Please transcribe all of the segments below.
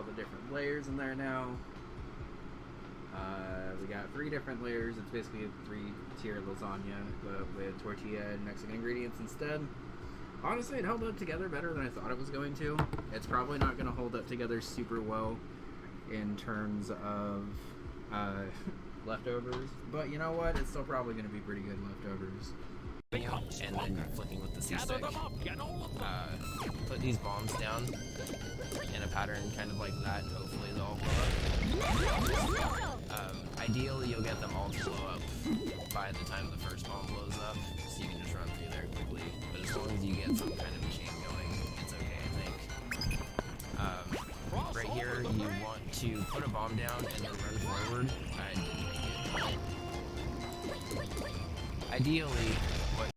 all the different layers in there now. We got 3 different layers. It's basically a 3-tier lasagna, but with tortilla and Mexican ingredients instead. Honestly, it held up together better than I thought it was going to. It's probably not going to hold up together super well in terms of leftovers, but you know what? It's still probably going to be pretty good leftovers. And then flicking with the C-stick. Put these bombs down in a pattern kind of like that, and hopefully they'll all blow up. Ideally, you'll get them all to blow up by the time the first bomb blows up, so you can just run through there quickly. But as long as you get some kind of machine going, it's okay, I think. Right here, you want to put a bomb down and then run forward. I didn't make it. Ideally, what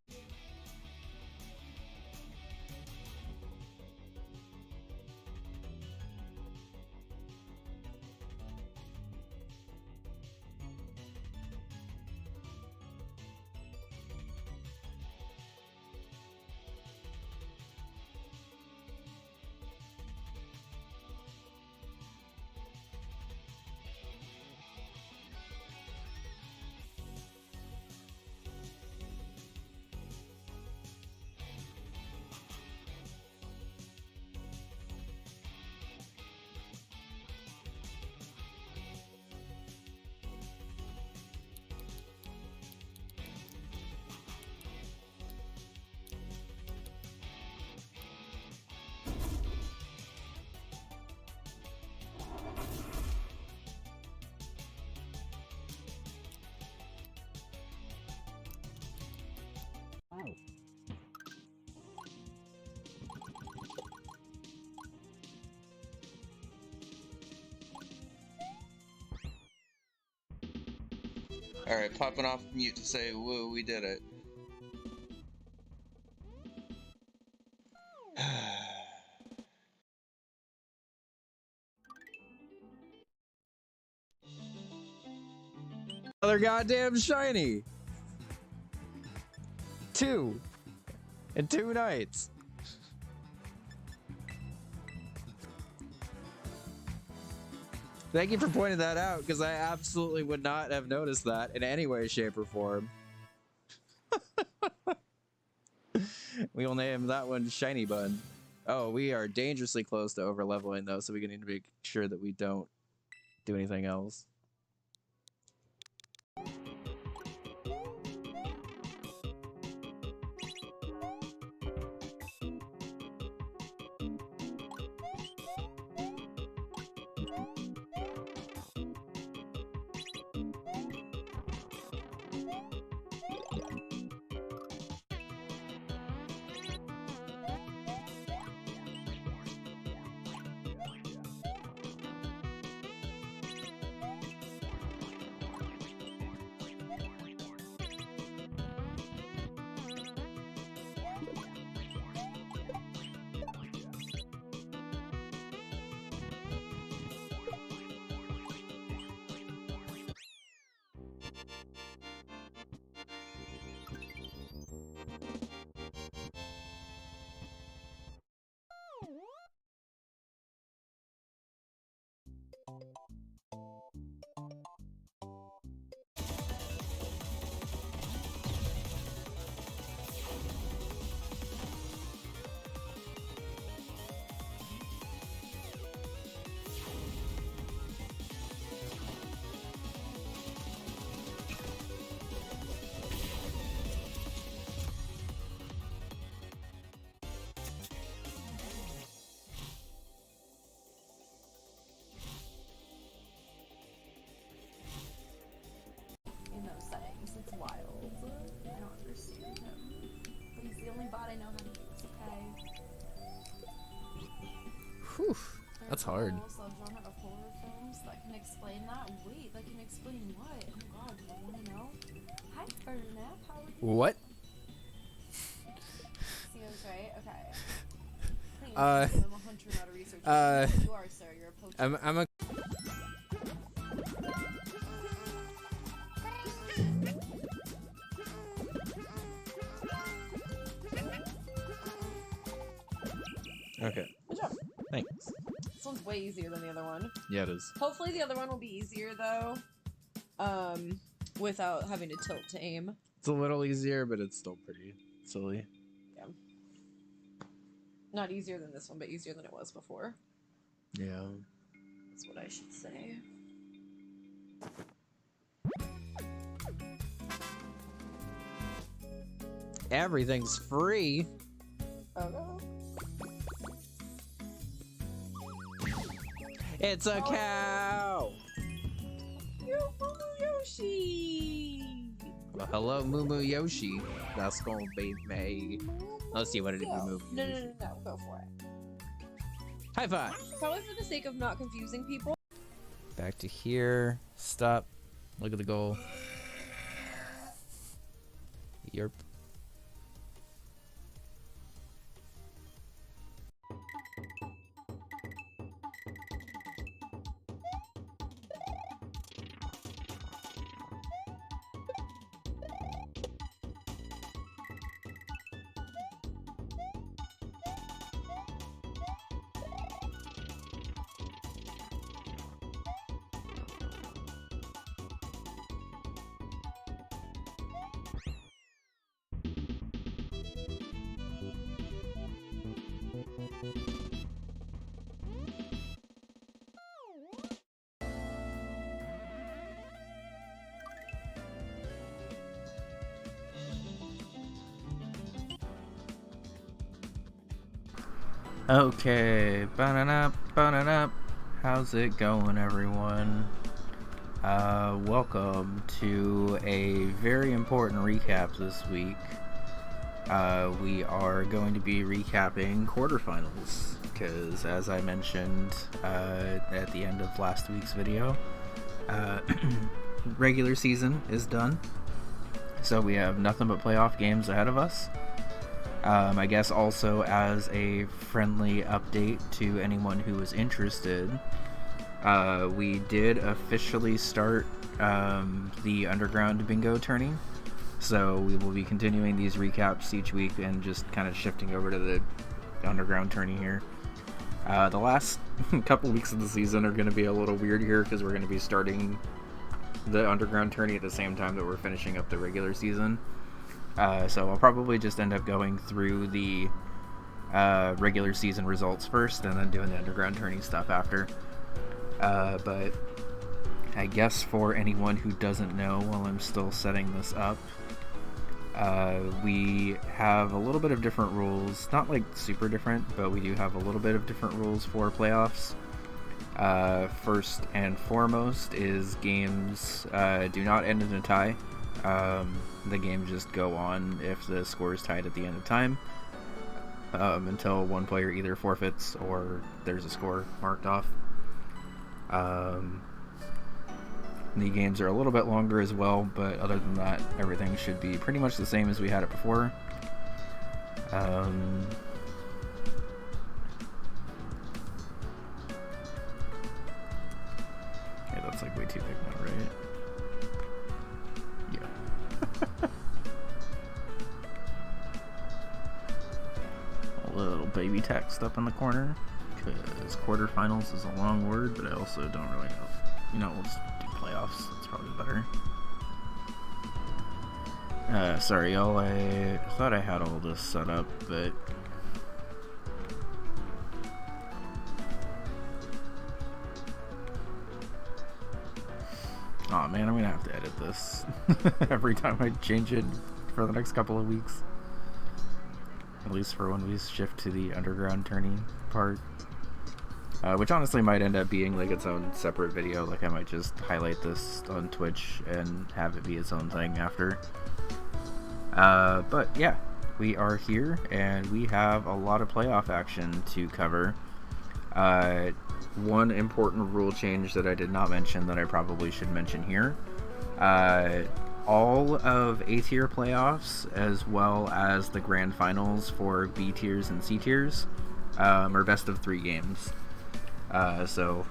Alright, popping off mute to say, woo, we did it. Another goddamn shiny. 2 in 2 nights. Thank you for pointing that out, because I absolutely would not have noticed that in any way, shape, or form. We will name that one Shiny Bun. Oh, we are dangerously close to over-leveling, though, so we need to make sure that we don't do anything else. It's wild. I don't understand him. But he's the only bot I know how to use, okay? Whew. That's hard. Also, genre of horror films that can explain that. Wait, that can explain what? Oh my god, do I want to know? Hi, Bernap, how are you? What? See, I was right? Okay. Please, I'm a hunter, not a researcher. You are, sir. You're a poacher. I'm a... Okay. Good job. Thanks. This one's way way easier than the other one. Yeah, it is. Hopefully the other one will be easier though. Without having to tilt to aim. It's a little easier, but it's still pretty silly. Yeah. Not easier than this one, but easier than it was before. Yeah. That's what I should say. Everything's free. Oh no. It's a cow. Yoshi. Well, hello, Moo Yoshi. That's gonna be me. Let's see what it is. No, no, go for it. High five. Probably for the sake of not confusing people. Back to here. Stop. Look at the goal. Yerp. Okay, ba-da-da. How's it going, everyone? Welcome to a very important recap this week. We are going to be recapping quarterfinals, because as I mentioned at the end of last week's video, regular season is done, so we have nothing but playoff games ahead of us. I guess also as a friendly update to anyone who is interested, we did officially start the Underground Bingo tourney. So we will be continuing these recaps each week and just kind of shifting over to the Underground tourney here. The last couple weeks of the season are going to be a little weird here because we're going to be starting the Underground tourney at the same time that we're finishing up the regular season. So I'll probably just end up going through the regular season results first and then doing the Underground tourney stuff after. But I guess for anyone who doesn't know, while I'm still setting this up, we have a little bit of different rules. Not like super different, but we do have a little bit of different rules for playoffs. First and foremost is games do not end in a tie. The games just go on if the score is tied at the end of time, until one player either forfeits or there's a score marked off. The games are a little bit longer as well, but other than that, everything should be pretty much the same as we had it before. Okay, that's like way too big now, right? Yeah. A little baby text up in the corner, because quarterfinals is a long word, but I also don't really know. You know, we'll just do playoffs. That's probably better. Sorry, y'all. I thought I had all this set up, but oh man, I'm gonna have to edit this every time I change it for the next couple of weeks. At least for when we shift to the Underground tourney part. Which honestly might end up being like its own separate video. Like I might just highlight this on Twitch and have it be its own thing after. But yeah, we are here and we have a lot of playoff action to cover. One important rule change that I did not mention that I probably should mention here. All of A tier playoffs, as well as the grand finals for B tiers and C tiers, are best of 3 games. So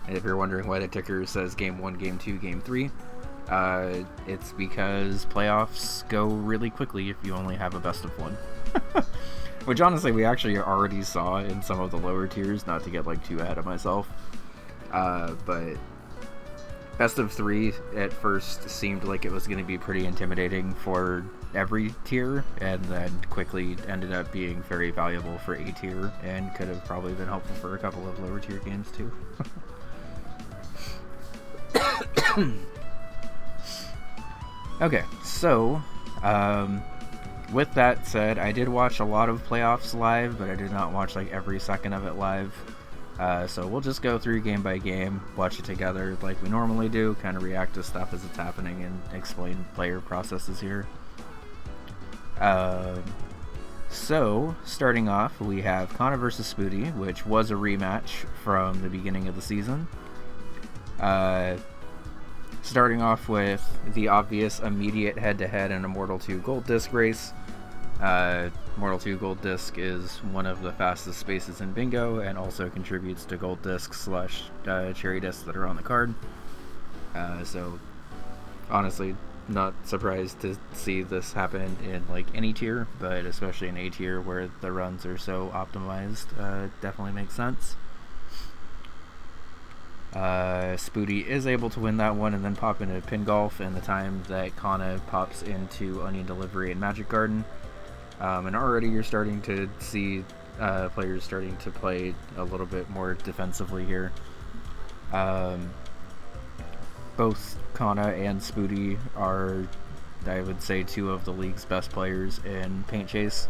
if you're wondering why the ticker says game 1, game 2, game 3, it's because playoffs go really quickly if you only have a best of 1. Which honestly we actually already saw in some of the lower tiers, not to get like too ahead of myself. But best of 3 at first seemed like it was going to be pretty intimidating for every tier, and then quickly ended up being very valuable for A tier, and could have probably been helpful for a couple of lower tier games too. Okay, so with that said, I did watch a lot of playoffs live, but I did not watch like every second of it live. So we'll just go through game by game, watch it together like we normally do, kind of react to stuff as it's happening, and explain player processes here. So, starting off, we have Kana versus Spoody, which was a rematch from the beginning of the season. Starting off with the obvious immediate head-to-head in a Mortal 2 Gold Disc race. Mortal 2 Gold Disc is one of the fastest spaces in Bingo, and also contributes to Gold Discs / Cherry Discs that are on the card. So, honestly, not surprised to see this happen in like any tier, but especially in A tier where the runs are so optimized, definitely makes sense. Spoody is able to win that one and then pop into Pin Golf in the time that Kana pops into Onion Delivery and Magic Garden. And already you're starting to see players starting to play a little bit more defensively here. Both Kana and Spoody are, I would say, 2 of the league's best players in Paint Chase.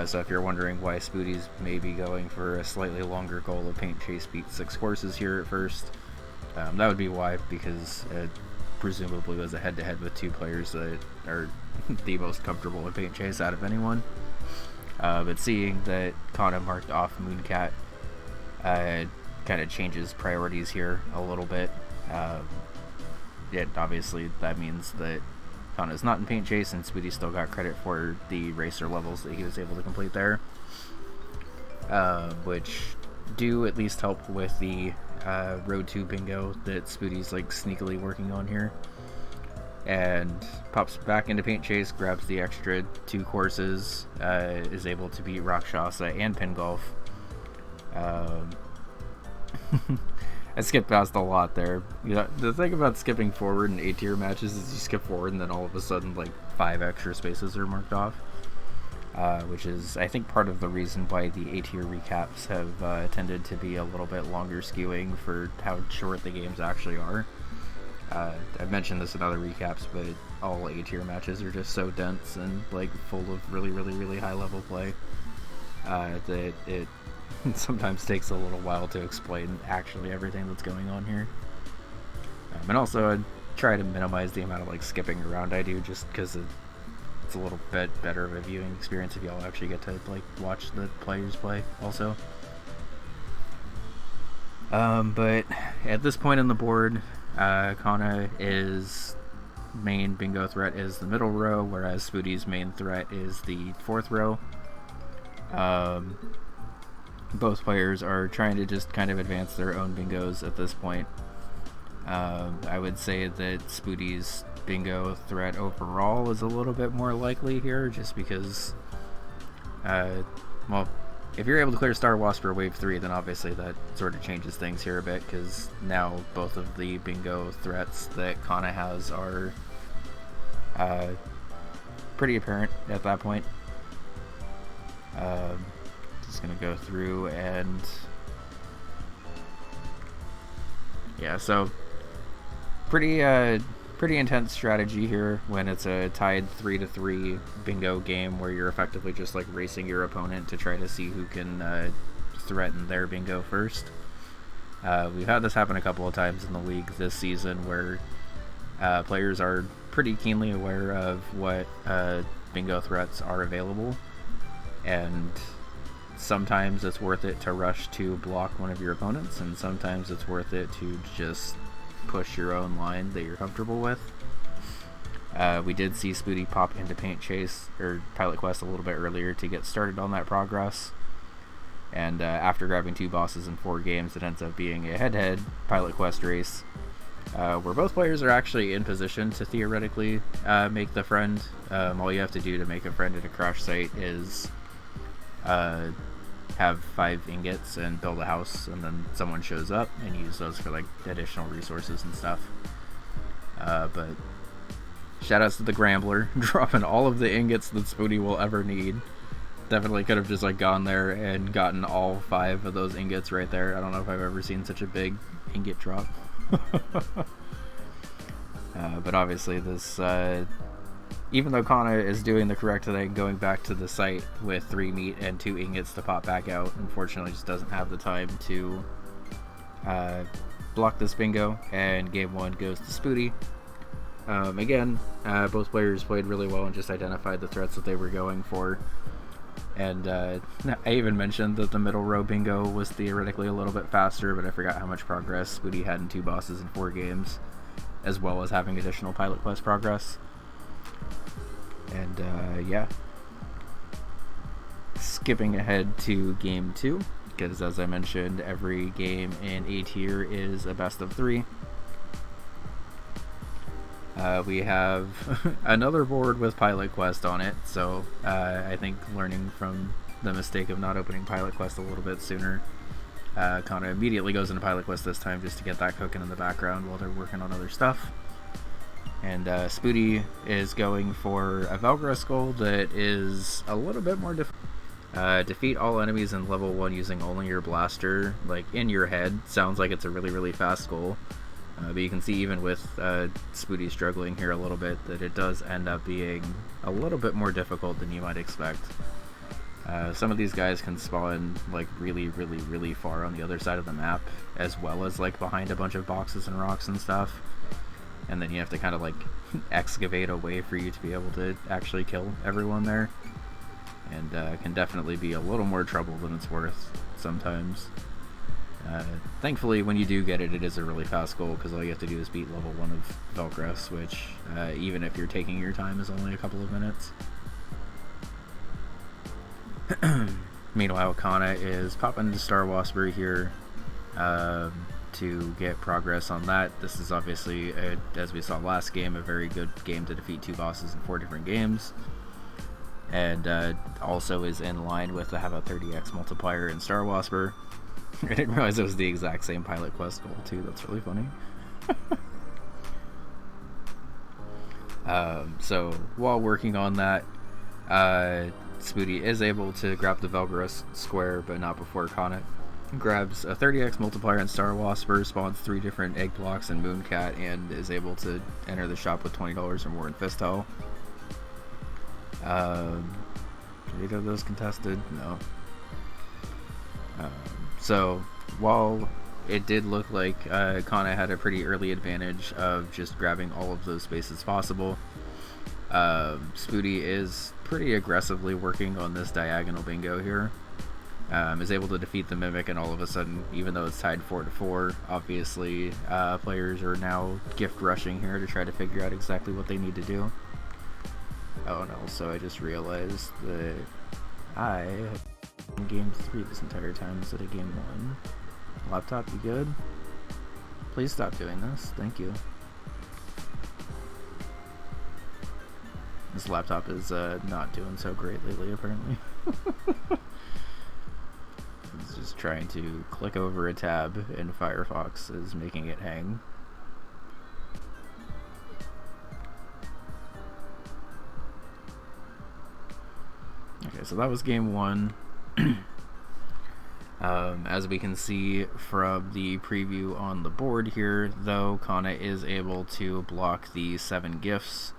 So if you're wondering why Spoody's maybe going for a slightly longer goal of Paint Chase beat 6 courses here at first, that would be why, because it presumably was a head-to-head with 2 players that are the most comfortable in Paint Chase out of anyone. But seeing that Kana marked off Mooncat kind of changes priorities here a little bit. Obviously that means that Kana's not in Paint Chase, and Spoody still got credit for the racer levels that he was able to complete there, which do at least help with the Road 2 bingo that Spoody's like sneakily working on here. And pops back into Paint Chase, grabs the extra 2 courses, is able to beat Rakshasa and Pin Golf. I skipped past a lot there. You know, the thing about skipping forward in A tier matches is you skip forward and then all of a sudden like 5 extra spaces are marked off, which is I think part of the reason why the A tier recaps have tended to be a little bit longer skewing for how short the games actually are. I've mentioned this in other recaps, but all A tier matches are just so dense and like full of really, really, really high level play that it sometimes takes a little while to explain actually everything that's going on here. And also I try to minimize the amount of like skipping around I do, just because it's a little bit better of a viewing experience if y'all actually get to like watch the players play also. But at this point on the board, Kana is main bingo threat is the middle row, whereas Spoody's main threat is the 4th row. Both players are trying to just kind of advance their own bingos at this point. I would say that Spoody's bingo threat overall is a little bit more likely here, just because, well, if you're able to clear Star Wasp for Wave 3, then obviously that sort of changes things here a bit, because now both of the bingo threats that Kana has are pretty apparent at that point. Just gonna go through and yeah, so pretty intense strategy here when it's a tied 3-3 bingo game where you're effectively just like racing your opponent to try to see who can threaten their bingo first. We've had this happen a couple of times in the league this season where players are pretty keenly aware of what bingo threats are available, and sometimes it's worth it to rush to block one of your opponents, and sometimes it's worth it to just push your own line that you're comfortable with. We did see Spoody pop into Paint Chase or Pilot Quest a little bit earlier to get started on that progress, and after grabbing 2 bosses in 4 games, it ends up being a head-to-head Pilot Quest race where both players are actually in position to theoretically make the friend. All you have to do to make a friend at a crash site is have 5 ingots and build a house, and then someone shows up and use those for like additional resources and stuff. But shoutouts to the Grambler dropping all of the ingots that Spoody will ever need. Definitely could have just like gone there and gotten all 5 of those ingots right there. I don't know if I've ever seen such a big ingot drop. But obviously this, even though Kana is doing the correct thing, going back to the site with 3 meat and 2 ingots to pop back out, unfortunately just doesn't have the time to block this bingo, and game 1 goes to Spoody. Again, both players played really well and just identified the threats that they were going for. And I even mentioned that the middle row bingo was theoretically a little bit faster, but I forgot how much progress Spoody had in 2 bosses in 4 games, as well as having additional pilot quest progress. And yeah. Skipping ahead to game 2, because as I mentioned, every game in A tier is a best of 3. We have another board with Pilot Quest on it, so I think learning from the mistake of not opening Pilot Quest a little bit sooner, Kana immediately goes into Pilot Quest this time just to get that cooking in the background while they're working on other stuff. And Spoody is going for a Valkyra Skull that is a little bit more difficult. Defeat all enemies in level 1 using only your blaster. Like, in your head, sounds like it's a really, really fast goal. But you can see even with Spoody struggling here a little bit that it does end up being a little bit more difficult than you might expect. Some of these guys can spawn like really, really, really far on the other side of the map, as well as like behind a bunch of boxes and rocks and stuff. And then you have to kind of like excavate a way for you to be able to actually kill everyone there. And can definitely be a little more trouble than it's worth sometimes. Thankfully, when you do get it, it is a really fast goal, because all you have to do is beat level 1 of Velcrest, which, even if you're taking your time, is only a couple of minutes. Meanwhile, Kana is popping into Star Wasper here to get progress on that. This is obviously, as we saw last game, a very good game to defeat 2 bosses in 4 different games. And also is in line with the have a 30x multiplier in Star Wasper. I didn't realize it was the exact same pilot quest goal too. That's really funny. So while working on that, Spoody is able to grab the Velgorus square, but not before Kana grabs a 30x multiplier in Star Wasper, spawns 3 different egg blocks in Mooncat, and is able to enter the shop with $20 or more in Fistel. 8 of those contested? No. So, while it did look like Kana had a pretty early advantage of just grabbing all of those spaces possible, Spoody is pretty aggressively working on this diagonal bingo here. Is able to defeat the Mimic, and all of a sudden, even though it's tied 4-4, obviously players are now gift rushing here to try to figure out exactly what they need to do. Oh no, so I just realized that I have been in game 3 this entire time instead of game 1. Laptop, you good? Please stop doing this. Thank you. This laptop is not doing so great lately, apparently. It's just trying to click over a tab in Firefox is making it hang. Okay, so that was game 1. As we can see from the preview on the board here, though, Kana is able to block the 7 gifts.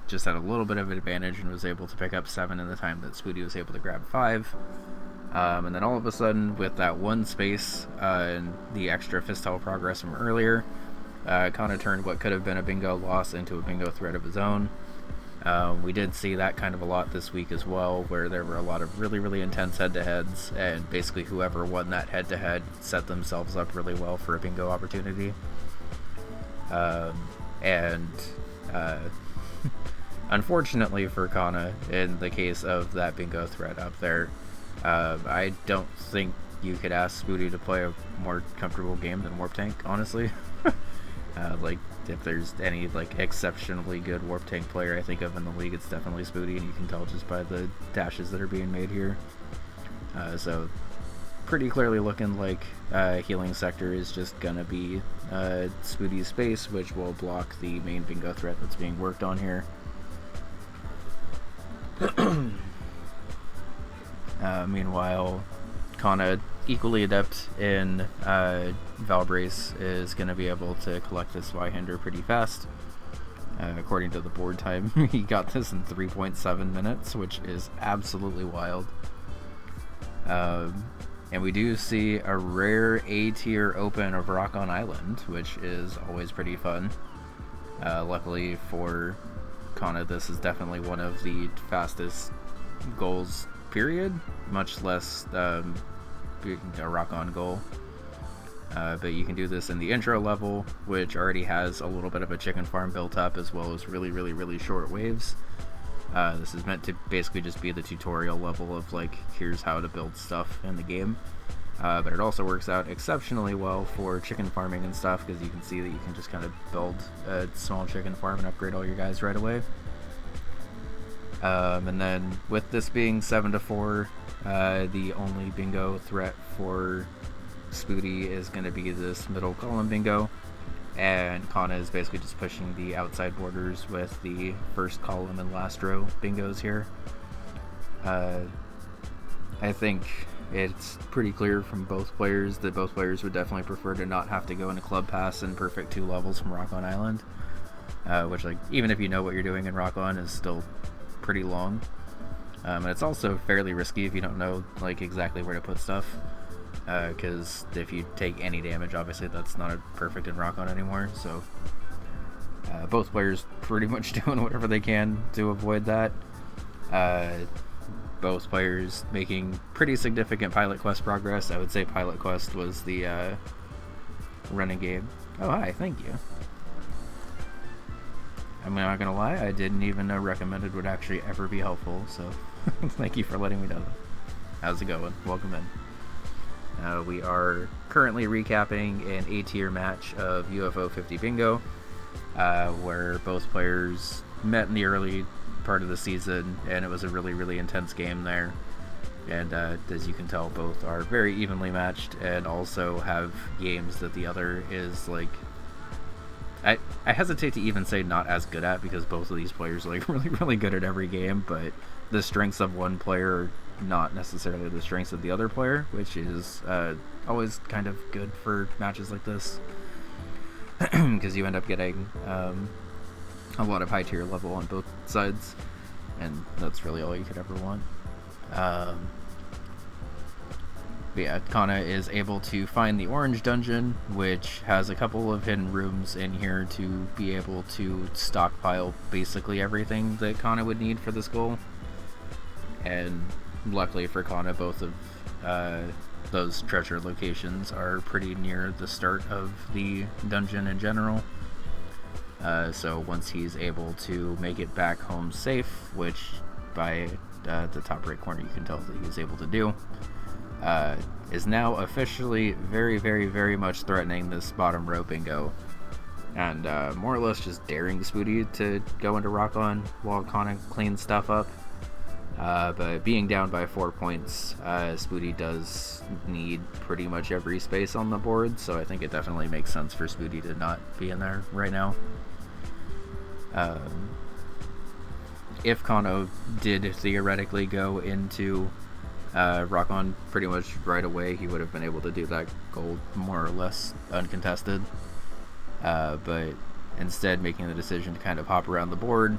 Just had a little bit of an advantage and was able to pick up 7 in the time that Spoody was able to grab 5. And then all of a sudden, with that 1 space and the extra Fistel progress from earlier, Kana turned what could have been a bingo loss into a bingo threat of his own. We did see that kind of a lot this week as well, where there were a lot of really, really intense head-to-heads, and basically whoever won that head-to-head set themselves up really well for a bingo opportunity. Unfortunately for Kana, in the case of that bingo threat up there, I don't think you could ask Spoody to play a more comfortable game than Warp Tank, honestly. Like, if there's any like exceptionally good warp tank player I think of in the league, it's definitely Spoody, and you can tell just by the dashes that are being made here. So pretty clearly looking like healing sector is just gonna be Spoody's space, which will block the main bingo threat that's being worked on here. Meanwhile, Kana, equally adept in Valbrace, is going to be able to collect this Y-hander pretty fast. According to the board time, he got this in 3.7 minutes, which is absolutely wild. And we do see a rare A-tier open of Rock on Island, which is always pretty fun. Luckily for Kana, this is definitely one of the fastest goals, period, much less a Rock on goal. But you can do this in the intro level, which already has a little bit of a chicken farm built up, as well as really, really, really short waves. This is meant to basically just be the tutorial level of, like, here's how to build stuff in the game. But it also works out exceptionally well for chicken farming and stuff, because you can see that you can just kind of build a small chicken farm and upgrade all your guys right away. And then with this being 7-4, the only bingo threat for Spoody is going to be this middle column bingo, and Kana is basically just pushing the outside borders with the first column and last row bingos here. I think it's pretty clear from both players that both players would definitely prefer to not have to go into Club Pass and Perfect 2 levels from Rock on Island, which, like, even if you know what you're doing in Rock on, is still pretty long. And it's also fairly risky if you don't know, like, exactly where to put stuff. Because if you take any damage, obviously that's not a perfect in Rock On anymore, so both players pretty much doing whatever they can to avoid that. Both players making pretty significant Pilot Quest progress. I would say Pilot Quest was the running game. Oh, hi, thank you. I'm not gonna lie, I didn't even know recommended would actually ever be helpful, so thank you for letting me know that. How's it going? Welcome in. We are currently recapping an A-tier match of UFO 50 Bingo, where both players met in the early part of the season, and it was a really, really intense game there. And as you can tell, both are very evenly matched, and also have games that the other is, like, I hesitate to even say not as good at, because both of these players are, like, really, really good at every game, but the strengths of one player are not necessarily the strengths of the other player, which is always kind of good for matches like this, because you end up getting a lot of high tier level on both sides, and that's really all you could ever want. But yeah, Kana is able to find the orange dungeon, which has a couple of hidden rooms in here to be able to stockpile basically everything that Kana would need for this goal. And luckily for Kana, both of those treasure locations are pretty near the start of the dungeon in general. So once he's able to make it back home safe, which by the top right corner you can tell that he was able to do, is now officially very, very, very much threatening this bottom row bingo, and more or less just daring Spoody to go into Rock On while Kana cleans stuff up. But being down by 4 points, Spoody does need pretty much every space on the board, so I think it definitely makes sense for Spoody to not be in there right now. If Kano did theoretically go into Rock On pretty much right away, he would have been able to do that goal more or less uncontested. But instead making the decision to kind of hop around the board,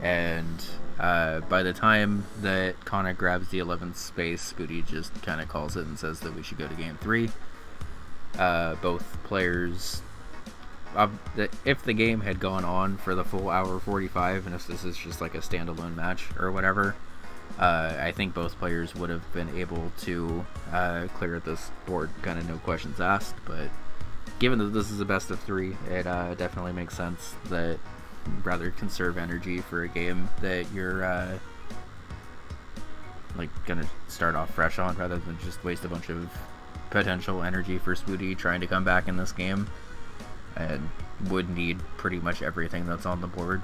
and by the time that Kana grabs the 11th space, Spoody just kind of calls it and says that we should go to game 3. Both players, if the game had gone on for the full hour 45, and if this is just like a standalone match or whatever, I think both players would have been able to clear this board kind of no questions asked. But given that this is a best of 3, it definitely makes sense that rather conserve energy for a game that you're like gonna start off fresh on, rather than just waste a bunch of potential energy for Spoody trying to come back in this game. and would need pretty much everything that's on the board.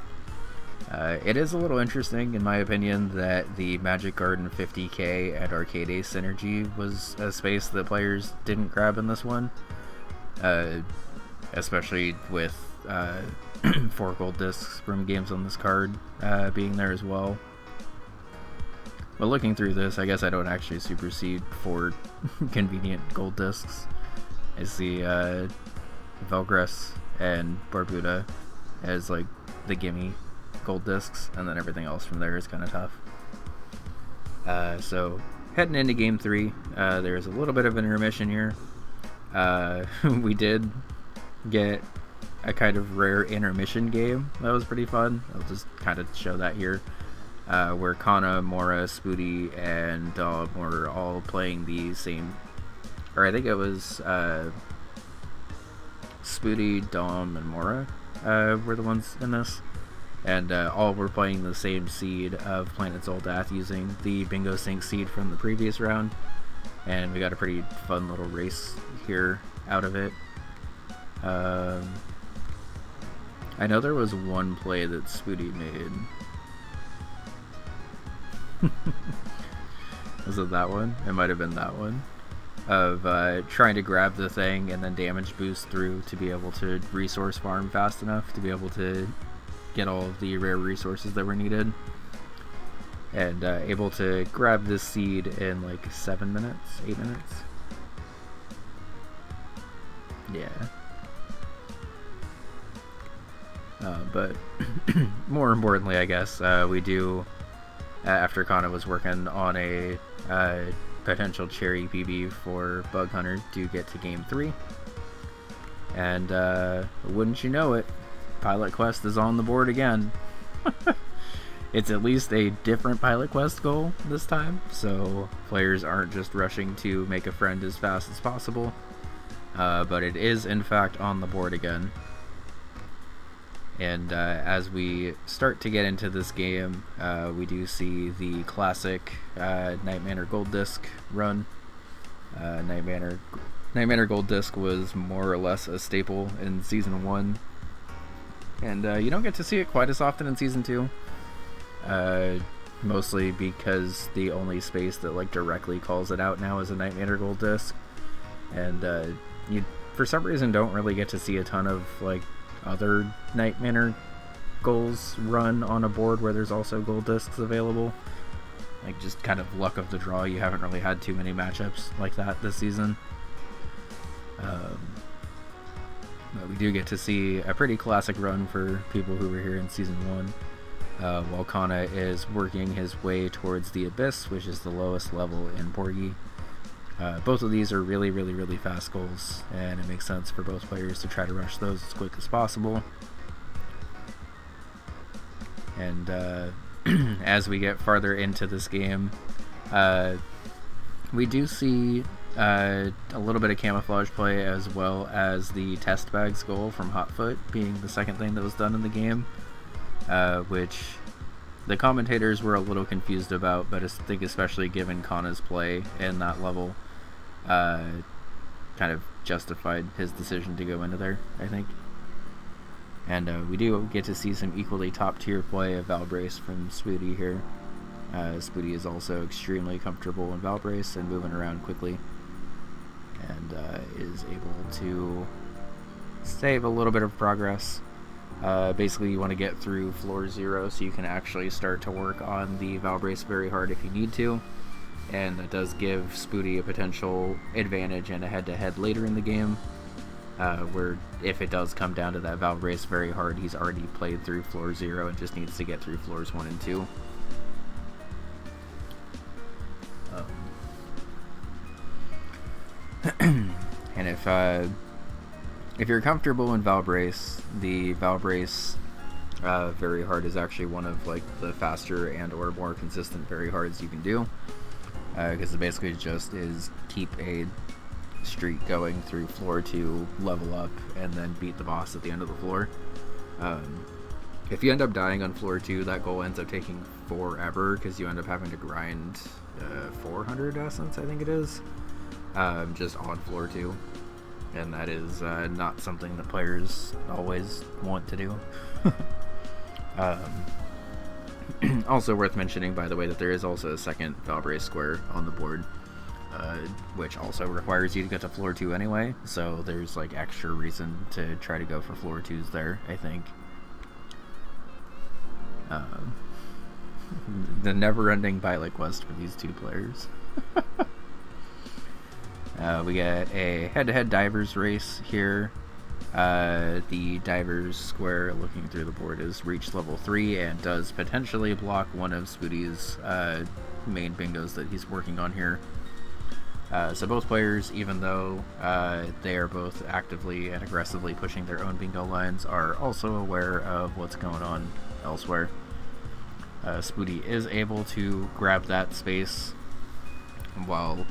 It is a little interesting, in my opinion, that the Magic Garden 50k and Arcade Ace synergy was a space that players didn't grab in this one, especially with 4 gold discs from games on this card being there as well. But looking through this, I guess I don't actually supersede 4 convenient gold discs. I see Velgress and Barbuda as like the gimme gold discs, and then everything else from there is kind of tough. So heading into game 3, there's a little bit of an intermission here. We did get a kind of rare intermission game that was pretty fun. I'll just kind of show that here, where Kana, Mora, Spoody, and Dom were all playing the same, or I think it was Spoody, Dom, and Mora were the ones in this. And all were playing the same seed of Planet Zoldath using the Bingo Sync seed from the previous round. And we got a pretty fun little race here out of it. I know there was one play that Spoody made. Was it that one? It might have been that one. Of trying to grab the thing and then damage boost through to be able to resource farm fast enough to be able to get all of the rare resources that were needed, and able to grab this seed in like 7 minutes, 8 minutes. Yeah. But more importantly, I guess, we do, after Kana was working on a potential cherry PB for Bug Hunter, do get to game 3. And wouldn't you know it, Pilot Quest is on the board again. It's at least a different Pilot Quest goal this time, so players aren't just rushing to make a friend as fast as possible, but it is in fact on the board again. And as we start to get into this game, we do see the classic Night Manor Gold Disc run. Night Manor Gold Disc was more or less a staple in Season 1. And you don't get to see it quite as often in Season 2. Mostly because the only space that like directly calls it out now is a Night Manor Gold Disc. And you, for some reason, don't really get to see a ton of like other Night Manor goals run on a board where there's also gold discs available. Like, just kind of luck of the draw, you haven't really had too many matchups like that this season. But we do get to see a pretty classic run for people who were here in Season 1, while Kana is working his way towards the Abyss, which is the lowest level in Porgy. Both of these are really, really, really fast goals, and it makes sense for both players to try to rush those as quick as possible. And as we get farther into this game, we do see a little bit of camouflage play, as well as the test bags goal from Hotfoot being the second thing that was done in the game, which the commentators were a little confused about, but I think especially given Kana's play in that level, kind of justified his decision to go into there, I think. And we do get to see some equally top tier play of Valbrace from Spoody here. Spoody is also extremely comfortable in Valbrace and moving around quickly, and is able to save a little bit of progress. Basically, you want to get through floor 0 so you can actually start to work on the Valbrace very hard if you need to, and that does give Spoody a potential advantage and a head-to-head later in the game, where if it does come down to that Valbrace very hard, he's already played through floor 0 and just needs to get through floors 1 and 2. And if you're comfortable in Valbrace, the Valbrace very hard is actually one of like the faster and or more consistent very hards you can do, because it basically just is keep a streak going through floor 2, level up, and then beat the boss at the end of the floor. If you end up dying on floor 2, that goal ends up taking forever because you end up having to grind 400 essence, I think it is, just on floor 2. and that is not something that players always want to do. Also worth mentioning, by the way, that there is also a second Valbrace square on the board, which also requires you to get to floor 2 anyway, so there's like extra reason to try to go for floor 2s there, I think. The never-ending pilot quest for these two players. We get a head-to-head divers race here. The divers square, looking through the board, is reached level 3 and does potentially block one of Spooty's main bingos that he's working on here. So both players, even though they are both actively and aggressively pushing their own bingo lines, are also aware of what's going on elsewhere. Spooty is able to grab that space while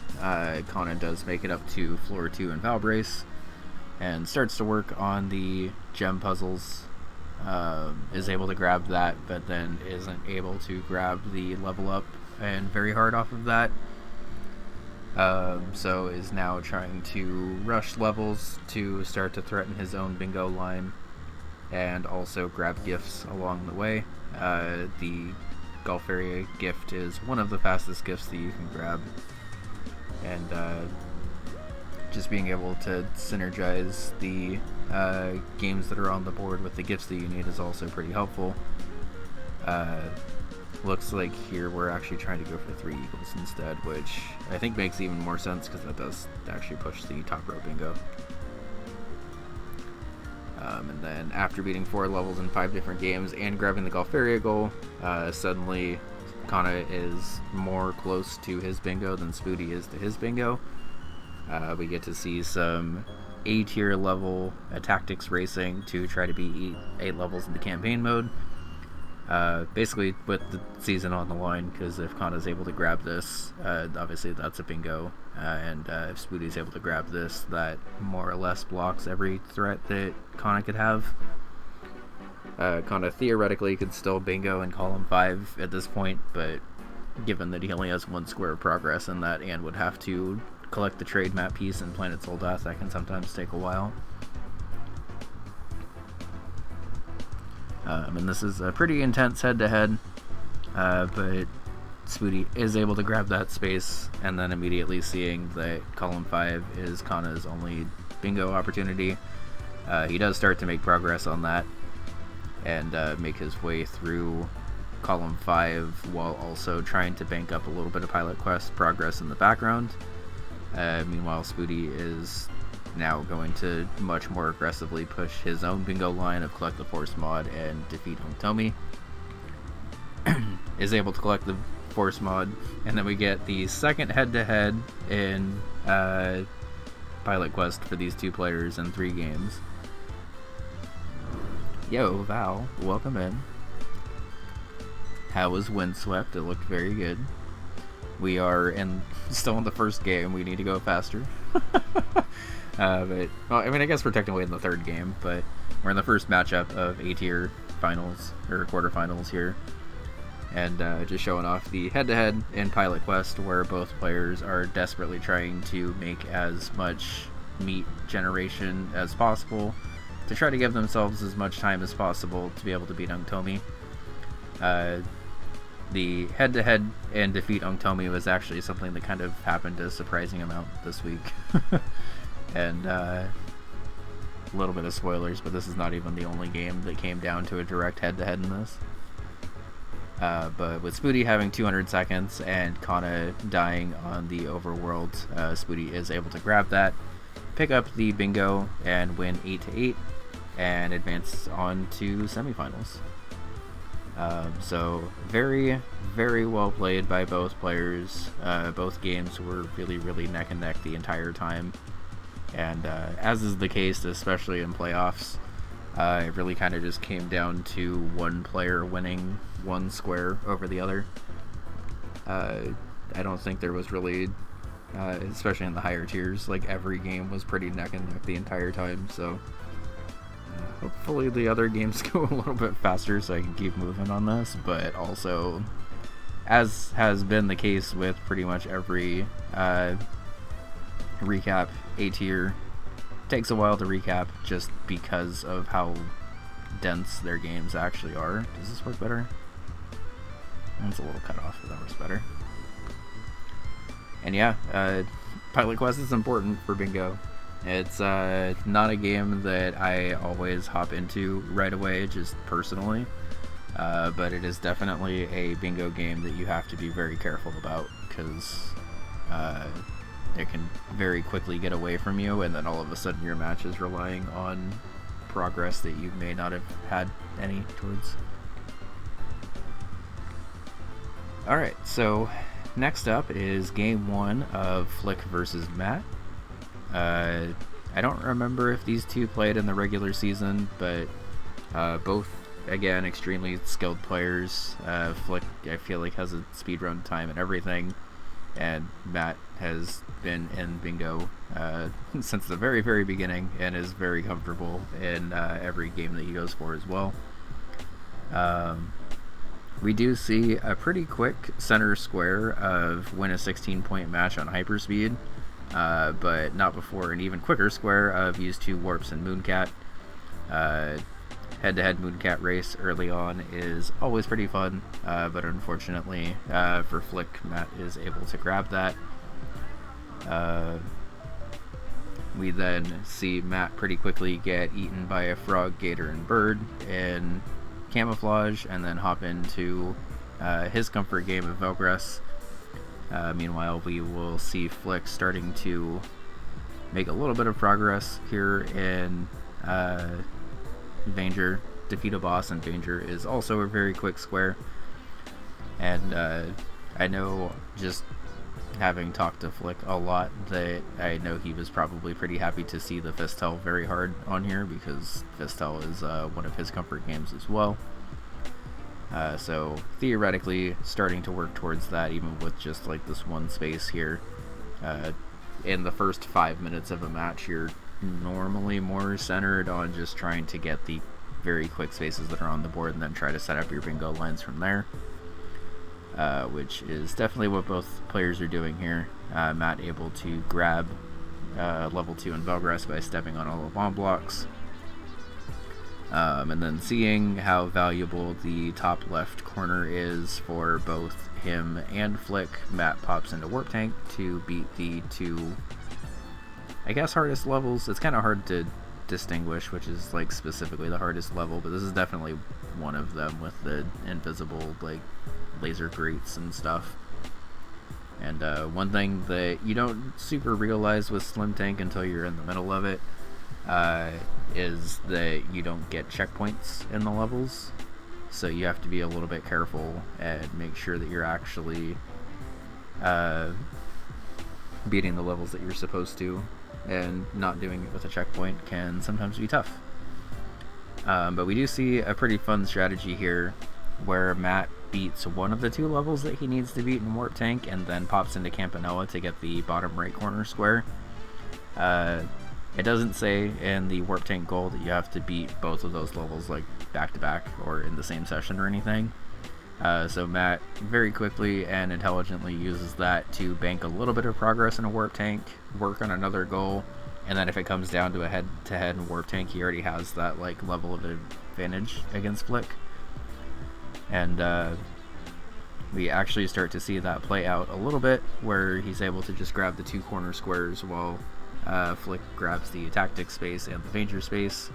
Conan does make it up to floor 2 in Valbrace and starts to work on the gem puzzles. Is able to grab that, but then isn't able to grab the level up and very hard off of that. So is now trying to rush levels to start to threaten his own bingo line and also grab gifts along the way. The golf area gift is one of the fastest gifts that you can grab, and just being able to synergize the games that are on the board with the gifts that you need is also pretty helpful. Looks like here we're actually trying to go for 3 eagles instead, which I think makes even more sense because that does actually push the top row bingo. And then after beating 4 levels in 5 different games and grabbing the golf area goal, suddenly Kana is more close to his bingo than Spooty is to his bingo. We get to see some A-tier level tactics racing to try to beat 8 levels in the campaign mode. Basically with the season on the line, because if Kana's able to grab this, obviously that's a bingo, and if Spooty's able to grab this, that more or less blocks every threat that Kana could have. Kana theoretically could still bingo in column 5 at this point, but given that he only has 1 square of progress in that and would have to collect the trade map piece in Planet Soldath, that can sometimes take a while. And this is a pretty intense head-to-head, but Spooty is able to grab that space, and then immediately seeing that column 5 is Kana's only bingo opportunity, he does start to make progress on that, and make his way through column 5 while also trying to bank up a little bit of pilot quest progress in the background. Meanwhile, Spooty is now going to much more aggressively push his own bingo line of collect the force mod and defeat Hongtomi. Is able to collect the force mod, and then we get the second head-to-head in pilot quest for these two players in 3 games. Yo, Val, welcome in. How was Windswept? It looked very good. We are still in the first game. We need to go faster. But, well, I mean, I guess we're technically in the 3rd game, but we're in the first matchup of A-tier finals, or quarterfinals here. And just showing off the head-to-head in Pilot Quest, where both players are desperately trying to make as much meat generation as possible to try to give themselves as much time as possible to be able to beat Hongtomi. The head-to-head and defeat Hongtomi was actually something that kind of happened a surprising amount this week. And a little bit of spoilers, but this is not even the only game that came down to a direct head-to-head in this. But with Spooty having 200 seconds and Kana dying on the overworld, Spooty is able to grab that, pick up the bingo, and win 8-8, and advance on to semifinals. So very, very well played by both players. Both games were really, really neck and neck the entire time. And as is the case, especially in playoffs, it really kind of just came down to one player winning 1 square over the other. I don't think there was really, especially in the higher tiers, like every game was pretty neck and neck the entire time. So hopefully the other games go a little bit faster so I can keep moving on this. But also, as has been the case with pretty much every recap A-tier takes a while to recap just because of how dense their games actually are. Does this work better? It's a little cut off, but that works better. And yeah, Pilot Quest is important for bingo. It's not a game that I always hop into right away, just personally. But it is definitely a bingo game that you have to be very careful about, because it can very quickly get away from you, and then all of a sudden your match is relying on progress that you may not have had any towards. Alright, so next up is game 1 of Flick versus Matt. I don't remember if these two played in the regular season, but both, again, extremely skilled players. Flick, I feel like, has a speedrun time and everything, and Matt has been in bingo since the very, very beginning and is very comfortable in every game that he goes for as well. We do see a pretty quick center square of win a 16-point match on hyperspeed, but not before an even quicker square of use 2 warps and Mooncat. Head-to-head Mooncat race early on is always pretty fun, but unfortunately for Flick, Matt is able to grab that. We then see Matt pretty quickly get eaten by a frog, gator, and bird in camouflage, and then hop into his comfort game of Velgress. Meanwhile, we will see Flick starting to make a little bit of progress here in Vanger. Defeat a boss in Vanger is also a very quick square, and I know, just having talked to Flick a lot, that I know he was probably pretty happy to see the Fistel very hard on here, because Fistel is one of his comfort games as well. So theoretically starting to work towards that, even with just like this one space here. In the first 5 minutes of a match, you're normally more centered on just trying to get the very quick spaces that are on the board, and then try to set up your bingo lines from there, which is definitely what both players are doing here. Matt able to grab level 2 in Velgress by stepping on all the bomb blocks, and then seeing how valuable the top left corner is for both him and Flick, Matt pops into Warp Tank to beat the 2, I guess, hardest levels. It's kind of hard to distinguish which is like specifically the hardest level, but this is definitely one of them, with the invisible like laser grates and stuff. And one thing that you don't super realize with Slim Tank until you're in the middle of it is that you don't get checkpoints in the levels, so you have to be a little bit careful and make sure that you're actually beating the levels that you're supposed to, and not doing it with a checkpoint can sometimes be tough. But we do see a pretty fun strategy here where Matt beats one of the 2 levels that he needs to beat in Warp Tank, and then pops into Campanella to get the bottom right corner square. It doesn't say in the Warp Tank goal that you have to beat both of those levels like back to back or in the same session or anything. So Matt very quickly and intelligently uses that to bank a little bit of progress in a Warp Tank, work on another goal, and then if it comes down to a head-to-head in Warp Tank, he already has that like level of advantage against Flick. And we actually start to see that play out a little bit, where he's able to just grab the 2 corner squares while Flick grabs the tactic space and the Vanger space.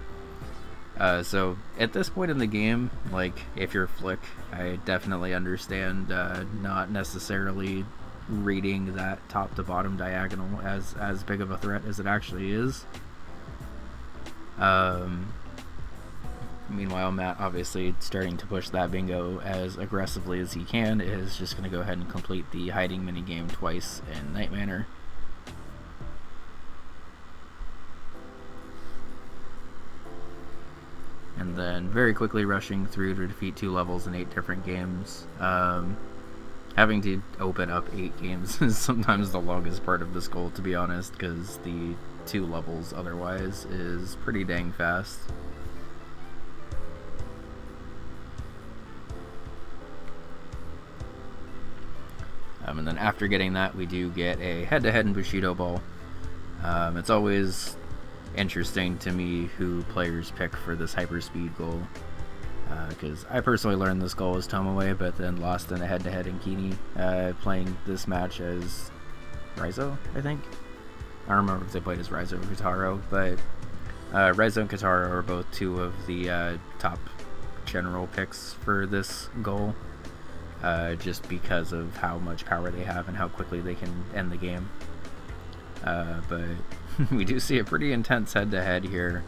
So at this point in the game, like, if you're Flick, I definitely understand not necessarily reading that top to bottom diagonal as big of a threat as it actually is. Meanwhile, Matt, obviously starting to push that bingo as aggressively as he can, is just going to go ahead and complete the hiding minigame twice in Night Manor. And then very quickly rushing through to defeat 2 levels in 8 different games. Having to open up 8 games is sometimes the longest part of this goal, to be honest, because the 2 levels otherwise is pretty dang fast. And then after getting that, we do get a head-to-head in Bushido Ball. It's always interesting to me who players pick for this hyperspeed goal. Because I personally learned this goal as Tomoe, but then lost in a head-to-head in Kini, playing this match as Raizo, I think. I don't remember if they played as Raizo or Kitaro, but Raizo and Kitaro are both two of the top general picks for this goal, just because of how much power they have and how quickly they can end the game. But we do see a pretty intense head-to-head here.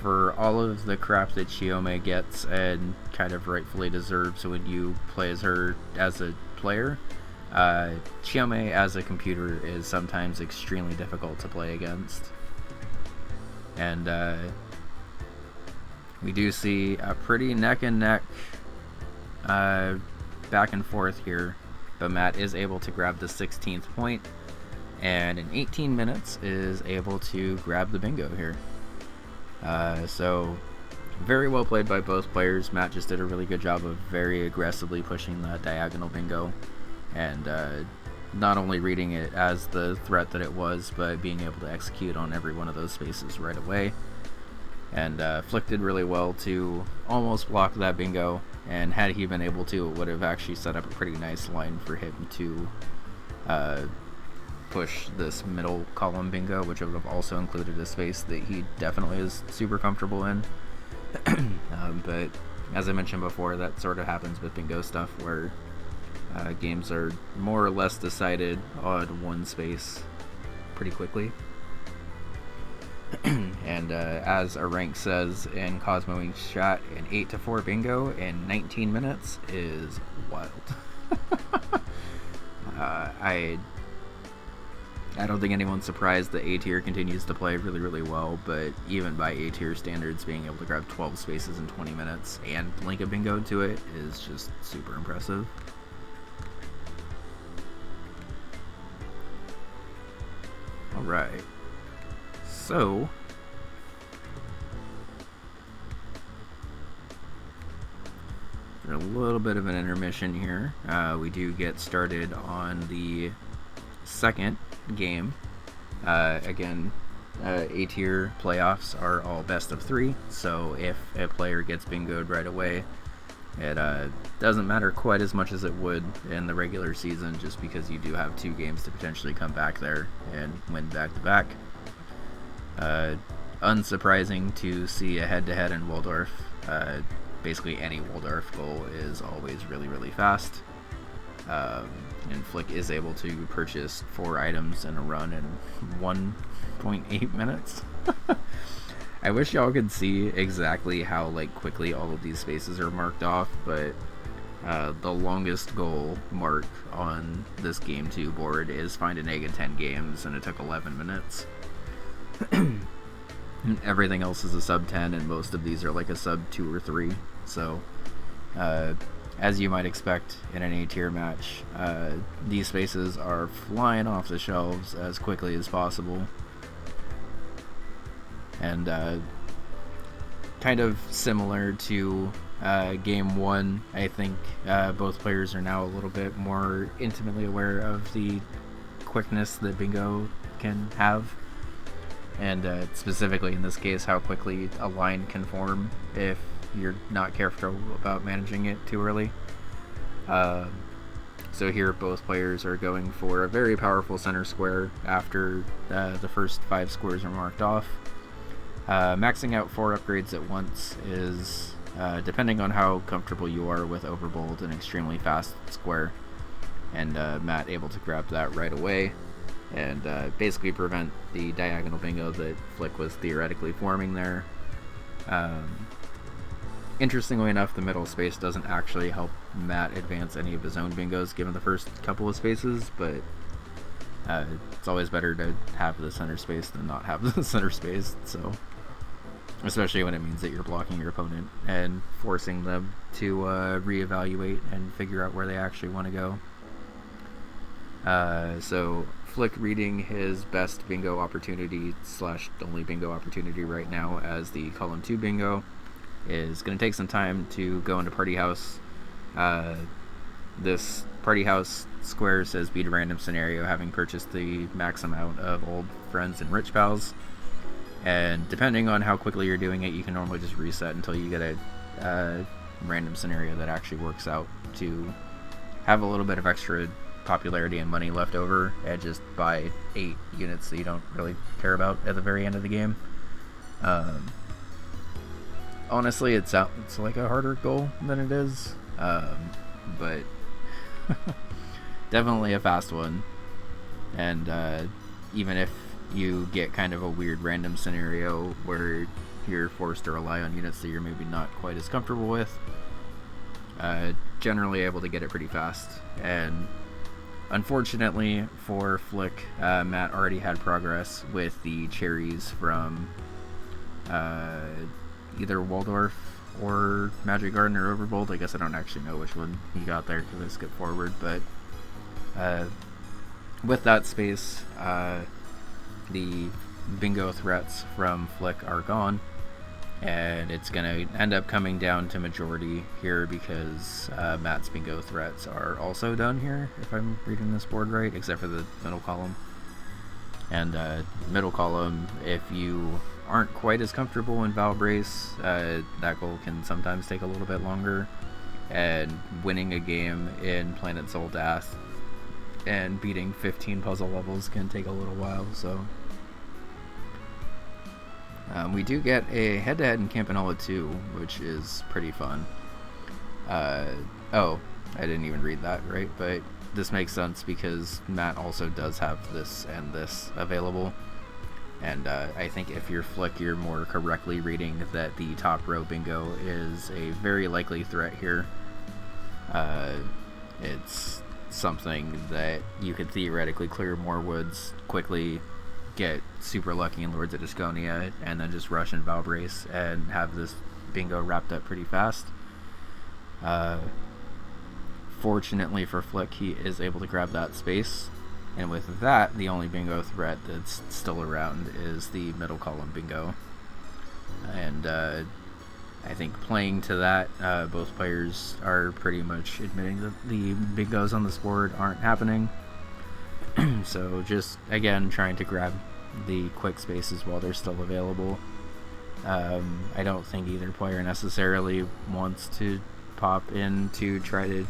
For all of the crap that Chiome gets and kind of rightfully deserves when you play as her as a player, Chiome as a computer is sometimes extremely difficult to play against. And we do see a pretty neck and neck back and forth here, but Matt is able to grab the 16th point, and in 18 minutes is able to grab the bingo here. So very well played by both players. Matt just did a really good job of very aggressively pushing that diagonal bingo, and not only reading it as the threat that it was, but being able to execute on every one of those spaces right away. And Flick did really well to almost block that bingo, and had he been able to, it would have actually set up a pretty nice line for him to push this middle column bingo, which would have also included a space that he definitely is super comfortable in. But as I mentioned before, that sort of happens with bingo stuff, where games are more or less decided on one space pretty quickly. And as a rank says in Cosmo Inc.'s chat, an 8-4 bingo in 19 minutes is wild. I don't think anyone's surprised that A tier continues to play really, really well, but even by A tier standards, being able to grab 12 spaces in 20 minutes and link a bingo to it is just super impressive. Alright, so for a little bit of an intermission here, we do get started on the second game. Again, A tier playoffs are all best of 3, so if a player gets bingoed right away, it doesn't matter quite as much as it would in the regular season, just because you do have 2 games to potentially come back there and win back-to-back. Unsurprising to see a head-to-head in Waldorf. Basically any Waldorf goal is always really, really fast. And Flick is able to purchase 4 items in a run in 1.8 minutes. I wish y'all could see exactly how quickly all of these spaces are marked off, but the longest goal mark on this game 2 board is find an egg in 10 games, and it took 11 minutes. Everything else is a sub 10, and most of these are like a sub 2 or 3. So as you might expect in an A tier match, these spaces are flying off the shelves as quickly as possible. And kind of similar to game 1, I think both players are now a little bit more intimately aware of the quickness that bingo can have. And specifically in this case, how quickly a line can form if you're not careful about managing it too early. So here both players are going for a very powerful center square after the first 5 squares are marked off. Maxing out 4 upgrades at once is, depending on how comfortable you are with Overbold, an extremely fast square. And Matt able to grab that right away and basically prevent the diagonal bingo that Flick was theoretically forming there. Interestingly enough, the middle space doesn't actually help Matt advance any of his own bingos given the first couple of spaces, but it's always better to have the center space than not have the center space, so especially when it means that you're blocking your opponent and forcing them to reevaluate and figure out where they actually want to go. So Flick reading his best bingo opportunity / only bingo opportunity right now as the column 2 bingo is going to take some time to go into Party House. This Party House square says beat a random scenario having purchased the max amount of old friends and rich pals. And depending on how quickly you're doing it, you can normally just reset until you get a random scenario that actually works out to have a little bit of extra popularity and money left over, and just buy 8 units that you don't really care about at the very end of the game. Honestly, it's like a harder goal than it is, but definitely a fast one. And even if you get kind of a weird random scenario where you're forced to rely on units that you're maybe not quite as comfortable with, generally able to get it pretty fast. And unfortunately for Flick, Matt already had progress with the cherries from either Waldorf or Magic Garden or Overbold. I guess I don't actually know which one he got there because I skipped forward, but with that space, the bingo threats from Flick are gone, and it's gonna end up coming down to majority here because Matt's bingo threats are also done here, if I'm reading this board right, except for the middle column. And middle column, if you aren't quite as comfortable in Valbrace, that goal can sometimes take a little bit longer, and winning a game in Planet Zoldath and beating 15 puzzle levels can take a little while. So we do get a head-to-head in Campanola 2, which is pretty fun. Oh, I didn't even read that, right? But this makes sense because Matt also does have this and this available. And I think if you're Flick, you're more correctly reading that the top row bingo is a very likely threat here. It's something that you could theoretically clear more woods quickly, get super lucky in Lords of Disconia, and then just rush in Valbrace and have this bingo wrapped up pretty fast. Fortunately for Flick, he is able to grab that space, and with that, the only bingo threat that's still around is the middle column bingo. And I think playing to that, both players are pretty much admitting that the bingos on this board aren't happening. So just, again, trying to grab the quick spaces while they're still available. I don't think either player necessarily wants to pop in to try to,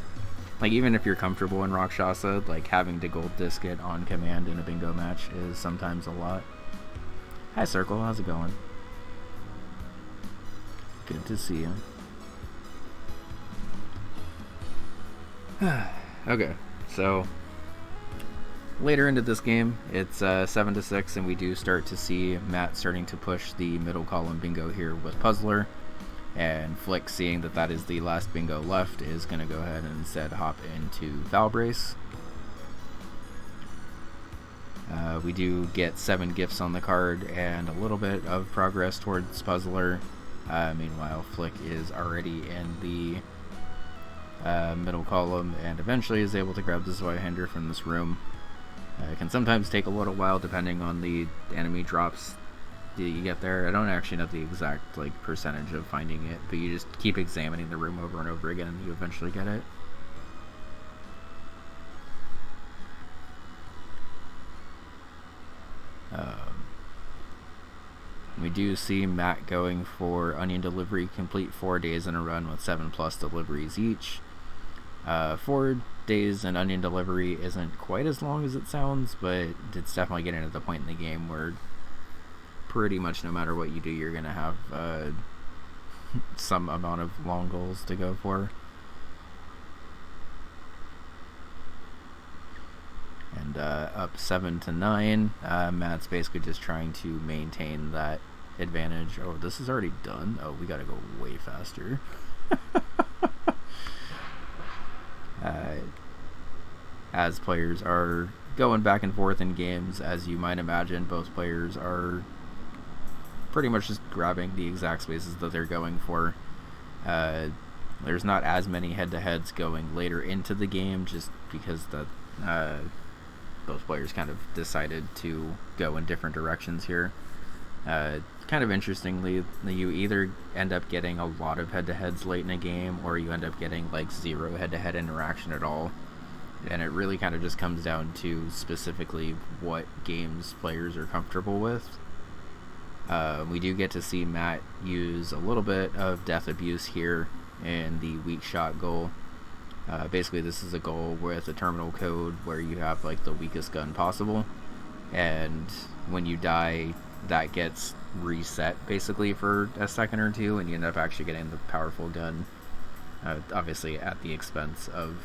like, even if you're comfortable in Rakshasa, like, having to gold disc it on command in a bingo match is sometimes a lot. Hi Circle, how's it going? Good to see you. Okay, so later into this game, it's 7-6, and we do start to see Matt starting to push the middle column bingo here with Puzzler, and Flick, seeing that that is the last bingo left, is going to go ahead and instead hop into Valbrace. We do get 7 gifts on the card and a little bit of progress towards Puzzler. Meanwhile, Flick is already in the middle column and eventually is able to grab the Zweihander from this room. It can sometimes take a little while depending on the enemy drops that you get there. I don't actually know the exact percentage of finding it, but you just keep examining the room over and over again and you eventually get it. We do see Matt going for Onion Delivery, complete 4 days in a run with 7+ deliveries each. 4 days in Onion Delivery isn't quite as long as it sounds, but it's definitely getting to the point in the game where pretty much no matter what you do, you're going to have some amount of long goals to go for. And up 7-9, Matt's basically just trying to maintain that advantage. Oh, this is already done? Oh, we gotta go way faster. As players are going back and forth in games, as you might imagine, both players are pretty much just grabbing the exact spaces that they're going for. There's not as many head-to-heads going later into the game, just because both players kind of decided to go in different directions here. Kind of interestingly, you either end up getting a lot of head-to-heads late in a game, or you end up getting 0 head-to-head interaction at all. and it really kind of just comes down to specifically what games players are comfortable with. We do get to see Matt use a little bit of death abuse here in the weak shot goal. Basically, this is a goal with a terminal code where you have like the weakest gun possible, and when you die, that gets reset basically for a second or two, and you end up actually getting the powerful gun. Obviously, at the expense of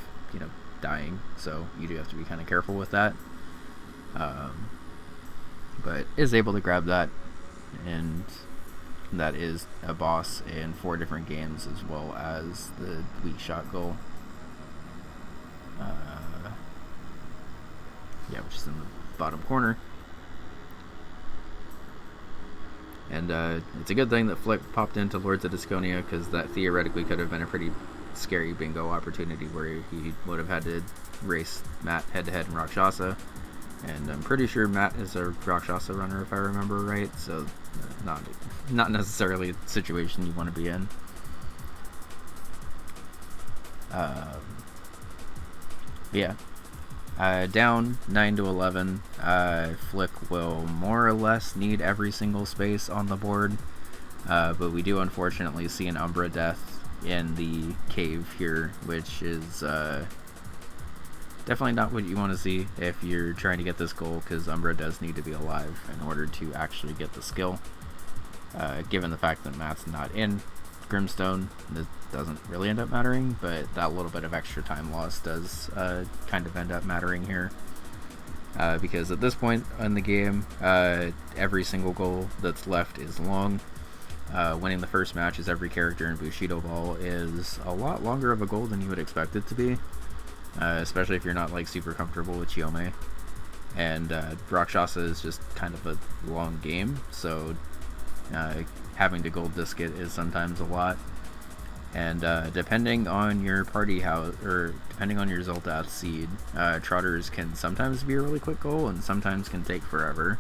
dying, so you do have to be kind of careful with that. But is able to grab that, and that is a boss in 4 different games as well as the weak shot goal. Which is in the bottom corner. And it's a good thing that Flick popped into Lords of Disconia, because that theoretically could have been a pretty scary bingo opportunity where he would have had to race Matt head-to-head in Rakshasa. And I'm pretty sure Matt is a Rakshasa runner, if I remember right, so not necessarily a situation you want to be in. Down 9-11. Flick will more or less need every single space on the board, but we do unfortunately see an Umbra death in the cave here, which is definitely not what you want to see if you're trying to get this goal, because Umbra does need to be alive in order to actually get the skill. Given the fact that Matt's not in Grimstone, this doesn't really end up mattering, but that little bit of extra time lost does kind of end up mattering here. Because at this point in the game, every single goal that's left is long. Winning the first match as every character in Bushido Ball is a lot longer of a goal than you would expect it to be, especially if you're not like super comfortable with Chiome. And Rakshasa is just kind of a long game, so having to gold disc it is sometimes a lot. And depending on your party house, or depending on your Zoltath seed, Trotters can sometimes be a really quick goal and sometimes can take forever.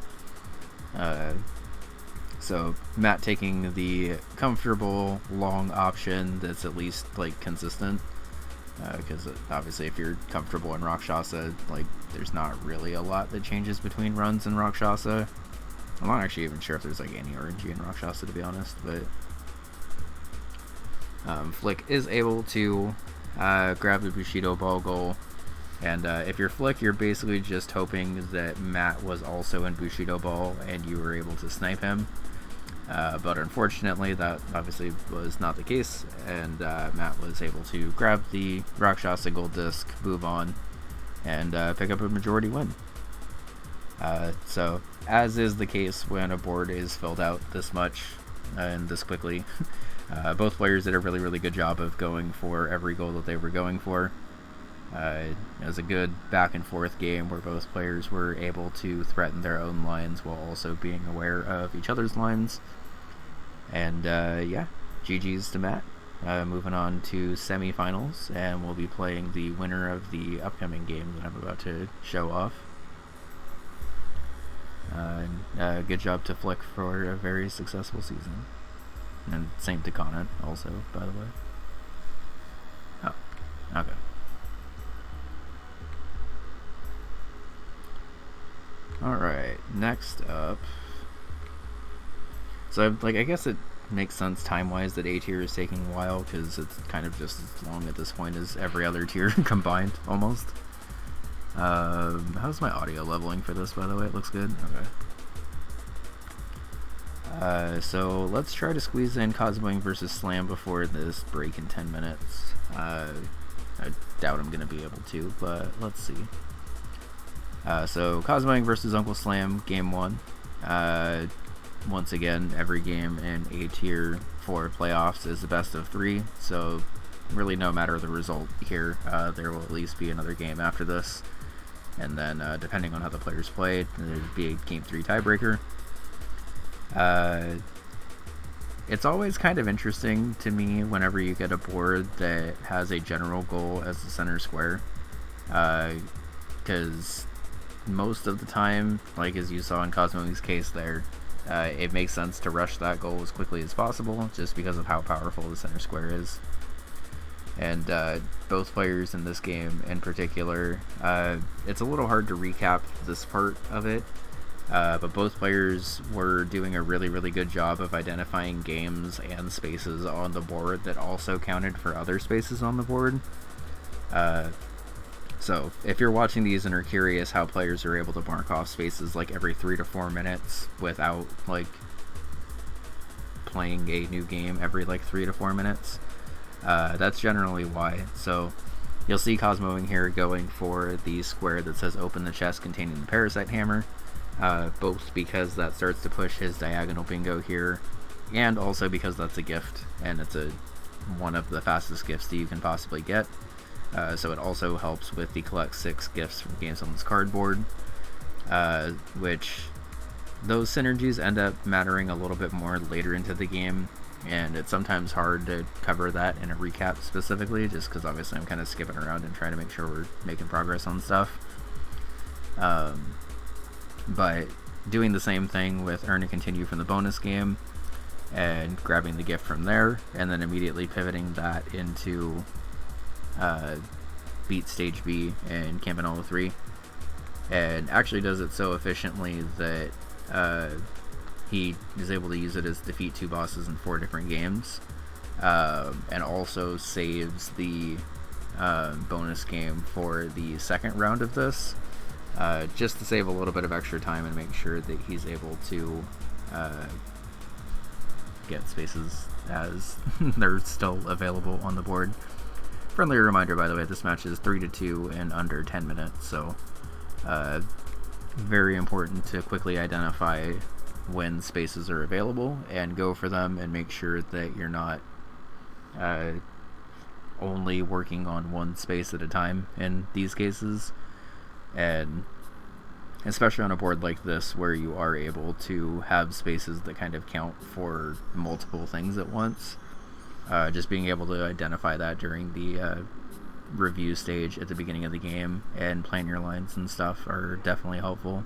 So Matt taking the comfortable long option that's at least like consistent, because obviously if you're comfortable in Rakshasa, like there's not really a lot that changes between runs in Rakshasa. I'm not actually even sure if there's like any RNG in Rakshasa, to be honest, but Flick is able to grab the Bushido Ball goal, and if you're Flick, you're basically just hoping that Matt was also in Bushido Ball and you were able to snipe him, but unfortunately that obviously was not the case, and Matt was able to grab the Rakshasa gold disc, move on, and pick up a majority win. So, as is the case when a board is filled out this much and this quickly, both players did a really, really good job of going for every goal that they were going for. It was a good back and forth game where both players were able to threaten their own lines while also being aware of each other's lines. And GG's to Matt. Moving on to semifinals, and we'll be playing the winner of the upcoming game that I'm about to show off. Good job to Flick for a very successful season. And same to Conant also, by the way. Oh, okay. Alright, next up. So, I guess it makes sense time-wise that A tier is taking a while, because it's kind of just as long at this point as every other tier combined, almost. How's my audio leveling for this, by the way? It looks good? Okay. So let's try to squeeze in Cosmoing versus Slam before this break in 10 minutes. I doubt I'm going to be able to, but let's see. So Cosmoing versus Uncle Slam, game 1. Once again, every game in A tier for playoffs is the best of 3, so really no matter the result here, there will at least be another game after this. And then, depending on how the players played, there'd be a Game 3 tiebreaker. It's always kind of interesting to me whenever you get a board that has a general goal as the center square. Because most of the time, like as you saw in Cosmo's case there, it makes sense to rush that goal as quickly as possible, just because of how powerful the center square is. and both players in this game in particular. It's a little hard to recap this part of it, but both players were doing a really, really good job of identifying games and spaces on the board that also counted for other spaces on the board. So if you're watching these and are curious how players are able to mark off spaces like every 3 to 4 minutes without like playing a new game every like 3 to 4 minutes, that's generally why. So you'll see Cosmoing here going for the square that says open the chest containing the parasite hammer, both because that starts to push his diagonal bingo here, and also because that's a gift, and it's one of the fastest gifts that you can possibly get. So it also helps with the collect 6 gifts from games on this cardboard, which those synergies end up mattering a little bit more later into the game, and it's sometimes hard to cover that in a recap specifically, just because obviously I'm kind of skipping around and trying to make sure we're making progress on stuff. But doing the same thing with earn and continue from the bonus game, and grabbing the gift from there, and then immediately pivoting that into beat stage B and Campanella 3, and actually does it so efficiently that he is able to use it as defeat 2 bosses in 4 different games, and also saves the bonus game for the second round of this, just to save a little bit of extra time and make sure that he's able to get spaces as they're still available on the board. Friendly reminder, by the way, this match is 3-2 in under 10 minutes, so very important to quickly identify when spaces are available and go for them, and make sure that you're not only working on one space at a time in these cases, and especially on a board like this where you are able to have spaces that kind of count for multiple things at once. Just being able to identify that during the review stage at the beginning of the game and plan your lines and stuff are definitely helpful.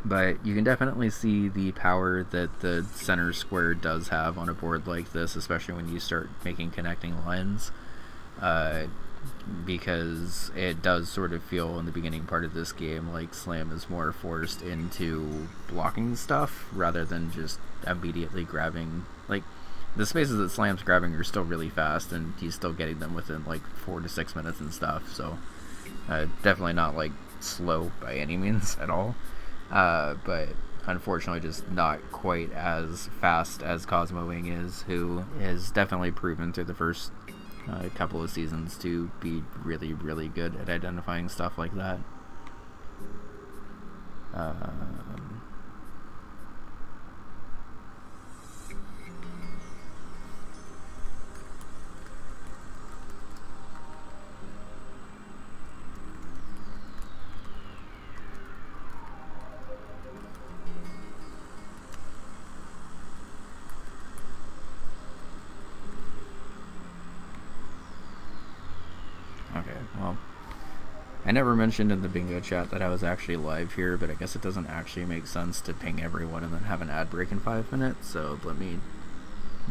But you can definitely see the power that the center square does have on a board like this, especially when you start making connecting lines, because it does sort of feel in the beginning part of this game like Slam is more forced into blocking stuff rather than just immediately grabbing. Like, the spaces that Slam's grabbing are still really fast, and he's still getting them within like 4 to 6 minutes and stuff, so definitely not like slow by any means at all, but unfortunately just not quite as fast as Cosmoing is, who is definitely proven through the first couple of seasons to be really, really good at identifying stuff like that. Okay, well, I never mentioned in the bingo chat that I was actually live here, but I guess it doesn't actually make sense to ping everyone and then have an ad break in 5 minutes, so let me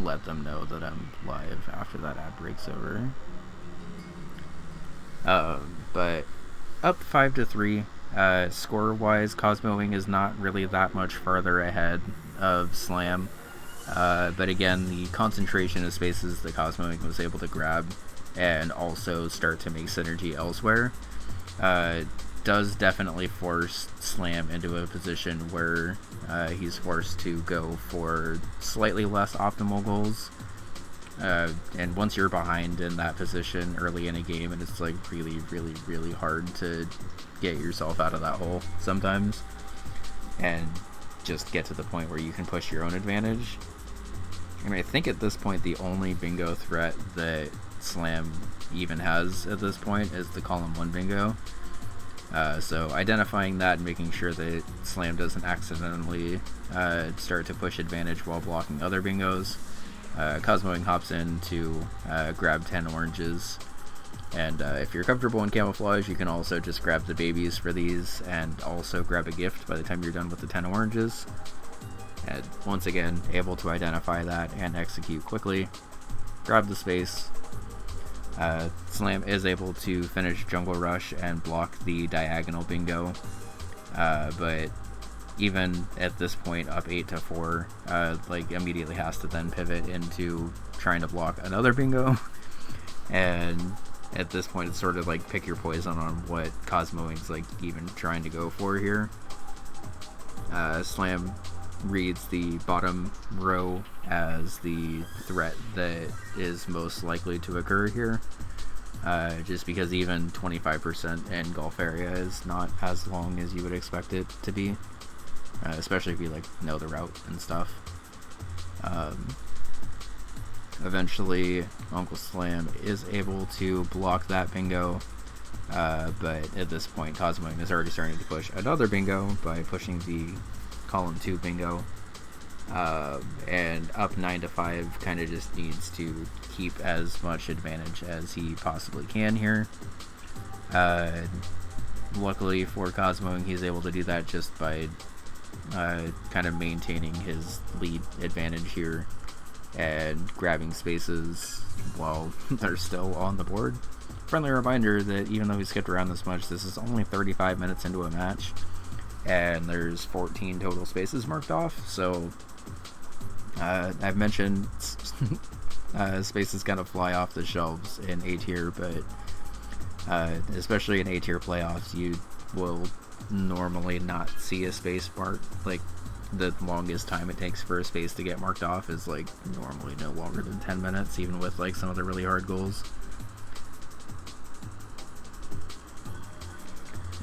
let them know that I'm live after that ad break's over. But up 5-3, score-wise, Cosmoing is not really that much farther ahead of Slam, but again, the concentration of spaces that Cosmoing was able to grab and also start to make synergy elsewhere does definitely force Slam into a position where he's forced to go for slightly less optimal goals, and once you're behind in that position early in a game, and it's like really, really, really hard to get yourself out of that hole sometimes and just get to the point where you can push your own advantage. I mean, I think at this point the only bingo threat that Slam even has at this point is the column 1 bingo, so identifying that and making sure that Slam doesn't accidentally start to push advantage while blocking other bingos. Cosmoing hops in to grab 10 oranges, and if you're comfortable in camouflage, you can also just grab the babies for these and also grab a gift by the time you're done with the 10 oranges. And once again, able to identify that and execute quickly. grab the space. Slam is able to finish Jungle Rush and block the diagonal bingo, but even at this point, up 8-4, like immediately has to then pivot into trying to block another bingo, and at this point it's sort of like pick your poison on what Cosmoing's like even trying to go for here. Slam reads the bottom row as the threat that is most likely to occur here, just because even 25% in golf area is not as long as you would expect it to be, especially if you like know the route and stuff. Eventually Uncle Slam is able to block that bingo, but at this point Cosmoing is already starting to push another bingo by pushing the column 2 bingo, and up 9-5 kind of just needs to keep as much advantage as he possibly can here. Luckily for Cosmoing, he's able to do that just by kind of maintaining his lead advantage here and grabbing spaces while they're still on the board. Friendly reminder that even though we skipped around this much, this is only 35 minutes into a match, and there's 14 total spaces marked off, so I've mentioned spaces kind of fly off the shelves in A tier, but especially in A tier playoffs, you will normally not see a space mark. Like, the longest time it takes for a space to get marked off is like normally no longer than 10 minutes, even with like some of the really hard goals.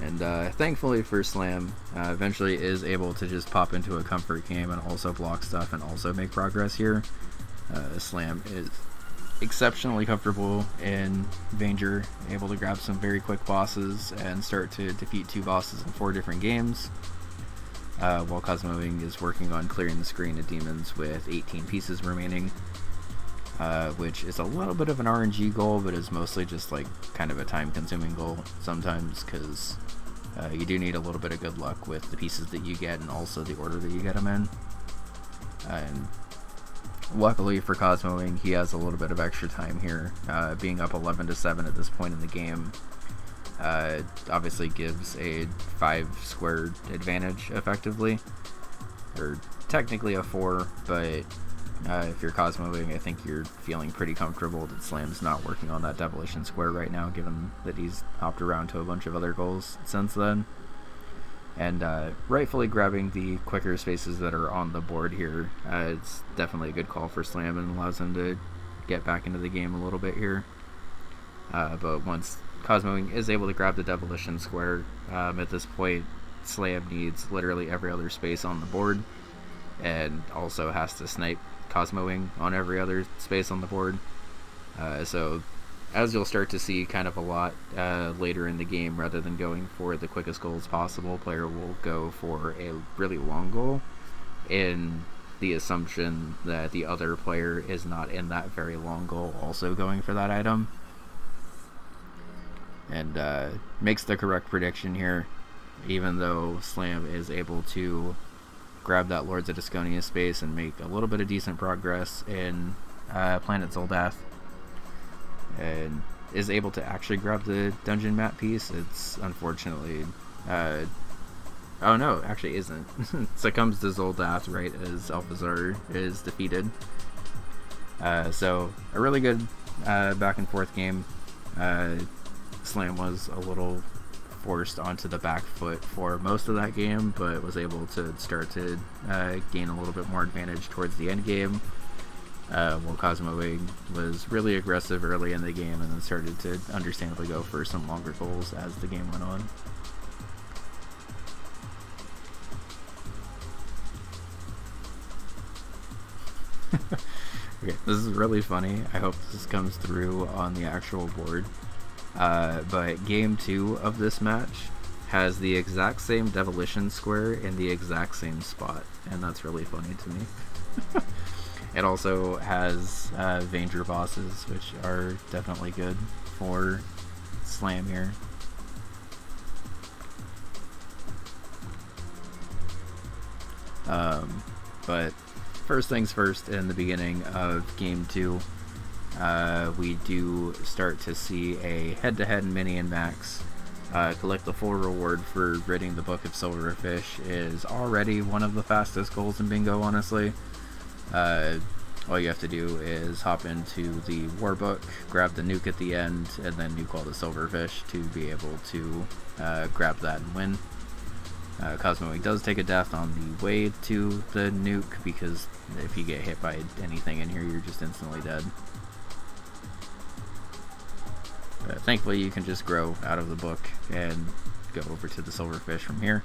And thankfully for Slam, eventually is able to just pop into a comfort game and also block stuff and also make progress here. Slam is exceptionally comfortable in Vanger, able to grab some very quick bosses and start to defeat 2 bosses in 4 different games, while Cosmoing is working on clearing the screen of demons with 18 pieces remaining, which is a little bit of an RNG goal, but is mostly just like kind of a time-consuming goal sometimes, because you do need a little bit of good luck with the pieces that you get and also the order that you get them in. And luckily for Cosmoing, he has a little bit of extra time here. Being up 11-7 at this point in the game obviously gives a 5 squared advantage effectively, or technically a 4, but if you're Cosmoing, I think you're feeling pretty comfortable that Slam's not working on that demolition square right now, given that he's hopped around to a bunch of other goals since then. And rightfully grabbing the quicker spaces that are on the board here, it's definitely a good call for Slam and allows him to get back into the game a little bit here. But once Cosmoing is able to grab the demolition square, at this point Slam needs literally every other space on the board, and also has to snipe Cosmoing on every other space on the board. So as you'll start to see kind of a lot later in the game, rather than going for the quickest goals possible, player will go for a really long goal in the assumption that the other player is not in that very long goal also going for that item, and makes the correct prediction here, even though Slam is able to grab that Lords of Disconia space and make a little bit of decent progress in Planet Zoldath, and is able to actually grab the dungeon map piece. It's unfortunately oh no, actually isn't. Succumbs to Zoldath right as Alphazar is defeated. So a really good back and forth game. Slam was a little forced onto the back foot for most of that game, but was able to start to gain a little bit more advantage towards the end game, while Cosmoing was really aggressive early in the game and then started to understandably go for some longer goals as the game went on. Okay, this is really funny. I hope this comes through on the actual board. But game 2 of this match has the exact same demolition square in the exact same spot, and that's really funny to me. It also has Vanger bosses, which are definitely good for Slam here. But first things first, in the beginning of game 2, we do start to see a head-to-head mini and max. Collect the full reward for ridding the Book of Silverfish is already one of the fastest goals in bingo, honestly. All you have to do is hop into the war book, grab the nuke at the end, and then nuke all the silverfish to be able to grab that and win. Cosmo does take a death on the way to the nuke, because if you get hit by anything in here, you're just instantly dead. But thankfully, you can just grow out of the book and go over to the silverfish from here.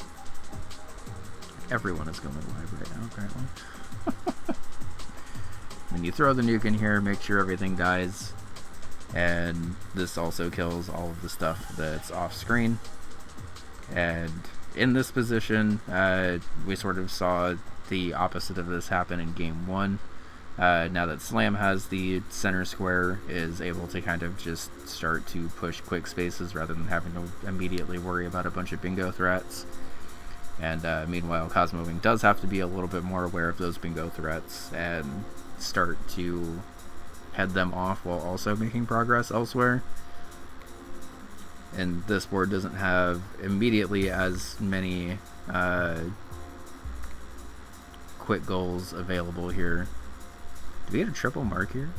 Everyone is going live right now, apparently. When you throw the nuke in here, make sure everything dies. And this also kills all of the stuff that's off screen. And in this position, we sort of saw the opposite of this happen in game 1. Now that Slam has the center square, is able to kind of just start to push quick spaces rather than having to immediately worry about a bunch of bingo threats. And meanwhile, Cosmo Wing does have to be a little bit more aware of those bingo threats and start to head them off while also making progress elsewhere. And this board doesn't have immediately as many quick goals available here. Do we get a triple mark here?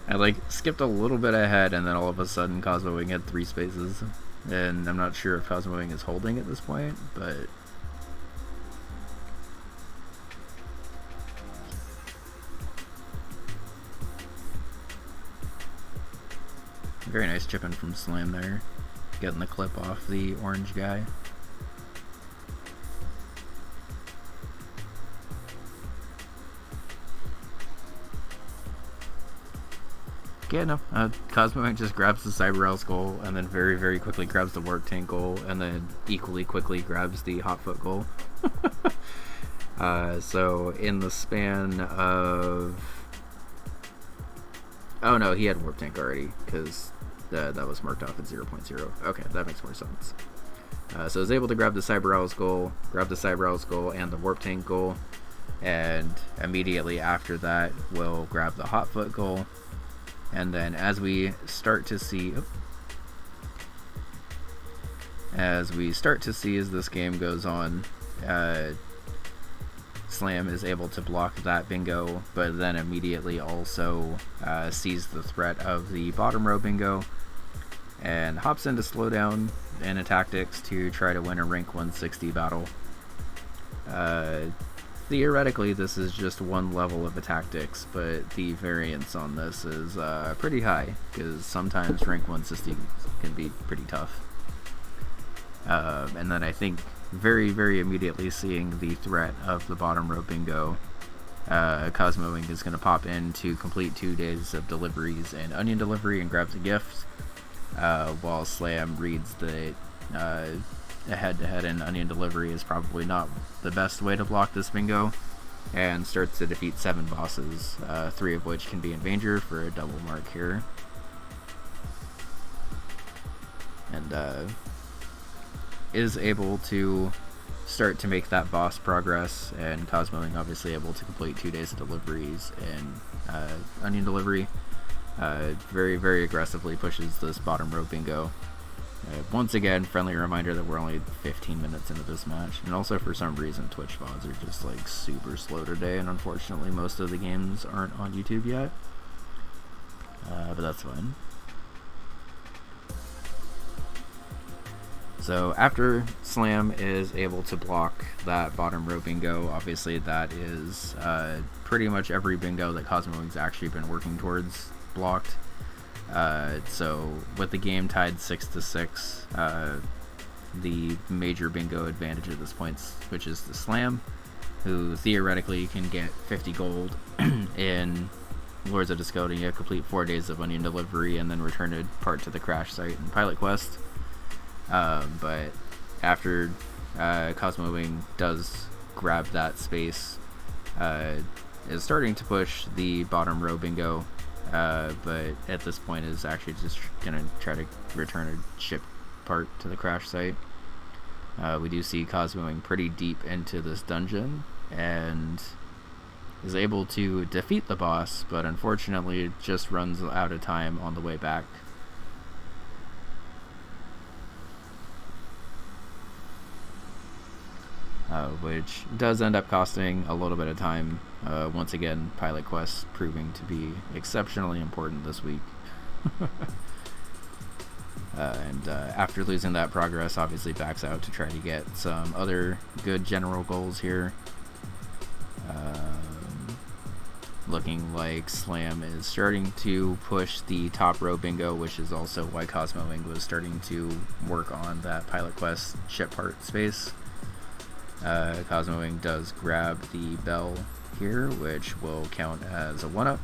I skipped a little bit ahead, and then all of a sudden Cosmo Wing had 3 spaces. And I'm not sure if Cosmo Wing is holding at this point, but very nice chipping from Slam there, getting the clip off the orange guy. Yeah, no, Cosmo Wing just grabs the Cyber Owl's goal, and then very, very quickly grabs the Warp Tank goal, and then equally quickly grabs the Hotfoot goal. So in the span of... Oh no, he had Warp Tank already, because that was marked off at 0.0. Okay, that makes more sense. So I was able to grab the Cyber Owl's goal, and the Warp Tank goal, and immediately after that, we'll grab the Hotfoot goal. And then as we start to see... As this game goes on, Slam is able to block that bingo, but then immediately also sees the threat of the bottom row bingo and hops into slowdown and a tactics to try to win a rank 160 battle. Theoretically, this is just one level of a tactics, but the variance on this is pretty high, because sometimes rank 160 can be pretty tough. And then I think very, very immediately seeing the threat of the bottom row bingo, Cosmo Wing is going to pop in to complete 2 days of deliveries and onion delivery and grabs a gift, while Slam reads that a head-to-head and onion delivery is probably not the best way to block this bingo, and starts to defeat 7 bosses, 3 of which can be in danger for a double mark here. And is able to start to make that boss progress, and Cosmo Wing obviously able to complete 2 days of deliveries and onion delivery. Very, very aggressively pushes this bottom row bingo. Once again, friendly reminder that we're only 15 minutes into this match, and also for some reason Twitch VODs are just super slow today, and unfortunately most of the games aren't on YouTube yet, but that's fine. So after Slam is able to block that bottom row bingo, obviously that is pretty much every bingo that Cosmo Wing's actually been working towards blocked. So with the game tied 6-6, the major bingo advantage at this point switches to Slam, who theoretically can get 50 gold in Lords of Discodia, complete 4 days of onion delivery, and then return to part to the crash site and pilot quest. But after Cosmo Wing does grab that space, is starting to push the bottom row bingo, but at this point is actually just gonna try to return a ship part to the crash site. We do see Cosmo Wing pretty deep into this dungeon, and is able to defeat the boss, but unfortunately just runs out of time on the way back. Which does end up costing a little bit of time. Once again, pilot quests proving to be exceptionally important this week. After losing that progress, obviously backs out to try to get some other good general goals here. Looking like Slam is starting to push the top row bingo, which is also why Cosmo Wing was starting to work on that pilot quest ship part space. Cosmo Wing does grab the bell here, which will count as a 1-up.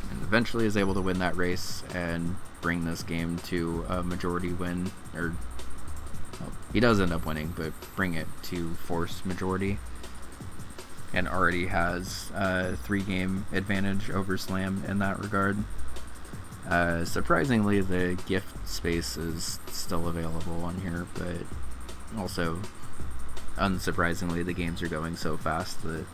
And eventually is able to win that race and bring this game to a majority win. Or, well, he does end up winning, but bring it to forced majority. And already has a 3-game advantage over Slam in that regard. Surprisingly, the gift space is still available on here, but also, unsurprisingly, the games are going so fast that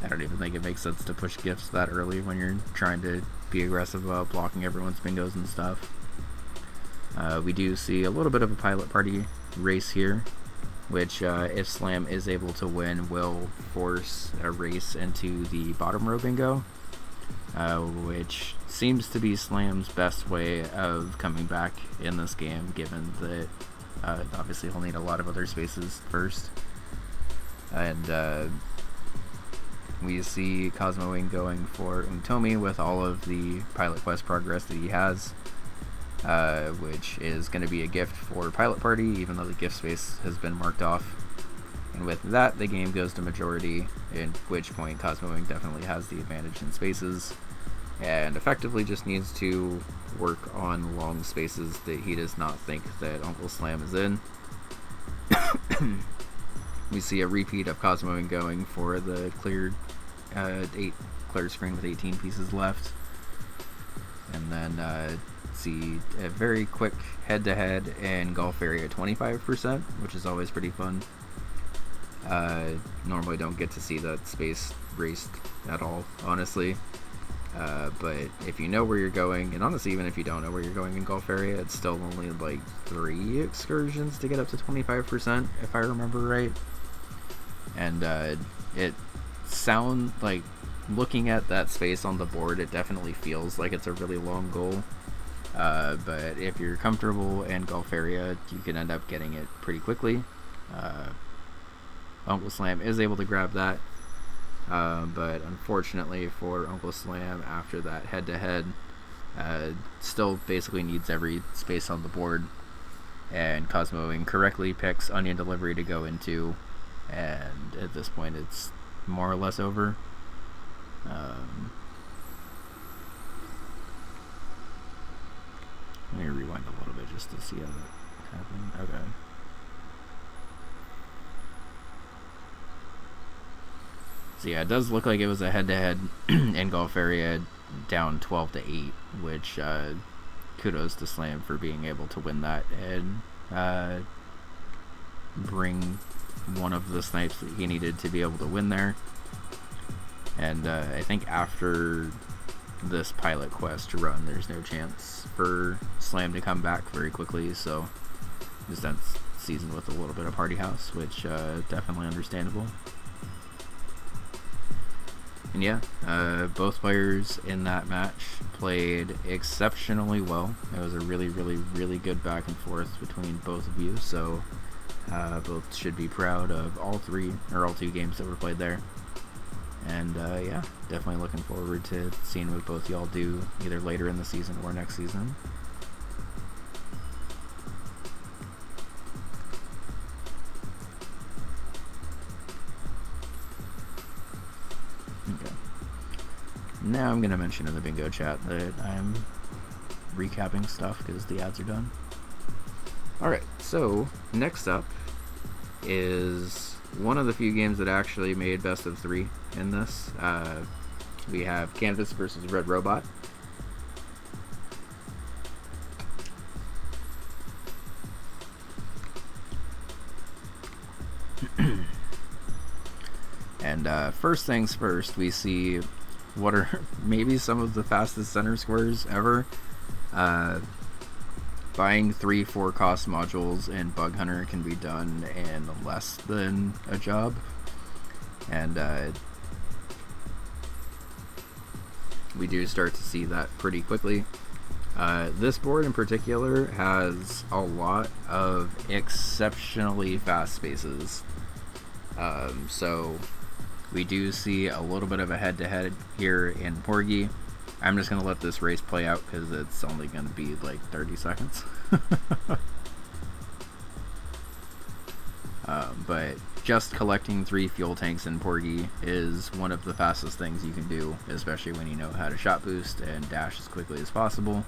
I don't even think it makes sense to push gifts that early when you're trying to be aggressive about blocking everyone's bingos and stuff. We do see a little bit of a pilot party race here, which if Slam is able to win, will force a race into the bottom row bingo, which seems to be Slam's best way of coming back in this game, given that obviously he'll need a lot of other spaces first. And we see Cosmo Wing going for Untomi with all of the pilot quest progress that he has, which is going to be a gift for Pilot Party, even though the gift space has been marked off. And with that, the game goes to majority, at which point Cosmo Wing definitely has the advantage in spaces, and effectively just needs to work on long spaces that he does not think that Uncle Slam is in. We see a repeat of Cosmo Wing going for the cleared clear screen with 18 pieces left, and then see a very quick head-to-head in Golf Area 25%, which is always pretty fun. Normally don't get to see that space raced at all, honestly. But if you know where you're going, and honestly even if you don't know where you're going in Golf Area, it's still only like 3 excursions to get up to 25%, if I remember right. And it sounds like, looking at that space on the board, it definitely feels like it's a really long goal. But if you're comfortable in Golf Area, you can end up getting it pretty quickly. Uncle Slam is able to grab that. But unfortunately for Uncle Slam, after that head-to-head, still basically needs every space on the board. And Cosmo incorrectly picks Onion Delivery to go into, and at this point it's more or less over. Let me rewind a little bit just to see how that happened. Okay. So yeah, it does look like it was a head-to-head in Golf Area, down 12-8, which kudos to Slam for being able to win that and bring one of the snipes that he needed to be able to win there. And I think after this pilot quest run, there's no chance for Slam to come back very quickly, so this ends season with a little bit of Party House, which definitely understandable. And yeah, both players in that match played exceptionally well. It was a really, really, really good back and forth between both of you, so both should be proud of all 2 games that were played there. And yeah, definitely looking forward to seeing what both y'all do either later in the season or next season. Okay. Now I'm going to mention in the bingo chat that I'm recapping stuff because the ads are done. Alright, so next up is one of the few games that actually made best of 3 in this. We have Canvas versus Red Robot. And first things first, we see what are maybe some of the fastest center squares ever. Buying 3 4-cost modules in Bug Hunter can be done in less than a job. And we do start to see that pretty quickly. This board in particular has a lot of exceptionally fast spaces. So we do see a little bit of a head-to-head here in Porgy. I'm just going to let this race play out because it's only going to be like 30 seconds. But just collecting 3 fuel tanks in Porgy is one of the fastest things you can do, especially when you know how to shot boost and dash as quickly as possible.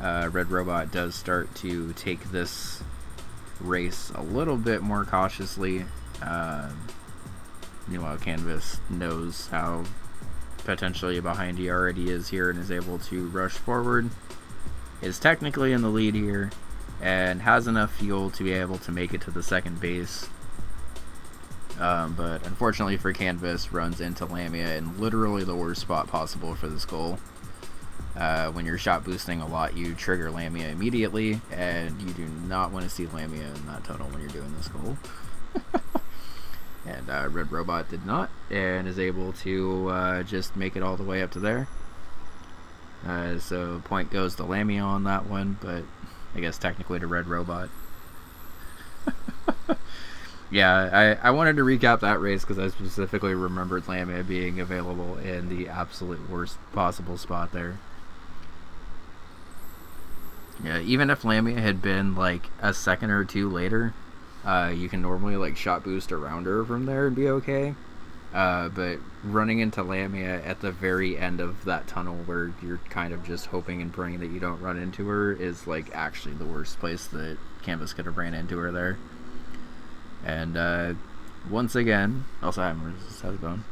Red Robot does start to take this race a little bit more cautiously. Meanwhile, Canvas knows how potentially behind he already is here and is able to rush forward. Is technically in the lead here and has enough fuel to be able to make it to the second base. But unfortunately for Canvas, runs into Lamia in literally the worst spot possible for this goal. When you're shot boosting a lot, you trigger Lamia immediately, and you do not want to see Lamia in that tunnel when you're doing this goal. And Red Robot did not, and is able to just make it all the way up to there. So point goes to Lamia on that one, but I guess technically to Red Robot. Yeah, I wanted to recap that race because I specifically remembered Lamia being available in the absolute worst possible spot there. Yeah, even if Lamia had been like a second or two later, you can normally like shot boost around her from there and be okay. But running into Lamia at the very end of that tunnel where you're kind of just hoping and praying that you don't run into her is like actually the worst place that Canvas could have ran into her there. And once again, also how's it going?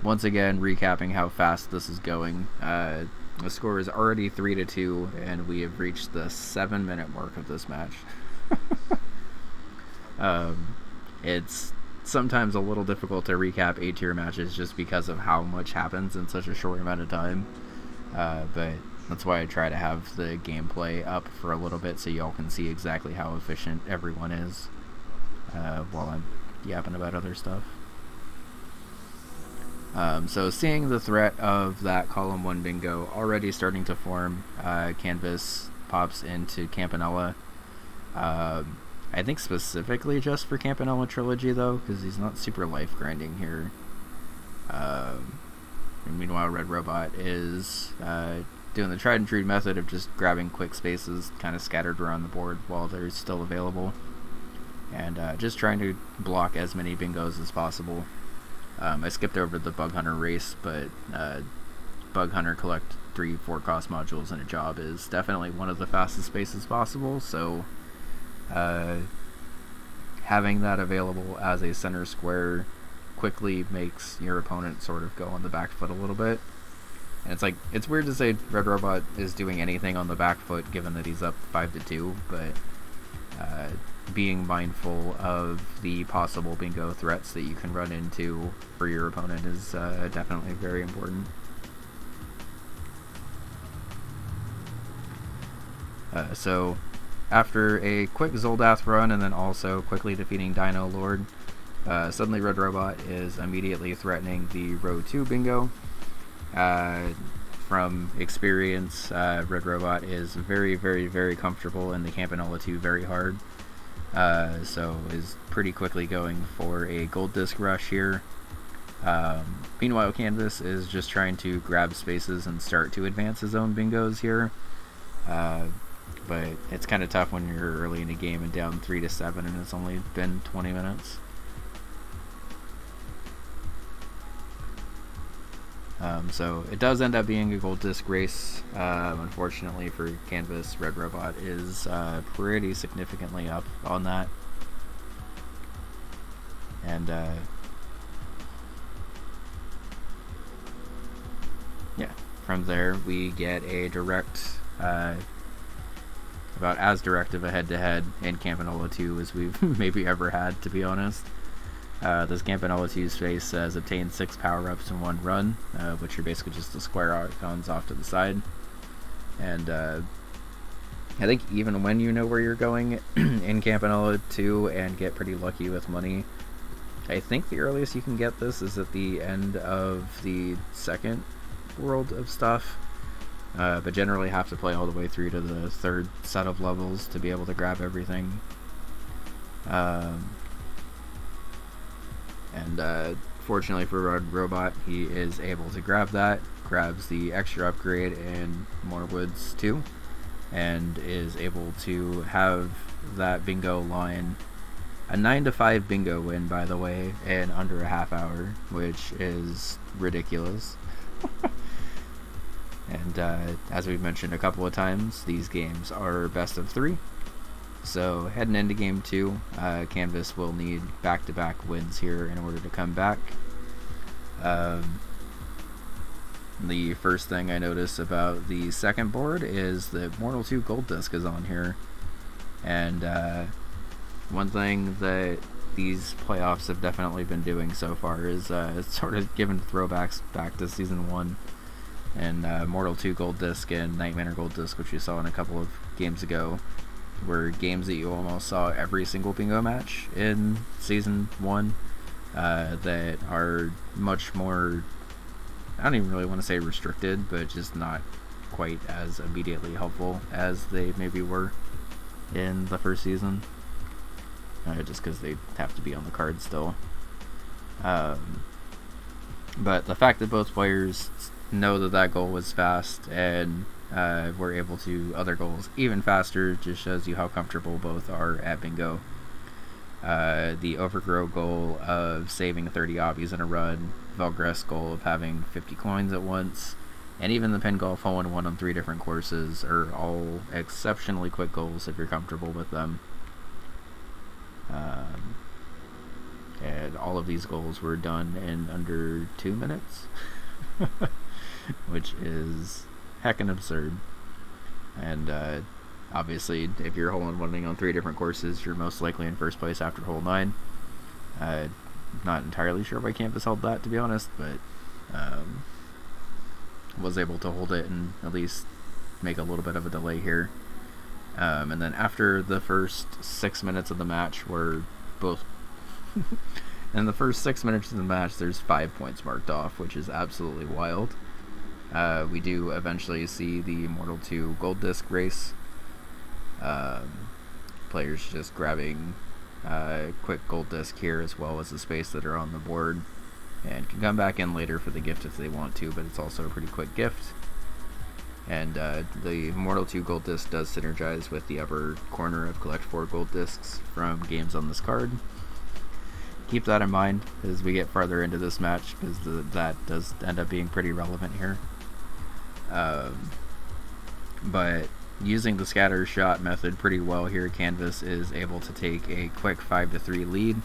Once again, recapping how fast this is going. The score is already 3-2, and we have reached the 7-minute mark of this match. It's sometimes a little difficult to recap A-tier matches just because of how much happens in such a short amount of time. But that's why I try to have the gameplay up for a little bit so y'all can see exactly how efficient everyone is while I'm yapping about other stuff. So seeing the threat of that column 1 bingo already starting to form, Canvas pops into Campanella. I think specifically just for Campanella Trilogy though, because he's not super life grinding here. And meanwhile, Red Robot is doing the tried and true method of just grabbing quick spaces kind of scattered around the board while they're still available. And just trying to block as many bingos as possible. I skipped over the Bug Hunter race, but Bug Hunter collect 3 4-cost modules in a job is definitely one of the fastest spaces possible, so having that available as a center square quickly makes your opponent sort of go on the back foot a little bit. And it's like, it's weird to say Red Robot is doing anything on the back foot given that he's up 5-2, but being mindful of the possible bingo threats that you can run into for your opponent is definitely very important. So after a quick Zoldath run and then also quickly defeating Dino Lord, suddenly Red Robot is immediately threatening the row 2 bingo. From experience, Red Robot is very, very, very comfortable in the Campanella 2 very hard. So is pretty quickly going for a gold disc rush here. Meanwhile, Canvas is just trying to grab spaces and start to advance his own bingos here. But it's kind of tough when you're early in the game and down 3-7 and it's only been 20 minutes. So it does end up being a gold disc race. Unfortunately for Canvas, Red Robot is pretty significantly up on that. And yeah, from there we get a direct, about as direct of a head-to-head in Campanella 2 as we've maybe ever had, to be honest. This Campanella 2 space says obtain 6 power-ups in 1 run, which are basically just the square icons off to the side. And I think even when you know where you're going in Campanella 2 and get pretty lucky with money, I think the earliest you can get this is at the end of the second world of stuff. But generally have to play all the way through to the 3rd set of levels to be able to grab everything. Fortunately for Red Robot, he is able to grab that, grabs the extra upgrade in More Woods 2, and is able to have that bingo line, a 9 to 5 bingo win, by the way, in under a half hour, which is ridiculous. And as we've mentioned a couple of times, these games are best of 3. So heading into game 2, Canvas will need back-to-back wins here in order to come back. The first thing I notice about the second board is that Mortal 2 Gold Disc is on here. And one thing that these playoffs have definitely been doing so far is sort of giving throwbacks back to Season 1. And Mortal 2 Gold Disc and Nightmare Gold Disc, which you saw in a couple of games ago, were games that you almost saw every single bingo match in Season 1 that are much more, I don't even really want to say restricted, but just not quite as immediately helpful as they maybe were in the first season, just because they have to be on the card still. But the fact that both players know that that goal was fast and we're able to other goals even faster just shows you how comfortable both are at bingo. The Overgrow goal of saving 30 obbies in a run, Velgress goal of having 50 coins at once, and even the Pin Golf hole-in-one on 3 different courses are all exceptionally quick goals if you're comfortable with them. And all of these goals were done in under 2 minutes. Which is heckin' absurd. And obviously, if you're hole-in-one-ing on 3 different courses, you're most likely in first place after hole 9. Not entirely sure why Campus held that, to be honest, but was able to hold it and at least make a little bit of a delay here. And then after the first 6 minutes of the match, were both... in the first 6 minutes of the match, there's 5 points marked off, which is absolutely wild. We do eventually see the Mortal 2 Gold Disc race. Players just grabbing quick Gold Disc here as well as the space that are on the board, and can come back in later for the gift if they want to, but it's also a pretty quick gift. And the Mortal 2 Gold Disc does synergize with the upper corner of Collect 4 Gold Discs from games on this card. Keep that in mind as we get farther into this match, because that does end up being pretty relevant here. But using the scatter shot method pretty well here, Canvas is able to take a quick 5-3 lead.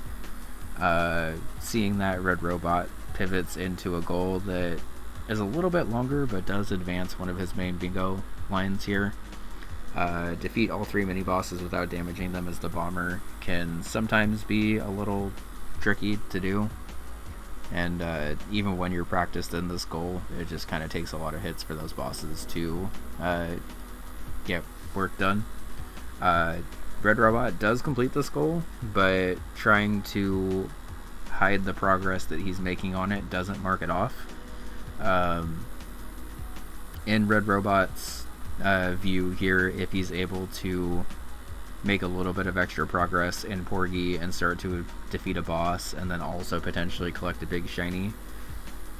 Seeing that Red Robot pivots into a goal that is a little bit longer but does advance one of his main bingo lines here. Defeat all 3 mini bosses without damaging them as the bomber can sometimes be a little tricky to do, and even when you're practiced in this goal, it just kind of takes a lot of hits for those bosses to get work done. Red Robot does complete this goal, but trying to hide the progress that he's making on it doesn't mark it off. In Red Robot's view here, if he's able to make a little bit of extra progress in Porgy and start to defeat a boss, and then also potentially collect a big shiny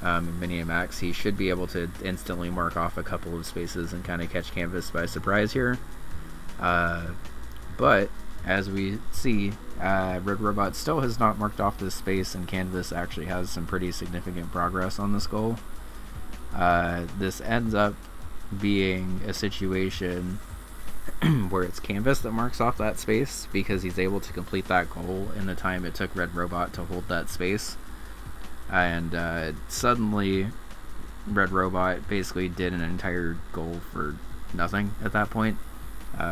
in Minimax, he should be able to instantly mark off a couple of spaces and kind of catch Canvas by surprise here. But as we see, Red Robot still has not marked off this space, and Canvas actually has some pretty significant progress on this goal. This ends up being a situation where it's Canvas that marks off that space because he's able to complete that goal in the time it took Red Robot to hold that space. And suddenly Red Robot basically did an entire goal for nothing at that point,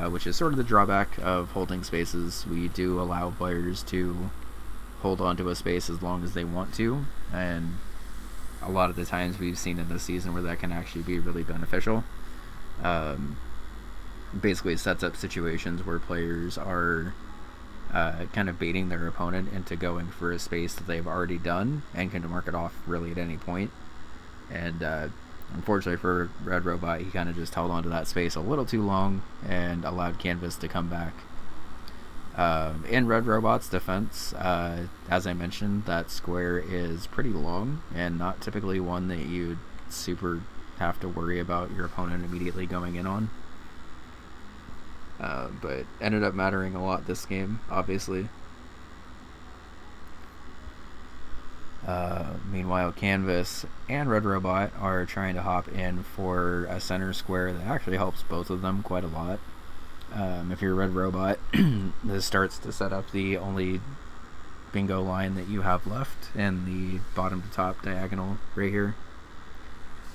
which is sort of the drawback of holding spaces. We do allow players to hold on to a space as long as they want to, and a lot of the times we've seen in this season where that can actually be really beneficial. Basically, it sets up situations where players are kind of baiting their opponent into going for a space that they've already done and can mark it off really at any point. And unfortunately for Red Robot, he kind of just held onto that space a little too long and allowed Canvas to come back. In Red Robot's defense, as I mentioned, that square is pretty long and not typically one that you'd super have to worry about your opponent immediately going in on. But ended up mattering a lot this game, obviously. Meanwhile, Canvas and Red Robot are trying to hop in for a center square that actually helps both of them quite a lot. If you're Red Robot, this starts to set up the only bingo line that you have left in the bottom to top diagonal right here.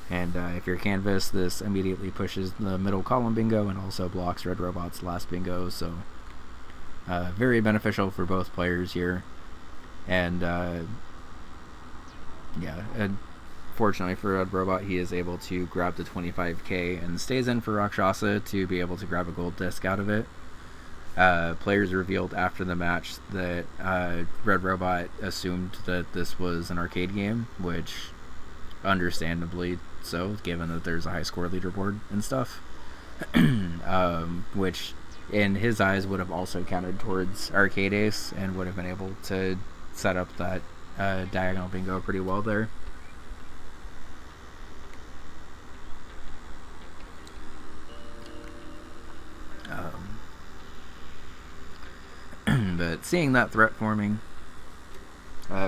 And if you're Canvas, this immediately pushes the middle column bingo and also blocks Red Robot's last bingo, so very beneficial for both players here. And fortunately for Red Robot, he is able to grab the 25k and stays in for Rakshasa to be able to grab a gold disc out of it. Players revealed after the match that Red Robot assumed that this was an arcade game, which understandably so, given that there's a high score leaderboard and stuff. Which in his eyes would have also counted towards Arcade Ace and would have been able to set up that diagonal bingo pretty well there. But seeing that threat forming,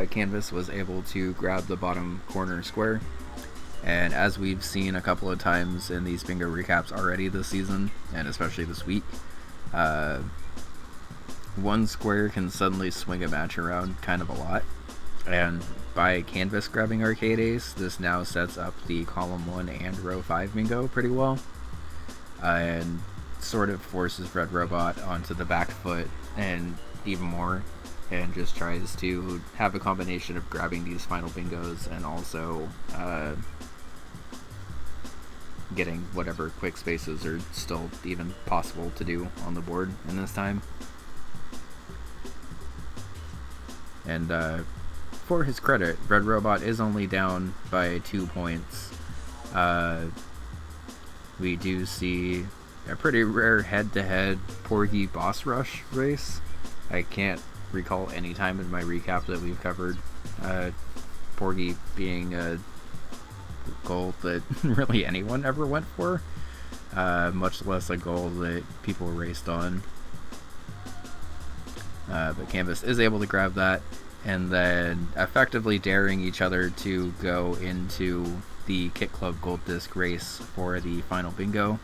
Canvas was able to grab the bottom corner square, and as we've seen a couple of times in these bingo recaps already this season, and especially this week, one square can suddenly swing a match around kind of a lot, and by Canvas grabbing Arcade Ace, this now sets up the column 1 and row 5 bingo pretty well, and sort of forces Red Robot onto the back foot and even more, and just tries to have a combination of grabbing these final bingos and also getting whatever quick spaces are still even possible to do on the board in this time. And for his credit, Red Robot is only down by 2 points. We do see a pretty rare head-to-head Porgy boss rush race. I can't recall any time in my recap that we've covered Porgy being a goal that really anyone ever went for, much less a goal that people raced on. But Canvas is able to grab that, and then effectively daring each other to go into the Kit Club Gold Disc race for the final bingo.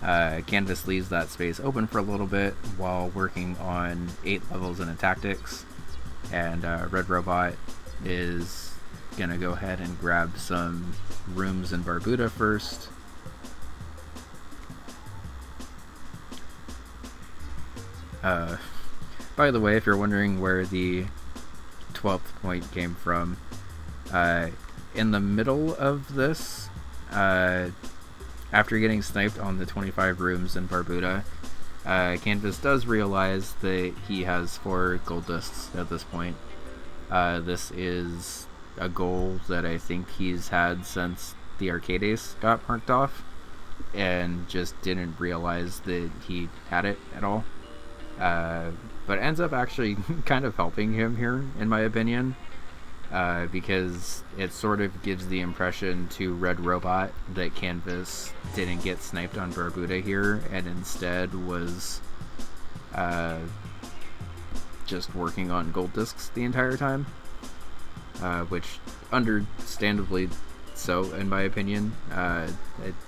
Canvas leaves that space open for a little bit while working on 8 levels in a tactics, and Red Robot is gonna go ahead and grab some rooms in Barbuda first. By the way, if you're wondering where the 12th point came from, in the middle of this, after getting sniped on the 25 rooms in Barbuda, Canvas does realize that he has 4 gold discs at this point. This is a goal that I think he's had since the Arcade Ace got marked off, and just didn't realize that he had it at all. But ends up actually kind of helping him here, in my opinion. Because it sort of gives the impression to Red Robot that Canvas didn't get sniped on Barbuda here, and instead was just working on gold discs the entire time, which understandably so, in my opinion.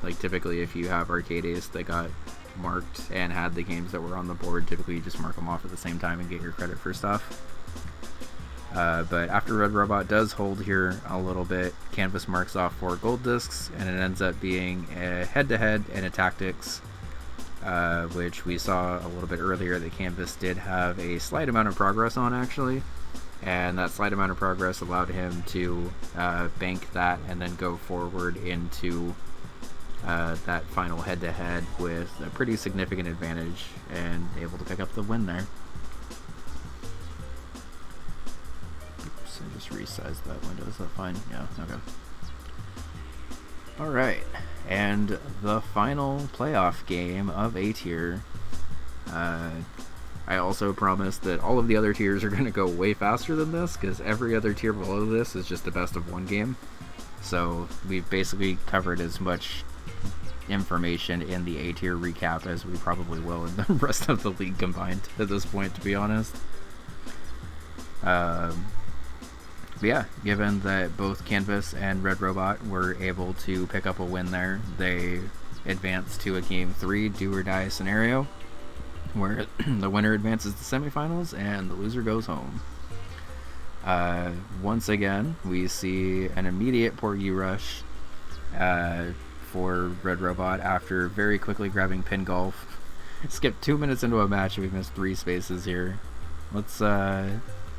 Like typically if you have Arcade Ace that got marked and had the games that were on the board, typically you just mark them off at the same time and get your credit for stuff. But after Red Robot does hold here a little bit, Canvas marks off 4 gold discs, and it ends up being a head-to-head and a tactics, which we saw a little bit earlier that Canvas did have a slight amount of progress on, actually. and that slight amount of progress allowed him to bank that and then go forward into that final head-to-head with a pretty significant advantage and able to pick up the win there. Oops, I just resized that window. Is that fine? Yeah, okay. Alright, and the final playoff game of A tier. I also promised that all of the other tiers are going to go way faster than this, because every other tier below this is just a best of one game. So we've basically covered as much information in the A tier recap as we probably will in the rest of the league combined at this point, to be honest. But yeah, given that both Canvas and Red Robot were able to pick up a win there, they advanced to a Game 3 do or die scenario, where the winner advances to semifinals and the loser goes home. Once again, we see an immediate Porgy Rush for Red Robot after very quickly grabbing Pin Golf. Skipped 2 minutes into a match and we missed 3 spaces here. Let's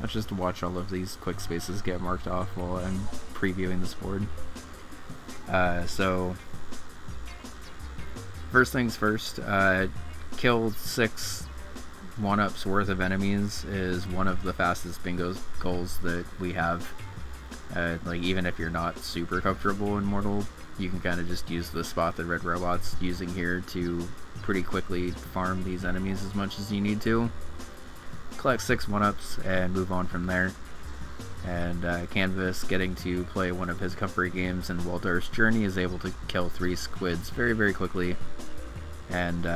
just watch all of these quick spaces get marked off while I'm previewing this board. So, first things first, kill 6 1-ups worth of enemies is one of the fastest bingo goals that we have. Like, even if you're not super comfortable in Mortal, you can kind of just use the spot that Red Robot's using here to pretty quickly farm these enemies as much as you need to. Collect 6 1-ups and move on from there. And Canvas, getting to play one of his comfort games in Waldorf's Journey, is able to kill 3 squids very, very quickly. And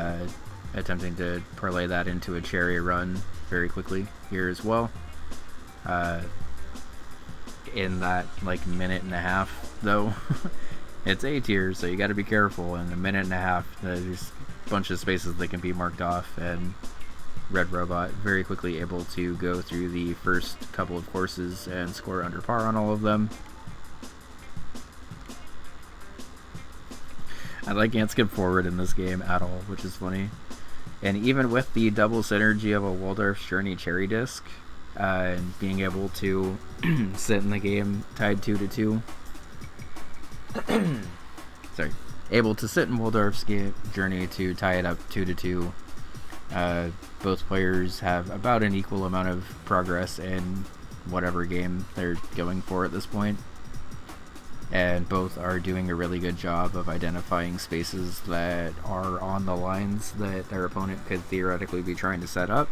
attempting to parlay that into a cherry run very quickly here as well. In that like minute and a half though, it's A tier, so you got to be careful. In a minute and a half, there's a bunch of spaces that can be marked off, and Red Robot very quickly able to go through the first couple of courses and score under par on all of them. I can't skip forward in this game at all, which is funny. And even with the double synergy of a Waldorf's Journey Cherry Disc, and being able to sit in the game tied 2-2, sorry, able to sit in Waldorf's Journey to tie it up 2-2. Both players have about an equal amount of progress in whatever game they're going for at this point. And both are doing a really good job of identifying spaces that are on the lines that their opponent could theoretically be trying to set up.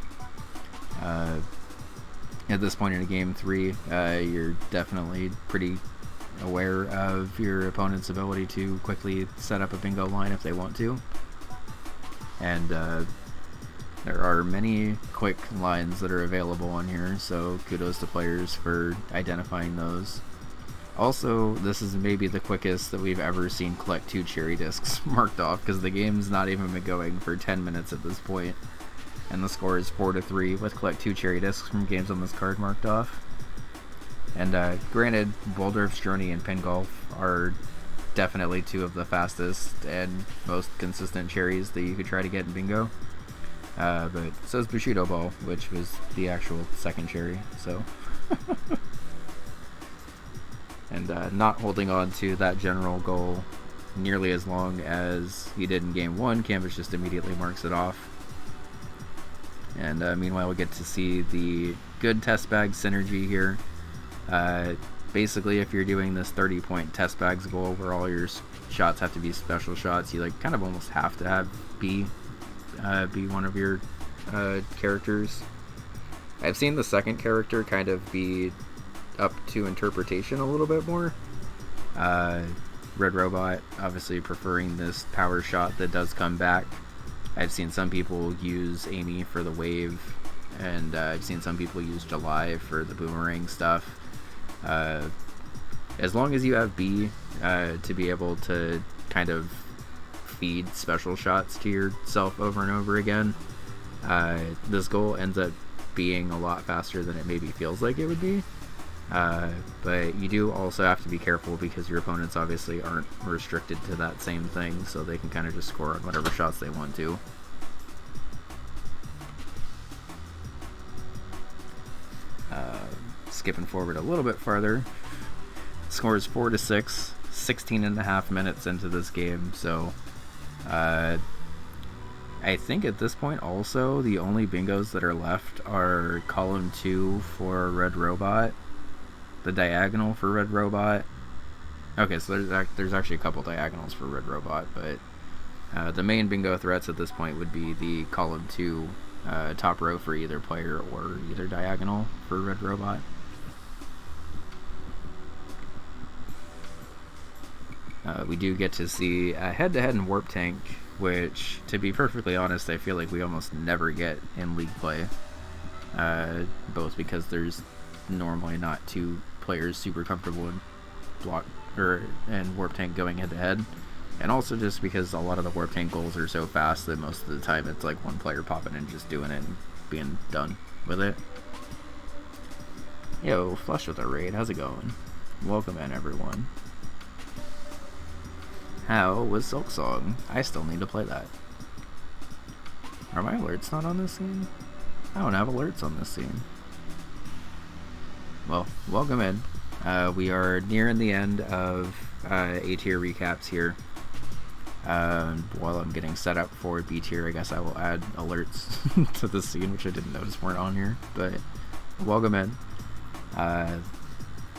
At this point in a Game 3, you're definitely pretty aware of your opponent's ability to quickly set up a bingo line if they want to. And there are many quick lines that are available on here, so kudos to players for identifying those. Also, this is maybe the quickest that we've ever seen collect 2 cherry discs marked off, because the game's not even been going for 10 minutes at this point, and the score is 4-3 with collect 2 cherry discs from games on this card marked off. And granted, Waldorf's Journey and Pin Golf are definitely 2 of the fastest and most consistent cherries that you could try to get in bingo. But so is Bushido Ball, which was the actual second cherry, so... And not holding on to that general goal nearly as long as he did in Game 1, Canvas just immediately marks it off. And meanwhile, we get to see the good test bag synergy here. Basically, if you're doing this 30-point test bags goal where all your shots have to be special shots, you like kind of almost have to have B be one of your characters. I've seen the second character kind of be up to interpretation a little bit more. Red Robot obviously preferring this power shot that does come back. I've seen some people use Amy for the wave, and I've seen some people use July for the boomerang stuff. As long as you have B to be able to kind of feed special shots to yourself over and over again, this goal ends up being a lot faster than it maybe feels like it would be. But you do also have to be careful because your opponents obviously aren't restricted to that same thing, so they can kind of just score on whatever shots they want to. skipping forward a little bit farther. Score is 4-6, 16.5 minutes into this game, so I think at this point also the only bingos that are left are column 2 for Red Robot, the diagonal for Red Robot. Okay, so there's actually a couple diagonals for Red Robot, but the main bingo threats at this point would be the column 2 top row for either player or either diagonal for Red Robot. We do get to see a head-to-head in Warp Tank, which, to be perfectly honest, I feel like we almost never get in League play. Both because there's normally not two players super comfortable in Warp Tank going head-to-head, and also just because a lot of the Warp Tank goals are so fast that most of the time it's like one player popping and just doing it and being done with it. Yo, Flush with a raid, how's it going? Welcome in, everyone. How was Silk Song? I still need to play that. Are my alerts not on this scene? I don't have alerts on this scene. Well, welcome in. We are nearing the end of A tier recaps here. While I'm getting set up for B tier, I guess I will add alerts to the scene, which I didn't notice weren't on here. But welcome in.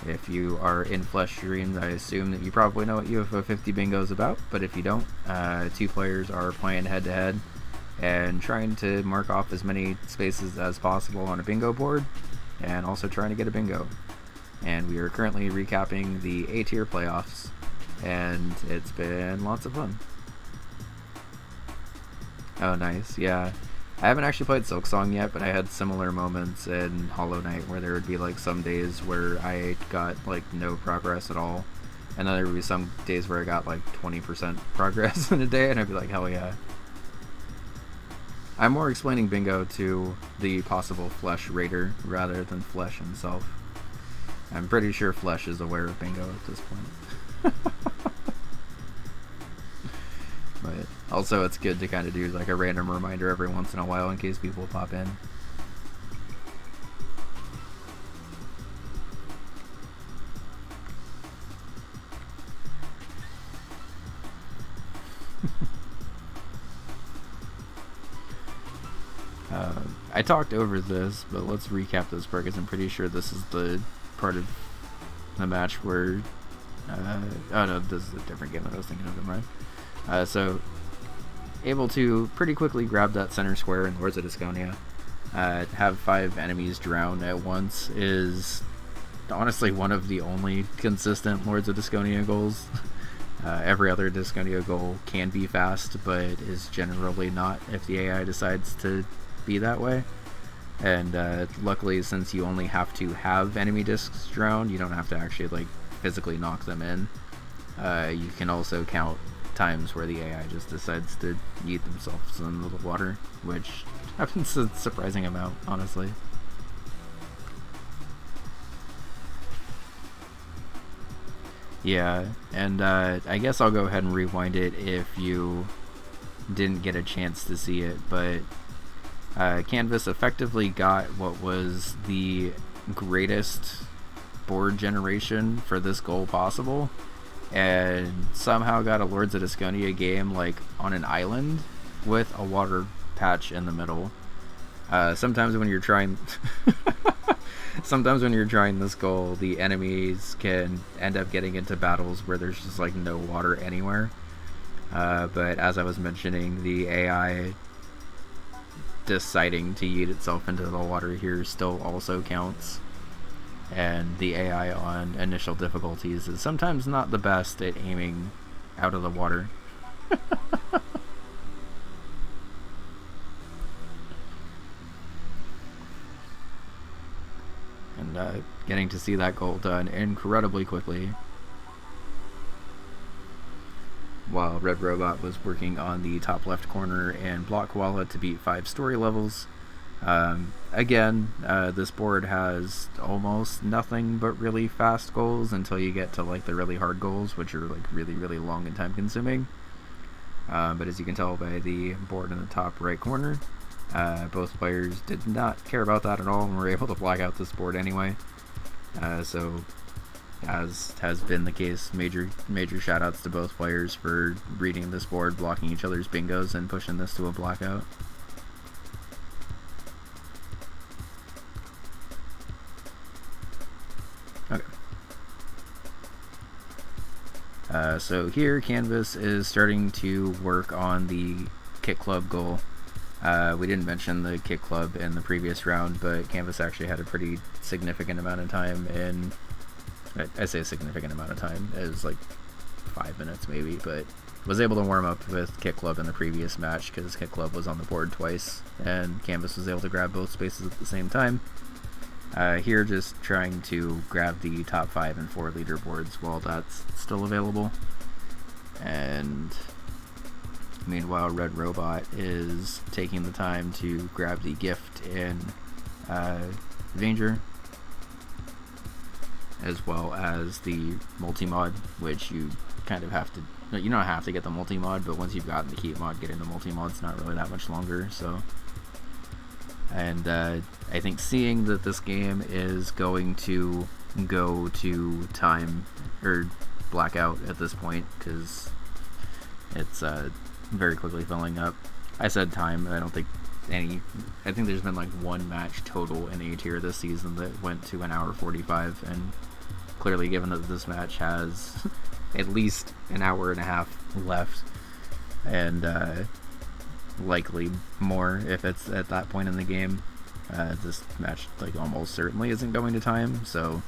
If you are in Flesh Dreams, I assume that you probably know what UFO 50 Bingo is about, but if you don't, two players are playing head-to-head and trying to mark off as many spaces as possible on a bingo board, and also trying to get a bingo. And we are currently recapping the A-tier playoffs, and it's been lots of fun. Oh, nice, yeah. I haven't actually played Silk Song yet, but I had similar moments in Hollow Knight where there would be like some days where I got like no progress at all, and then there would be some days where I got like 20% progress in a day, and I'd be like, hell yeah. I'm more explaining bingo to the possible Flesh raider rather than Flesh himself. I'm pretty sure Flesh is aware of bingo at this point. But also it's good to kind of do like a random reminder every once in a while in case people pop in. I talked over this, but let's recap this part because I'm pretty sure this is the part of the match where oh no, this is a different game that I was thinking of. Never mind. So able to pretty quickly grab that center square in Lords of Disconia, have 5 enemies drown at once is honestly one of the only consistent Lords of Disconia goals. Every other Disconia goal can be fast, but is generally not if the AI decides to be that way. And luckily, since you only have to have enemy discs drowned, you don't have to actually like physically knock them in. You can also count times where the AI just decides to eat themselves into the water, which happens a surprising amount, honestly. Yeah, and I guess I'll go ahead and rewind it if you didn't get a chance to see it, but Canvas effectively got what was the greatest board generation for this goal possible, and somehow got a Lords of Disconia game like on an island with a water patch in the middle. Sometimes when you're trying this goal, the enemies can end up getting into battles where there's just like no water anywhere. But as I was mentioning, the AI deciding to yeet itself into the water here still also counts. And the AI on initial difficulties is sometimes not the best at aiming out of the water. And getting to see that goal done incredibly quickly while Red Robot was working on the top left corner and block Koala to beat 5 story levels. Again, this board has almost nothing but really fast goals until you get to like the really hard goals, which are like really, really long and time consuming. But as you can tell by the board in the top right corner, both players did not care about that at all and were able to block out this board anyway. So, as has been the case, major shout outs to both players for reading this board, blocking each other's bingos, and pushing this to a blackout. Okay. So here, Canvas is starting to work on the Kit Club goal. We didn't mention the Kit Club in the previous round, but Canvas actually had a pretty significant amount of time in... I say a significant amount of time. It was like 5 minutes maybe, but was able to warm up with Kit Club in the previous match because Kit Club was on the board twice, and Canvas was able to grab both spaces at the same time. Here, just trying to grab the top 5 and 4 leaderboards while that's still available. And meanwhile, Red Robot is taking the time to grab the gift in Danger, as well as the multi-mod, which you kind of have to... You don't have to get the multi-mod, but once you've gotten the keep mod, getting the multi-mod's not really that much longer, so... And I think seeing that this game is going to go to time, or blackout at this point, because it's very quickly filling up. I said time, I don't think any... I think there's been like one match total in A tier this season that went to an hour 45, and clearly given that this match has at least an hour and a half left, and likely more if it's at that point in the game, this match like almost certainly isn't going to time. So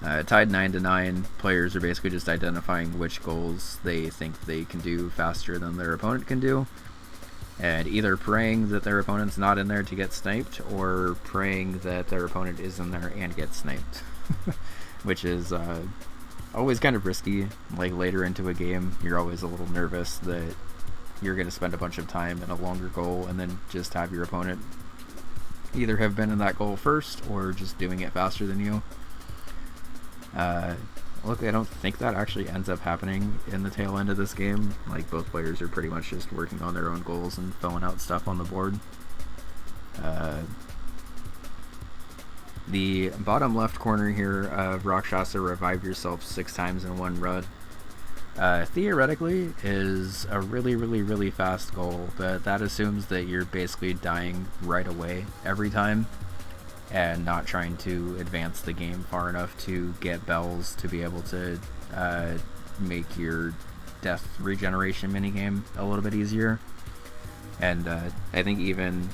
tied 9-9, players are basically just identifying which goals they think they can do faster than their opponent can do, and either praying that their opponent's not in there to get sniped, or praying that their opponent is in there and gets sniped. Which is always kind of risky. Like later into a game, you're always a little nervous that you're going to spend a bunch of time in a longer goal and then just have your opponent either have been in that goal first or just doing it faster than you. Look, I don't think that actually ends up happening in the tail end of this game. Like, both players are pretty much just working on their own goals and filling out stuff on the board. The bottom left corner here of Rakshasa, revive yourself 6 times in one run, theoretically is a really fast goal, but that assumes that you're basically dying right away every time and not trying to advance the game far enough to get bells to be able to make your death regeneration minigame a little bit easier. And I think even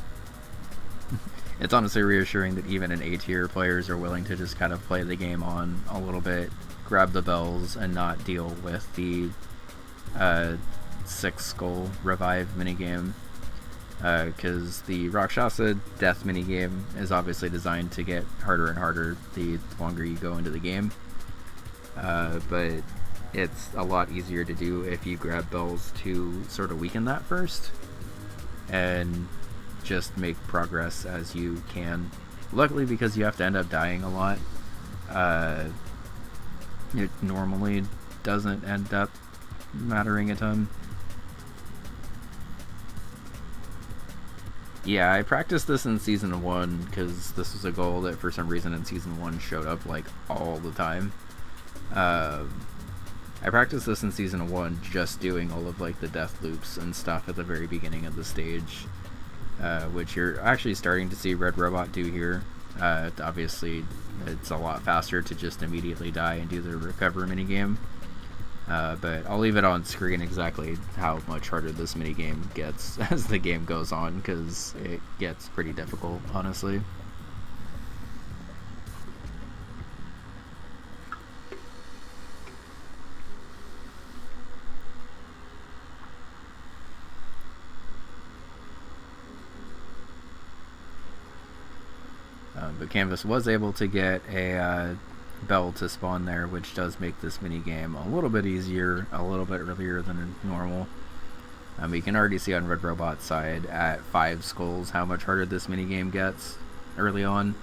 it's honestly reassuring that even in A tier, players are willing to just kind of play the game on a little bit, grab the bells, and not deal with the 6 skull revive minigame. Because the Rakshasa death minigame is obviously designed to get harder and harder the longer you go into the game. But it's a lot easier to do if you grab bells to sort of weaken that first, and just make progress as you can. Luckily, because you have to end up dying a lot, it normally doesn't end up mattering a ton. Yeah, I practiced this in Season 1 because this was a goal that for some reason in Season 1 showed up like all the time. I practiced this in Season 1 just doing all of like the death loops and stuff at the very beginning of the stage, which you're actually starting to see Red Robot do here. Obviously, it's a lot faster to just immediately die and do the recover minigame. But I'll leave it on screen exactly how much harder this minigame gets as the game goes on, because it gets pretty difficult, honestly. But Canvas was able to get a bell to spawn there, which does make this minigame a little bit easier, a little bit earlier than normal. You can already see on Red Robot's side at 5 skulls how much harder this minigame gets early on.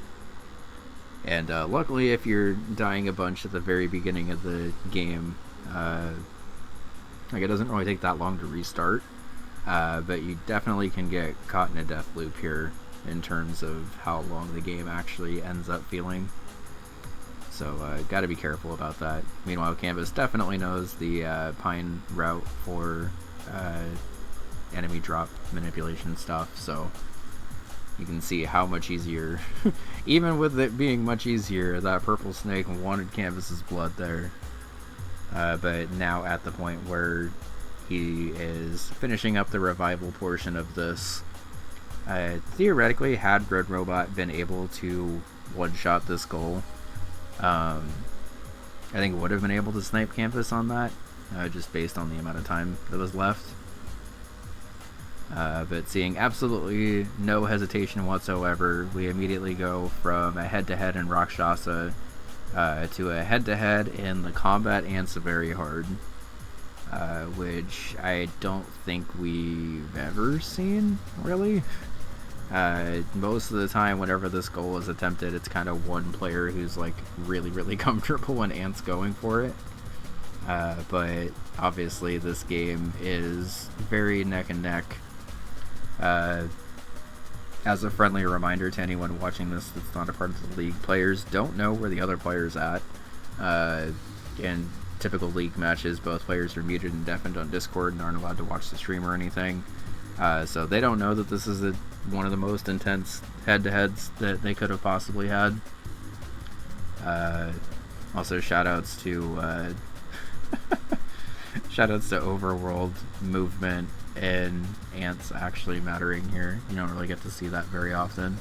And luckily, if you're dying a bunch at the very beginning of the game, like it doesn't really take that long to restart, but you definitely can get caught in a death loop here in terms of how long the game actually ends up feeling. So got to be careful about that. Meanwhile, Canvas definitely knows the Pine route for enemy drop manipulation stuff, so you can see how much easier, even with it being much easier, that purple snake wanted Canvas's blood there. But now at the point where he is finishing up the revival portion of this, theoretically, had Red Robot been able to one-shot this goal, I think would have been able to snipe Canvas on that, just based on the amount of time that was left. But seeing absolutely no hesitation whatsoever, we immediately go from a head-to-head in Rakshasa to a head-to-head in the Combat Ants Very Hard, which I don't think we've ever seen, really. Most of the time, whenever this goal is attempted, it's kind of one player who's like really comfortable when Ant's going for it. But obviously this game is very neck and neck. As a friendly reminder to anyone watching this that's not a part of the league, players don't know where the other player's at. In typical league matches, both players are muted and deafened on Discord and aren't allowed to watch the stream or anything. So they don't know that this is one of the most intense head-to-heads that they could have possibly had. Also, shoutouts to shoutouts to Overworld movement and ants actually mattering here. You don't really get to see that very often.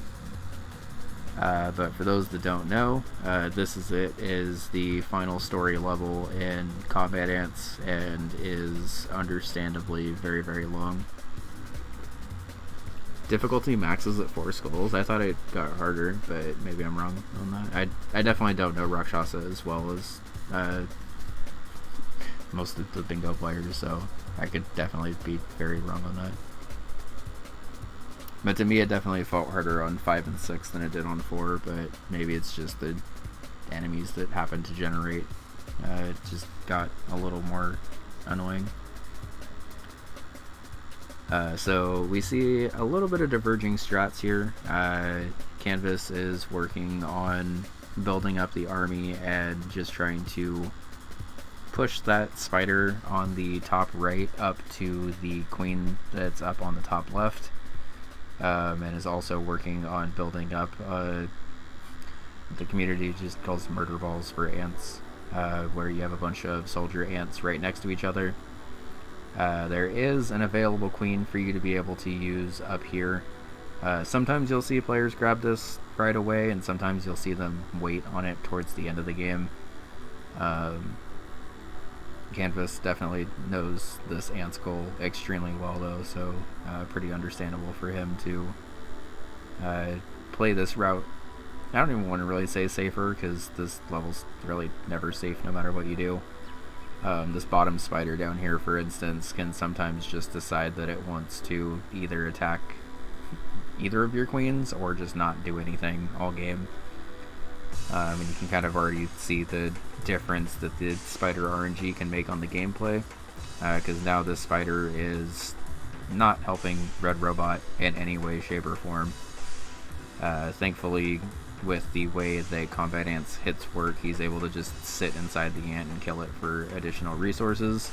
But for those that don't know, this is the final story level in Combat Ants and is understandably very long. Difficulty maxes at 4 skulls. I thought it got harder, but maybe I'm wrong on that. I definitely don't know Rakshasa as well as most of the bingo players, so I could definitely be very wrong on that. But to me, it definitely felt harder on 5 and 6 than it did on 4, but maybe it's just the enemies that happened to generate. It just got a little more annoying. So we see a little bit of diverging strats here. Canvas is working on building up the army and just trying to push that spider on the top right up to the queen that's up on the top left, and is also working on building up the community just calls murder balls for ants, where you have a bunch of soldier ants right next to each other. There is an available queen for you to be able to use up here. Sometimes you'll see players grab this right away, and sometimes you'll see them wait on it towards the end of the game. Canvas definitely knows this ant goal extremely well, though, so pretty understandable for him to play this route. I don't even want to really say safer, because this level's really never safe no matter what you do. This bottom spider down here, for instance, can sometimes just decide that it wants to either attack either of your queens or just not do anything all game. And you can kind of already see the difference that the spider RNG can make on the gameplay, because now this spider is not helping Red Robot in any way, shape, or form. Thankfully, with the way that Combat Ants hits work, he's able to just sit inside the ant and kill it for additional resources.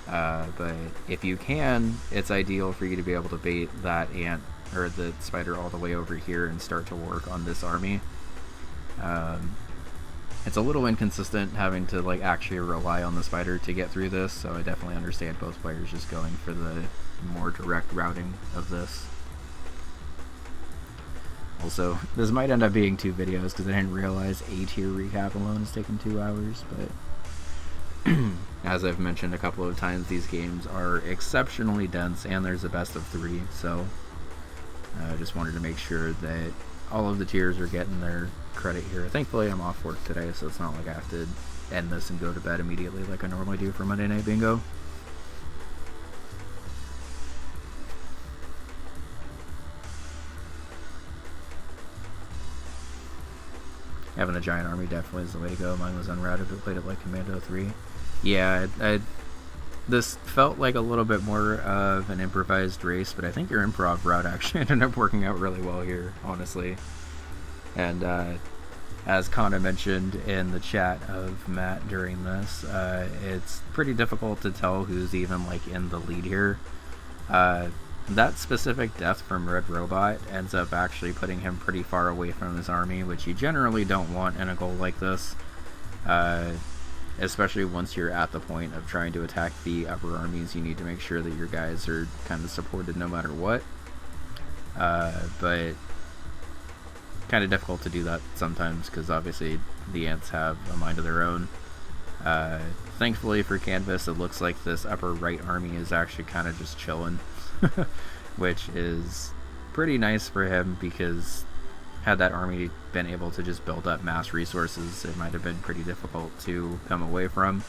But if you can, it's ideal for you to be able to bait that ant or the spider all the way over here and start to work on this army. It's a little inconsistent having to like actually rely on the spider to get through this, so I definitely understand both players just going for the more direct routing of this. Also, this might end up being 2 videos because I didn't realize A tier recap alone is taking 2 hours, but as I've mentioned a couple of times, these games are exceptionally dense and there's a best of 3, so I just wanted to make sure that all of the tiers are getting their credit here. Thankfully, I'm off work today, so it's not like I have to end this and go to bed immediately like I normally do for Monday Night Bingo. Having a giant army definitely is the way to go. Mine was unrouted, but played it like Commando 3. Yeah, this felt like a little bit more of an improvised race, but I think your improv route actually ended up working out really well here, honestly. And as Kana mentioned in the chat of Matt during this, it's pretty difficult to tell who's even like in the lead here. That specific death from Red Robot ends up actually putting him pretty far away from his army, which you generally don't want in a goal like this, especially once you're at the point of trying to attack the upper armies. You need to make sure that your guys are kind of supported no matter what, but kind of difficult to do that sometimes because obviously the ants have a mind of their own. Thankfully for Canvas, it looks like this upper right army is actually kind of just chilling, which is pretty nice for him, because had that army been able to just build up mass resources, it might have been pretty difficult to come away from.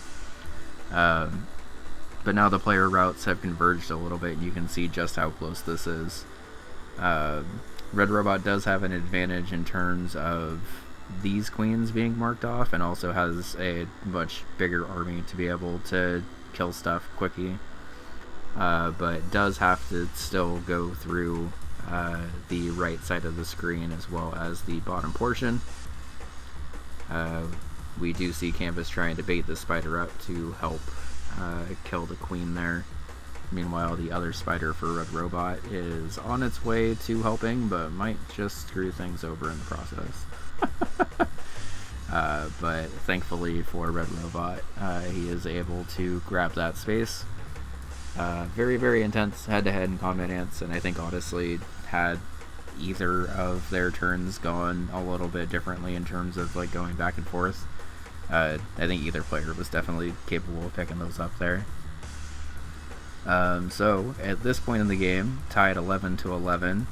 But now the player routes have converged a little bit, and you can see just how close this is. Red Robot does have an advantage in terms of these queens being marked off, and also has a much bigger army to be able to kill stuff quickly, but does have to still go through the right side of the screen as well as the bottom portion. We do see Canvas trying to bait the spider up to help kill the queen there. Meanwhile, the other spider for Red Robot is on its way to helping, but might just screw things over in the process. But thankfully for Red Robot, he is able to grab that space. Very, very intense head-to-head in Combat Ants, and I think honestly, had either of their turns gone a little bit differently in terms of like going back and forth, I think either player was definitely capable of picking those up there. So at this point in the game, tied 11-11,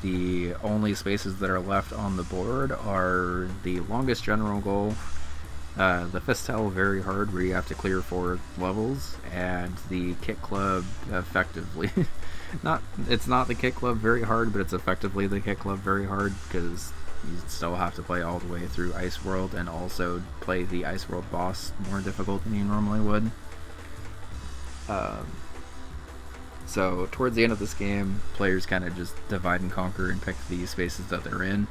the only spaces that are left on the board are the longest general goal, the Fistel very hard where you have to clear 4 levels, and the Kit Club effectively. It's not the Kit Club very hard, but it's effectively the Kit Club very hard, because you still have to play all the way through Ice World and also play the Ice World boss more difficult than you normally would. So towards the end of this game, players kind of just divide and conquer and pick the spaces that they're in.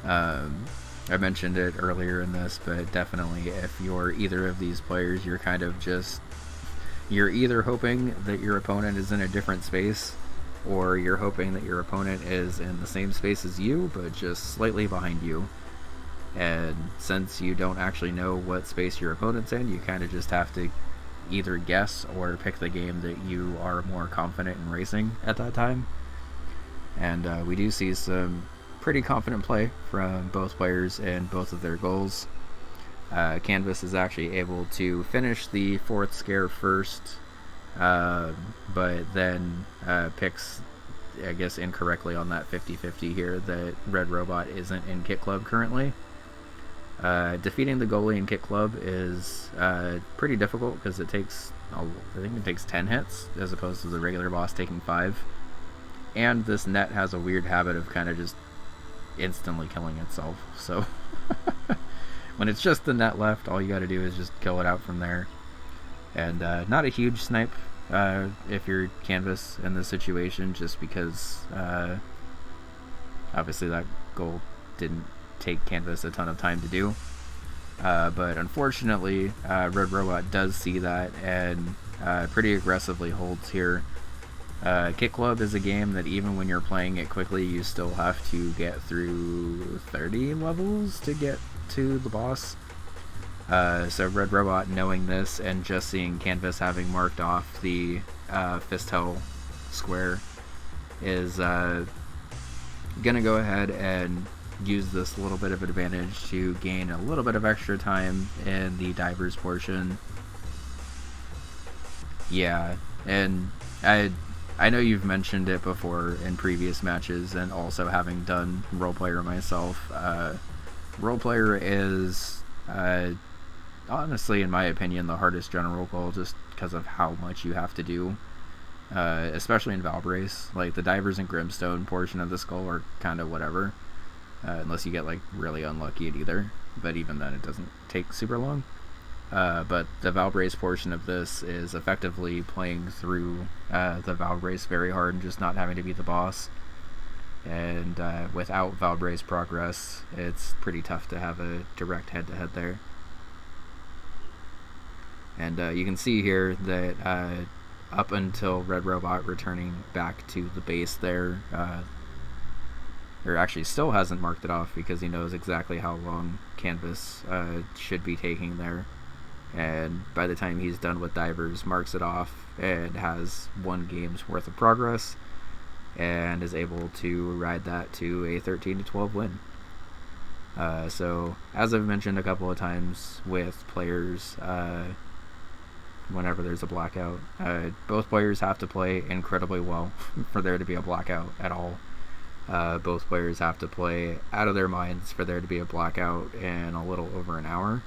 I mentioned it earlier in this, but definitely if you're either of these players, you're kind of just, you're either hoping that your opponent is in a different space, or you're hoping that your opponent is in the same space as you, but just slightly behind you. And since you don't actually know what space your opponent's in, you kind of just have to either guess or pick the game that you are more confident in racing at that time. And we do see some pretty confident play from both players in both of their goals. Canvas is actually able to finish the 4th scare first, but then picks, I guess incorrectly on that 50-50 here, that Red Robot isn't in Kit Club currently. Defeating the goalie in Kit Club is pretty difficult because it takes, I think it takes 10 hits as opposed to the regular boss taking 5. And this net has a weird habit of kind of just instantly killing itself. So when it's just the net left, all you got to do is just kill it out from there. And not a huge snipe if you're Canvas in this situation, just because obviously that goal didn't take Canvas a ton of time to do. But unfortunately, Red Robot does see that and pretty aggressively holds here. Kit Club is a game that even when you're playing it quickly, you still have to get through 30 levels to get to the boss. So Red Robot, knowing this and just seeing Canvas having marked off the Fistel square, is gonna go ahead and use this little bit of advantage to gain a little bit of extra time in the divers portion. Yeah, and I know you've mentioned it before in previous matches, and also having done roleplayer myself, roleplayer is honestly, in my opinion, the hardest general goal, just because of how much you have to do, especially in Valbrace. Like the divers and Grimstone portion of this goal are kind of whatever, unless you get like really unlucky at either, but even then it doesn't take super long. But the Valbrace portion of this is effectively playing through the Valbrace very hard and just not having to be the boss. and without Valbray's progress, it's pretty tough to have a direct head-to-head there. And you can see here that up until Red Robot returning back to the base there, or actually still hasn't marked it off because he knows exactly how long canvas should be taking there. And by the time he's done with divers, marks it off and has 1 game's worth of progress and is able to ride that to a 13-12 win. So as I've mentioned a couple of times with players, whenever there's a blackout, both players have to play incredibly well for there to be a blackout at all. Both players have to play out of their minds for there to be a blackout in a little over an hour.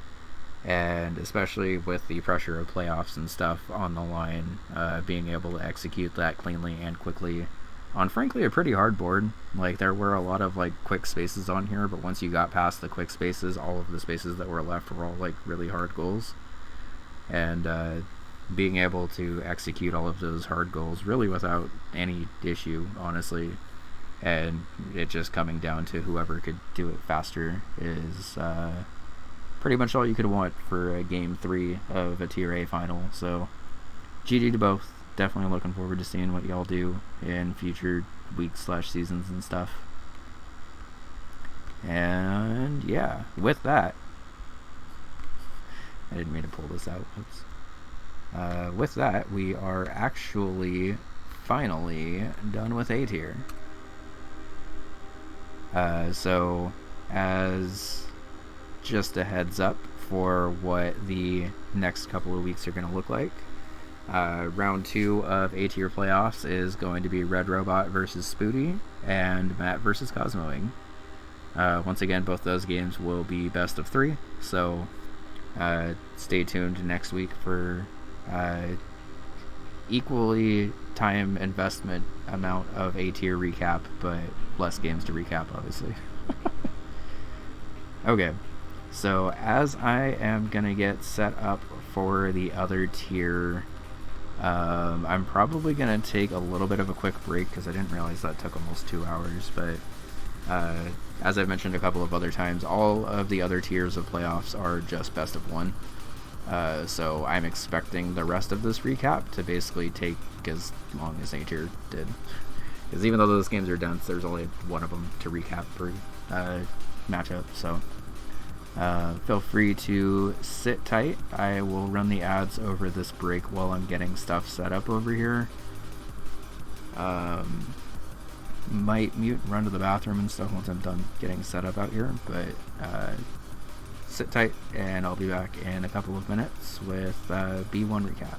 And especially with the pressure of playoffs and stuff on the line, being able to execute that cleanly and quickly on, frankly, a pretty hard board. Like, there were a lot of, like, quick spaces on here, but once you got past the quick spaces, all of the spaces that were left were all, like, really hard goals. And being able to execute all of those hard goals really without any issue, honestly, and it just coming down to whoever could do it faster is pretty much all you could want for a game 3 of a Tier A final. So GG to both. Definitely looking forward to seeing what y'all do in future weeks/seasons and stuff. And yeah, with that, I didn't mean to pull this out. Oops. With that, we are actually finally done with A tier. So as just a heads up for what the next couple of weeks are going to look like, round 2 of A tier playoffs is going to be Red Robot versus Spooty and Matt versus Cosmoing. Once again, both those games will be best of 3, so stay tuned next week for equally time investment amount of A tier recap, but less games to recap, obviously. Okay, so as I am gonna get set up for the other tier, I'm probably gonna take a little bit of a quick break because I didn't realize that took almost 2 hours, but as I've mentioned a couple of other times, all of the other tiers of playoffs are just best of 1. So I'm expecting the rest of this recap to basically take as long as A tier did. Because even though those games are dense, there's only one of them to recap per matchup. So feel free to sit tight. I will run the ads over this break while I'm getting stuff set up over here. Might mute and run to the bathroom and stuff once I'm done getting set up out here, but sit tight and I'll be back in a couple of minutes with B1 recap.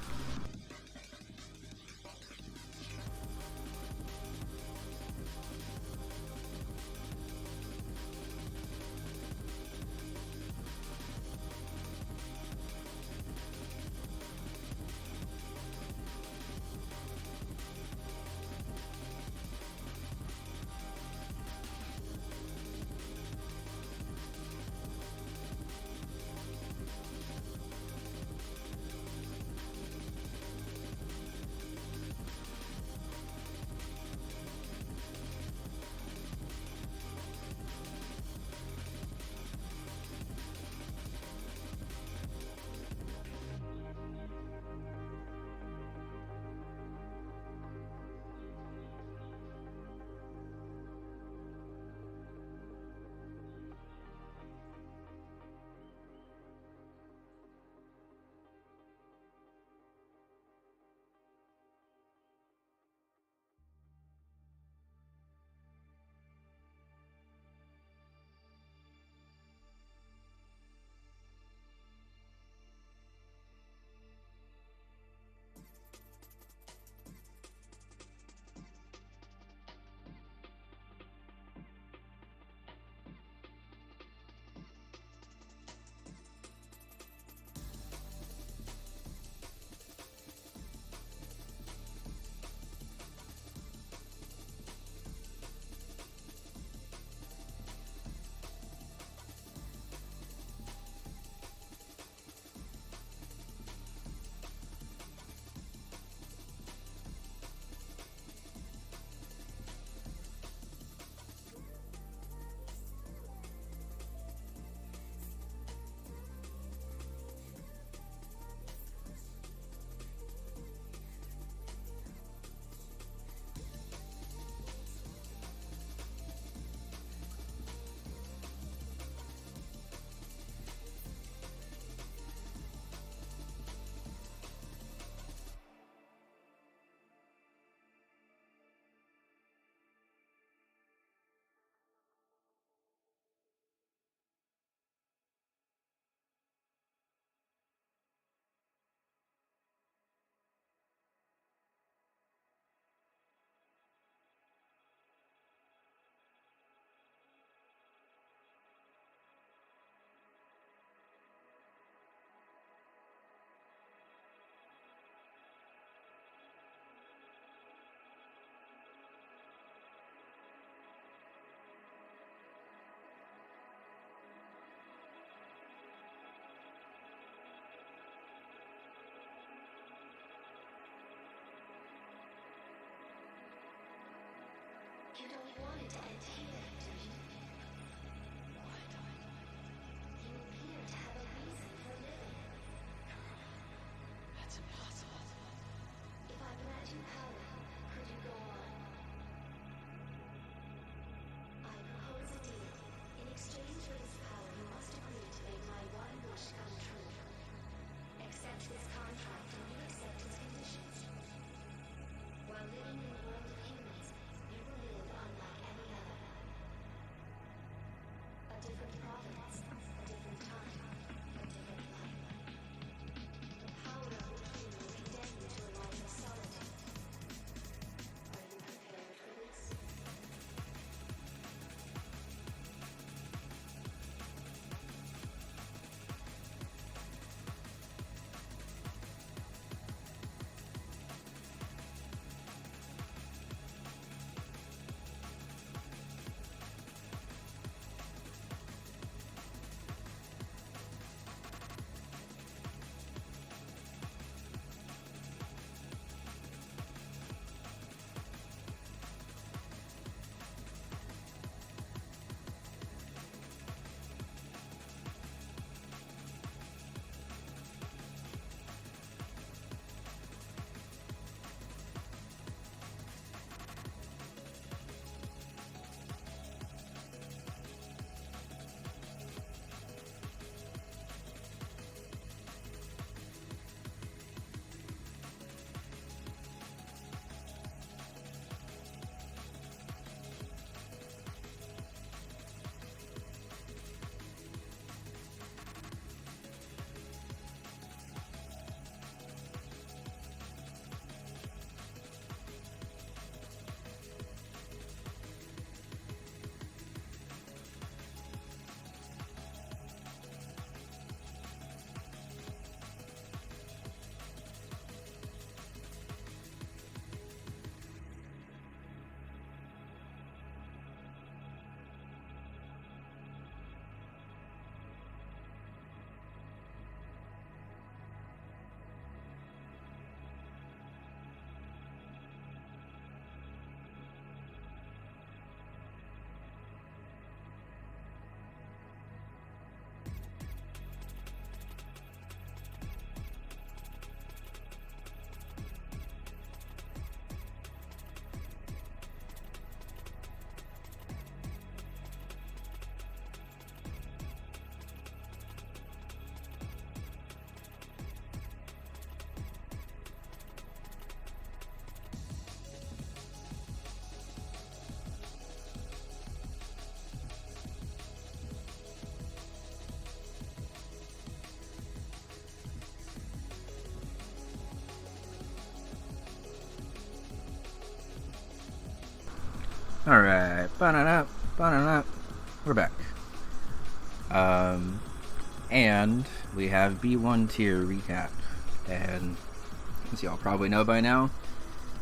You don't want it to end here, do you? What? You appear to have a reason for living. That's impossible. If I grant you power, could you go on? I propose a deal. In exchange for this power, you must agree to make my one wish come true. Accept this contract and you accept its conditions. While living in the world of humans, you will live unlike any other. A different province, a different time, a different life. The power of the king will condemn you to a life of solitude. Are you prepared for this? Alright, we're back. And we have B1 tier recap. And as y'all probably know by now,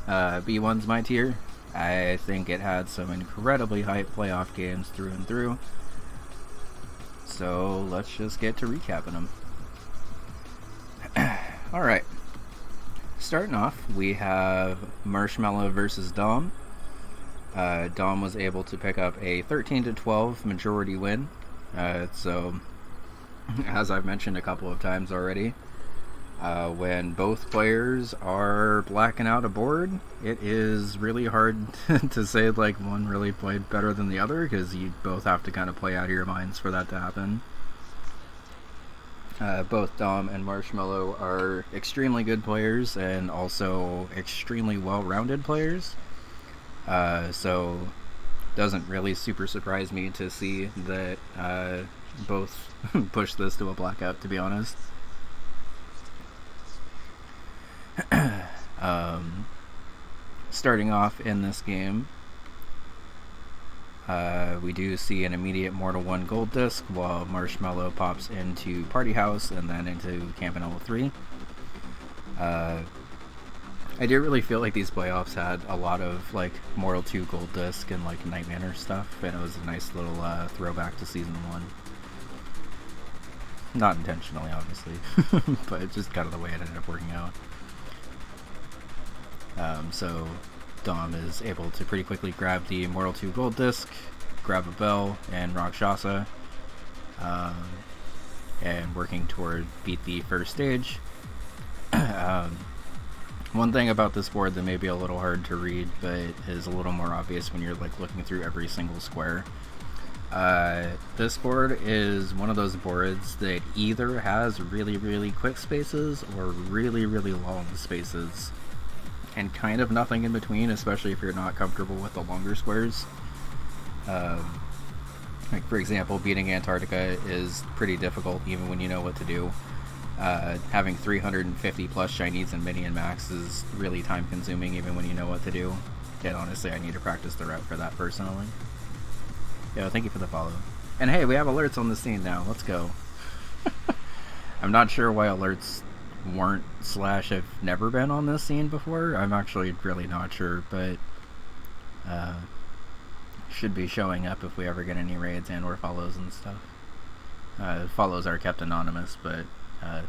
B1's my tier. I think it had some incredibly hype playoff games through and through. So let's just get to recapping them. Alright. Starting off, we have Marshmallow versus Dom. Dom was able to pick up a 13-12 majority win. So, as I've mentioned a couple of times already, when both players are blacking out a board, it is really hard to say like one really played better than the other, because you both have to kind of play out of your minds for that to happen. Both Dom and Marshmallow are extremely good players and also extremely well-rounded players. So doesn't really super surprise me to see that both push this to a blackout, to be honest. Starting off in this game, we do see an immediate Mortal 1 gold disc while Marshmallow pops into Party House and then into Campanella 3. I do really feel like these playoffs had a lot of like Mortal 2 gold disc and like Night Manor stuff, and it was a nice little throwback to Season 1. Not intentionally, obviously, but it's just kind of the way it ended up working out. So Dom is able to pretty quickly grab the Immortal 2 gold disc, grab a bell, and Rakshasa, and working toward beat the first stage. One thing about this board that may be a little hard to read, but is a little more obvious when you're like looking through every single square. This board is one of those boards that either has really, really quick spaces or really, really long spaces, and kind of nothing in between, especially if you're not comfortable with the longer squares. Like, for example, beating Antarctica is pretty difficult even when you know what to do. Having 350 plus shinies and mini and max is really time consuming even when you know what to do. And honestly, I need to practice the route for that personally. Yo, thank you for the follow. And hey, we have alerts on the scene now. Let's go. I'm not sure why alerts weren't / have never been on this scene before. I'm actually really not sure, but should be showing up if we ever get any raids and or follows and stuff. Follows are kept anonymous, but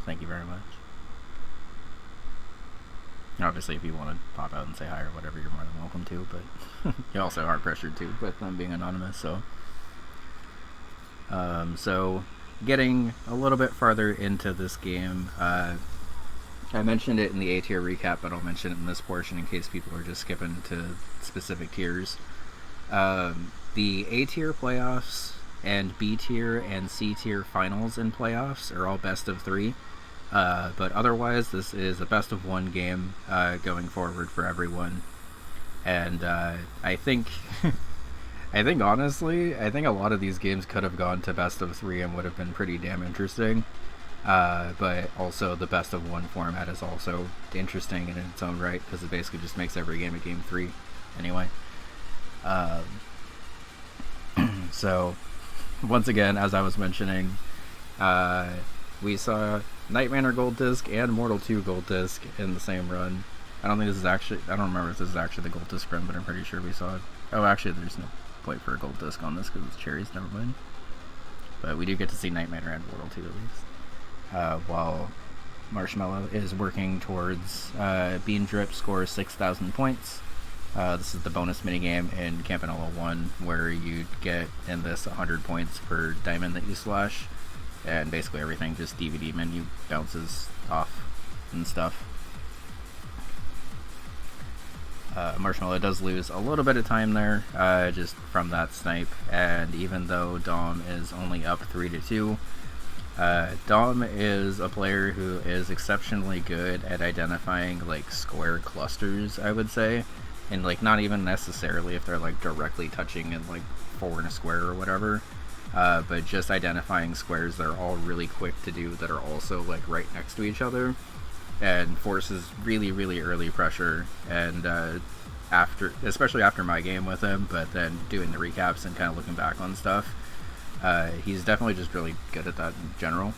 thank you very much. Obviously, if you want to pop out and say hi or whatever, you're more than welcome to, but you also aren't pressured to with them being anonymous, so. So, getting a little bit farther into this game, I mentioned it in the A tier recap, but I'll mention it in this portion in case people are just skipping to specific tiers. The A tier playoffs and B tier and C tier finals and playoffs are all best of 3. But otherwise, this is a best of 1 game going forward for everyone. And I think, honestly, I think a lot of these games could have gone to best of 3 and would have been pretty damn interesting. But also the best of 1 format is also interesting in its own right, because it basically just makes every game a game 3 anyway. So, once again, as I was mentioning, we saw Night Manor Gold Disc and Mortal 2 Gold Disc in the same run. I don't remember if this is actually the Gold Disc run, but I'm pretty sure we saw it. Oh, actually, there's no point for a Gold Disc on this because it's cherries, never mind. But we do get to see Night Manor and Mortal 2 at least. While Marshmallow is working towards Bean Drip scores 6,000 points. This is the bonus minigame in Campanella 1, where you get, in this, 100 points per diamond that you slash. And basically everything just DVD menu bounces off and stuff. Marshmallow does lose a little bit of time there, just from that snipe, and even though Dom is only up 3-2, Dom is a player who is exceptionally good at identifying, like, square clusters, I would say, and, like, not even necessarily if they're, like, directly touching in, like, 4 in a square or whatever. But just identifying squares that are all really quick to do that are also like right next to each other, and forces really, really early pressure. And especially after my game with him, but then doing the recaps and kind of looking back on stuff, he's definitely just really good at that in general.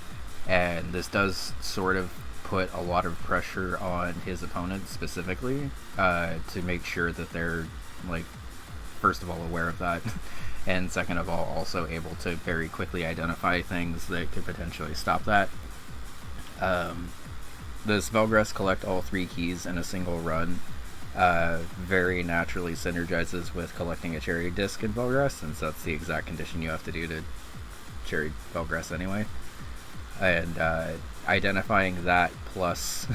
And this does sort of put a lot of pressure on his opponents specifically, to make sure that they're, like, first of all aware of that. And second of all, also able to very quickly identify things that could potentially stop that. This Velgress collect all 3 keys in a single run very naturally synergizes with collecting a cherry disc in Velgress, since that's the exact condition you have to do to cherry Velgress anyway. And identifying that plus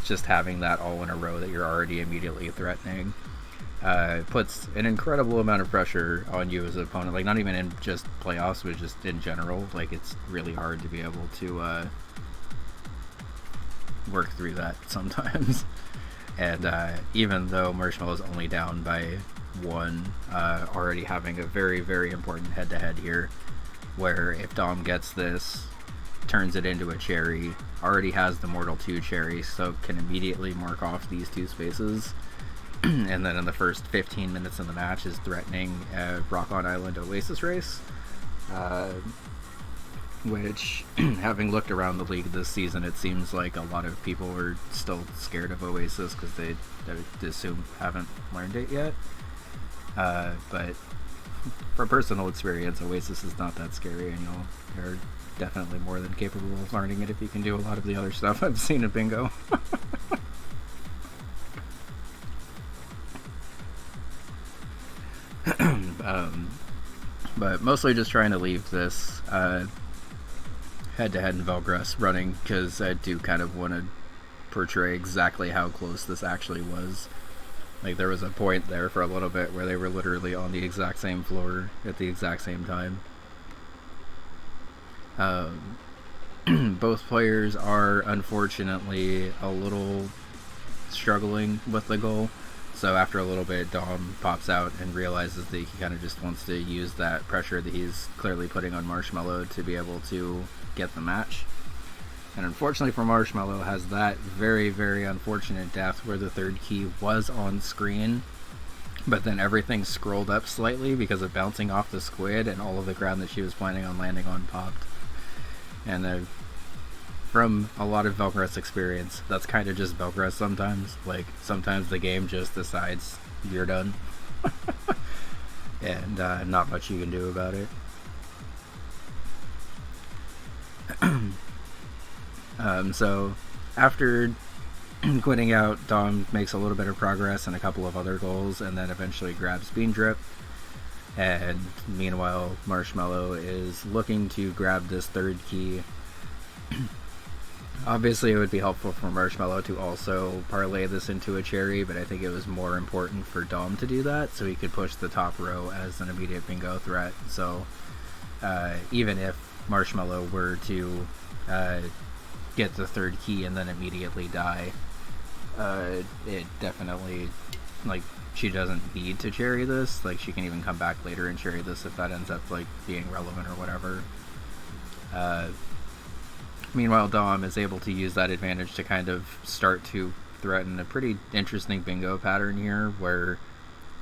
just having that all in a row that you're already immediately threatening puts an incredible amount of pressure on you as an opponent. Like, not even in just playoffs, but just in general. Like, it's really hard to be able to work through that sometimes. And even though Marshmallow's only down by 1, already having a very, very important head-to-head here, where if Dom gets this, turns it into a cherry, already has the Mortal 2 cherry, so can immediately mark off these 2 spaces. And then in the first 15 minutes of the match is threatening Rock on Island Oasis race, which, having looked around the league this season, it seems like a lot of people are still scared of Oasis because they, I assume, haven't learned it yet. But from personal experience, Oasis is not that scary, and you're definitely more than capable of learning it if you can do a lot of the other stuff I've seen at Bingo. But mostly just trying to leave this head-to-head in Velgrus running, because I do kind of want to portray exactly how close this actually was. Like, there was a point there for a little bit where they were literally on the exact same floor at the exact same time. Both players are unfortunately a little struggling with the goal. So after a little bit, Dom pops out and realizes that he kind of just wants to use that pressure that he's clearly putting on Marshmallow to be able to get the match. And unfortunately for Marshmallow, has that very, very unfortunate death where the third key was on screen, but then everything scrolled up slightly because of bouncing off the squid, and all of the ground that she was planning on landing on popped. And from a lot of Velgrus experience, that's kind of just Velgrus sometimes. Like, sometimes the game just decides you're done. And not much you can do about it. So, after quitting out, Dom makes a little bit of progress and a couple of other goals, and then eventually grabs Bean Drip. And meanwhile, Marshmallow is looking to grab this third key. Obviously, it would be helpful for Marshmallow to also parlay this into a cherry, but I think it was more important for Dom to do that, so he could push the top row as an immediate bingo threat. So, even if Marshmallow were to get the third key and then immediately die, it definitely, like, she doesn't need to cherry this. Like, she can even come back later and cherry this if that ends up, like, being relevant or whatever. Meanwhile, Dom is able to use that advantage to kind of start to threaten a pretty interesting bingo pattern here, where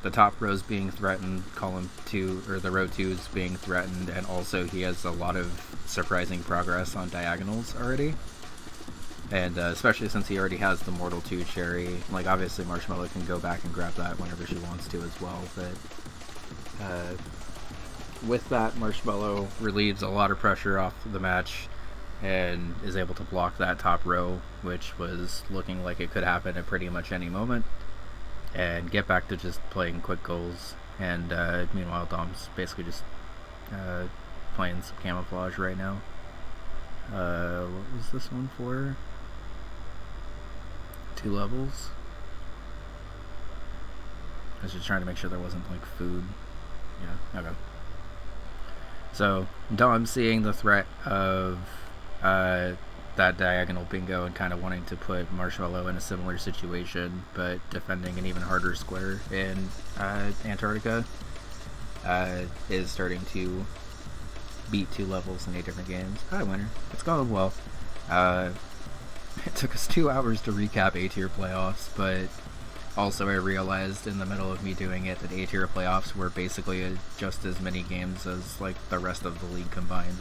the top row is being threatened, column 2, or the row 2 is being threatened, and also he has a lot of surprising progress on diagonals already. And especially since he already has the Mortal 2 cherry, like, obviously Marshmallow can go back and grab that whenever she wants to as well, but with that, Marshmallow relieves a lot of pressure off the match and is able to block that top row, which was looking like it could happen at pretty much any moment, and get back to just playing quick goals. And meanwhile, Dom's basically just playing some camouflage right now. What was this one for? 2 levels? I was just trying to make sure there wasn't, like, food. Yeah, okay. So, Dom seeing the threat of that diagonal bingo and kind of wanting to put Marshmallow in a similar situation, but defending an even harder square in Antarctica, is starting to beat 2 levels in 8 different games. Hi, winner. It's going well. It took us 2 hours to recap A-tier playoffs, but also I realized in the middle of me doing it that A-tier playoffs were basically just as many games as, like, the rest of the league combined.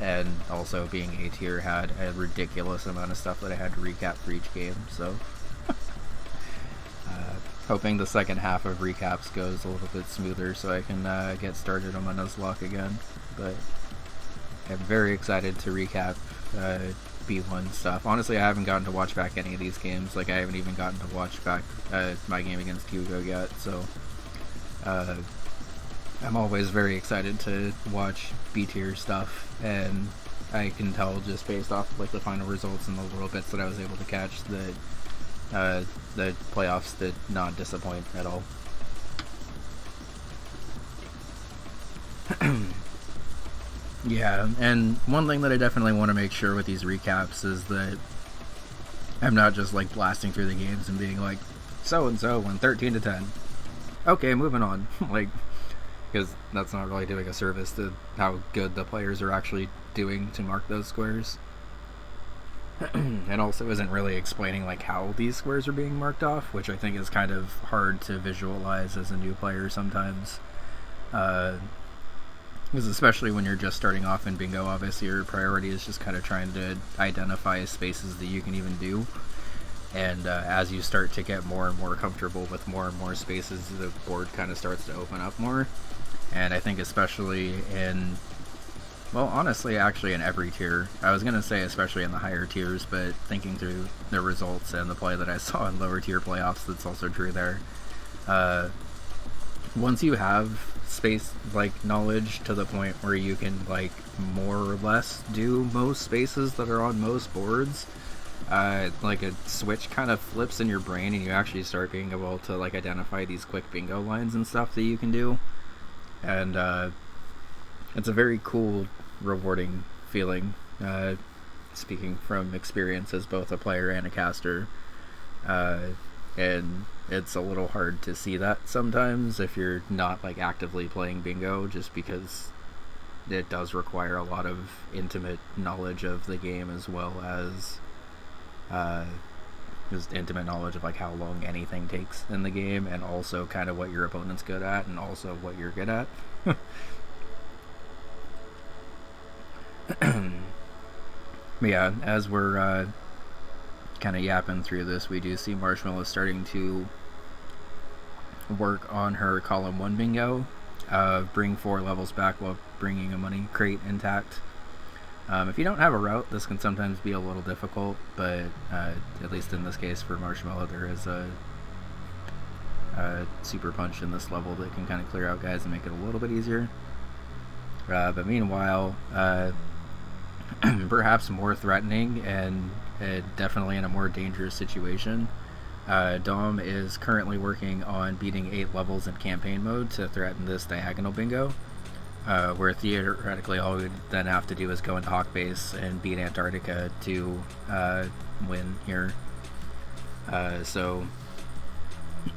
And also, being A-tier had a ridiculous amount of stuff that I had to recap for each game, so hoping the second half of recaps goes a little bit smoother so I can get started on my Nuzlocke again. But I'm very excited to recap B1 stuff. Honestly, I haven't gotten to watch back any of these games. Like, I haven't even gotten to watch back my game against Hugo yet, so I'm always very excited to watch B-tier stuff, and I can tell just based off, like, the final results and the little bits that I was able to catch that the playoffs did not disappoint at all. Yeah, and one thing that I definitely want to make sure with these recaps is that I'm not just, like, blasting through the games and being like, so-and-so won 13-10. Okay, moving on. Like, because that's not really doing a service to how good the players are actually doing to mark those squares. And also isn't really explaining, like, how these squares are being marked off, which I think is kind of hard to visualize as a new player sometimes. Because especially when you're just starting off in bingo, obviously your priority is just kind of trying to identify spaces that you can even do. And as you start to get more and more comfortable with more and more spaces, the board kind of starts to open up more. And I think especially in, well, honestly, actually in every tier. I was going to say especially in the higher tiers, but thinking through the results and the play that I saw in lower tier playoffs, that's also true there. Once you have space like knowledge to the point where you can like more or less do most spaces that are on most boards. Like a switch kind of flips in your brain, and you actually start being able to like identify these quick bingo lines and stuff that you can do, and it's a very cool, rewarding feeling. Speaking from experience as both a player and a caster, and it's a little hard to see that sometimes if you're not like actively playing bingo, just because it does require a lot of intimate knowledge of the game, as well as just intimate knowledge of like how long anything takes in the game, and also kind of what your opponent's good at and also what you're good at. But yeah, as we're kind of yapping through this, we do see Marshmallow starting to work on her column 1 bingo, bring 4 levels back while bringing a money crate intact. If you don't have a route, this can sometimes be a little difficult, but at least in this case for Marshmallow, there is a super punch in this level that can kind of clear out guys and make it a little bit easier. But meanwhile, perhaps more threatening and definitely in a more dangerous situation, Dom is currently working on beating 8 levels in campaign mode to threaten this diagonal bingo, where theoretically all we would then have to do is go into Hawk Base and beat Antarctica to win here. So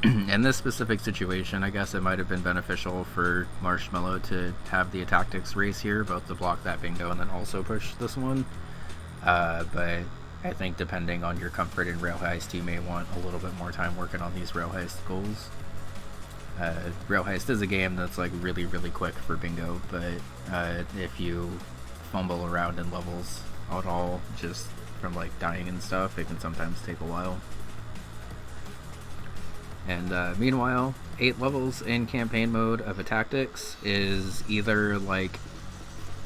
in this specific situation, I guess it might have been beneficial for Marshmallow to have the tactics race here, both to block that bingo and then also push this one. But I think depending on your comfort in Rail Heist, you may want a little bit more time working on these Rail Heist goals. Rail Heist is a game that's like really, really quick for bingo, but if you fumble around in levels at all, just from like dying and stuff, it can sometimes take a while. And meanwhile, 8 levels in campaign mode of a tactics is either like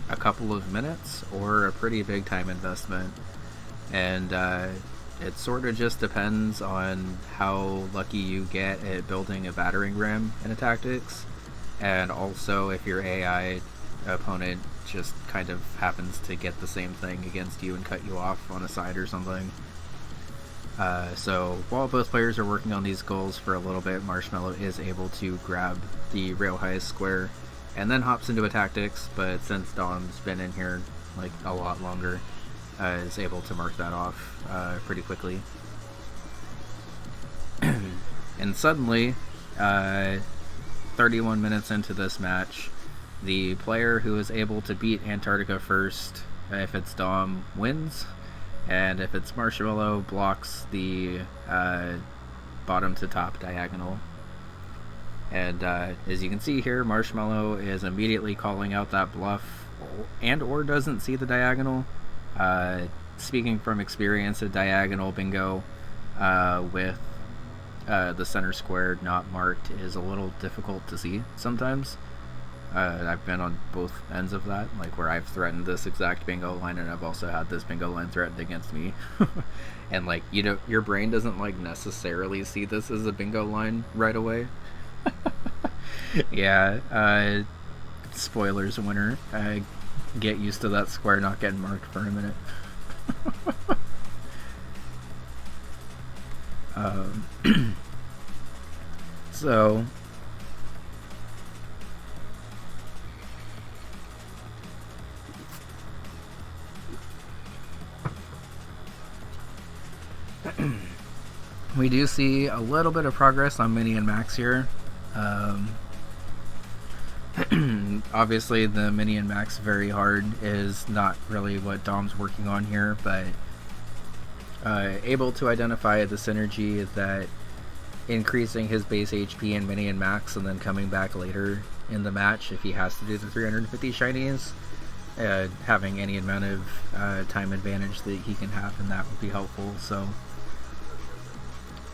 a couple of minutes or a pretty big time investment. And it sort of just depends on how lucky you get at building a battering ram in a tactics, and also if your AI opponent just kind of happens to get the same thing against you and cut you off on a side or something. So while both players are working on these goals for a little bit, Marshmallow is able to grab the Rail Heist square and then hops into a tactics, but since Dom's been in here like a lot longer, is able to mark that off pretty quickly. And suddenly, 31 minutes into this match, the player who is able to beat Antarctica first, if it's Dom, wins, and if it's Marshmallow, blocks the bottom to top diagonal. And as you can see here, Marshmallow is immediately calling out that bluff, and or doesn't see the diagonal. Speaking from experience, a diagonal bingo with the center square not marked is a little difficult to see sometimes. I've been on both ends of that, like where I've threatened this exact bingo line, and I've also had this bingo line threatened against me. And like, you know, your brain doesn't like necessarily see this as a bingo line right away. Yeah, spoilers, winner. Get used to that square not getting marked for a minute. So we do see a little bit of progress on Mini and Max here. Obviously the Mini and Max very hard is not really what Dom's working on here, but able to identify the synergy that increasing his base HP in Mini and Max and then coming back later in the match if he has to do the 350 shinies, having any amount of time advantage that he can have, and that would be helpful. So,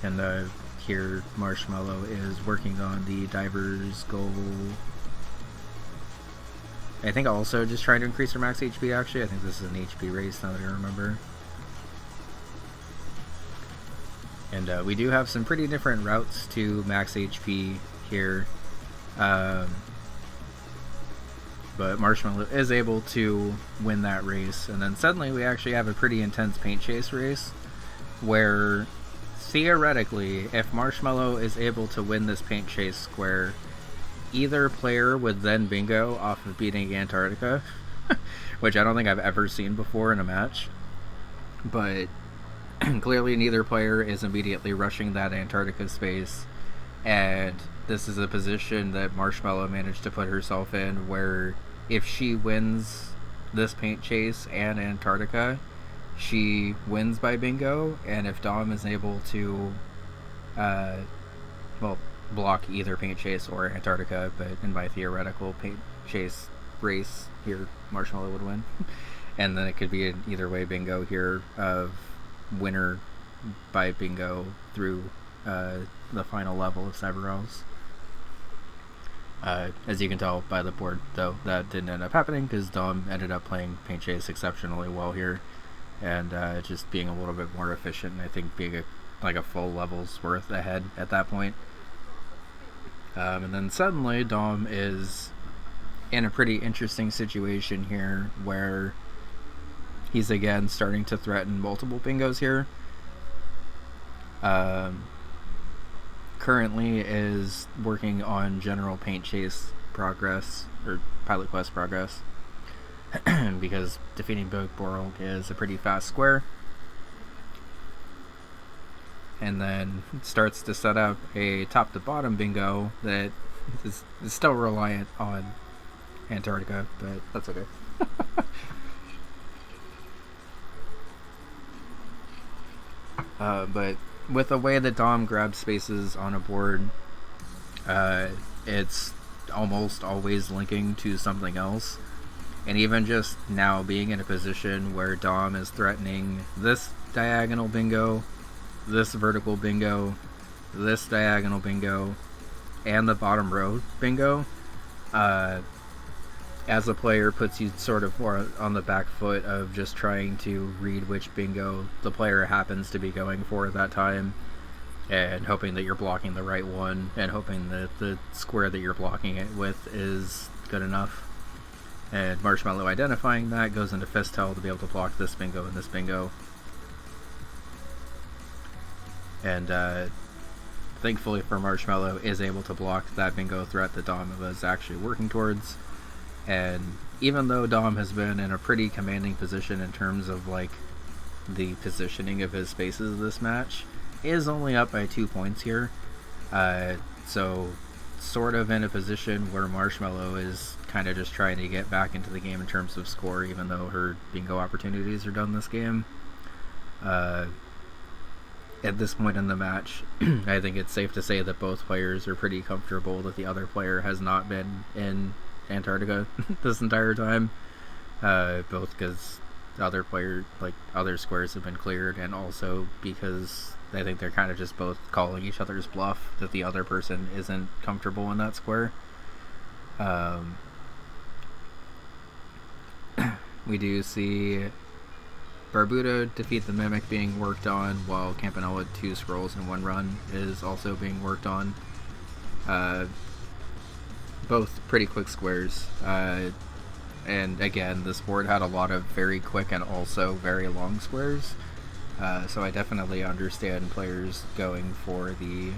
and here Marshmallow is working on the diver's goal. I think also just trying to increase her max HP, actually. I think this is an HP race now that I remember. And we do have some pretty different routes to max HP here. but Marshmallow is able to win that race. And then suddenly we actually have a pretty intense paint chase race where theoretically, if Marshmallow is able to win this paint chase square, either player would then bingo off of beating Antarctica, which I don't think I've ever seen before in a match. But clearly neither player is immediately rushing that Antarctica space, and this is a position that Marshmallow managed to put herself in where if she wins this paint chase and Antarctica, she wins by bingo, and if Dom is able to block either paint chase or Antarctica, but in my theoretical paint chase race here, Marshmallow would win. And then it could be an either way bingo here of winner by bingo through the final level of Cyberelves. As you can tell by the board, though, that didn't end up happening because Dom ended up playing paint chase exceptionally well here, and just being a little bit more efficient, and I think being a full level's worth ahead at that point. And then suddenly Dom is in a pretty interesting situation here where he's again starting to threaten multiple bingos here. Currently is working on general paint chase progress, or pilot quest progress, because defeating Borg is a pretty fast square. And then starts to set up a top to bottom bingo that is still reliant on Antarctica, but that's okay. But with the way that Dom grabs spaces on a board, it's almost always linking to something else. And even just now being in a position where Dom is threatening this diagonal bingo, this vertical bingo, this diagonal bingo, and the bottom row bingo, as a player puts you sort of more on the back foot of just trying to read which bingo the player happens to be going for at that time, and hoping that you're blocking the right one, and hoping that the square that you're blocking it with is good enough. And Marshmallow identifying that goes into Fistel to be able to block this bingo and this bingo. And thankfully for Marshmallow, is able to block that bingo threat that Dom was actually working towards. And even though Dom has been in a pretty commanding position in terms of like the positioning of his spaces this match, is only up by 2 points here. So sort of in a position where Marshmallow is kind of just trying to get back into the game in terms of score, even though her bingo opportunities are done this game. At this point in the match, I think it's safe to say that both players are pretty comfortable that the other player has not been in Antarctica this entire time, both because other squares have been cleared, and also because I think they're kind of just both calling each other's bluff that the other person isn't comfortable in that square. We do see Barbuda defeat the Mimic being worked on, while Campanella 2 scrolls in 1 run is also being worked on. Both pretty quick squares, and again, this board had a lot of very quick and also very long squares, so I definitely understand players going for the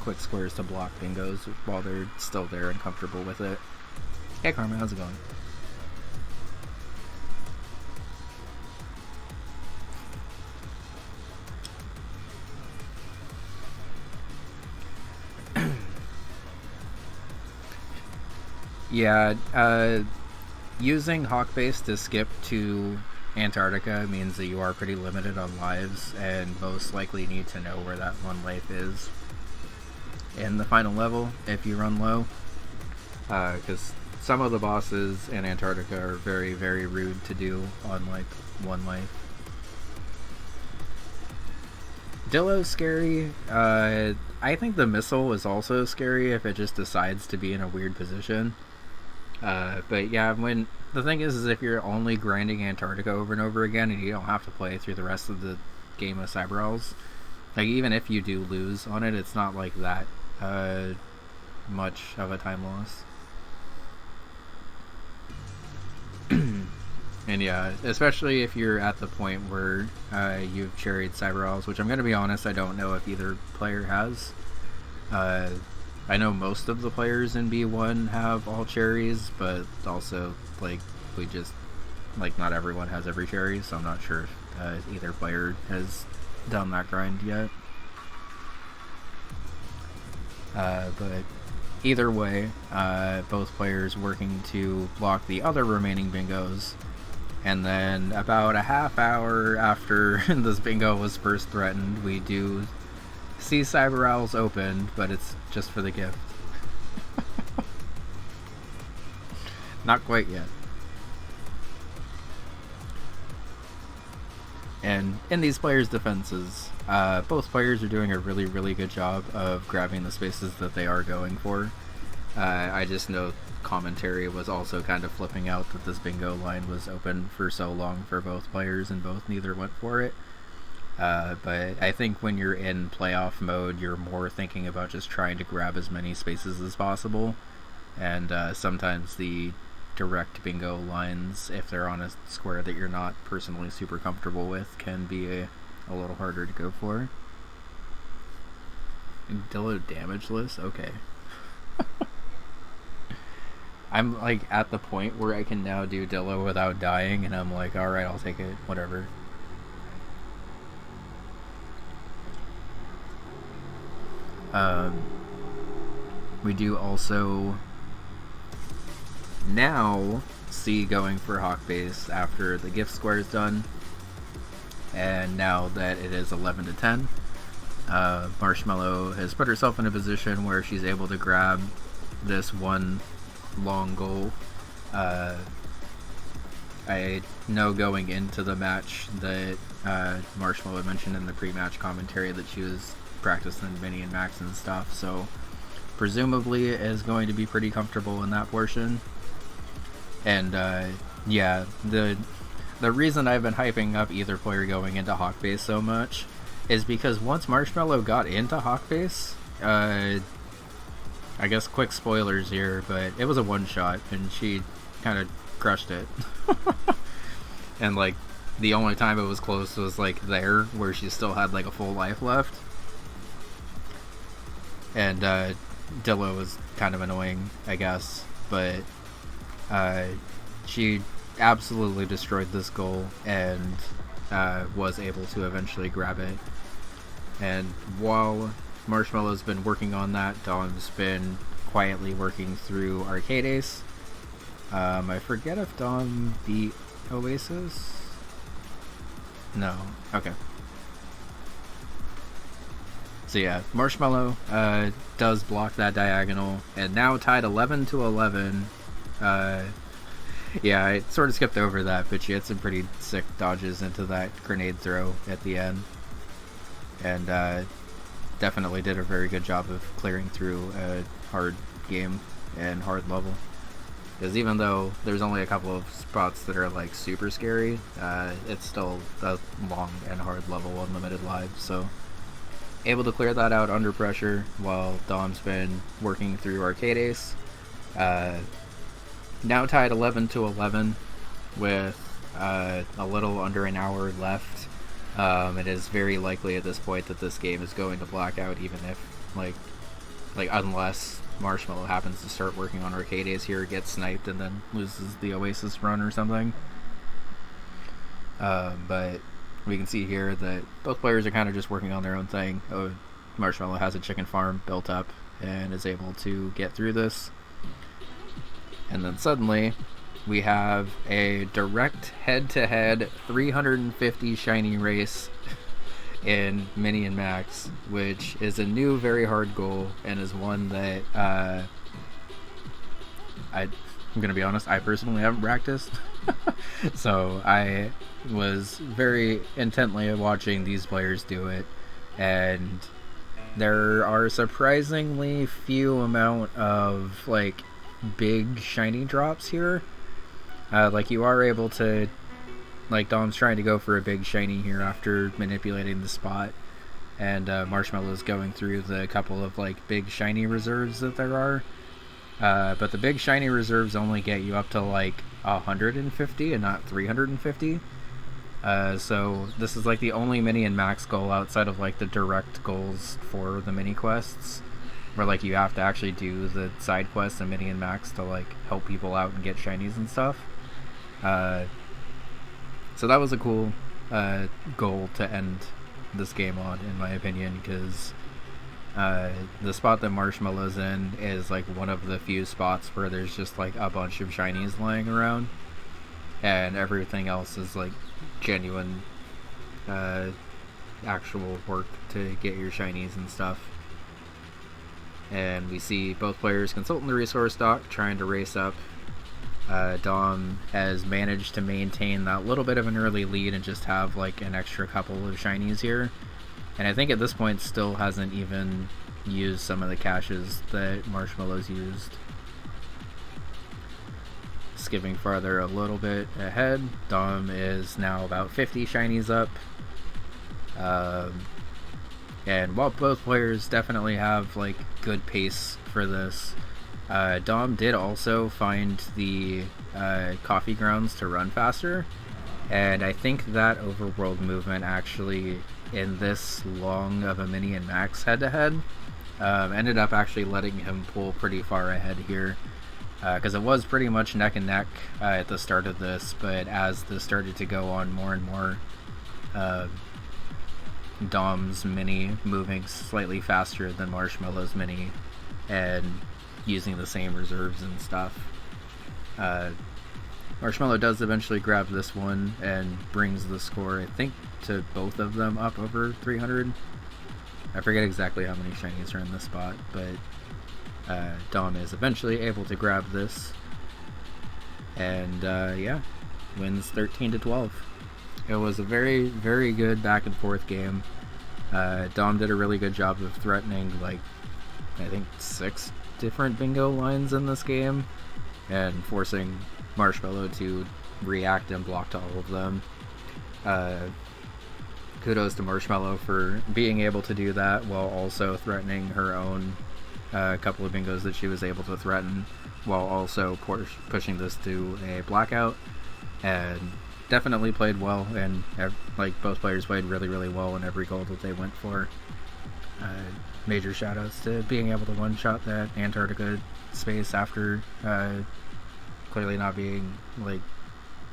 quick squares to block bingos while they're still there and comfortable with it. Hey Carmen, how's it going? Yeah, using Hawkbase to skip to Antarctica means that you are pretty limited on lives, and most likely need to know where that one life is in the final level if you run low, because some of the bosses in Antarctica are very, very rude to do on like one life. Dillo's scary. I think the missile is also scary if it just decides to be in a weird position. But yeah, when the thing is if you're only grinding Antarctica over and over again, and you don't have to play through the rest of the game of Cyberelves, like even if you do lose on it, it's not like that much of a time loss. And yeah, especially if you're at the point where you've cherried Cyber Owls, which I'm going to be honest, I don't know if either player has. I know most of the players in B1 have all cherries, but also, like, we just, like, not everyone has every cherry, so I'm not sure if either player has done that grind yet. But either way, both players working to block the other remaining bingos, and then about a half hour after this bingo was first threatened, we do see Cyber Owls opened, but it's just for the gift. Not quite yet. And in these players' defenses, both players are doing a really, really good job of grabbing the spaces that they are going for. I just know commentary was also kind of flipping out that this bingo line was open for so long for both players, and neither went for it. But I think when you're in playoff mode, you're more thinking about just trying to grab as many spaces as possible. And sometimes the direct bingo lines, if they're on a square that you're not personally super comfortable with, can be a little harder to go for. Dillo damageless? Okay. I'm like at the point where I can now do Dillo without dying, and I'm like, alright, I'll take it, whatever. We do also now see going for Hawk Base after the gift square is done, and now that it is 11 to 10, Marshmallow has put herself in a position where she's able to grab this one long goal. I know going into the match that Marshmallow had mentioned in the pre-match commentary that she was practicing Mini and Max and stuff, so presumably is going to be pretty comfortable in that portion. And yeah, the reason I've been hyping up either player going into Hawk Base so much is because once Marshmallow got into Hawk Base, I guess quick spoilers here, but it was a one-shot, and she kind of crushed it. And, like, the only time it was close was, like, there, where she still had, like, a full life left. And, Dillo was kind of annoying, I guess, but, she absolutely destroyed this goal, and, was able to eventually grab it. And while Marshmallow's been working on that, Dom's been quietly working through Arcade Ace. I forget if Dom beat Oasis? No. Okay. So yeah, Marshmallow does block that diagonal, and now tied 11 to 11. Yeah, I sort of skipped over that, but she had some pretty sick dodges into that grenade throw at the end. And definitely did a very good job of clearing through a hard game and hard level. Because even though there's only a couple of spots that are like super scary, it's still a long and hard level on limited lives. So able to clear that out under pressure while Dom's been working through Arcade Ace. Now tied 11 to 11 with a little under an hour left. It is very likely at this point that this game is going to blackout, even if like unless Marshmallow happens to start working on Arcade Ace here, gets sniped, and then loses the Oasis run or something. But we can see here that both players are kind of just working on their own thing. Marshmallow has a chicken farm built up and is able to get through this. And then suddenly, we have a direct head-to-head 350 shiny race in Mini and Max, which is a new, very hard goal, and is one that I'm going to be honest, I personally haven't practiced. So I was very intently watching these players do it, and there are surprisingly few amount of like big shiny drops here. Like you are able to, like Dom's trying to go for a big shiny here after manipulating the spot, and Marshmallow's going through the couple of like big shiny reserves that there are. But the big shiny reserves only get you up to like 150 and not 350. So this is like the only mini and max goal outside of like the direct goals for the mini quests, where like you have to actually do the side quests and mini and max to like help people out and get shinies and stuff. So that was a cool goal to end this game on, in my opinion, because the spot that Marshmallow's in is like one of the few spots where there's just like a bunch of shinies lying around, and everything else is like genuine actual work to get your shinies and stuff. And we see both players consulting the resource dock, trying to race up. Dom has managed to maintain that little bit of an early lead and just have like an extra couple of shinies here. And I think at this point still hasn't even used some of the caches that Marshmallow's used. Skipping farther a little bit ahead, Dom is now about 50 shinies up. And while both players definitely have like good pace for this, Dom did also find the coffee grounds to run faster, and I think that overworld movement actually in this long of a mini and max head-to-head ended up actually letting him pull pretty far ahead here, because it was pretty much neck and neck at the start of this, but as this started to go on more and more, Dom's mini moving slightly faster than Marshmallow's mini and using the same reserves and stuff. Marshmallow does eventually grab this one and brings the score, I think, to both of them up over 300. I forget exactly how many shinies are in this spot, but Dom is eventually able to grab this, and yeah, wins 13-12. It was a very, very good back and forth game. Dom did a really good job of threatening, like, I think 6 different bingo lines in this game, and forcing Marshmallow to react and block to all of them. Kudos to Marshmallow for being able to do that while also threatening her own couple of bingos that she was able to threaten, while also pushing this to a blackout. And definitely played well, and like both players played really, really well in every goal that they went for. Major shoutouts to being able to one-shot that Antarctica space after clearly not being like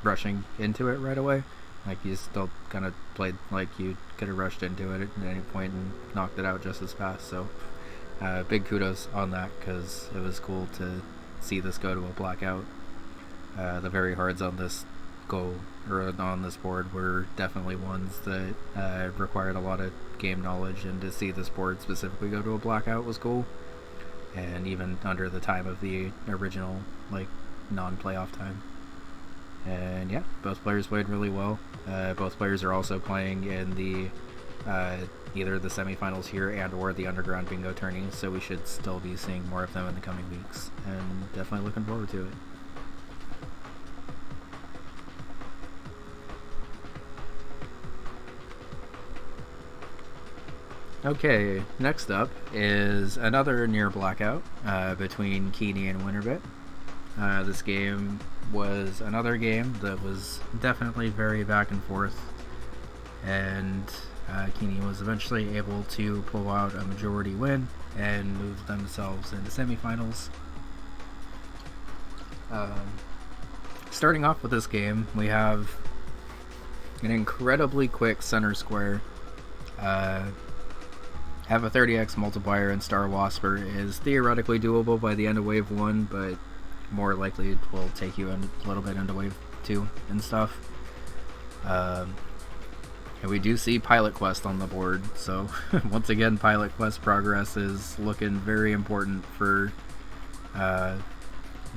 rushing into it right away. Like, you still kind of played like you could have rushed into it at any point and knocked it out just as fast. So big kudos on that, because it was cool to see this go to a blackout. The very hards on this goal, or on this board, were definitely ones that required a lot of game knowledge, and to see this board specifically go to a blackout was cool, and even under the time of the original like non-playoff time. And yeah, both players played really well. Both players are also playing in the either the semifinals here and or the underground bingo tourneys, so we should still be seeing more of them in the coming weeks, and definitely looking forward to it. Okay, next up is another near blackout between Keeney and Winterbit. This game was another game that was definitely very back and forth, and Keeney was eventually able to pull out a majority win and move themselves into semifinals. Starting off with this game, we have an incredibly quick center square. Have a 30x multiplier, and Star Wasper is theoretically doable by the end of wave 1, but more likely it will take you a little bit into wave 2 and stuff. And we do see Pilot Quest on the board, so once again, Pilot Quest progress is looking very important for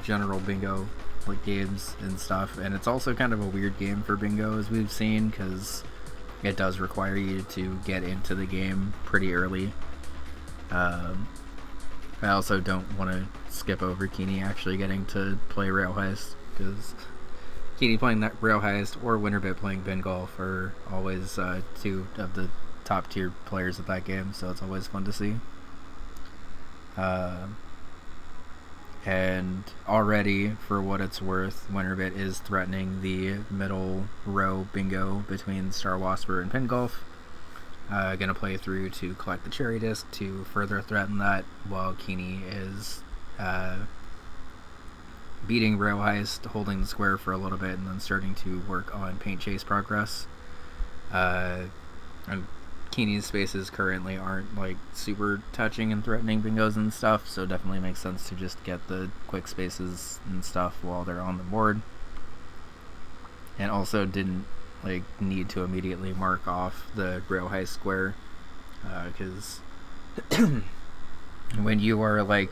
general bingo like games and stuff. And it's also kind of a weird game for bingo, as we've seen, because it does require you to get into the game pretty early. I also don't want to skip over Keeney actually getting to play Rail Heist, because Keeney playing that Rail Heist or Winterbit playing Bin Golf are always two of the top tier players of that game, so it's always fun to see. And already, for what it's worth, Winterbit is threatening the middle row bingo between Star Wasper and Pingolf. Gonna play through to collect the cherry disc to further threaten that, while Keeney is beating Rail Heist, holding the square for a little bit, and then starting to work on Paint Chase progress. And Keeney's spaces currently aren't like super touching and threatening bingos and stuff, so definitely makes sense to just get the quick spaces and stuff while they're on the board. And also didn't like need to immediately mark off the Rail Heist square, because when you are like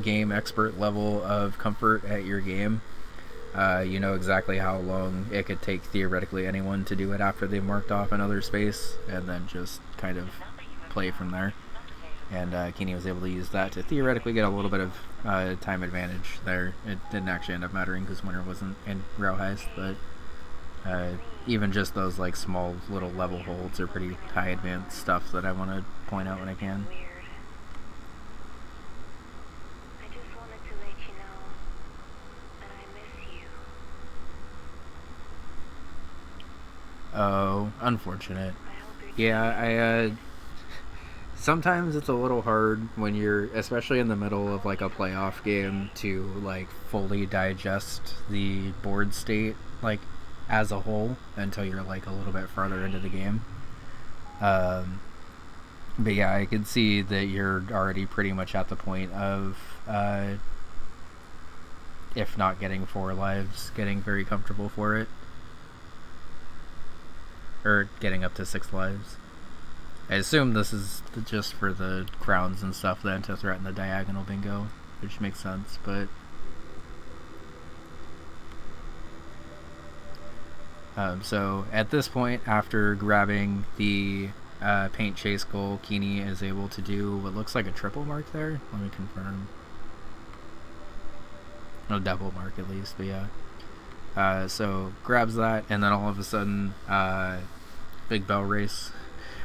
game expert level of comfort at your game, you know exactly how long it could take theoretically anyone to do it after they've marked off another space, and then just kind of play from there. And Keeney was able to use that to theoretically get a little bit of time advantage there. It didn't actually end up mattering because Winter wasn't in Rail Heist, but even just those like small little level holds are pretty high advanced stuff that I want to point out when I can. I just wanted to let you know that I miss you. Oh, unfortunate. I hope you're Yeah, I sometimes it's a little hard when you're, especially in the middle of like a playoff game, to like fully digest the board state like as a whole until you're like a little bit farther into the game. But yeah, I could see that you're already pretty much at the point of if not getting 4 lives, getting very comfortable for it, or getting up to 6 lives. I assume this is just for the crowns and stuff then, to threaten the diagonal bingo, which makes sense, but so at this point, after grabbing the Paint Chase goal, Keeney is able to do what looks like a triple mark there. Let me confirm. A double mark at least, but yeah. So grabs that, and then all of a sudden, Big Bell Race.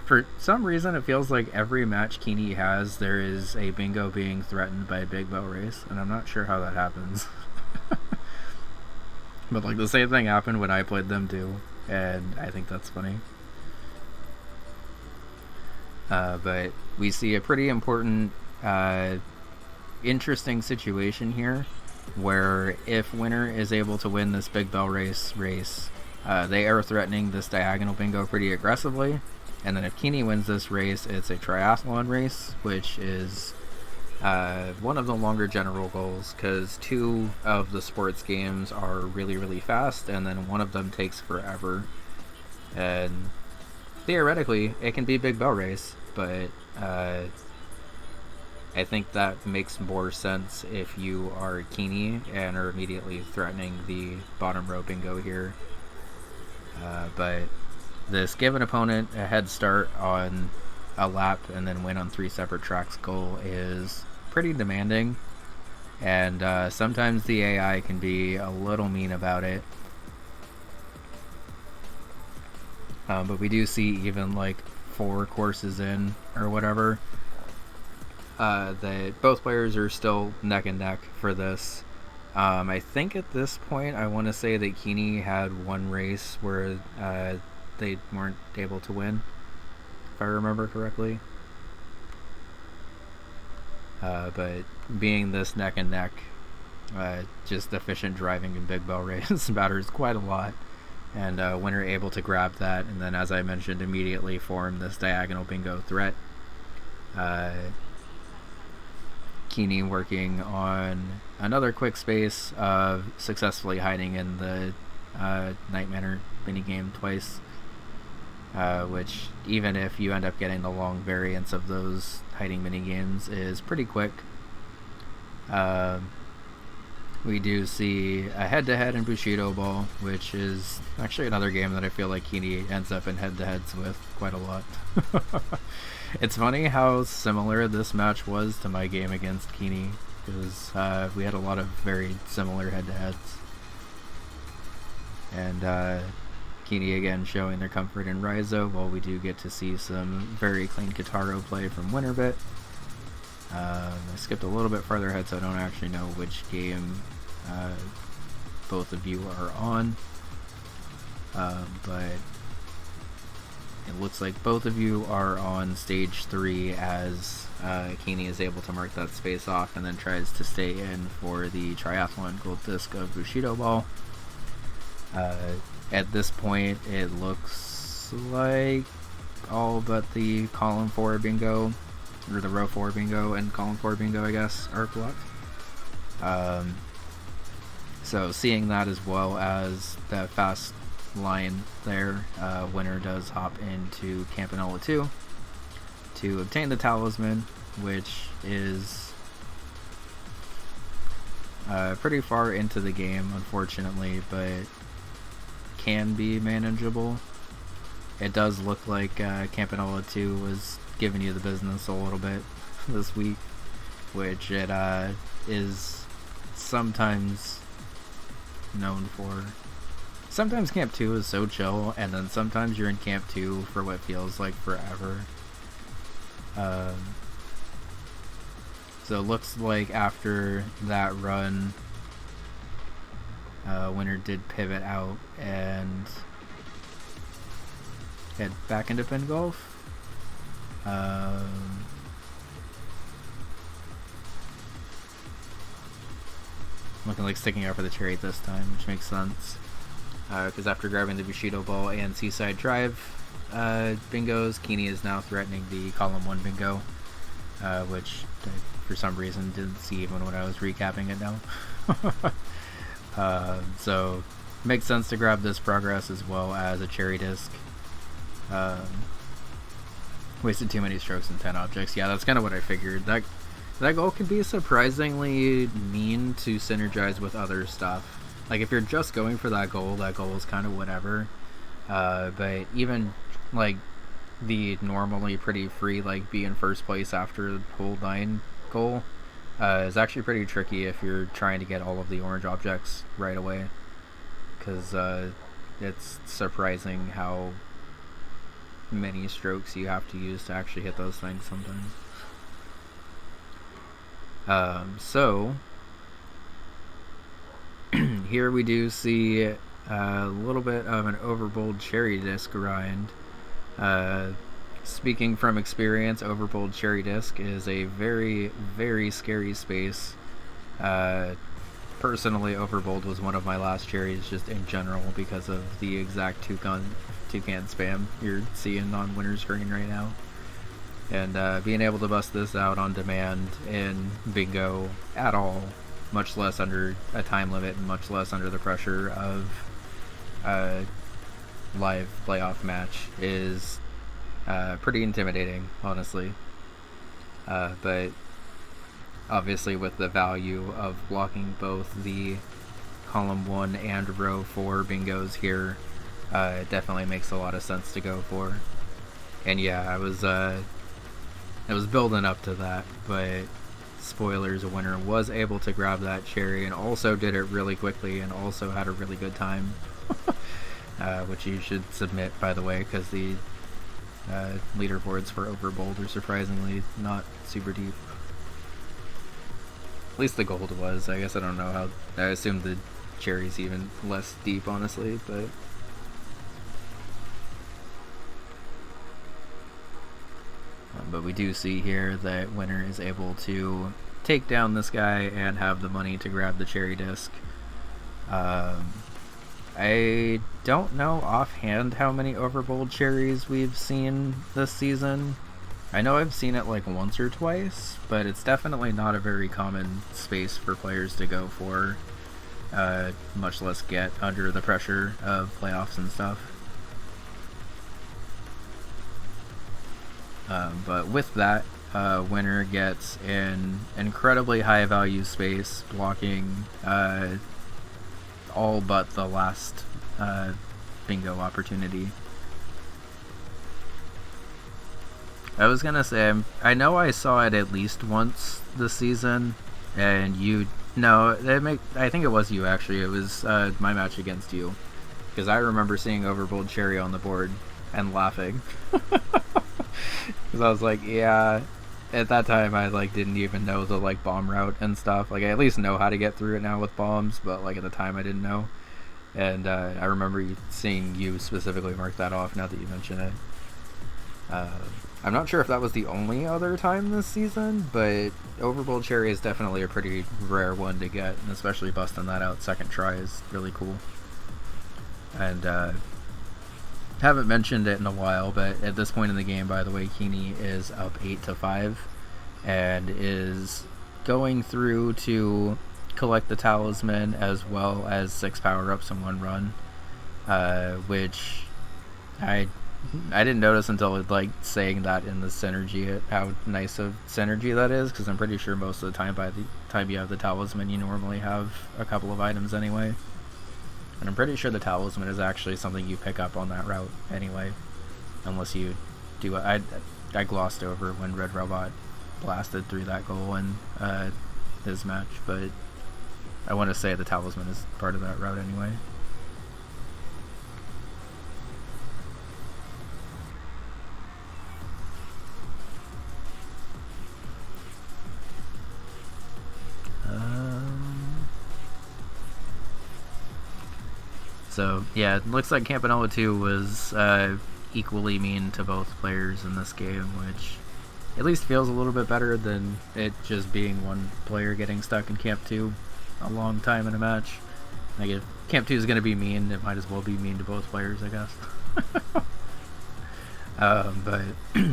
For some reason, it feels like every match Keeney has, there is a bingo being threatened by a Big Bell Race, and I'm not sure how that happens. But like the same thing happened when I played them too, and I think that's funny. But we see a pretty important, interesting situation here, where if Winner is able to win this Big Bell Race, they are threatening this diagonal bingo pretty aggressively. And then if Keeney wins this race, it's a triathlon race, which is one of the longer general goals, because 2 of the sports games are really, really fast, and then one of them takes forever. And theoretically, it can be Big Bell Race, but I think that makes more sense if you are Keeney and are immediately threatening the bottom row bingo here. But this give an opponent a head start on a lap and then win on 3 separate tracks goal is pretty demanding, and sometimes the AI can be a little mean about it. But we do see even like 4 courses in or whatever, that both players are still neck and neck for this. I think at this point I want to say that Keeney had 1 race where they weren't able to win, if I remember correctly. But being this neck and neck, just efficient driving in Big Bell Race matters quite a lot. And Winner able to grab that, and then as I mentioned, immediately form this diagonal bingo threat. Keeney working on another quick space of successfully hiding in the Night Manor minigame twice, which even if you end up getting the long variants of those hiding minigames is pretty quick. We do see a head-to-head in Bushido Ball, which is actually another game that I feel like Keeney ends up in head-to-heads with quite a lot. It's funny how similar this match was to my game against Keeney, because we had a lot of very similar head-to-heads. And Keeney again showing their comfort in Raizo, while we do get to see some very clean Kitaro play from Winterbit. I skipped a little bit farther ahead, so I don't actually know which game both of you are on. But it looks like both of you are on stage 3 as Keeney is able to mark that space off and then tries to stay in for the triathlon gold disc of Bushido Ball. At this point, it looks like all but the column 4 bingo, or the row 4 bingo and column 4 bingo, I guess, are blocked. So seeing that as well as that fast line there, Winner does hop into Campanella 2 to obtain the talisman, which is pretty far into the game, unfortunately, but can be manageable. It does look like Campanella 2 was giving you the business a little bit this week, which it is sometimes known for. Sometimes Camp 2 is so chill, and then sometimes you're in Camp 2 for what feels like forever. So it looks like after that run, Winner did pivot out and head back into pin golf. Looking like sticking out for the chariot this time, which makes sense. Because after grabbing the Bushido Ball and Seaside Drive bingos, Keeney is now threatening the column 1 bingo, which I, for some reason, didn't see even when I was recapping it now. So, makes sense to grab this progress as well as a cherry disc. Wasted too many strokes in 10 objects. Yeah, that's kind of what I figured. That goal can be surprisingly mean to synergize with other stuff. Like, if you're just going for that goal is kind of whatever. But even, like, the normally pretty free, like, be in first place after hole 9 goal is actually pretty tricky if you're trying to get all of the orange objects right away. Because it's surprising how many strokes you have to use to actually hit those things sometimes. So here we do see a little bit of an overbold cherry disc grind. Speaking from experience, overbold cherry disc is a very, very scary space. Personally, overbold was one of my last cherries just in general because of the exact toucan spam you're seeing on Winner's screen right now. And being able to bust this out on demand in bingo at all, much less under a time limit and much less under the pressure of a live playoff match, is pretty intimidating, honestly. But obviously with the value of blocking both the column 1 and row 4 bingos here, it definitely makes a lot of sense to go for. And yeah, I was building up to that, but spoilers, a Winner was able to grab that cherry and also did it really quickly and also had a really good time. Which you should submit, by the way, because the leaderboards for overbold are surprisingly not super deep. At least the gold was. I guess I don't know how. I assume the cherry's even less deep, honestly, but. But we do see here that Winner is able to take down this guy and have the money to grab the cherry disc. I don't know offhand how many overbold cherries we've seen this season. I know I've seen it like once or twice, but it's definitely not a very common space for players to go for, much less get under the pressure of playoffs and stuff. But with that, Winner gets an incredibly high value space, blocking all but the last bingo opportunity. I was gonna say, I know I saw it at least once this season, and I think it was you actually. It was my match against you, because I remember seeing overbold cherry on the board and laughing. Because I was like, yeah, at that time I like didn't even know the like bomb route and stuff. Like I at least know how to get through it now with bombs, but like at the time I didn't know. And I remember seeing you specifically mark that off now that you mention it. I'm not sure if that was the only other time this season, but Overbold Cherry is definitely a pretty rare one to get, and especially busting that out second try is really cool. And haven't mentioned it in a while, but at this point in the game, by the way, Keeney is up 8-5 and is going through to collect the talisman as well as 6 power-ups in one run, which I didn't notice until like saying that in the synergy, how nice of synergy that is, because I'm pretty sure most of the time by the time you have the talisman you normally have a couple of items anyway, and I'm pretty sure the talisman is actually something you pick up on that route anyway, unless you do I glossed over when Red Robot blasted through that goal in his match, but I want to say the talisman is part of that route anyway. So yeah, it looks like Campanella 2 was equally mean to both players in this game, which at least feels a little bit better than it just being one player getting stuck in Camp 2 a long time in a match. Like if Camp 2 is going to be mean, it might as well be mean to both players, I guess. But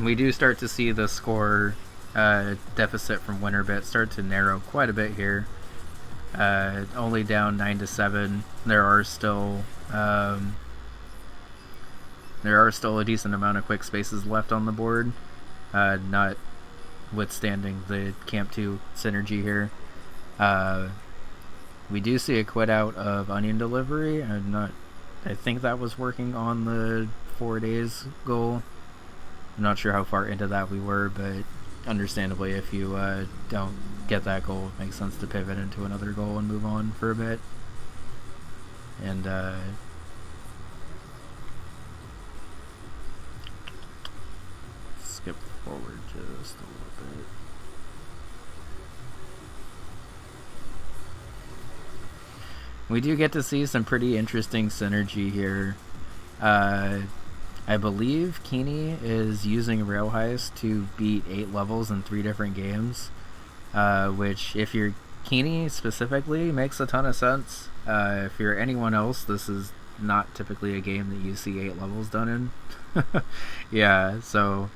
we do start to see the score deficit from Winterbit start to narrow quite a bit here. Only down 9-7. There are still a decent amount of quick spaces left on the board, notwithstanding the Camp 2 synergy here. We do see a quit out of Onion Delivery. I think that was working on the 4 days goal. I'm not sure how far into that we were, but understandably, if you don't get that goal, it makes sense to pivot into another goal and move on for a bit. And skip forward just a little bit. We do get to see some pretty interesting synergy here. I believe Keeney is using Rail Heist to beat 8 levels in 3 different games, which if you're Keeney specifically makes a ton of sense. If you're anyone else, this is not typically a game that you see 8 levels done in. Yeah, so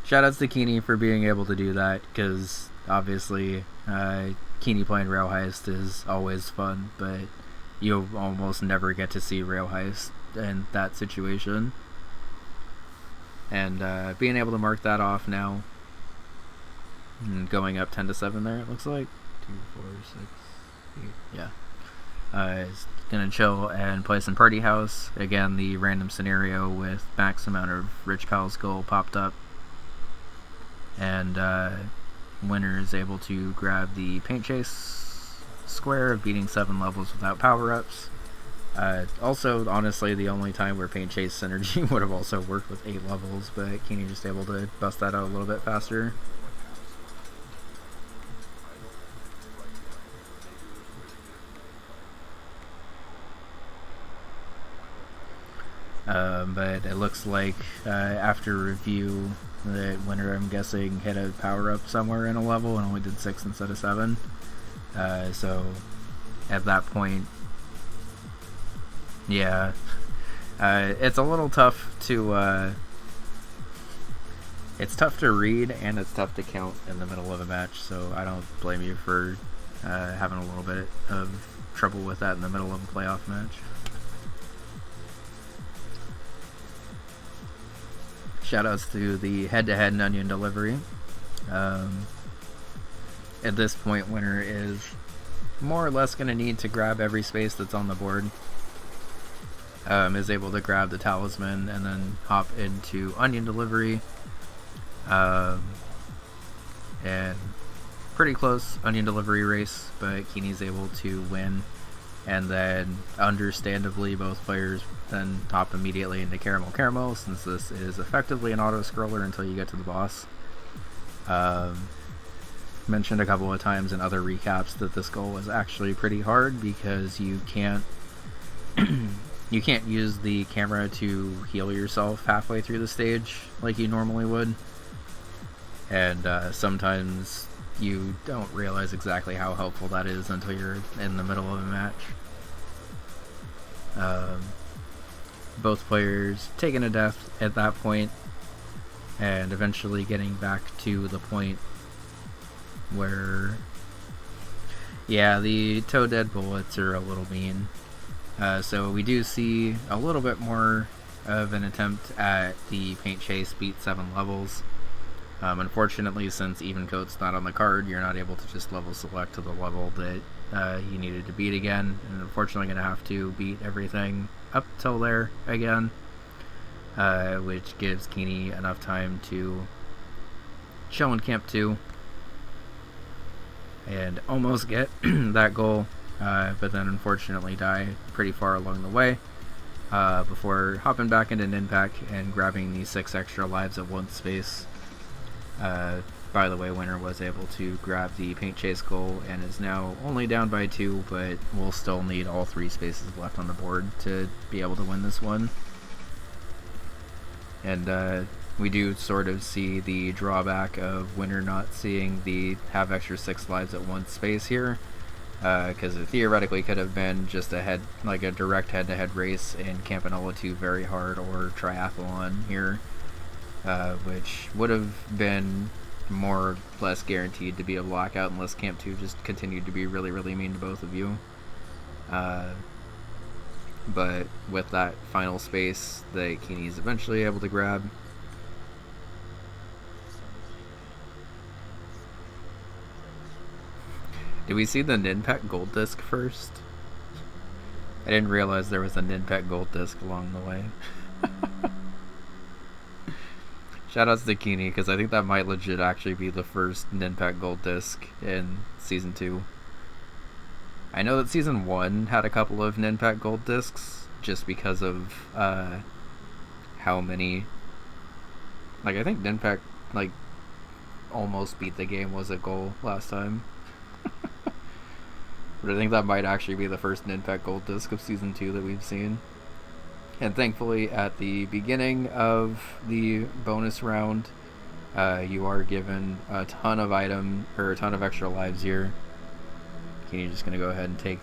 shoutouts to Keeney for being able to do that, because obviously Keeney playing Rail Heist is always fun, but you almost never get to see Rail Heist in that situation. And being able to mark that off now, and going up 10-7 there, it looks like 2, 4, 6, 8. Yeah, is gonna chill and play some Party House again. The random scenario with max amount of Rich Pal's goal popped up, and winner is able to grab the Paint Chase square of beating 7 levels without power-ups. Also, honestly, the only time where Paint Chase synergy would have also worked with 8 levels, but Keeney just able to bust that out a little bit faster. But it looks like after review, that winner, I'm guessing, hit a power-up somewhere in a level and only did 6 instead of 7. So at that point, yeah, it's a little tough to it's tough to read, and it's tough to count in the middle of a match, so I don't blame you for having a little bit of trouble with that in the middle of a playoff match. Shoutouts to the head-to-head and Onion Delivery. At this point, winner is more or less going to need to grab every space that's on the board. Is able to grab the talisman and then hop into Onion Delivery. And pretty close Onion Delivery race, but Keeney's able to win. And then, understandably, both players then hop immediately into Caramel Caramel, since this is effectively an auto-scroller until you get to the boss. Mentioned a couple of times in other recaps that this goal was actually pretty hard because you can't you can't use the camera to heal yourself halfway through the stage like you normally would, and sometimes you don't realize exactly how helpful that is until you're in the middle of a match. Both players taking a death at that point and eventually getting back to the point where, yeah, the toe dead bullets are a little mean. So we do see a little bit more of an attempt at the paint chase beat 7 levels. Unfortunately, since even code's not on the card, you're not able to just level select to the level that you needed to beat again, and unfortunately going to have to beat everything up till there again, which gives Keeney enough time to chill in Camp 2 and almost get that goal, but then unfortunately die pretty far along the way before hopping back into Ninpak and grabbing the 6 extra lives at one space. By the way, Winner was able to grab the paint chase goal and is now only down by 2, but will still need all 3 spaces left on the board to be able to win this one. And we do sort of see the drawback of Winner not seeing the have extra 6 lives at one space here, because it theoretically could have been just a direct head-to-head race in Campanella 2 Very Hard or Triathlon here, which would have been more or less guaranteed to be a lockout unless Camp 2 just continued to be really, really mean to both of you. But with that final space that Keeney's eventually able to grab, did we see the Ninpak gold disc first? I didn't realize there was a Ninpak gold disc along the way. Shoutouts to Keeney, because I think that might legit actually be the first Ninpak gold disc in Season 2. I know that Season 1 had a couple of Ninpak gold discs, just because of how many... Like, I think Ninpak, like, almost beat the game was a goal last time. But I think that might actually be the first Ninpak gold disc of Season 2 that we've seen. And thankfully, at the beginning of the bonus round, you are given a ton of a ton of extra lives here. You're just gonna go ahead and take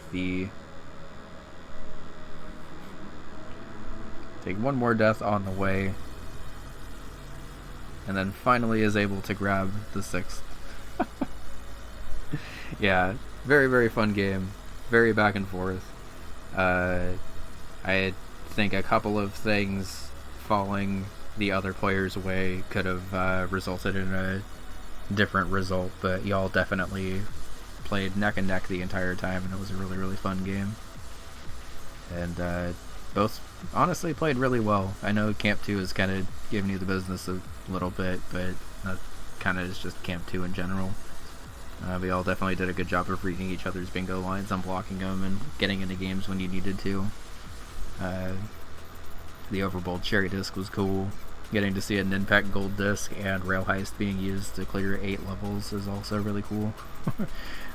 one more death on the way, and then finally is able to grab the 6th. Yeah, very, very fun game, very back and forth. I think a couple of things falling the other player's way could have resulted in a different result, but y'all definitely played neck and neck the entire time, and it was a really, really fun game. And both honestly played really well. I know Camp 2 is kind of giving you the business a little bit, but that kind of is just Camp 2 in general. We all definitely did a good job of reading each other's bingo lines, unblocking them, and getting into games when you needed to. The Overbold Cherry Disc was cool. Getting to see a Ninpak Gold Disc and Rail Heist being used to clear 8 levels is also really cool.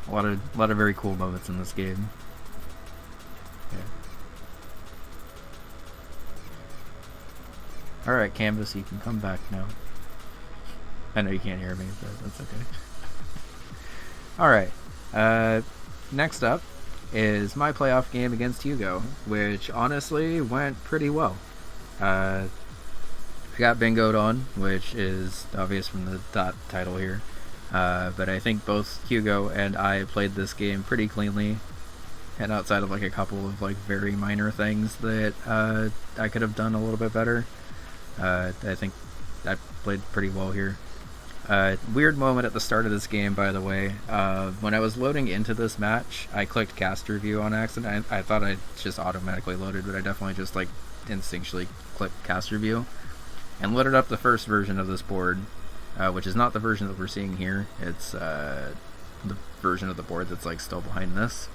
a lot of very cool moments in this game. Yeah. Alright, Canvas, you can come back now. I know you can't hear me, but that's okay. Alright, next up is my playoff game against Hugo, which honestly went pretty well. I got bingoed on, which is obvious from the dot title here, but I think both Hugo and I played this game pretty cleanly, and outside of like a couple of like very minor things that I could have done a little bit better, I think I played pretty well here. Weird moment at the start of this game, by the way. When I was loading into this match, I clicked cast review on accident. I thought I just automatically loaded, but I definitely just like instinctually clicked cast review and loaded up the first version of this board, which is not the version that we're seeing here. It's the version of the board that's like still behind this.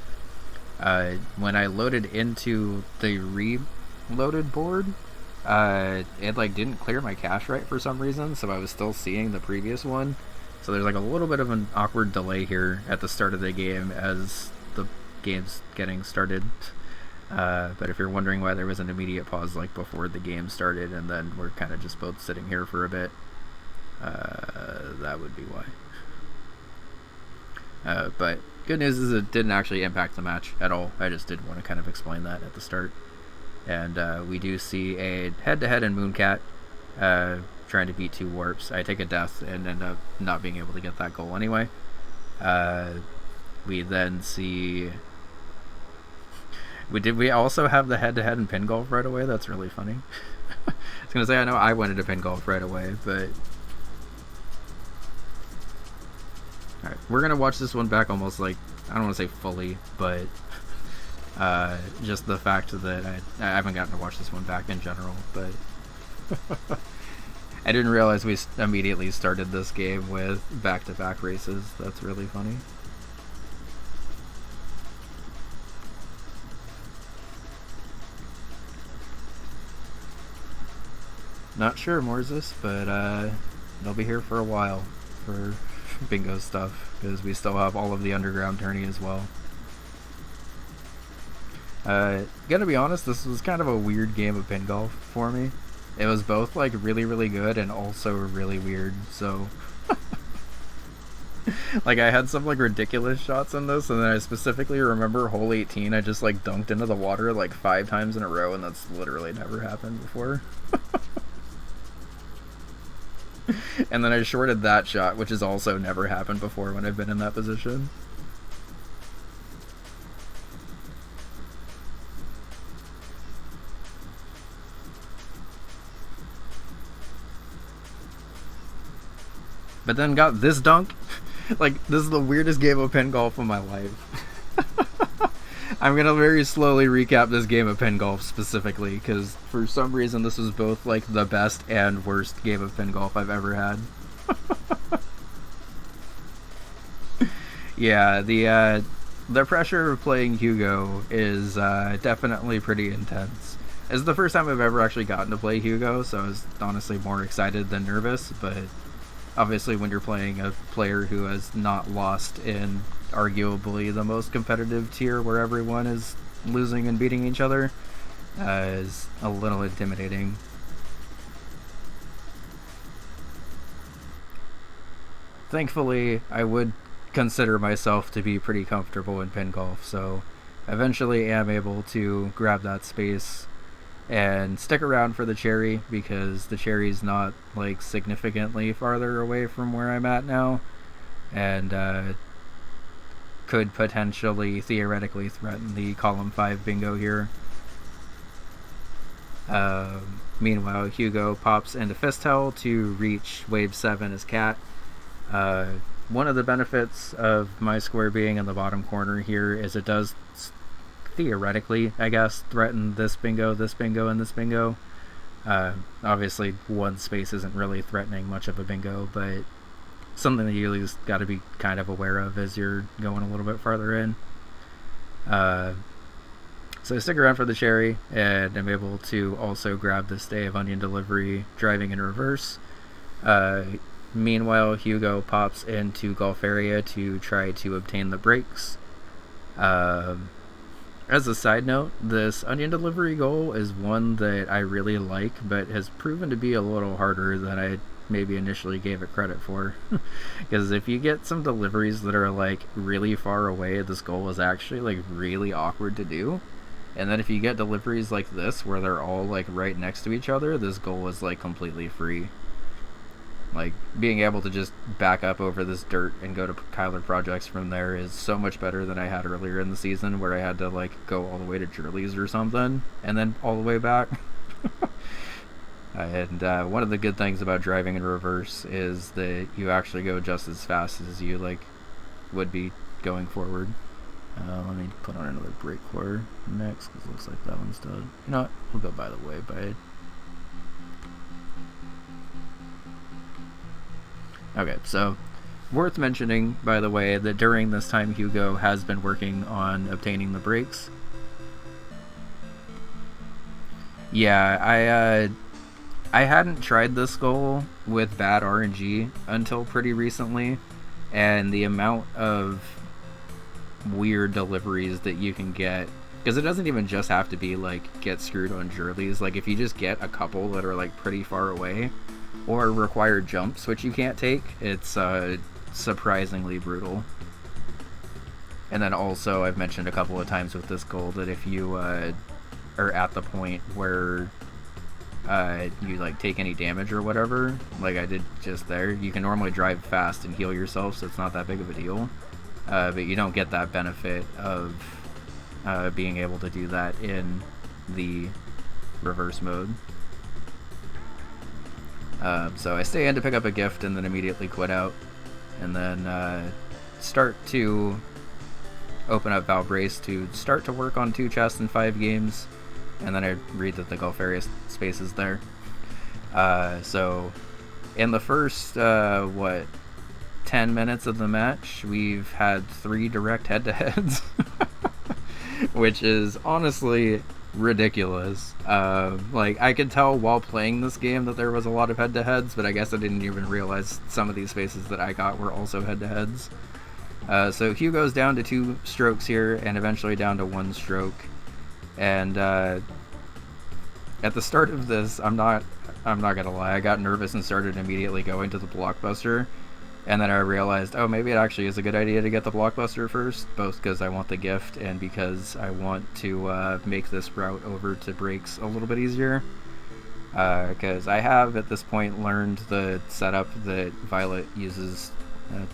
When I loaded into the reloaded board, it like didn't clear my cache right for some reason, so I was still seeing the previous one, So there's like a little bit of an awkward delay here at the start of the game as the game's getting started. But if you're wondering why there was an immediate pause like before the game started and then we're kind of just both sitting here for a bit, that would be why. But good news is it didn't actually impact the match at all. I just did want to kind of explain that at the start. And we do see a head-to-head in Mooncat trying to beat 2 warps. I take a death and end up not being able to get that goal anyway. We then see... We also have the head-to-head in Pin Golf right away? That's really funny. I was going to say, I know I went into Pin Golf right away, but... Alright, we're going to watch this one back almost like, I don't want to say fully, but just the fact that I haven't gotten to watch this one back in general, but I didn't realize we immediately started this game with back-to-back races. That's really funny. Not sure, Morzus, but they'll be here for a while for bingo stuff, because we still have all of the underground tourney as well. Gonna be honest, this was kind of a weird game of pin golf for me. It was both like really, really good and also really weird, so... Like, I had some like ridiculous shots in this, and then I specifically remember hole 18, I just like dunked into the water like 5 times in a row, and that's literally never happened before. And then I shorted that shot, which has also never happened before when I've been in that position. But then got this dunk. Like, this is the weirdest game of pin golf of my life. I'm gonna very slowly recap this game of pin golf specifically, because for some reason this was both like the best and worst game of pin golf I've ever had. Yeah, the pressure of playing Hugo is definitely pretty intense. It's the first time I've ever actually gotten to play Hugo, so I was honestly more excited than nervous, but obviously when you're playing a player who has not lost in arguably the most competitive tier where everyone is losing and beating each other, is a little intimidating. Thankfully, I would consider myself to be pretty comfortable in pin golf, so eventually am able to grab that space and stick around for the cherry, because the cherry's not like significantly farther away from where I'm at now, and could potentially theoretically threaten the column 5 bingo here. Meanwhile, Hugo pops into Fistel to reach wave 7 as Cat. One of the benefits of my square being in the bottom corner here is it does theoretically, I guess, threaten this bingo, and this bingo. Obviously, one space isn't really threatening much of a bingo, but something that you at least got to be kind of aware of as you're going a little bit farther in. So I stick around for the cherry, and I'm able to also grab this Day of Onion Delivery driving in reverse. Meanwhile, Hugo pops into Golf Area to try to obtain the breaks. As a side note, this Onion Delivery goal is one that I really like, but has proven to be a little harder than I maybe initially gave it credit for. Because if you get some deliveries that are like really far away, this goal is actually like really awkward to do. And then if you get deliveries like this where they're all like right next to each other, this goal is like completely free. Like, being able to just back up over this dirt and go to Kyler Projects from there is so much better than I had earlier in the season, where I had to like go all the way to Jurley's or something and then all the way back. And one of the good things about driving in reverse is that you actually go just as fast as you like would be going forward. Let me put on another brake core next, because it looks like that one's done. You know what? We'll go by the way, but... Okay, so worth mentioning, by the way, that during this time Hugo has been working on obtaining the brakes. Yeah, I hadn't tried this goal with bad RNG until pretty recently, and the amount of weird deliveries that you can get, because it doesn't even just have to be like get screwed on Jurleys. Like if you just get a couple that are like pretty far away or require jumps which you can't take, it's surprisingly brutal. And then also I've mentioned a couple of times with this goal that if you are at the point where you like take any damage or whatever, like I did just there, you can normally drive fast and heal yourself, so it's not that big of a deal. But you don't get that benefit of being able to do that in the reverse mode. So I stay in to pick up a gift and then immediately quit out, and then start to open up Valbrace to start to work on 2 chests in 5 games, and then I read that the Gulf area space is there. So in the first 10 minutes of the match, we've had 3 direct head-to-heads, which is honestly ridiculous. Like, I could tell while playing this game that there was a lot of head-to-heads, but I guess I didn't even realize some of these spaces that I got were also head-to-heads. So Hugo's down to 2 strokes here, and eventually down to 1 stroke. And at the start of this, I'm not gonna lie, I got nervous and started immediately going to the Blockbuster. And then I realized, oh, maybe it actually is a good idea to get the Blockbuster first, both because I want the gift and because I want to make this route over to breaks a little bit easier. Because I have, at this point, learned the setup that Violet uses,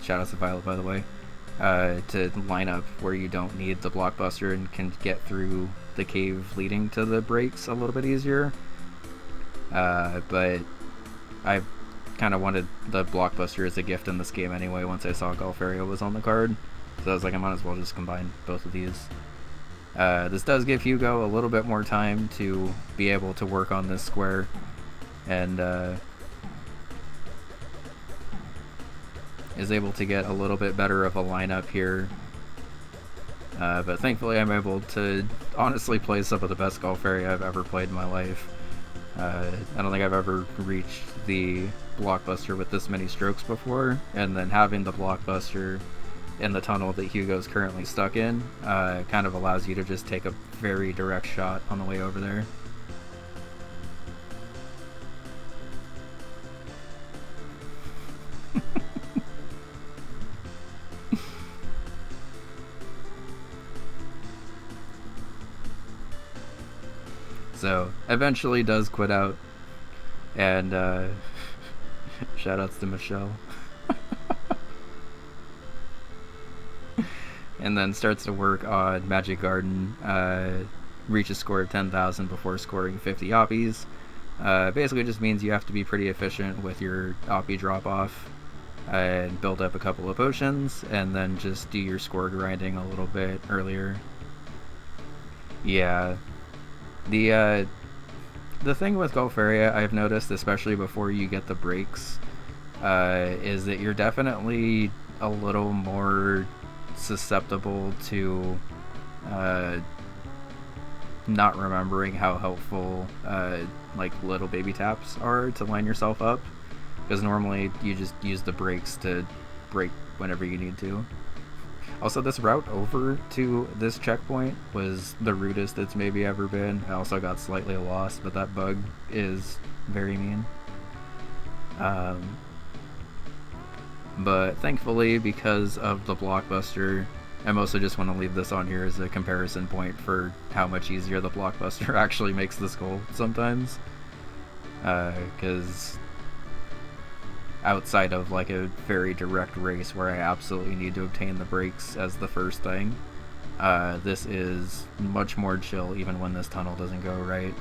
shout out to Violet, by the way, to line up where you don't need the Blockbuster and can get through the cave leading to the breaks a little bit easier. But I kind of wanted the Blockbuster as a gift in this game anyway once I saw Gulf area was on the card, so I was like, I might as well just combine both of these. This does give Hugo a little bit more time to be able to work on this square, and is able to get a little bit better of a lineup here. But thankfully I'm able to honestly play some of the best Gulf area I've ever played in my life. I don't think I've ever reached the Blockbuster with this many strokes before, and then having the Blockbuster in the tunnel that Hugo's currently stuck in kind of allows you to just take a very direct shot on the way over there. So eventually does quit out, and shoutouts to Michelle. And then starts to work on Magic Garden, reach a score of 10,000 before scoring 50 Oppies. Basically just means you have to be pretty efficient with your Oppie drop-off and build up a couple of potions, and then just do your score grinding a little bit earlier. Yeah. The thing with Gulf area I've noticed, especially before you get the breaks, is that you're definitely a little more susceptible to not remembering how helpful like little baby taps are to line yourself up, because normally you just use the brakes to brake whenever you need to. Also, this route over to this checkpoint was the rudest it's maybe ever been. I also got slightly lost, but that bug is very mean. But thankfully, because of the Blockbuster, I mostly just want to leave this on here as a comparison point for how much easier the Blockbuster actually makes this goal sometimes. Because outside of like a very direct race where I absolutely need to obtain the breaks as the first thing, this is much more chill even when this tunnel doesn't go right.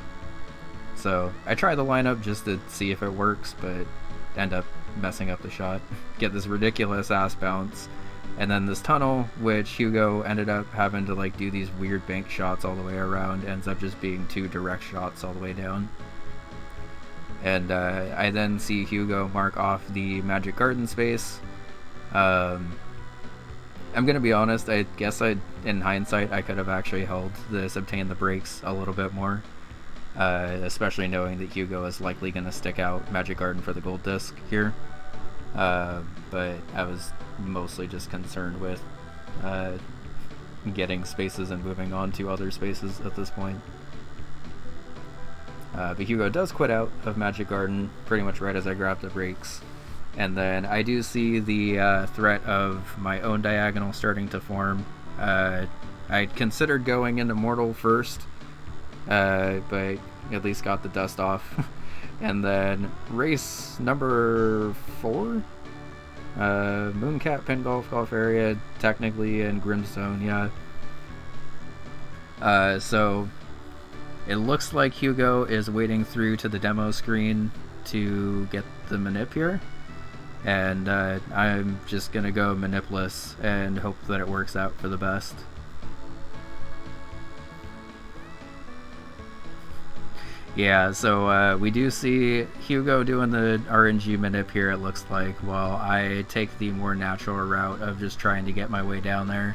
So I try the lineup just to see if it works, but end up messing up the shot. Get this ridiculous ass bounce, and then this tunnel, which Hugo ended up having to like do these weird bank shots all the way around, ends up just being 2 direct shots all the way down. And I then see Hugo mark off the Magic Garden space. I'm gonna be honest, I guess in hindsight I could have actually held this obtain the breaks a little bit more. especially knowing that Hugo is likely going to stick out Magic Garden for the gold disc here. But I was mostly just concerned with getting spaces and moving on to other spaces at this point. But Hugo does quit out of Magic Garden pretty much right as I grab the brakes. And then I do see the threat of my own diagonal starting to form. I considered going into Mortal first, but at least got the dust off. And then race number 4, Mooncat Pin Golf area, technically in Grimstone, yeah. So it looks like Hugo is waiting through to the demo screen to get the manip here. And I'm just gonna go manipless and hope that it works out for the best. Yeah, so we do see Hugo doing the RNG manip here, it looks like, while I take the more natural route of just trying to get my way down there.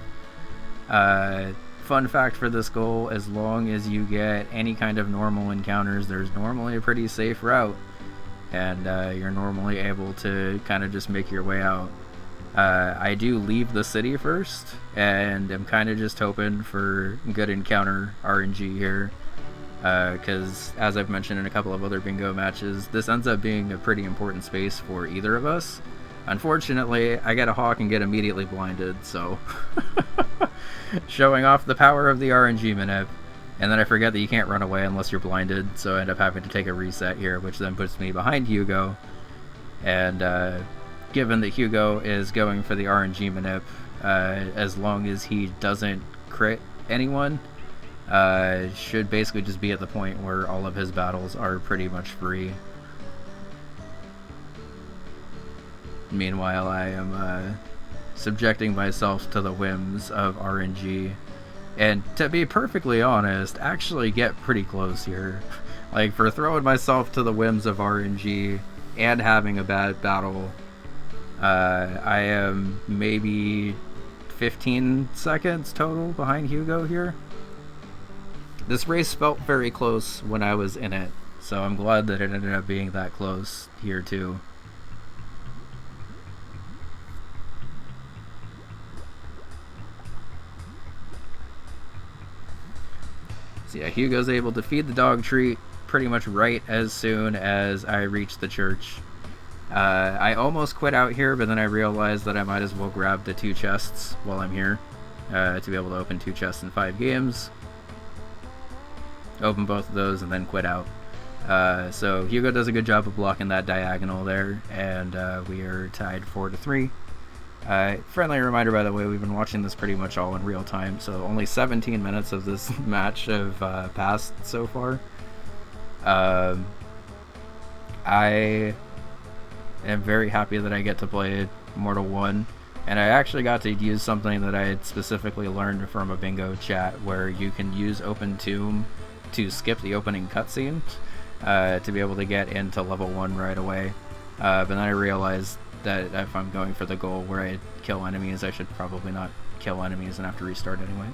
Fun fact for this goal, as long as you get any kind of normal encounters, there's normally a pretty safe route. And you're normally able to kind of just make your way out. I do leave the city first, and I'm kind of just hoping for good encounter RNG here. Because, as I've mentioned in a couple of other bingo matches, this ends up being a pretty important space for either of us. Unfortunately, I get a hawk and get immediately blinded, so... showing off the power of the RNG manip. And then I forget that you can't run away unless you're blinded, so I end up having to take a reset here, which then puts me behind Hugo. And given that Hugo is going for the RNG manip, as long as he doesn't crit anyone, should basically just be at the point where all of his battles are pretty much free. Meanwhile, I am subjecting myself to the whims of RNG. And to be perfectly honest, actually get pretty close here. Like, for throwing myself to the whims of RNG and having a bad battle, I am maybe 15 seconds total behind Hugo here. This race felt very close when I was in it, so I'm glad that it ended up being that close here too. So yeah, Hugo's able to feed the dog treat pretty much right as soon as I reach the church. I almost quit out here, but then I realized that I might as well grab the 2 chests while I'm here to be able to open 2 chests in 5 games. Open both of those and then quit out. So Hugo does a good job of blocking that diagonal there, and we are tied 4-3. Friendly reminder, by the way, we've been watching this pretty much all in real time, so only 17 minutes of this match have passed so far. I am very happy that I get to play Mortal 1, and I actually got to use something that I had specifically learned from a bingo chat, where you can use Open Tomb to skip the opening cutscene to be able to get into level 1 right away. But then I realized that if I'm going for the goal where I kill enemies, I should probably not kill enemies and have to restart anyway.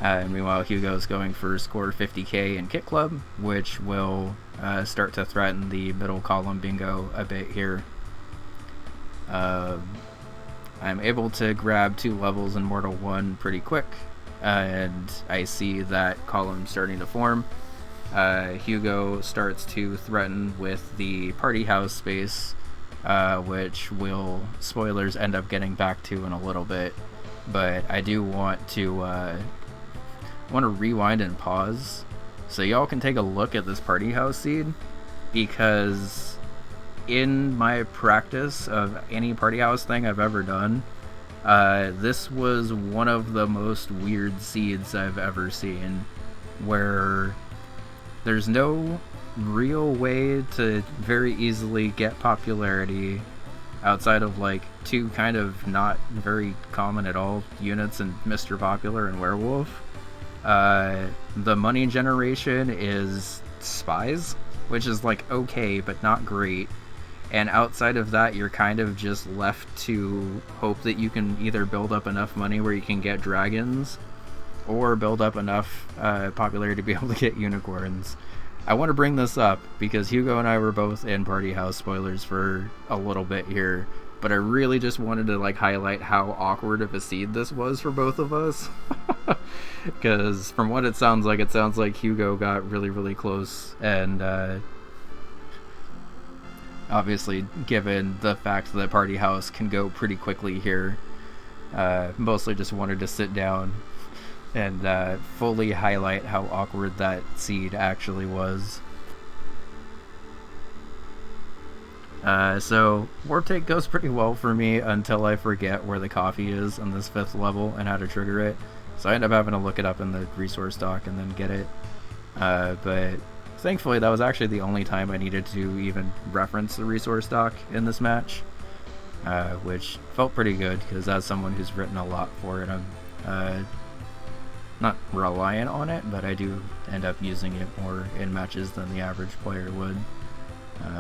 Meanwhile, Hugo's going for score 50k in Kit Club, which will start to threaten the middle column bingo a bit here. I'm able to grab 2 levels in Mortal 1 pretty quick, and I see that column starting to form. Hugo starts to threaten with the party house space, which will, spoilers, end up getting back to in a little bit. But I do want to rewind and pause so y'all can take a look at this party house seed, because in my practice of any party house thing I've ever done, this was one of the most weird seeds I've ever seen, where there's no real way to very easily get popularity outside of like 2 kind of not very common at all units in Mr. Popular and Werewolf. The money generation is spies, which is like okay but not great, and outside of that you're kind of just left to hope that you can either build up enough money where you can get dragons, or build up enough popularity to be able to get unicorns. I want to bring this up because Hugo and I were both in Party House, spoilers for a little bit here, but I really just wanted to like highlight how awkward of a seed this was for both of us. Because from what it sounds like Hugo got really, really close, and obviously given the fact that Party House can go pretty quickly here, mostly just wanted to sit down and fully highlight how awkward that seed actually was. So Warp Take goes pretty well for me until I forget where the coffee is on this 5th level and how to trigger it. So I end up having to look it up in the resource dock and then get it. But thankfully that was actually the only time I needed to even reference the resource dock in this match, which felt pretty good because as someone who's written a lot for it, I'm not reliant on it, but I do end up using it more in matches than the average player would.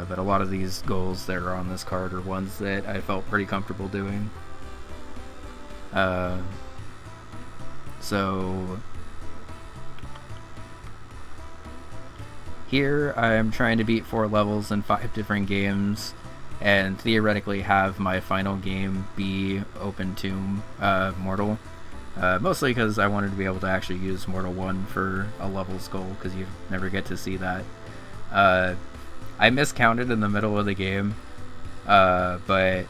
But a lot of these goals that are on this card are ones that I felt pretty comfortable doing. So here I'm trying to beat 4 levels in 5 different games, and theoretically have my final game be Open Tomb Mortal. Mostly because I wanted to be able to actually use Mortal 1 for a levels goal, because you never get to see that. I miscounted in the middle of the game, but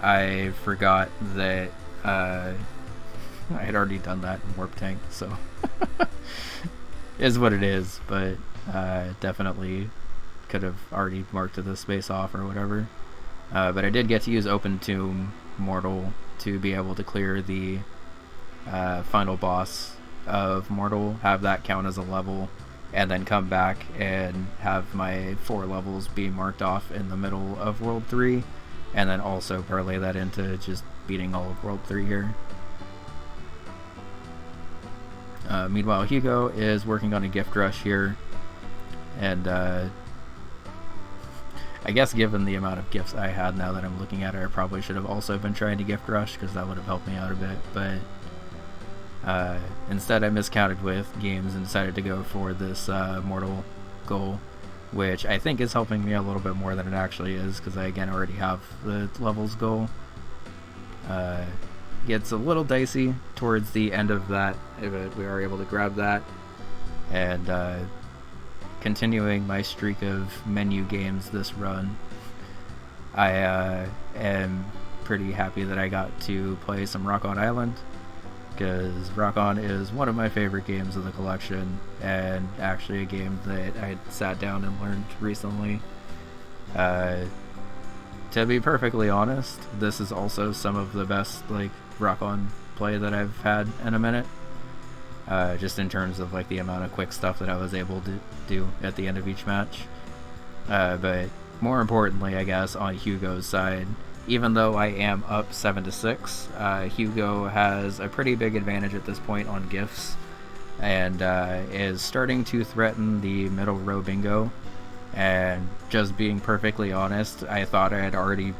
I forgot that I had already done that in Warp Tank, so is what it is, but definitely could have already marked the space off or whatever. But I did get to use Open Tomb Mortal to be able to clear the final boss of Mortal, have that count as a level, and then come back and have my 4 levels be marked off in the middle of World 3, and then also parlay that into just beating all of World 3 here. Meanwhile, Hugo is working on a gift rush here, and I guess given the amount of gifts I had now that I'm looking at it, I probably should have also been trying to gift rush, because that would have helped me out a bit, but instead I miscounted with games and decided to go for this Mortal goal, which I think is helping me a little bit more than it actually is, because I again already have the levels goal. Gets a little dicey towards the end of that, but we are able to grab that, and continuing my streak of menu games this run, I am pretty happy that I got to play some Rock On Island, because Rock On is one of my favorite games of the collection, and actually a game that I sat down and learned recently. To be perfectly honest, this is also some of the best like Rock On play that I've had in a minute. Just in terms of like the amount of quick stuff that I was able to do at the end of each match. But more importantly, I guess, on Hugo's side, even though I am up 7-6, Hugo has a pretty big advantage at this point on gifts, and is starting to threaten the middle row bingo. And just being perfectly honest, I thought I had already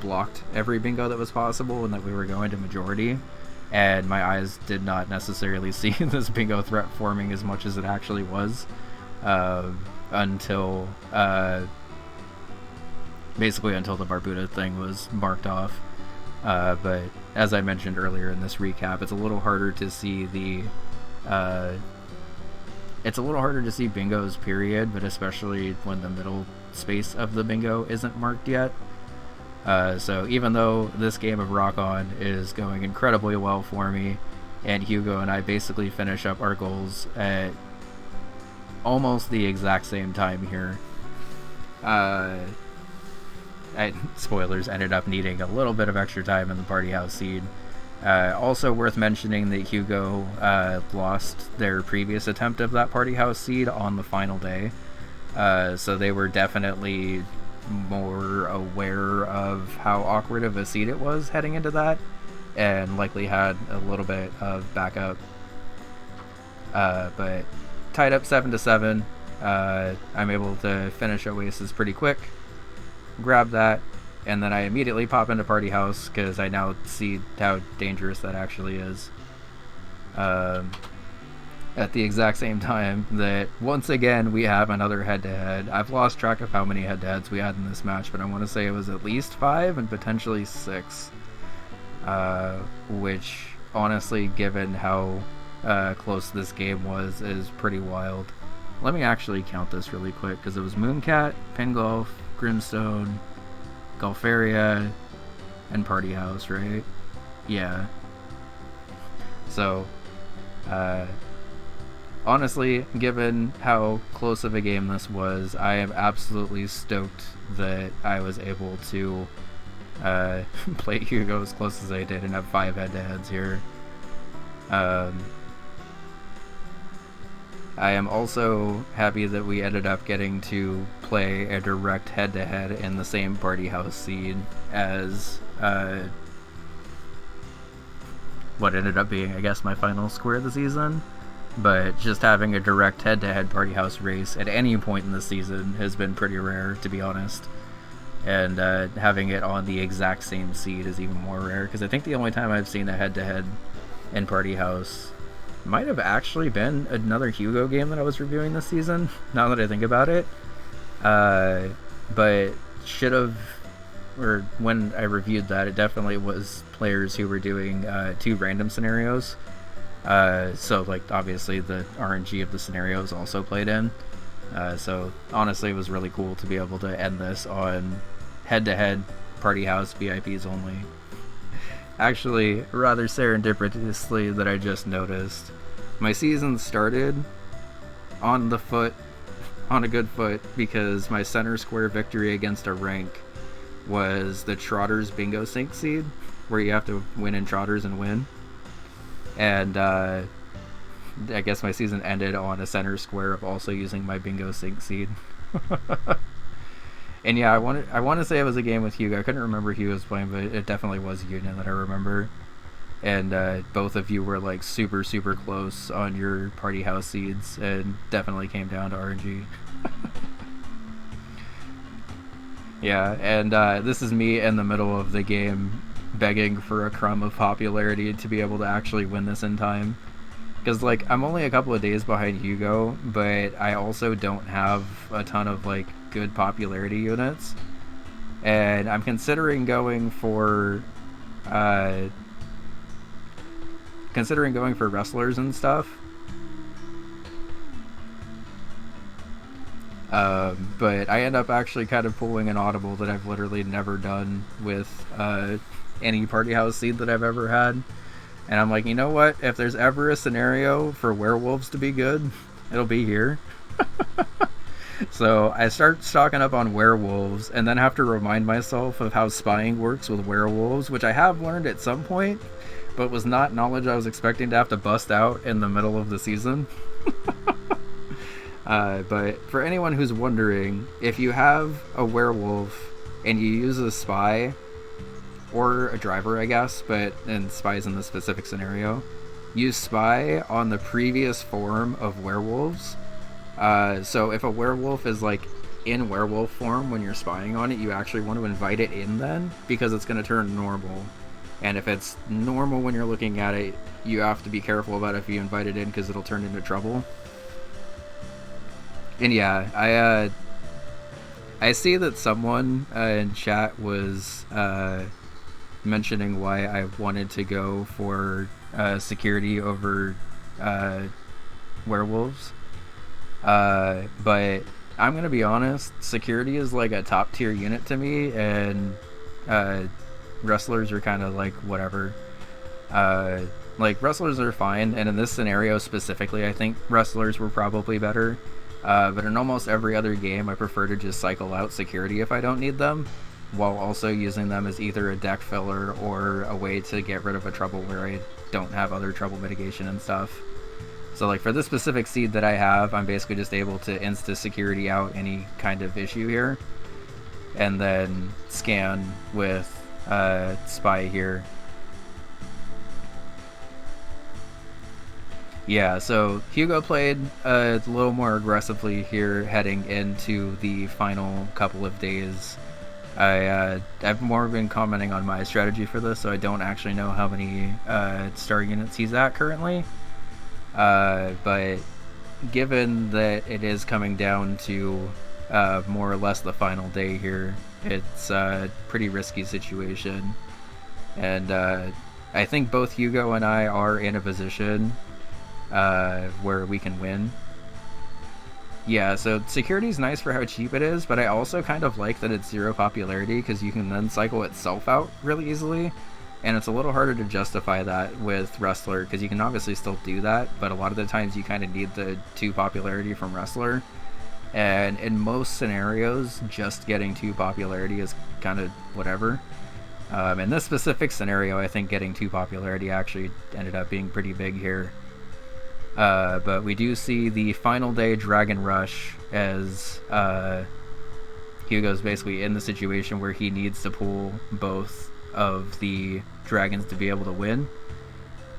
blocked every bingo that was possible and that we were going to majority, and my eyes did not necessarily see this bingo threat forming as much as it actually was, until basically until the Barbuda thing was marked off. But as I mentioned earlier in this recap, it's a little harder to see the bingos, period, but especially when the middle space of the bingo isn't marked yet. So even though this game of Rock On is going incredibly well for me, and Hugo and I basically finish up our goals at almost the exact same time here, spoilers, ended up needing a little bit of extra time in the Party House seed. Also worth mentioning that Hugo lost their previous attempt of that Party House seed on the final day, so they were definitely more aware of how awkward of a seed it was heading into that, and likely had a little bit of backup. But tied up 7-7, I'm able to finish Oasis pretty quick, grab that, and then I immediately pop into Party House because I now see how dangerous that actually is. at the exact same time that once again we have another head-to-head. I've lost track of how many head-to-heads we had in this match, but I want to say it was at least 5 and potentially 6. Which, honestly, given how close this game was, is pretty wild. Let me actually count this really quick, because it was Mooncat, Pin Golf, Grimstone, Golfaria, and Party House, right? Yeah. So, honestly, given how close of a game this was, I am absolutely stoked that I was able to play Hugo as close as I did and have 5 head-to-heads here. I am also happy that we ended up getting to play a direct head-to-head in the same Party House seed as what ended up being, I guess, my final score of the season. But just having a direct head-to-head Party House race at any point in the season has been pretty rare, to be honest. And having it on the exact same seed is even more rare, because I think the only time I've seen a head-to-head in Party House might have actually been another Hugo game that I was reviewing this season, now that I think about it. But should have, or when I reviewed that, it definitely was players who were doing 2 random scenarios. So, like, obviously the RNG of the scenarios also played in. So, honestly, it was really cool to be able to end this on head-to-head Party House VIPs only. Actually, rather serendipitously that I just noticed, my season started on a good foot, because my center square victory against a rank was the Trotters Bingo Sync seed, where you have to win in Trotters and win. And I guess my season ended on a center square of also using my Bingo Sync seed. And yeah, I want to say it was a game with Hugo. I couldn't remember who was playing, but it definitely was Union that I remember. And both of you were like super, super close on your Party House seeds, and definitely came down to RNG. Yeah, and this is me in the middle of the game begging for a crumb of popularity to be able to actually win this in time. Because, like, I'm only a couple of days behind Hugo, but I also don't have a ton of, like, good popularity units. And I'm considering going for wrestlers and stuff. But I end up actually kind of pulling an audible that I've literally never done with any Party House seed that I've ever had. And I'm like, you know what? If there's ever a scenario for werewolves to be good, it'll be here. So I start stocking up on werewolves, and then have to remind myself of how spying works with werewolves, which I have learned at some point, but was not knowledge I was expecting to have to bust out in the middle of the season. But for anyone who's wondering, if you have a werewolf and you use a spy, or a driver, I guess, and spy's in the specific scenario, use spy on the previous form of werewolves. So if a werewolf is like in werewolf form when you're spying on it, you actually want to invite it in then, because it's going to turn normal. And if it's normal when you're looking at it, you have to be careful about if you invite it in, because it'll turn into trouble. And yeah, I see that someone in chat was mentioning why I wanted to go for security over werewolves. But I'm gonna be honest, security is like a top tier unit to me, and wrestlers are kind of like whatever. Like, wrestlers are fine, and in this scenario specifically, I think wrestlers were probably better. But in almost every other game, I prefer to just cycle out security if I don't need them, while also using them as either a deck filler or a way to get rid of a trouble where I don't have other trouble mitigation and stuff. So, like, for this specific seed that I have, I'm basically just able to insta-security out any kind of issue here, and then scan with spy here. Yeah, so Hugo played a little more aggressively here heading into the final couple of days. I've more been commenting on my strategy for this, so I don't actually know how many star units he's at currently. But given that it is coming down to more or less the final day here, it's a pretty risky situation. And I think both Hugo and I are in a position where we can win. Yeah, so security is nice for how cheap it is, but I also kind of like that it's 0 popularity because you can then cycle itself out really easily. And it's a little harder to justify that with Wrestler because you can obviously still do that, but a lot of the times you kind of need the 2 popularity from Wrestler. And in most scenarios, just getting 2 popularity is kind of whatever. In this specific scenario, I think getting 2 popularity actually ended up being pretty big here. But we do see the final day Dragon Rush as Hugo's basically in the situation where he needs to pull both of the dragons to be able to win.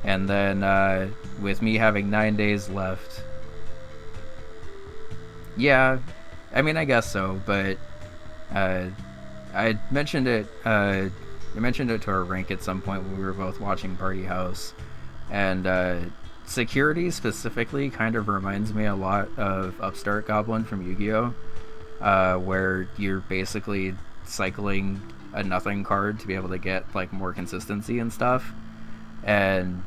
And then with me having 9 days left, yeah, I mean, I guess so, but I mentioned it to our rank at some point when we were both watching Party House, and security specifically kind of reminds me a lot of Upstart Goblin from Yu-Gi-Oh, where you're basically cycling a nothing card to be able to get like more consistency and stuff. And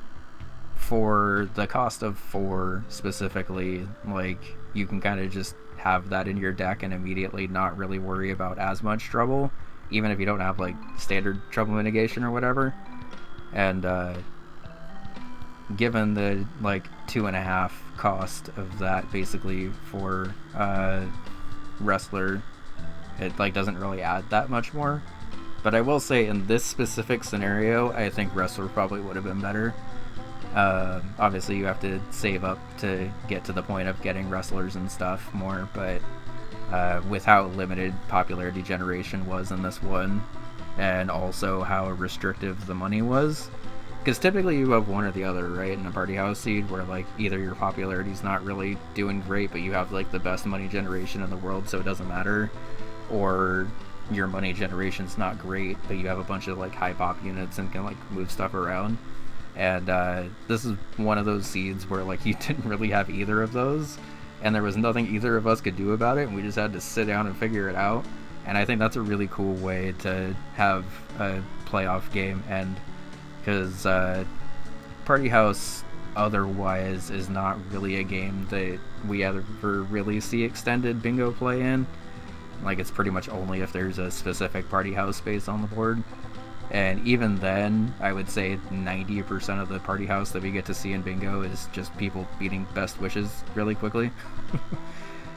for the cost of 4 specifically, like you can kind of just have that in your deck and immediately not really worry about as much trouble, even if you don't have like standard trouble mitigation or whatever. And given the like 2.5 cost of that basically for Wrestler, it like doesn't really add that much more. But I will say in this specific scenario, I think Wrestler probably would have been better. Obviously you have to save up to get to the point of getting wrestlers and stuff more, but with how limited popularity generation was in this one, and also how restrictive the money was, because typically you have one or the other, right, in a Party House seed, where like either your popularity's not really doing great but you have like the best money generation in the world so it doesn't matter, or your money generation's not great but you have a bunch of like high pop units and can like move stuff around. And this is one of those seeds where like you didn't really have either of those, and there was nothing either of us could do about it, and we just had to sit down and figure it out. And I think that's a really cool way to have a playoff game end, because Party House otherwise is not really a game that we ever really see extended bingo play in. Like, it's pretty much only if there's a specific Party House space on the board. And even then, I would say 90% of the Party House that we get to see in bingo is just people beating Best Wishes really quickly.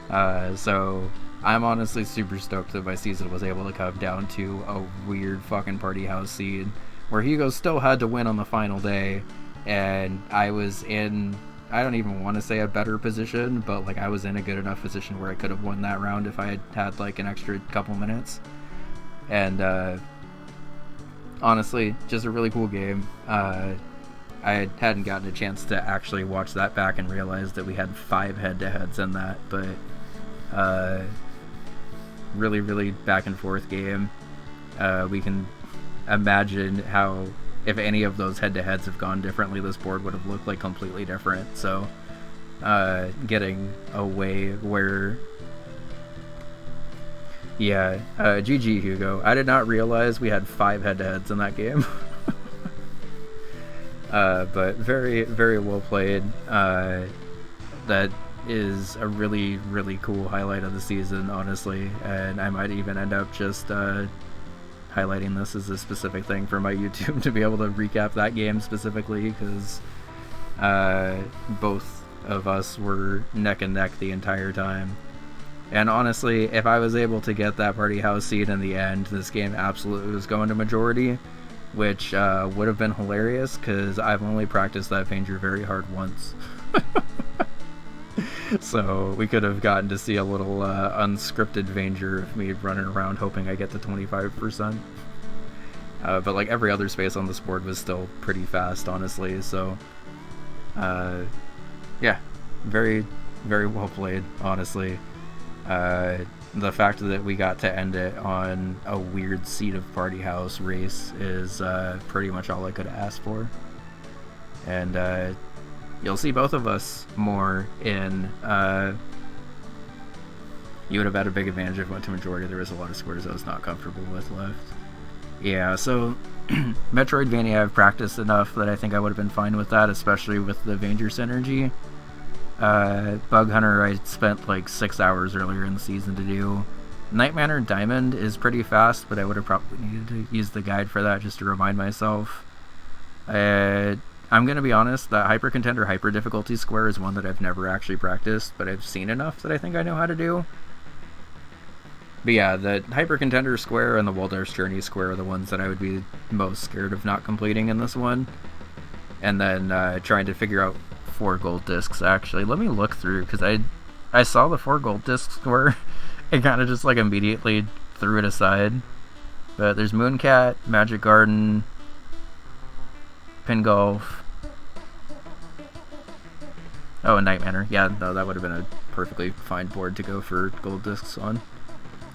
So I'm honestly super stoked that my season was able to come down to a weird fucking Party House seed where Hugo still had to win on the final day, and I was in, I don't even want to say a better position, but like I was in a good enough position where I could have won that round if I had had like an extra couple minutes. And honestly, just a really cool game. I hadn't gotten a chance to actually watch that back and realize that we had 5 head-to-heads in that, but really, really back and forth game. We can imagine how, if any of those head-to-heads have gone differently, this board would have looked like completely different. So getting a way where, yeah, GG Hugo. I did not realize we had 5 head-to-heads in that game. But very, very well played. That is a really, really cool highlight of the season, honestly, and I might even end up just highlighting this as a specific thing for my YouTube to be able to recap that game specifically, because both of us were neck and neck the entire time. And honestly, if I was able to get that Party House seed in the end, this game absolutely was going to majority, which would have been hilarious, because I've only practiced that Vanger very hard once. So we could have gotten to see a little unscripted Vanger of me running around hoping I get to 25%. But like every other space on this board was still pretty fast, honestly, so yeah, very, very well played, honestly. The fact that we got to end it on a weird seat of Party House race is pretty much all I could ask for. And you'll see both of us more in. You would have had a big advantage if it went to majority. There was a lot of squares I was not comfortable with left. Yeah, so Metroidvania I've practiced enough that I think I would have been fine with that, especially with the Vanger synergy. Bug Hunter I spent like 6 hours earlier in the season to do. Night Manor Diamond is pretty fast, but I would have probably needed to use the guide for that just to remind myself. I'm going to be honest, that Hyper Contender Hyper Difficulty Square is one that I've never actually practiced, but I've seen enough that I think I know how to do. But yeah, the Hyper Contender Square and the Waldorf's Journey Square are the ones that I would be most scared of not completing in this one. And then trying to figure out 4 gold discs, actually. Let me look through, because I saw the 4 gold disc square and kind of just like immediately threw it aside. But there's Mooncat, Magic Garden, Pin Golf. Oh, and Night Manor. Yeah, no, that would have been a perfectly fine board to go for gold discs on.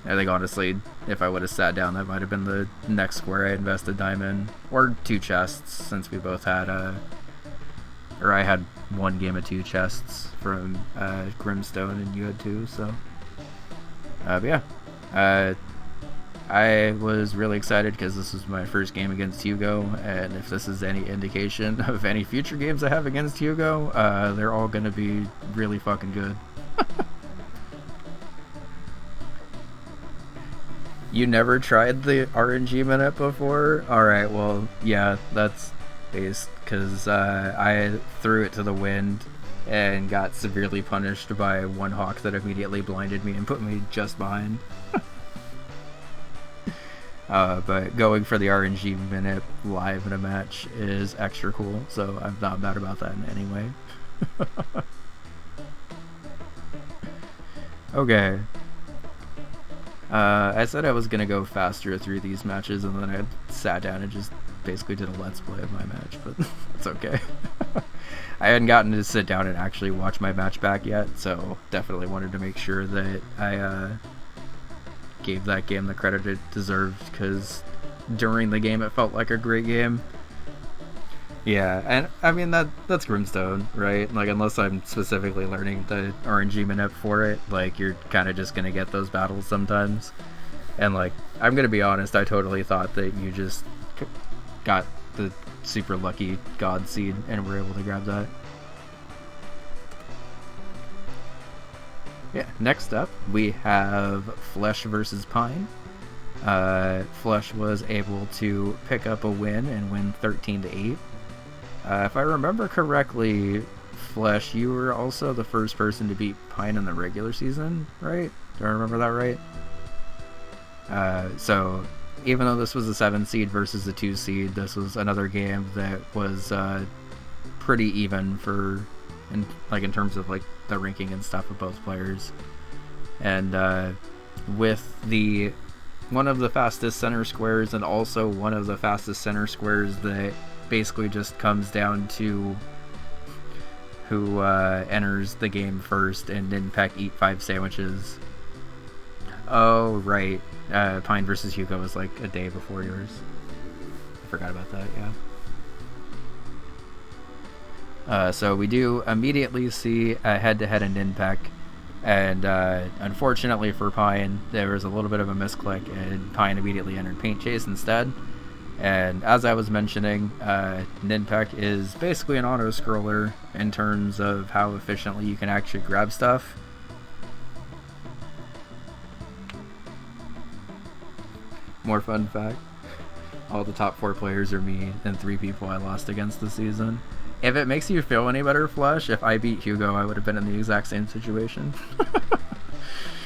I think honestly, if I would have sat down, that might have been the next square I invested Diamond. Or 2 chests, since we both had or I had 1 game of 2 chests from Grimstone and you had 2, so. But yeah. I was really excited because this was my first game against Hugo, and if this is any indication of any future games I have against Hugo, they're all going to be really fucking good. You never tried the RNG minute before? Alright, well, yeah, that's based, because I threw it to the wind and got severely punished by one hawk that immediately blinded me and put me just behind. But going for the RNG minute live in a match is extra cool, so I'm not mad about that in any way. Okay. I said I was gonna go faster through these matches, and then I sat down and just basically did a let's play of my match, but it's okay. I hadn't gotten to sit down and actually watch my match back yet, so definitely wanted to make sure that I gave that game the credit it deserved, because during the game it felt like a great game. Yeah, and I mean that's Grimstone, right? Like, unless I'm specifically learning the RNG minute for it, like, you're kind of just gonna get those battles sometimes. And like, I'm gonna be honest, I totally thought that you just got the super lucky God Seed and were able to grab that. Yeah, next up we have Flesh versus Pine. Flesh was able to pick up a win and win 13-8. If I remember correctly, Flesh, you were also the first person to beat Pine in the regular season, right? Do I remember that right? So, even though this was a 7 seed versus a 2 seed, this was another game that was pretty even in terms of like the ranking and stuff of both players. And with one of the fastest center squares and also one of the fastest center squares that basically just comes down to who enters the game first and then eat 5 sandwiches. Oh, right. Pine versus Hugo was like a day before yours. I forgot about that, yeah. So we do immediately see a head-to-head in Ninpeck, and unfortunately for Pine, there was a little bit of a misclick, and Pine immediately entered Paint Chase instead. And as I was mentioning, Ninpeck is basically an auto-scroller in terms of how efficiently you can actually grab stuff. More fun fact, all the top 4 players are me and 3 people I lost against this season. If it makes you feel any better, Flesh, if I beat Hugo, I would have been in the exact same situation.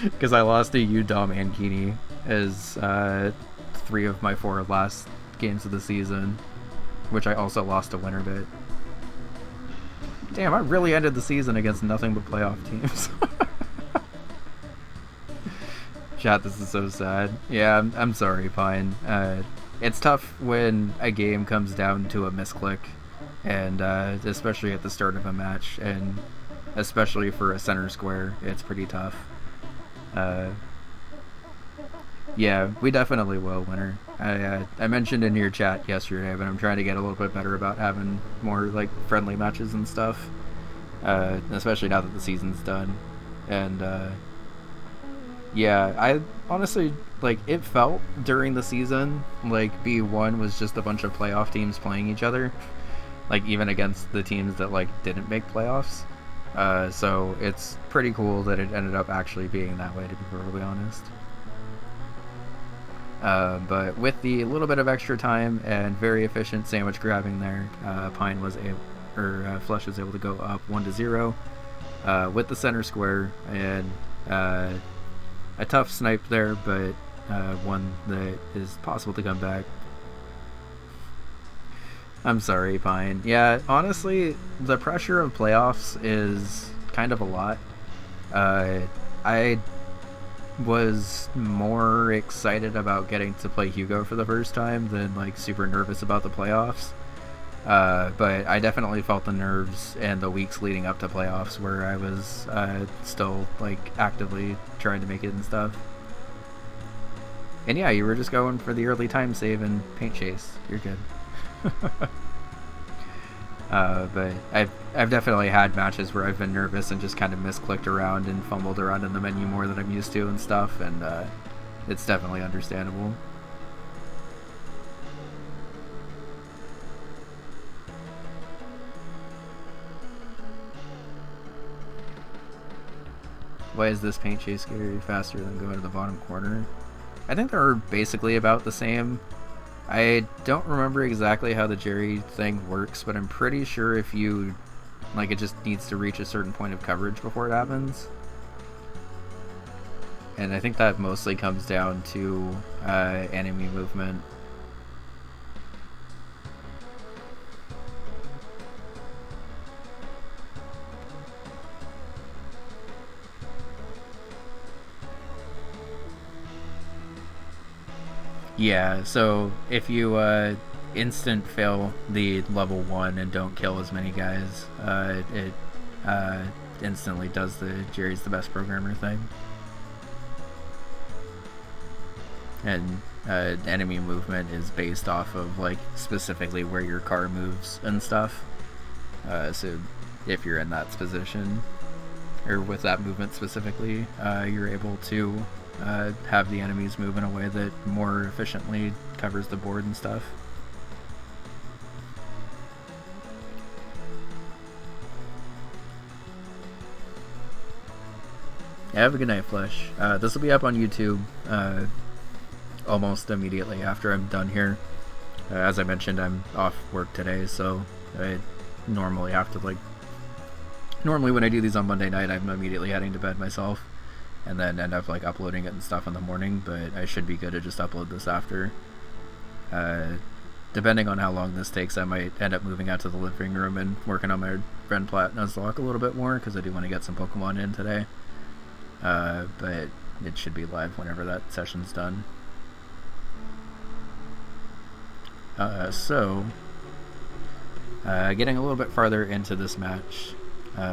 Because I lost to you, Dom, and Keeney as 3 of my 4 last games of the season, which I also lost to Winterbit. Damn, I really ended the season against nothing but playoff teams. Chat, this is so sad. Yeah, I'm sorry, Pine. It's tough when a game comes down to a misclick, and especially at the start of a match, and especially for a center square, it's pretty tough. Yeah, we definitely will, Winter. I mentioned in your chat yesterday, but I'm trying to get a little bit better about having more like friendly matches and stuff. especially now that the season's done. And yeah, I honestly, like, it felt during the season like B1 was just a bunch of playoff teams playing each other, like even against the teams that like didn't make playoffs. So it's pretty cool that it ended up actually being that way, to be perfectly honest. But with the little bit of extra time and very efficient sandwich grabbing there, Flush was able to go up 1-0 with the center square, and a tough snipe there, but one that is possible to come back. I'm sorry, Pine. Yeah, honestly, the pressure of playoffs is kind of a lot. I was more excited about getting to play Hugo for the first time than like super nervous about the playoffs. But I definitely felt the nerves and the weeks leading up to playoffs where I was still like actively trying to make it and stuff. And yeah, you were just going for the early time save and paint chase. You're good. But I've definitely had matches where I've been nervous and just kind of misclicked around and fumbled around in the menu more than I'm used to and stuff, and it's definitely understandable. Why is this paint chase scary faster than going to the bottom corner? I think they're basically about the same. I don't remember exactly how the Jerry thing works, but I'm pretty sure if you, like, it just needs to reach a certain point of coverage before it happens. And I think that mostly comes down to enemy movement. Yeah, so if you instant fail the level 1 and don't kill as many guys, it instantly does the Jerry's the best programmer thing. And enemy movement is based off of like specifically where your car moves and stuff. So if you're in that position, or with that movement specifically, you're able to have the enemies move in a way that more efficiently covers the board and stuff. Yeah, have a good night, Flesh. This will be up on YouTube almost immediately after I'm done here. As I mentioned, I'm off work today, so I normally have to normally when I do these on Monday night, I'm immediately heading to bed myself, and then end up like uploading it and stuff in the morning, but I should be good to just upload this after. Depending on how long this takes, I might end up moving out to the living room and working on my Ren Plat Nuzlocke a little bit more, because I do want to get some Pokemon in today. But it should be live whenever that session's done. Getting a little bit farther into this match,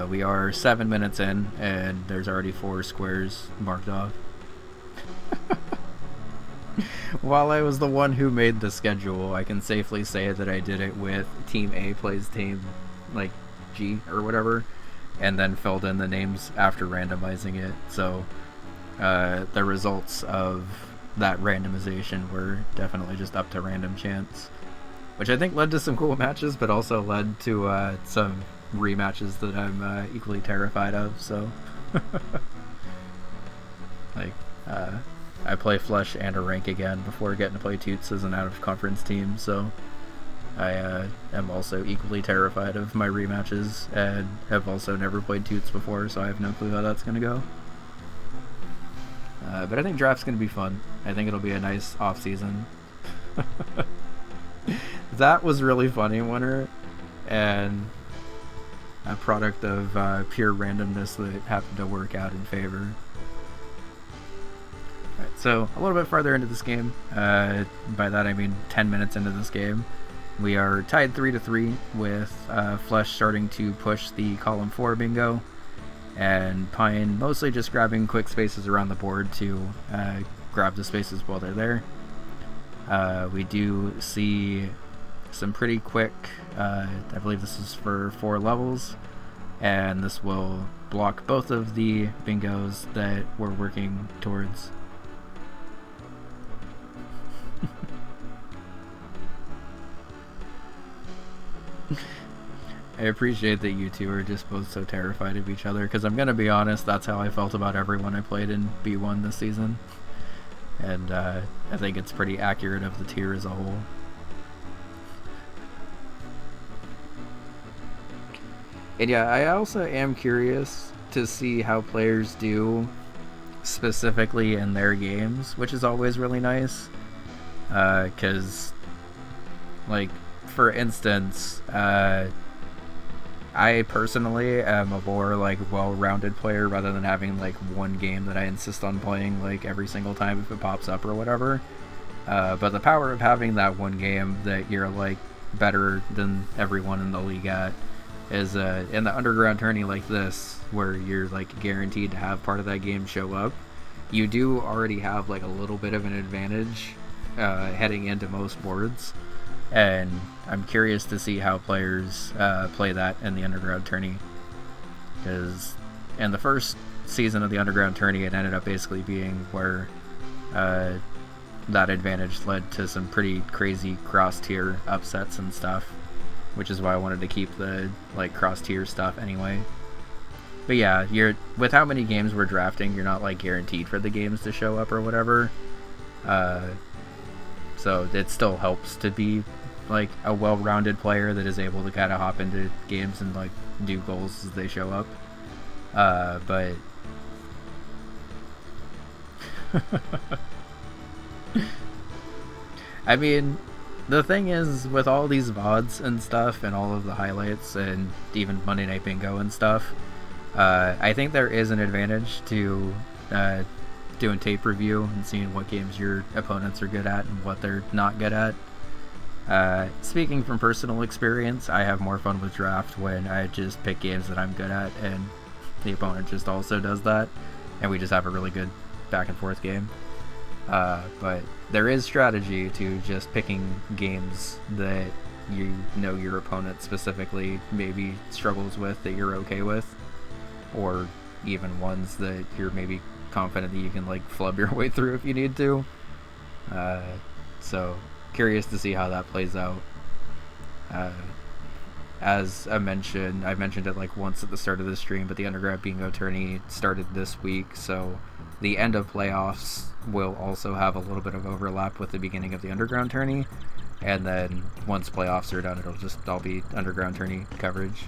we are 7 minutes in, and there's already 4 squares marked off. While I was the one who made the schedule, I can safely say that I did it with Team A plays Team, like, G or whatever, and then filled in the names after randomizing it. So the results of that randomization were definitely just up to random chance, which I think led to some cool matches, but also led to some rematches that I'm equally terrified of. So like I play Flush and a rank again before getting to play Toots as an out-of-conference team, so I am also equally terrified of my rematches, and have also never played Toots before, so I have no clue how that's going to go. But I think draft's going to be fun. I think it'll be a nice off-season. That was really funny, Winter, and a product of pure randomness that happened to work out in favor. Alright, so a little bit farther into this game, by that I mean 10 minutes into this game, we are tied 3-3 with Flesh starting to push the column 4 bingo, and Pine mostly just grabbing quick spaces around the board to grab the spaces while they're there. We do see some pretty quick, I believe this is for 4 levels, and this will block both of the bingos that we're working towards. I appreciate that you two are just both so terrified of each other, because I'm going to be honest, that's how I felt about everyone I played in B1 this season. And I think it's pretty accurate of the tier as a whole. And yeah, I also am curious to see how players do specifically in their games, which is always really nice. Because, like, for instance, I personally am a more like well-rounded player rather than having like one game that I insist on playing like every single time if it pops up or whatever. But the power of having that one game that you're like better than everyone in the league at is in the underground tourney like this, where you're like guaranteed to have part of that game show up. You do already have like a little bit of an advantage heading into most boards. And I'm curious to see how players play that in the underground tourney, because in the first season of the underground tourney, it ended up basically being where that advantage led to some pretty crazy cross-tier upsets and stuff, which is why I wanted to keep the like cross-tier stuff anyway. But yeah, with how many games we're drafting, you're not like guaranteed for the games to show up or whatever. So it still helps to be like a well-rounded player that is able to kind of hop into games and like do goals as they show up. But I mean, the thing is, with all these VODs and stuff and all of the highlights and even Monday Night Bingo and stuff, I think there is an advantage to doing tape review and seeing what games your opponents are good at and what they're not good at. Speaking from personal experience, I have more fun with draft when I just pick games that I'm good at and the opponent just also does that, and we just have a really good back and forth game. But there is strategy to just picking games that you know your opponent specifically maybe struggles with that you're okay with, or even ones that you're maybe confident that you can like flub your way through if you need to. So curious to see how that plays out. As I mentioned it like once at the start of the stream, but the undergrad bingo tourney started this week, so the end of playoffs will also have a little bit of overlap with the beginning of the underground tourney, and then once playoffs are done, it'll just all be underground tourney coverage.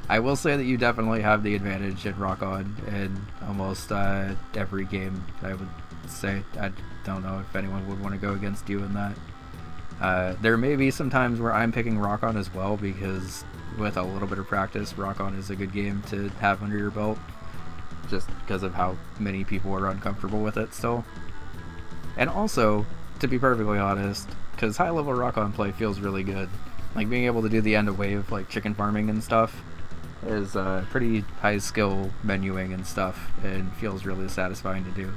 I will say that you definitely have the advantage at Rock On in almost every game, I would say. I don't know if anyone would want to go against you in that. There may be some times where I'm picking Rock On as well, because with a little bit of practice, Rock On is a good game to have under your belt, just because of how many people are uncomfortable with it still. And also, to be perfectly honest, because high-level Rock On play feels really good. Like, being able to do the end of wave, like chicken farming and stuff, is pretty high skill menuing and stuff, and feels really satisfying to do.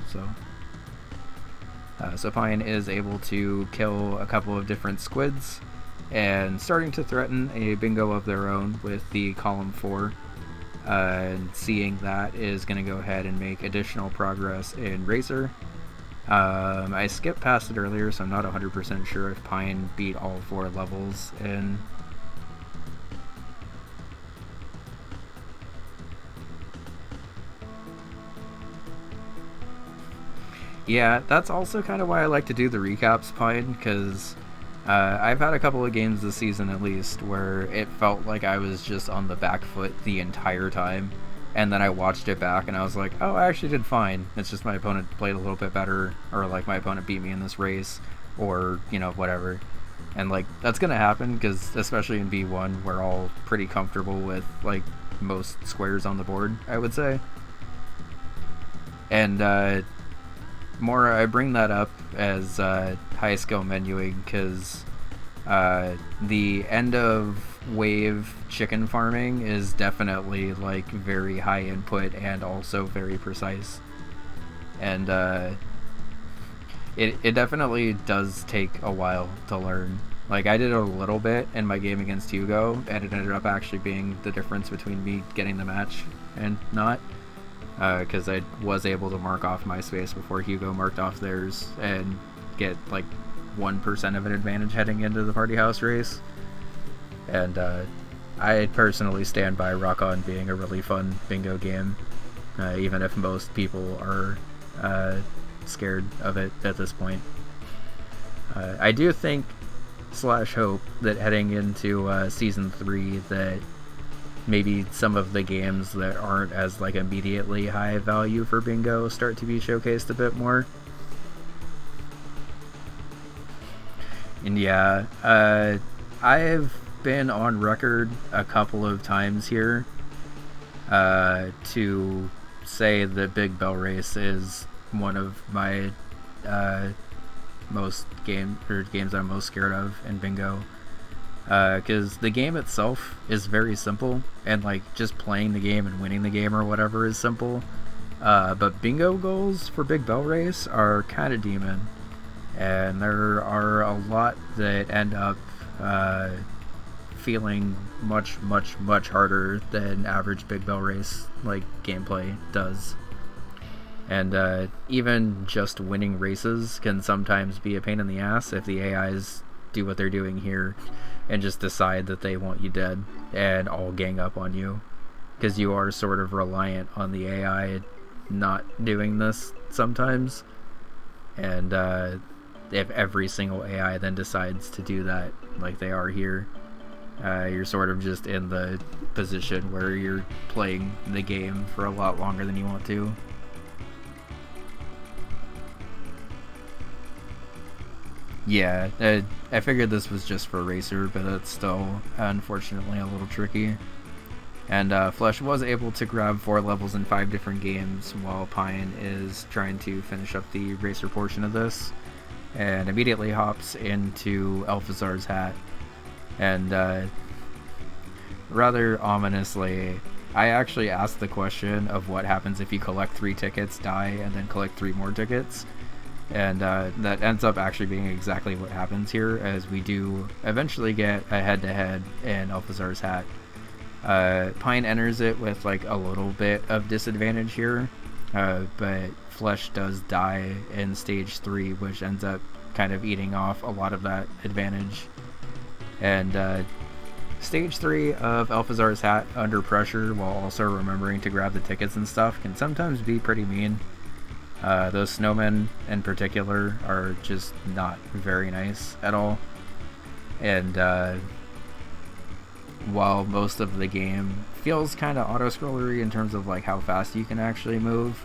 So Pine is able to kill a couple of different squids and starting to threaten a bingo of their own with the column 4, and seeing that is going to go ahead and make additional progress in Racer. I skipped past it earlier, so I'm not 100% sure if Pine beat all 4 levels in. Yeah, that's also kind of why I like to do the recaps, Pine, because I've had a couple of games this season at least where it felt like I was just on the back foot the entire time, and then I watched it back and I was like, oh, I actually did fine. It's just my opponent played a little bit better, or like my opponent beat me in this race, or, you know, whatever. And like, that's gonna happen, because especially in B1, we're all pretty comfortable with like most squares on the board, I would say. And more, I bring that up as high skill menuing, because the end of wave chicken farming is definitely like very high input and also very precise, and it definitely does take a while to learn, Like, I did a little bit in my game against Hugo, and it ended up actually being the difference between me getting the match and not. Because I was able to mark off my space before Hugo marked off theirs and get, like, 1% of an advantage heading into the party house race. And I personally stand by Rock On being a really fun bingo game, even if most people are scared of it at this point. I do think / hope that heading into season 3 that maybe some of the games that aren't as like immediately high value for bingo start to be showcased a bit more. And yeah, I've been on record a couple of times here to say that Big Bell Race is one of my games I'm most scared of in bingo, because the game itself is very simple, and like just playing the game and winning the game or whatever is simple, but bingo goals for Big Bell Race are kind of demon, and there are a lot that end up feeling much harder than average Big Bell Race like gameplay does. And even just winning races can sometimes be a pain in the ass if the AIs do what they're doing here and just decide that they want you dead and all gang up on you, because you are sort of reliant on the AI not doing this sometimes. And if every single AI then decides to do that like they are here, you're sort of just in the position where you're playing the game for a lot longer than you want to. Yeah, I figured this was just for Racer, but it's still, unfortunately, a little tricky. And Flesh was able to grab 4 levels in 5 different games, while Pine is trying to finish up the Racer portion of this, and immediately hops into Alphazar's hat. And rather ominously, I actually asked the question of what happens if you collect 3 tickets, die, and then collect 3 more tickets. And that ends up actually being exactly what happens here, as we do eventually get a head-to-head in Alphazar's hat. Pine enters it with like a little bit of disadvantage here, but Flesh does die in stage 3, which ends up kind of eating off a lot of that advantage. And stage 3 of Alphazar's hat under pressure, while also remembering to grab the tickets and stuff, can sometimes be pretty mean. Those snowmen in particular are just not very nice at all. And while most of the game feels kind of auto-scrollery in terms of like how fast you can actually move,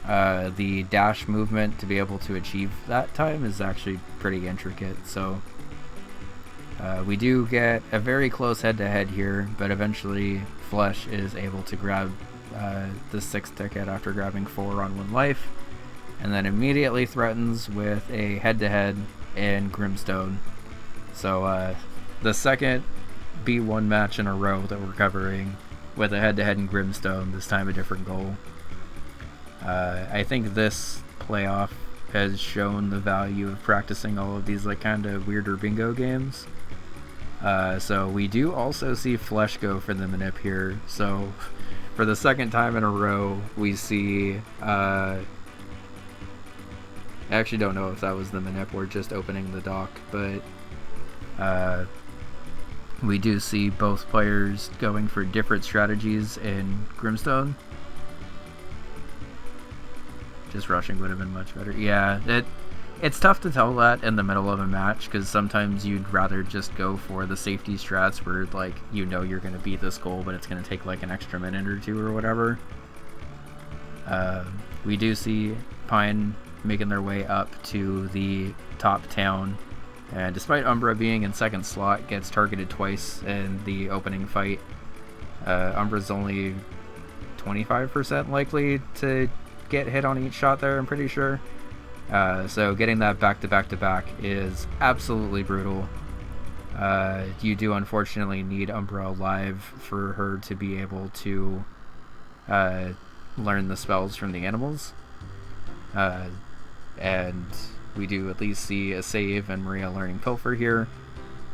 the dash movement to be able to achieve that time is actually pretty intricate. So we do get a very close head-to-head here, but eventually Flesh is able to grab the 6th ticket after grabbing 4 on 1 life, and then immediately threatens with a head-to-head in Grimstone. So the second B1 match in a row that we're covering with a head-to-head in Grimstone, this time a different goal. I think this playoff has shown the value of practicing all of these like kind of weirder bingo games. So we do also see Flesh go for the manip here. So for the second time in a row, we see... I actually don't know if that was the manip or just opening the dock, but we do see both players going for different strategies in Grimstone. Just rushing would have been much better. Yeah, it's tough to tell that in the middle of a match, because sometimes you'd rather just go for the safety strats where, like, you know you're going to beat this goal, but it's going to take, like, an extra minute or 2 or whatever. We do see Pine making their way up to the top town, and despite Umbra being in 2nd slot, gets targeted twice in the opening fight. Umbra's only 25% likely to get hit on each shot there, I'm pretty sure. So getting that back-to-back-to-back is absolutely brutal. You do unfortunately need Umbra alive for her to be able to learn the spells from the animals. And we do at least see a save and Maria learning Pilfer here.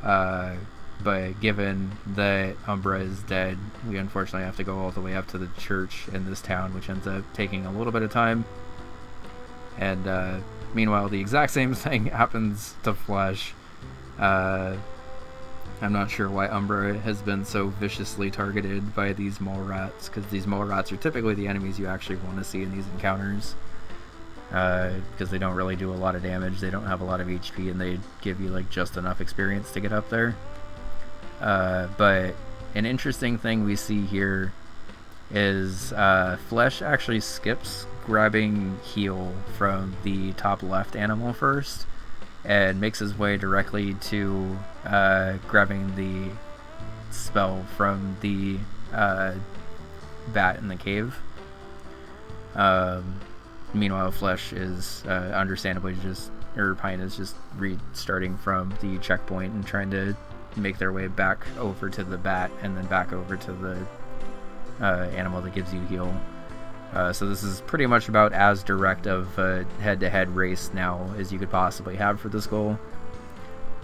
But given that Umbra is dead, we unfortunately have to go all the way up to the church in this town, which ends up taking a little bit of time. And meanwhile, the exact same thing happens to Flesh. I'm not sure why Umbra has been so viciously targeted by these mole rats, because these mole rats are typically the enemies you actually want to see in these encounters. Because they don't really do a lot of damage, they don't have a lot of HP, and they give you like just enough experience to get up there. But an interesting thing we see here is Flesh actually skips grabbing heal from the top left animal first, and makes his way directly to grabbing the spell from the bat in the cave. Meanwhile, Flesh is understandably Pine is just restarting from the checkpoint and trying to make their way back over to the bat and then back over to the animal that gives you heal. So this is pretty much about as direct of a head-to-head race now as you could possibly have for this goal.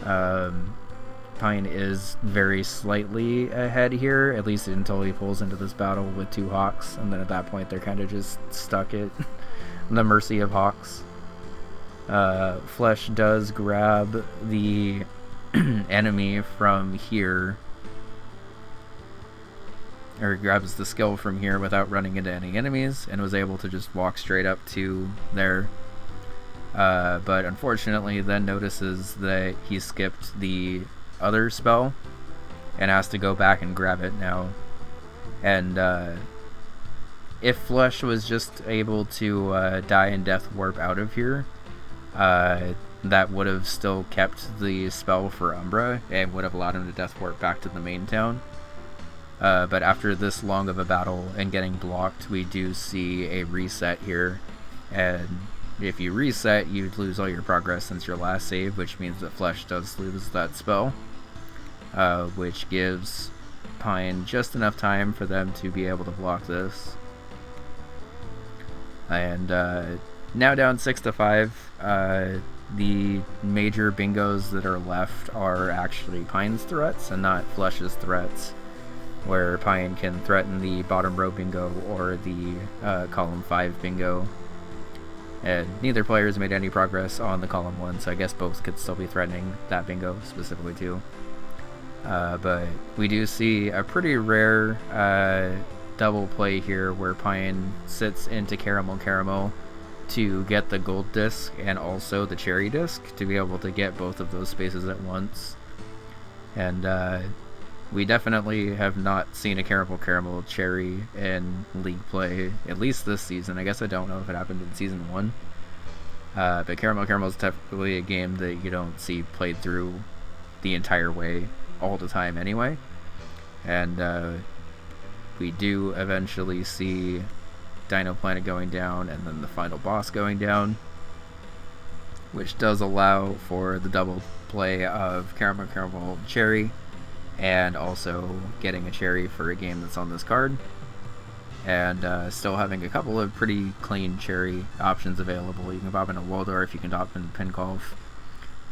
Pine is very slightly ahead here, at least until he pulls into this battle with two Hawks, and then at that point they're kind of just stuck at the mercy of Hawks. Flesh does grab the enemy from here, or grabs the skill from here without running into any enemies, and was able to just walk straight up to there. But unfortunately then notices that he skipped the other spell and has to go back and grab it now. And if Flesh was just able to die and death warp out of here, that would have still kept the spell for Umbra and would have allowed him to death warp back to the main town. But after this long of a battle and getting blocked, we do see a reset here, and if you reset, you lose all your progress since your last save, which means that Flesh does lose that spell, which gives Pine just enough time for them to be able to block this. And now down 6-5, the major bingos that are left are actually Pine's threats and not Flesh's threats, where Pine can threaten the bottom row bingo or the column 5 bingo. And neither player has made any progress on the column 1, so I guess both could still be threatening that bingo specifically too. But we do see a pretty rare double play here where Pine sits into Caramel to get the gold disc and also the cherry disc to be able to get both of those spaces at once. And we definitely have not seen a Caramel Cherry in League play, at least this season. I guess I don't know if it happened in Season 1. But Caramel is definitely a game that you don't see played through the entire way all the time anyway. And we do eventually see Dino Planet going down and then the final boss going down, which does allow for the double play of Caramel Cherry and also getting a cherry for a game that's on this card, and still having a couple of pretty clean cherry options available. You can pop in a Waldorf, you can pop in Pin Golf,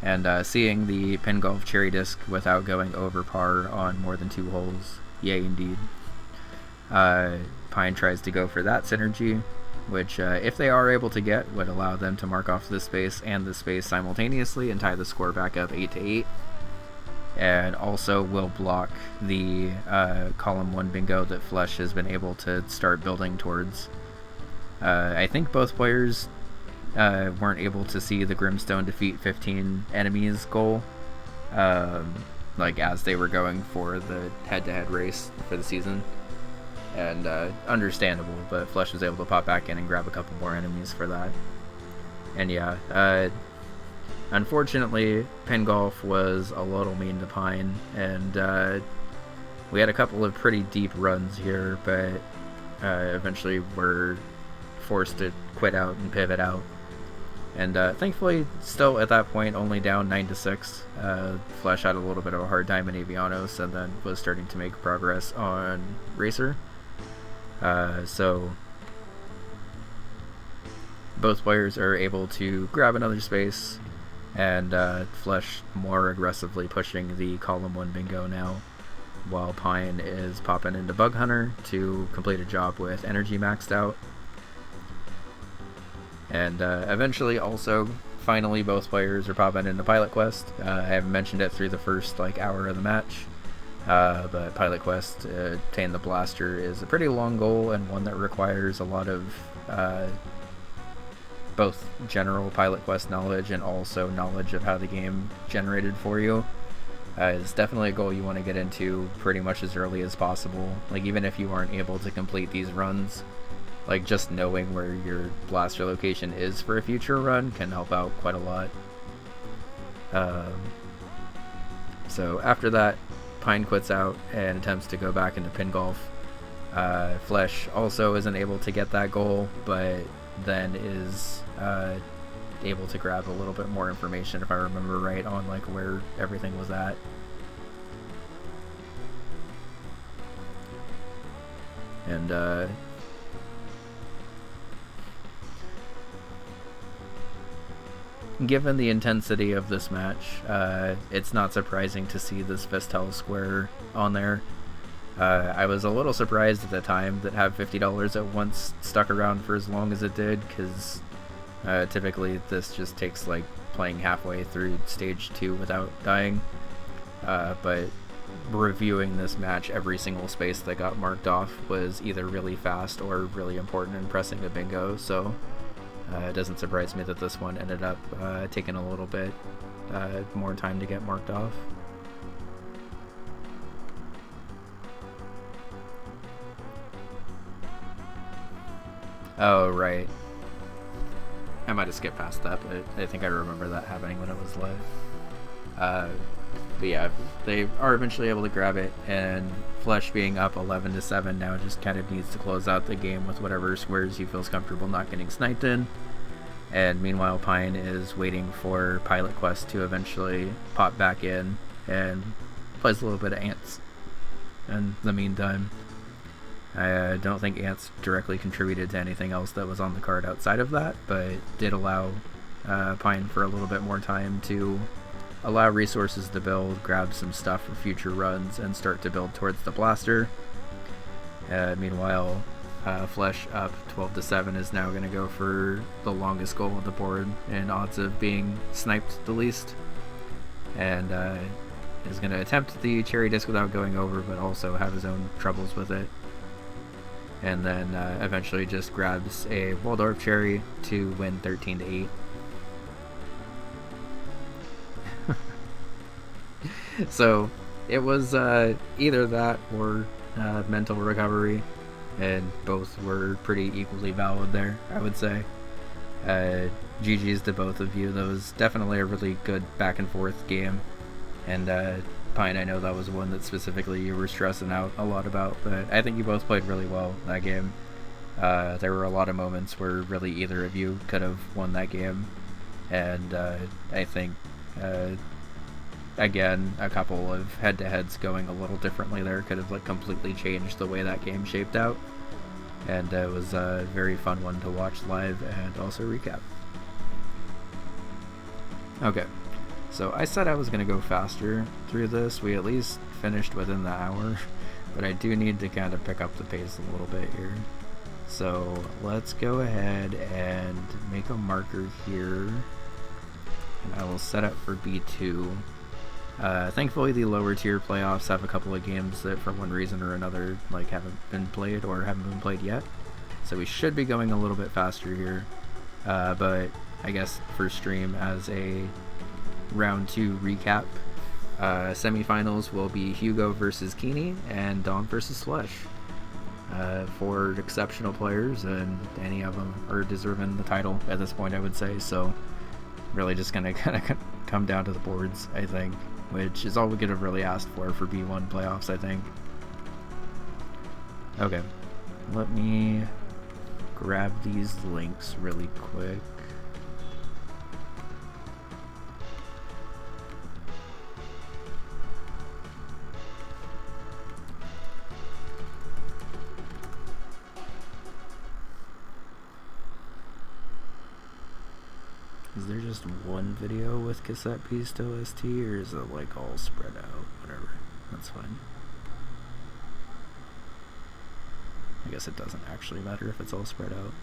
and seeing the Pin Golf cherry disc without going over par on more than 2 holes, yay indeed. Pine tries to go for that synergy, which if they are able to get, would allow them to mark off this space and this space simultaneously and tie the score back up 8-8. And also will block the column 1 bingo that Flesh has been able to start building towards. I think both players weren't able to see the Grimstone defeat 15 enemies goal, like as they were going for the head-to-head race for the season. And understandable, but Flesh was able to pop back in and grab a couple more enemies for that. And yeah, unfortunately, Pin Golf was a little mean to Pine, and we had a couple of pretty deep runs here, but eventually were forced to quit out and pivot out. And thankfully, still at that point, only down 9-6. Flesh had a little bit of a hard time in Avianos, and then was starting to make progress on Racer. So both players are able to grab another space and Flesh more aggressively pushing the column 1 bingo now, while Pine is popping into Bug Hunter to complete a job with energy maxed out. And eventually also, finally, both players are popping into Pilot Quest. I haven't mentioned it through the first hour of the match, but Pilot Quest, obtain the blaster, is a pretty long goal and one that requires a lot of both general Pilot Quest knowledge and also knowledge of how the game generated for you. It's definitely a goal you want to get into pretty much as early as possible. Even if you aren't able to complete these runs, just knowing where your blaster location is for a future run can help out quite a lot. So after that, Pine quits out and attempts to go back into pin golf. Flesh also isn't able to get that goal, but then is able to grab a little bit more information, if I remember right, on where everything was at. And given the intensity of this match, it's not surprising to see this Vestel square on there. I was a little surprised at the time that Have $50 at once stuck around for as long as it did, because typically this just takes playing halfway through stage 2 without dying. But reviewing this match, every single space that got marked off was either really fast or really important in pressing a bingo, so it doesn't surprise me that this one ended up taking a little bit more time to get marked off. Oh, right. I might have skipped past that, but I think I remember that happening when it was live. But yeah, they are eventually able to grab it, and Flesh being up 11-7 now just kind of needs to close out the game with whatever squares he feels comfortable not getting sniped in. And meanwhile, Pine is waiting for Pilot Quest to eventually pop back in and plays a little bit of Ants in the meantime. I don't think Ants directly contributed to anything else that was on the card outside of that, but did allow Pine for a little bit more time to allow resources to build, grab some stuff for future runs, and start to build towards the blaster. Meanwhile, Flesh up 12-7 is now going to go for the longest goal on the board and odds of being sniped the least, and is going to attempt the cherry disc without going over, but also have his own troubles with it. And then eventually just grabs a Waldorf cherry to win 13-8. So it was either that or mental recovery, and both were pretty equally valid there, I would say. GG's to both of you. That was definitely a really good back and forth game, and Pine, I know that was one that specifically you were stressing out a lot about, but I think you both played really well that game. There were a lot of moments where really either of you could have won that game, and I think again, a couple of head-to-heads going a little differently there could have completely changed the way that game shaped out, and it was a very fun one to watch live and also recap. Okay, so I said I was going to go faster through this. We at least finished within the hour, but I do need to kind of pick up the pace a little bit here. So let's go ahead and make a marker here, and I will set up for B2. Thankfully, the lower tier playoffs have a couple of games that for one reason or another haven't been played or haven't been played yet, so we should be going a little bit faster here, but I guess for stream as a round 2 recap, semifinals will be Hugo versus Keeney and Dawn versus Flesh. 4 exceptional players, and any of them are deserving the title at this point, I would say, so really just gonna kind of come down to the boards, I think, which is all we could have really asked for B1 playoffs, I think. Okay, let me grab these links really quick. Is there just one video with cassette piece to OST, or is it like all spread out? Whatever. That's fine. I guess it doesn't actually matter if it's all spread out.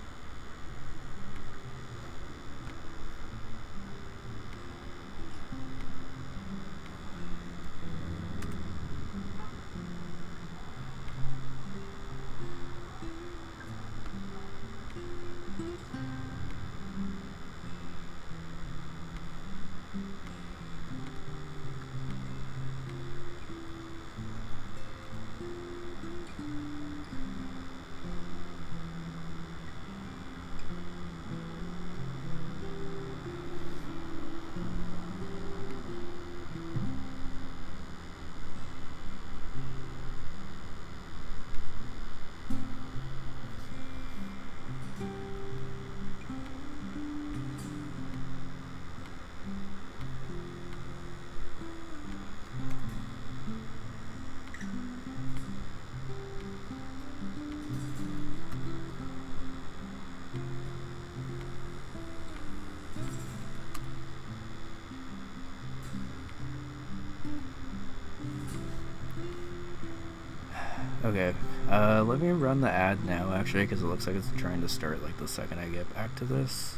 Okay, let me run the ad now, actually, because it looks like it's trying to start, like, the second I get back to this.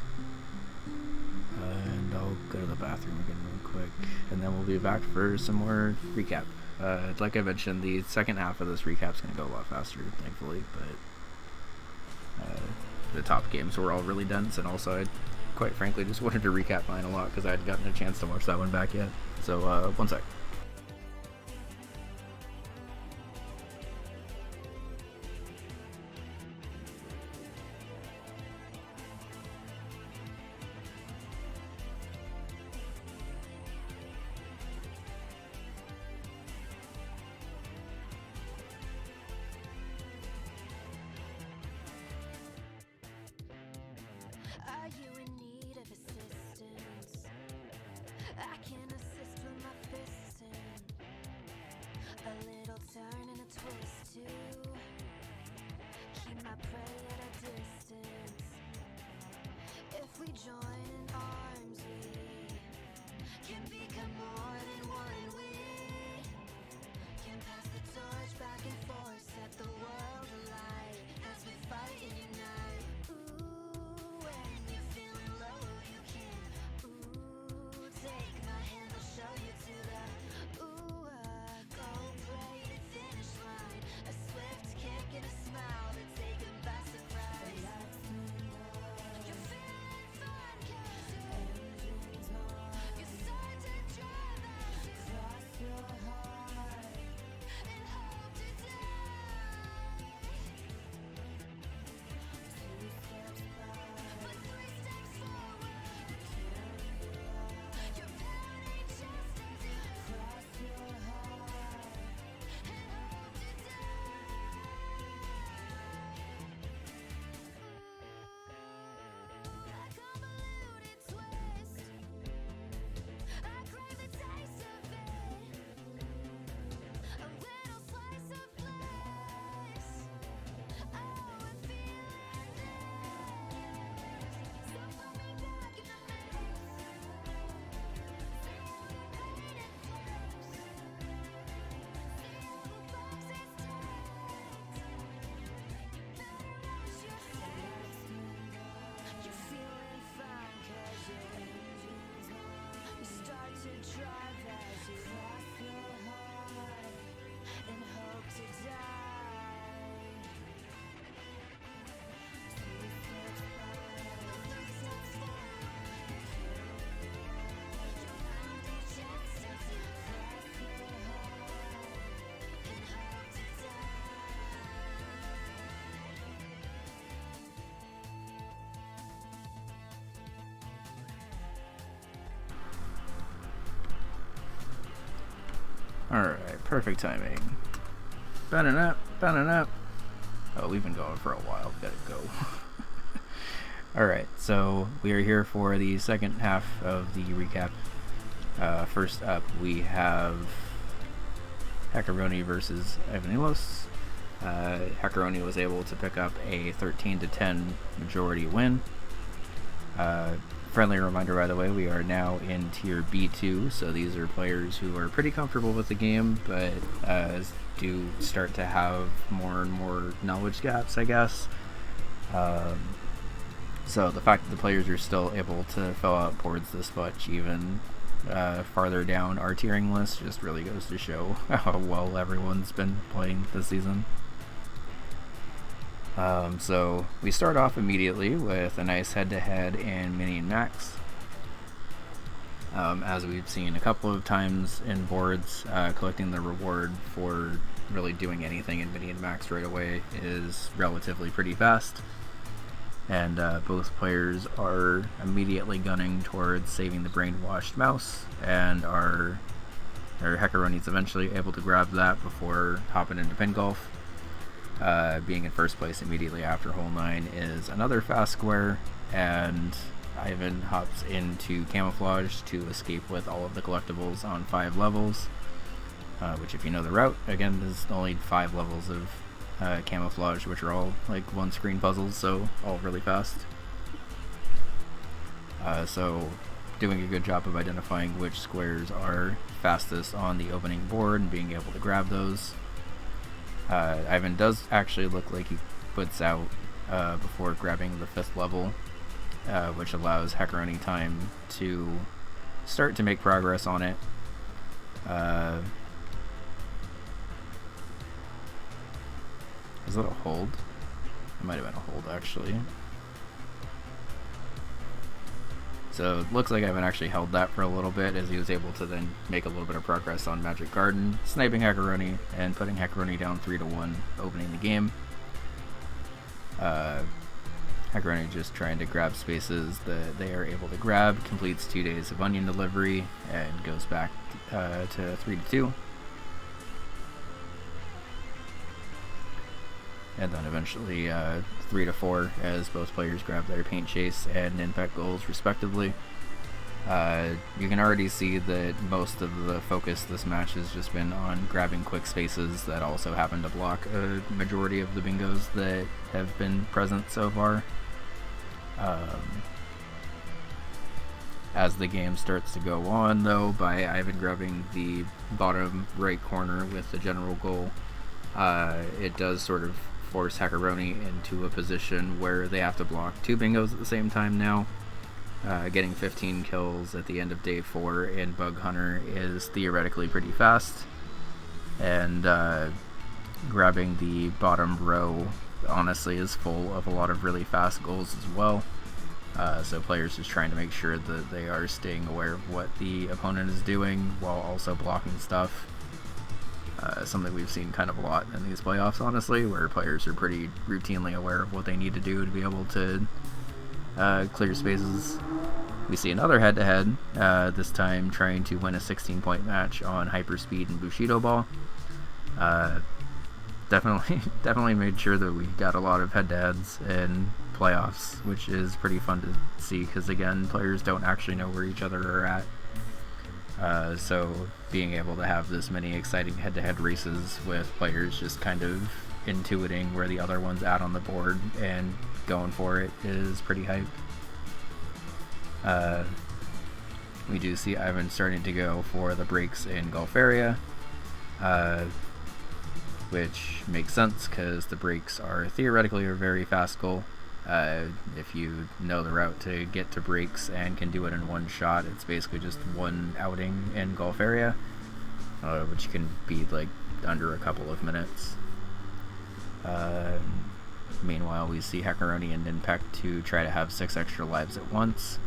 And I'll go to the bathroom again real quick, and then we'll be back for some more recap. Like I mentioned, the second half of this recap's going to go a lot faster, thankfully, but the top games were all really dense, and also I, quite frankly, just wanted to recap mine a lot, because I hadn't gotten a chance to watch that one back yet. So, one sec. Are you in need of assistance? I can assist with my fisting. A little turn and a twist too. Keep my prey at a distance. If we join in arms, we can become more than one. We can pass the torch back and forth, set the world alight as we fight and unite. Ooh, when you're feeling low, you can. Ooh, take my hand, I'll show you to the. Ooh, gold plated finish line. A swift kick and a smile that take them by surprise. You're feeling fine, 'cause you start to drive as you cross your heart and hope to die. 2 steps back, but 3 steps forward. You're pounding just as you cross your heart and hope to die. Like a polluted twist, I crave the taste of it. A little slice of bliss. Oh, and feeling this. So put me back in the mix. See all the painted flips. See all the boxes ticked. Better rush your steps. You're feeling fine, 'cause you start to drive as you cross your heart and hope to die. 2 steps back, 3 steps forward. You're pounding just as you cross your heart and hope to die. Alright, perfect timing. Banning up, banning up. Oh, we've been going for a while. We gotta go. Alright, so we are here for the second half of the recap. First up, we have Hackeroni versus Evanilos. Hackeroni was able to pick up a 13-10 majority win. Friendly reminder, by the way, we are now in Tier B2, so these are players who are pretty comfortable with the game, but do start to have more and more knowledge gaps, I guess. So the fact that the players are still able to fill out boards this much, even farther down our tiering list, just really goes to show how well everyone's been playing this season. So we start off immediately with a nice head-to-head in Mini and Max. As we've seen a couple of times in boards, collecting the reward for really doing anything in Mini and Max right away is relatively pretty fast. And both players are immediately gunning towards saving the brainwashed mouse, and our Heckaroni's eventually able to grab that before hopping into pin golf. Being in first place immediately after hole 9 is another fast square, and Ivan hops into camouflage to escape with all of the collectibles on 5 levels, which, if you know the route, again, there's only 5 levels of camouflage, which are all like one screen puzzles, so all really fast. So doing a good job of identifying which squares are fastest on the opening board and being able to grab those. Ivan does actually look like he puts out before grabbing the 5th level, which allows Heckaroni time to start to make progress on it. Was that a hold? It might have been a hold, actually. So it looks like Ivan actually held that for a little bit, as he was able to then make a little bit of progress on Magic Garden, sniping Heckaroni and putting Heckaroni down 3-1, opening the game. Heckaroni just trying to grab spaces that they are able to grab, completes 2 days of onion delivery, and goes back to 3-2. And then eventually 3-4 as both players grab their paint chase and impact goals respectively. You can already see that most of the focus this match has just been on grabbing quick spaces that also happen to block a majority of the bingos that have been present so far. As the game starts to go on, though, by Ivan grabbing the bottom right corner with the general goal, it does sort of force Heckaroni into a position where they have to block 2 bingos at the same time now. Getting 15 kills at the end of day 4 in Bug Hunter is theoretically pretty fast, and grabbing the bottom row honestly is full of a lot of really fast goals as well. So players just trying to make sure that they are staying aware of what the opponent is doing while also blocking stuff. Something we've seen kind of a lot in these playoffs, honestly, where players are pretty routinely aware of what they need to do to be able to clear spaces. We see another head-to-head, this time trying to win a 16-point match on Hyperspeed and Bushido Ball. Definitely made sure that we got a lot of head-to-heads in playoffs, which is pretty fun to see, because again, players don't actually know where each other are at. So being able to have this many exciting head-to-head races with players just kind of intuiting where the other one's at on the board and going for it is pretty hype. We do see Ivan starting to go for the breaks in Gulf area, which makes sense because the breaks are theoretically a very fast goal. If you know the route to get to breaks and can do it in one shot, it's basically just one outing in Gulf area, which can be like under a couple of minutes. Meanwhile, we see Heckaroni and Ninpeck to try to have 6 extra lives at once.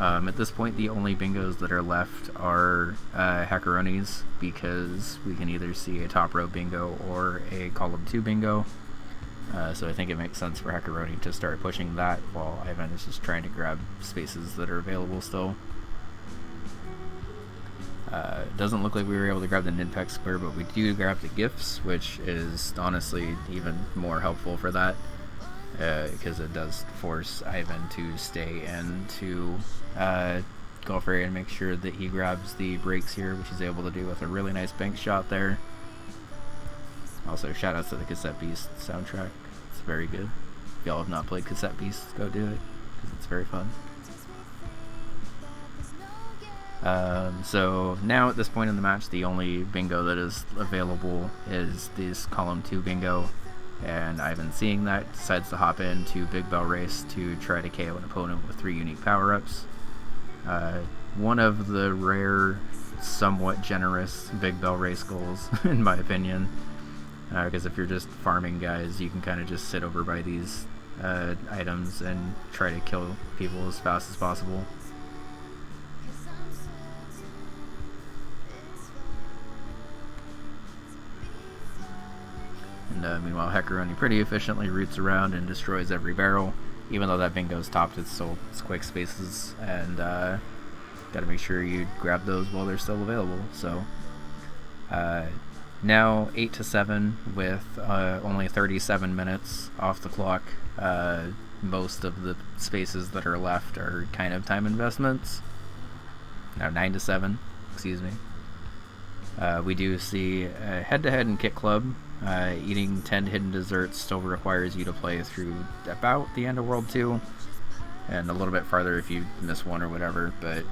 At this point, the only bingos that are left are Heckaroni's, because we can either see a top row bingo or a column 2 bingo. So I think it makes sense for Heckaroni to start pushing that while Ivan is just trying to grab spaces that are available still. It doesn't look like we were able to grab the Ninpeck square, but we do grab the gifts, which is honestly even more helpful for that, because it does force Ivan to stay into Gulf area and make sure that he grabs the breaks here, which he's able to do with a really nice bank shot there. Also, shoutouts to the Cassette Beast soundtrack. It's very good. If y'all have not played Cassette Beast, go do it, because it's very fun. So now at this point in the match, the only bingo that is available is this column 2 bingo, and Ivan, seeing that, decides to hop into Big Bell Race to try to KO an opponent with 3 unique power-ups. One of the rare, somewhat generous Big Bell Race goals, in my opinion, because if you're just farming guys, you can kind of just sit over by these items and try to kill people as fast as possible. And meanwhile, Heckaroni pretty efficiently roots around and destroys every barrel. Even though that bingo's topped, it's still quick spaces, and gotta make sure you grab those while they're still available. So now 8-7 with only 37 minutes off the clock. Most of the spaces that are left are kind of time investments. Now 9-7, excuse me. We do see head-to-head in Kit Club. Eating 10 hidden desserts still requires you to play through about the end of World 2, and a little bit farther if you miss one or whatever, but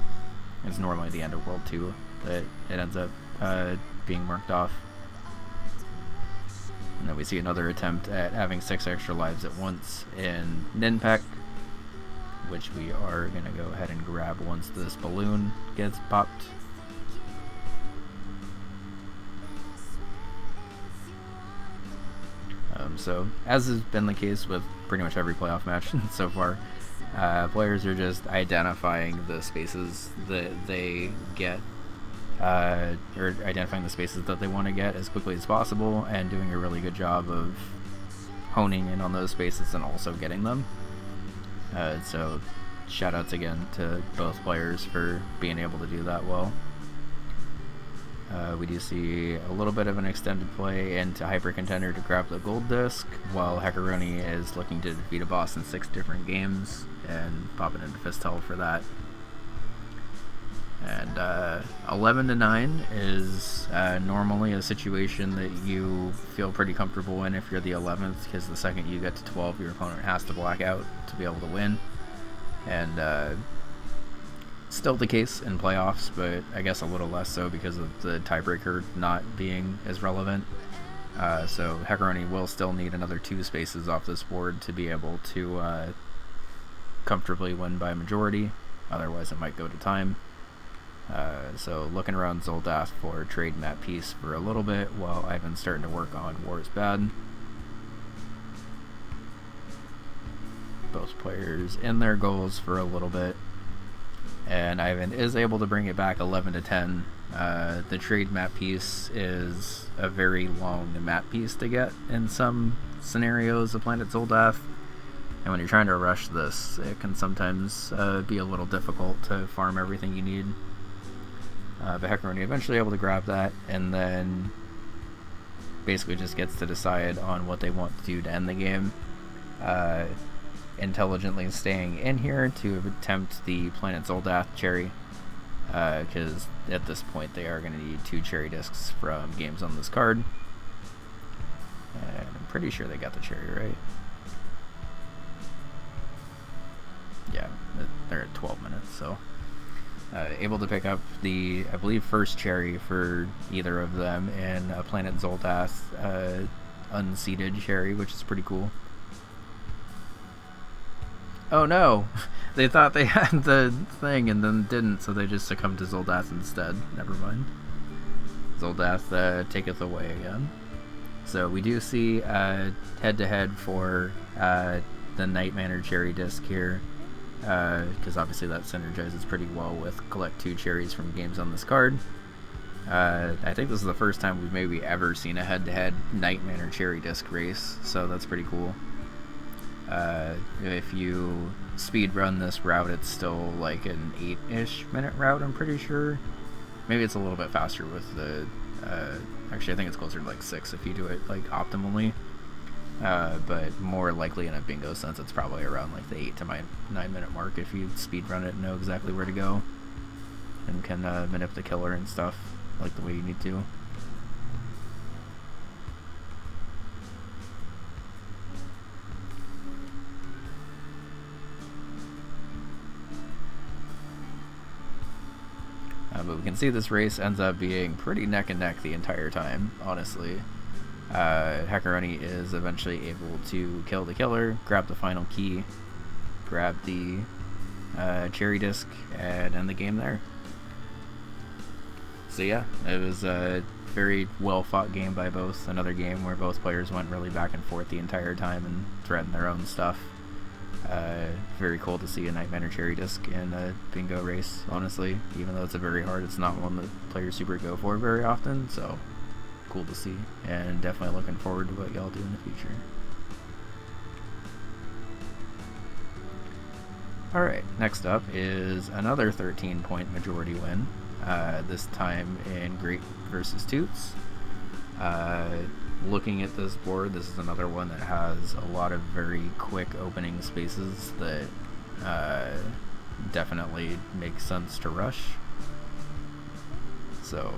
it's normally the end of World 2 that it ends up being marked off. And then we see another attempt at having 6 extra lives at once in Ninpeck, which we are going to go ahead and grab once this balloon gets popped. So, as has been the case with pretty much every playoff match so far, players are just identifying the spaces that they get, or identifying the spaces that they want to get as quickly as possible, and doing a really good job of honing in on those spaces and also getting them. So, shoutouts again to both players for being able to do that well. We do see a little bit of an extended play into Hyper Contender to grab the gold disc, while Heckaroni is looking to defeat a boss in 6 different games and popping into Fist Hell for that. And 11-9 is normally a situation that you feel pretty comfortable in if you're the 11th, because the second you get to 12, your opponent has to black out to be able to win. And still the case in playoffs, but I guess a little less so because of the tiebreaker not being as relevant. So Heckaroni will still need another 2 spaces off this board to be able to comfortably win by majority. Otherwise it might go to time. So looking around Zoldath for trade map piece for a little bit while Ivan's starting to work on War is Bad. Both players in their goals for a little bit. And Ivan is able to bring it back 11-10. The trade map piece is a very long map piece to get in some scenarios of Planet Zoldath, and when you're trying to rush this, it can sometimes be a little difficult to farm everything you need. But Heckaroni eventually able to grab that, and then basically just gets to decide on what they want to do to end the game. Intelligently staying in here to attempt the Planet Zoldath cherry, because at this point they are going to need 2 cherry discs from games on this card, and I'm pretty sure they got the cherry right. Yeah, they're at 12 minutes, so able to pick up the, I believe, first cherry for either of them in a Planet Zoldath unseeded cherry, which is pretty cool. Oh no! They thought they had the thing and then didn't, so they just succumbed to Zoldath instead. Never mind. Zoldath taketh away again. So we do see head-to-head for the Night Manor cherry disc here, because obviously that synergizes pretty well with collect 2 cherries from games on this card. I think this is the first time we've maybe ever seen a head-to-head Night Manor cherry disc race, so that's pretty cool. If you speed run this route, it's still like an 8-ish minute route, I'm pretty sure. Maybe it's a little bit faster with the, actually I think it's closer to like 6 if you do it like optimally. But more likely in a bingo sense, it's probably around like the 8 to 9 minute mark if you speed run it and know exactly where to go. And can manip the killer and stuff like the way you need to. But we can see this race ends up being pretty neck and neck the entire time, honestly. Hackeroni is eventually able to kill the killer, grab the final key, grab the cherry disc, and end the game there. So yeah, it was a very well fought game by both. Another game where both players went really back and forth the entire time and threatened their own stuff. Very cool to see a Night Manor cherry disc in a bingo race, honestly. Even though it's it's not one that players super go for very often, so cool to see. And definitely looking forward to what y'all do in the future. Alright, next up is another 13-point majority win. This time in Grape versus Toots. Looking at this board, this is another one that has a lot of very quick opening spaces that definitely make sense to rush. So,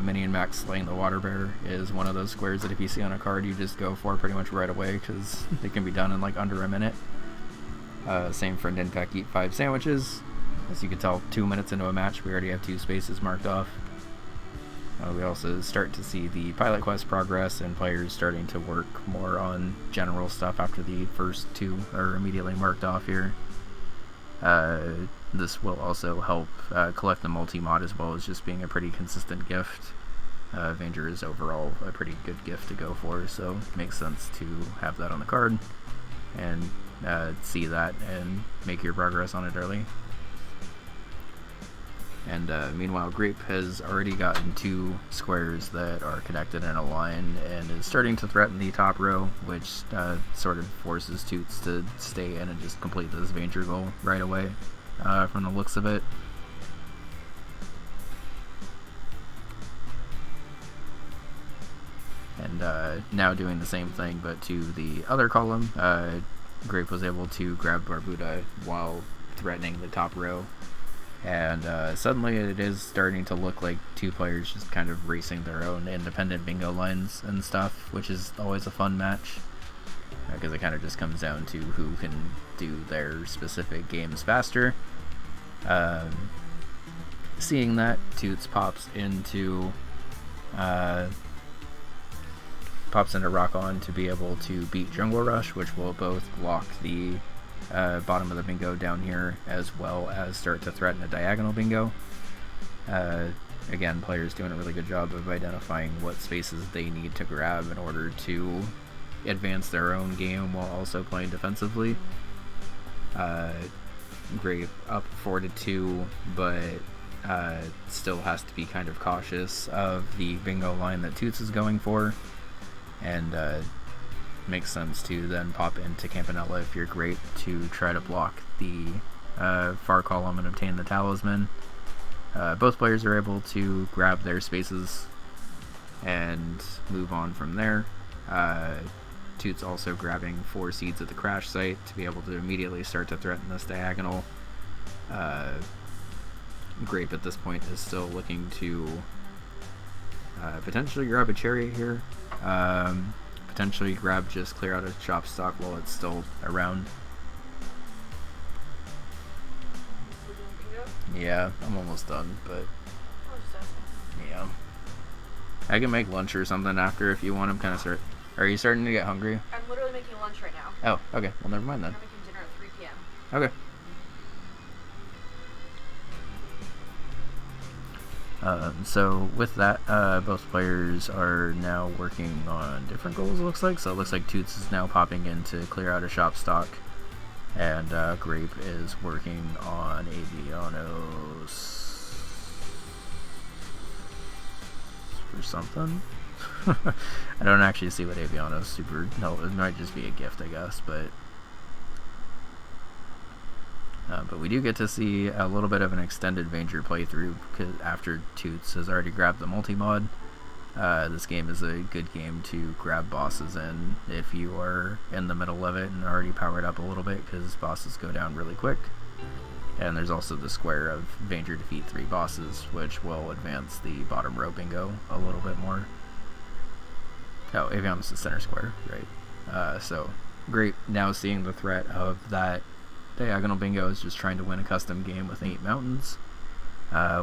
Minnie and Max slaying the water bear is one of those squares that if you see on a card, you just go for pretty much right away because it can be done in like under a minute. Same for Ninpak Eat 5 sandwiches. As you can tell, 2 minutes into a match, we already have 2 spaces marked off. We also start to see the pilot quest progress and players starting to work more on general stuff after the first 2 are immediately marked off here. This will also help collect the multi-mod as well as just being a pretty consistent gift. Vanger is overall a pretty good gift to go for, so it makes sense to have that on the card and see that and make your progress on it early. And meanwhile, Grape has already gotten 2 squares that are connected in a line and is starting to threaten the top row, which sort of forces Toots to stay in and just complete this Vanger goal right away from the looks of it. And now doing the same thing, but to the other column, Grape was able to grab Barbuda while threatening the top row. And suddenly it is starting to look like 2 players just kind of racing their own independent bingo lines and stuff, which is always a fun match. Because it kind of just comes down to who can do their specific games faster. Seeing that, Toots pops into Rock On to be able to beat Jungle Rush, which will both block the bottom of the bingo down here as well as start to threaten a diagonal bingo. Again, players doing a really good job of identifying what spaces they need to grab in order to advance their own game while also playing defensively. Grape up 4-2, but still has to be kind of cautious of the bingo line that Toots is going for, and makes sense to then pop into Campanella if you're Grape to try to block the far column and obtain the talisman. Both players are able to grab their spaces and move on from there. Toots also grabbing 4 seeds at the crash site to be able to immediately start to threaten this diagonal. Grape at this point is still looking to potentially grab a cherry here. Potentially grab just clear out a shop stock while it's still around. Yeah, I'm almost done, but yeah. I can make lunch or something after if you want. I'm kind of start. Are you starting to get hungry? I'm literally making lunch right now. Oh, okay. Well, never mind then. I'm making dinner at 3 p.m. Okay. So with that, both players are now working on different goals, it looks like. So it looks like Toots is now popping in to clear out a shop stock, and Grape is working on Avianos for something. I don't actually see what Avianos super... No, it might just be a gift, I guess, but we do get to see a little bit of an extended Vanger playthrough because after Toots has already grabbed the multi-mod. This game is a good game to grab bosses in if you are in the middle of it and already powered up a little bit, because bosses go down really quick. And there's also the square of Vanger defeat 3 bosses, which will advance the bottom row bingo a little bit more. Oh, Avian's the center square, right? So, Grape now seeing the threat of that diagonal bingo is just trying to win a custom game with 8 mountains.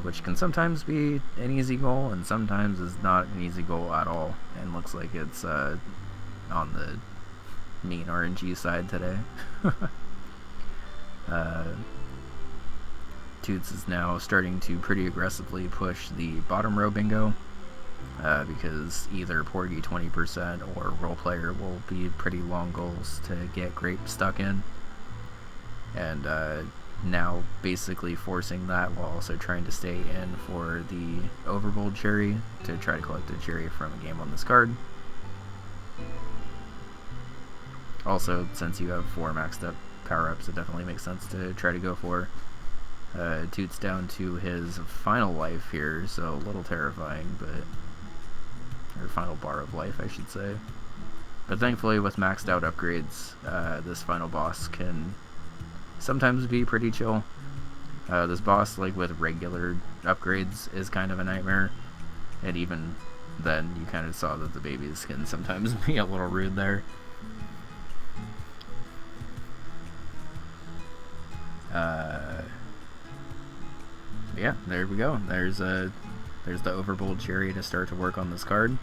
which can sometimes be an easy goal and sometimes is not an easy goal at all, and looks like it's on the mean RNG side today. Toots is now starting to pretty aggressively push the bottom row bingo, because either Porgy 20% or Role Player will be pretty long goals to get Grape stuck in, and now basically forcing that while also trying to stay in for the Overbold cherry to try to collect a cherry from a game on this card. Also, since you have 4 maxed up power-ups, it definitely makes sense to try to go for. Toots down to his final life here, so a little terrifying, but... or final bar of life, I should say. But thankfully, with maxed out upgrades, this final boss can sometimes be pretty chill. This boss, like with regular upgrades, is kind of a nightmare, and even then, you kind of saw that the babies can sometimes be a little rude there. Yeah, there we go. There's the Overbold cherry to start to work on this card,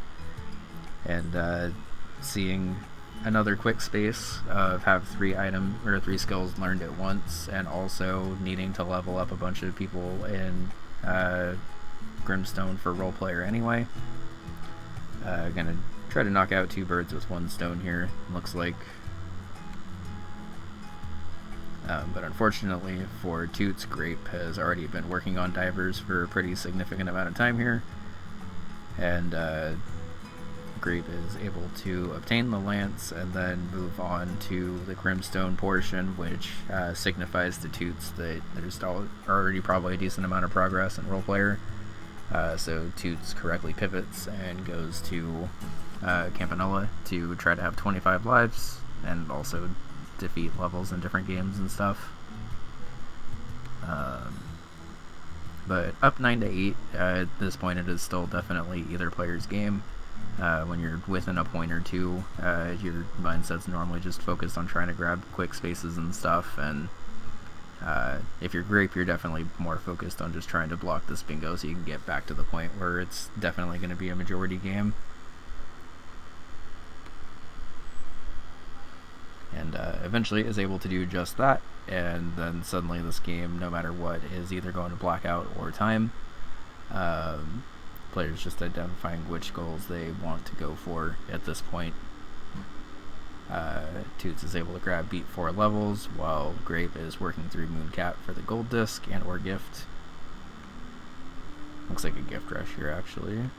and seeing another quick space of have 3 skills learned at once, and also needing to level up a bunch of people in Grimstone for Role Player anyway. Gonna try to knock out 2 birds with 1 stone here, looks like. But unfortunately for Toots, Grape has already been working on divers for a pretty significant amount of time here, and Grape is able to obtain the lance and then move on to the Grimstone portion, which signifies to Toots that there's already probably a decent amount of progress in Role Player. So Toots correctly pivots and goes to Campanella to try to have 25 lives, and also defeat levels in different games and stuff. But up 9-8, at this point it is still definitely either player's game. When you're within a point or two, your mindset's normally just focused on trying to grab quick spaces and stuff, and if you're Grape, you're definitely more focused on just trying to block this bingo so you can get back to the point where it's definitely going to be a majority game. And eventually is able to do just that, and then suddenly this game, no matter what, is either going to blackout or time. Players just identifying which goals they want to go for at this point. Toots is able to grab beat 4 levels, while Grape is working through Mooncat for the gold disc and or gift. Looks like a gift rush here, actually,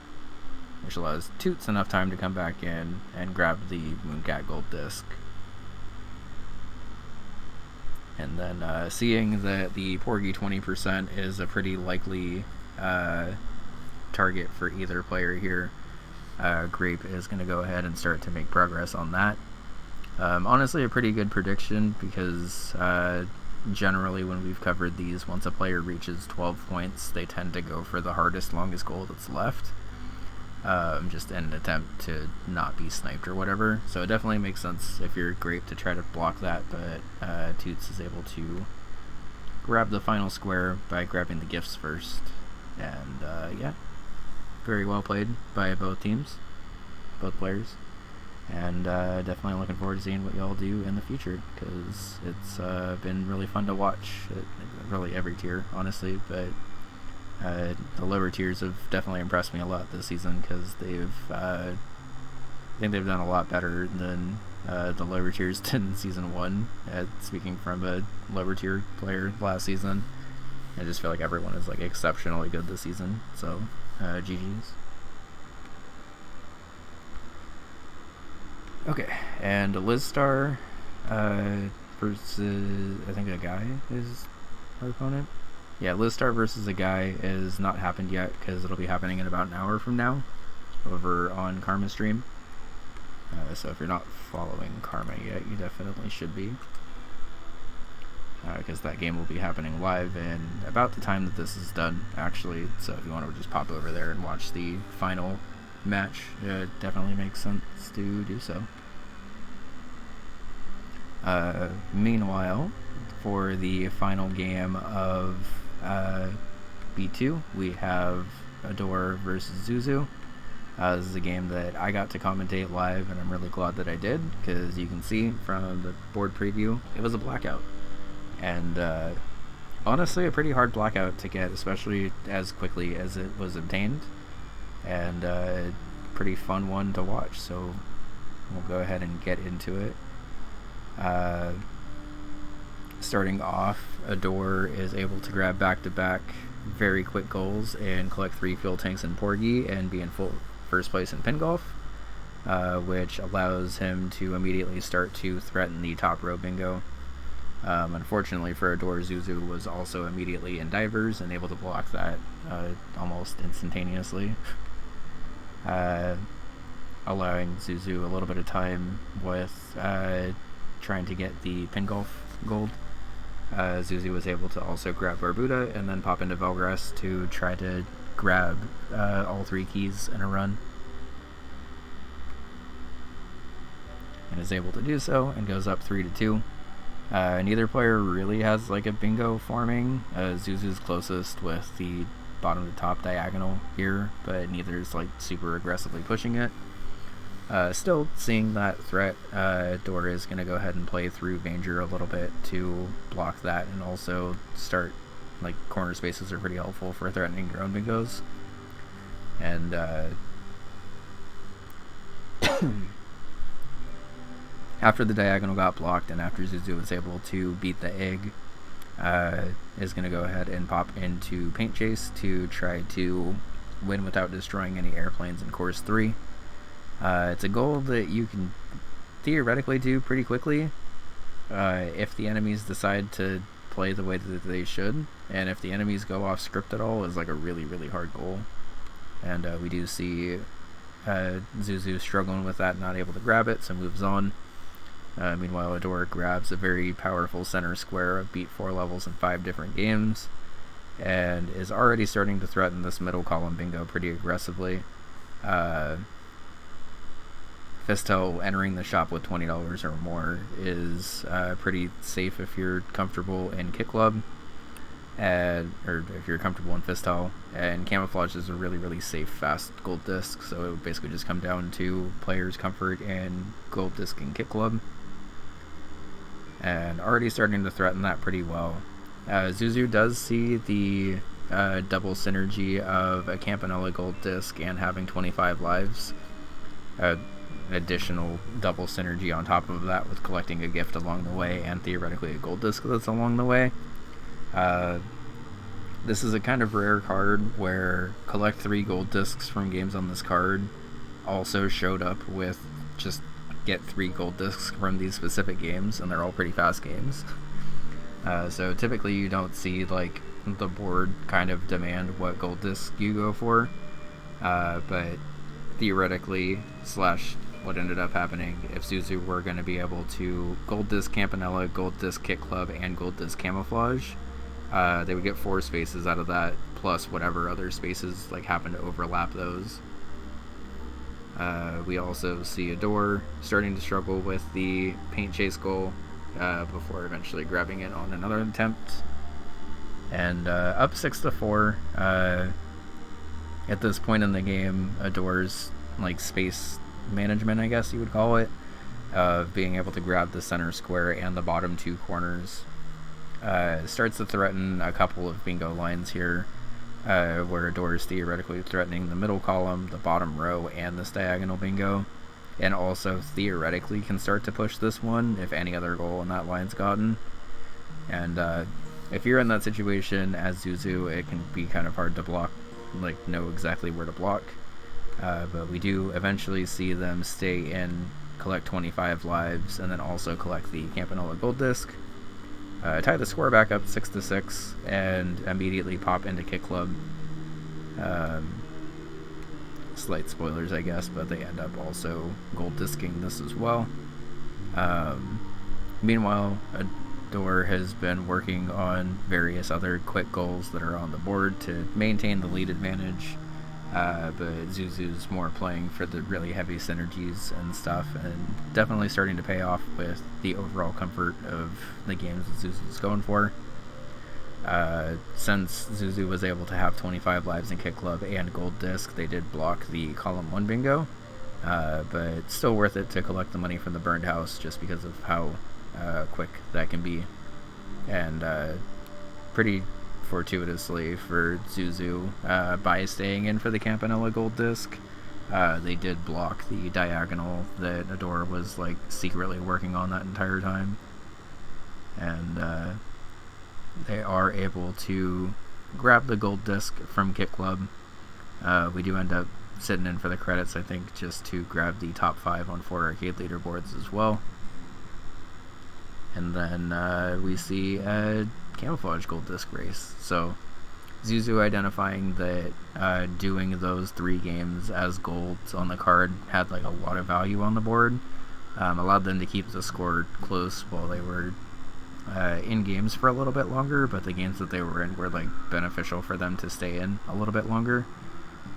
which allows Toots enough time to come back in and grab the Mooncat gold disc. And then seeing that the Porgy 20% is a pretty likely target for either player here, Grape is going to go ahead and start to make progress on that. Honestly, a pretty good prediction, because generally when we've covered these, once a player reaches 12 points, they tend to go for the hardest, longest goal that's left, just in an attempt to not be sniped or whatever. So it definitely makes sense if you're Grape to try to block that, but Toots is able to grab the final square by grabbing the gifts first, and yeah, very well played by both teams, both players. And definitely looking forward to seeing what y'all do in the future, because it's been really fun to watch really every tier, honestly, but the lower tiers have definitely impressed me a lot this season, because I think they've done a lot better than the lower tiers did in Season 1, speaking from a lower tier player last season. I just feel like everyone is like exceptionally good this season, so GG's. Okay, and Lizstar versus, I think, a guy is our opponent. Yeah, Lizstar versus a guy is not happened yet, because it'll be happening in about an hour from now over on Karma stream. So if you're not following Karma yet, you definitely should be, because that game will be happening live in about the time that this is done, actually. So if you want to just pop over there and watch the final match, it definitely makes sense to do so. Meanwhile, for the final game of B2, we have Adore versus Zuzu. This is a game that I got to commentate live, and I'm really glad that I did, because you can see from the board preview, it was a blackout. And honestly, a pretty hard blackout to get, especially as quickly as it was obtained. And pretty fun one to watch, so we'll go ahead and get into it. Starting off, Adore is able to grab back-to-back very quick goals and collect 3 fuel tanks in Porgy and be in first place in pin golf, which allows him to immediately start to threaten the top row bingo. Unfortunately for Adore, Zuzu was also immediately in divers and able to block that almost instantaneously, allowing Zuzu a little bit of time with trying to get the pin golf gold. Zuzu was able to also grab Barbuda and then pop into Velgrass to try to grab all 3 keys in a run. And is able to do so and goes up 3-2. Neither player really has like a bingo forming. Zuzu's closest with the bottom to top diagonal here, but neither is like super aggressively pushing it. Still seeing that threat, Adore is going to go ahead and play through Danger a little bit to block that, and also start, like, corner spaces are pretty helpful for threatening your own bingos. And after the diagonal got blocked and after Zuzu was able to beat the egg, is going to go ahead and pop into Paint Chase to try to win without destroying any airplanes in course 3. It's a goal that you can theoretically do pretty quickly if the enemies decide to play the way that they should, and if the enemies go off script at all, is like a really, really hard goal. And we do see Zuzu struggling with that, not able to grab it, so moves on. Meanwhile, Adore grabs a very powerful center square of beat 4 levels in 5 different games, and is already starting to threaten this middle column bingo pretty aggressively. Fistel entering the shop with $20 or more is pretty safe if you're comfortable in Kit Club, or if you're comfortable in Fistel. And Camouflage is a really, really safe, fast gold disc, so it would basically just come down to players' comfort and gold disc in Kit Club. And already starting to threaten that pretty well. Zuzu does see the double synergy of a Campanella gold disc and having 25 lives. Additional double synergy on top of that with collecting a gift along the way and theoretically a gold disc that's along the way. This is a kind of rare card where collect 3 gold discs from games on this card also showed up with just get 3 gold discs from these specific games, and they're all pretty fast games. So typically you don't see like the board kind of demand what gold disc you go for, but theoretically / what ended up happening, if Zuzu were going to be able to gold disc Campanella, gold disc Kit Club, and gold disc Camouflage, they would get 4 spaces out of that, plus whatever other spaces like happen to overlap those. We also see Adore starting to struggle with the Paint Chase goal before eventually grabbing it on another attempt. And up 6-4. At this point in the game, Adore's like space management, I guess you would call it, of being able to grab the center square and the bottom 2 corners, starts to threaten a couple of bingo lines here, where Adore is theoretically threatening the middle column, the bottom row, and this diagonal bingo, and also theoretically can start to push this one if any other goal in that line's gotten. And if you're in that situation as Zuzu, it can be kind of hard to block, like know exactly where to block. But we do eventually see them stay in, collect 25 lives, and then also collect the Campanella gold disc. Tie the score back up 6-6, and immediately pop into Kit Club. Slight spoilers, I guess, but they end up also gold discing this as well. Meanwhile, Adore has been working on various other quick goals that are on the board to maintain the lead advantage. But Zuzu's more playing for the really heavy synergies and stuff, and definitely starting to pay off with the overall comfort of the games that Zuzu's going for. Since Zuzu was able to have 25 lives in Kick Club and Gold Disc, they did block the Column 1 bingo. But still worth it to collect the money from the burned house just because of how quick that can be. And pretty fortuitously for Zuzu, by staying in for the Campanella Gold Disc, they did block the diagonal that Adora was like secretly working on that entire time. And they are able to grab the Gold Disc from Kit Club. We do end up sitting in for the credits, I think, just to grab the top 5 on 4 arcade leaderboards as well. And then we see a camouflage Gold Disc race. So Zuzu identifying that doing those 3 games as golds on the card had like a lot of value on the board, allowed them to keep the score close while they were in games for a little bit longer, but the games that they were in were like beneficial for them to stay in a little bit longer,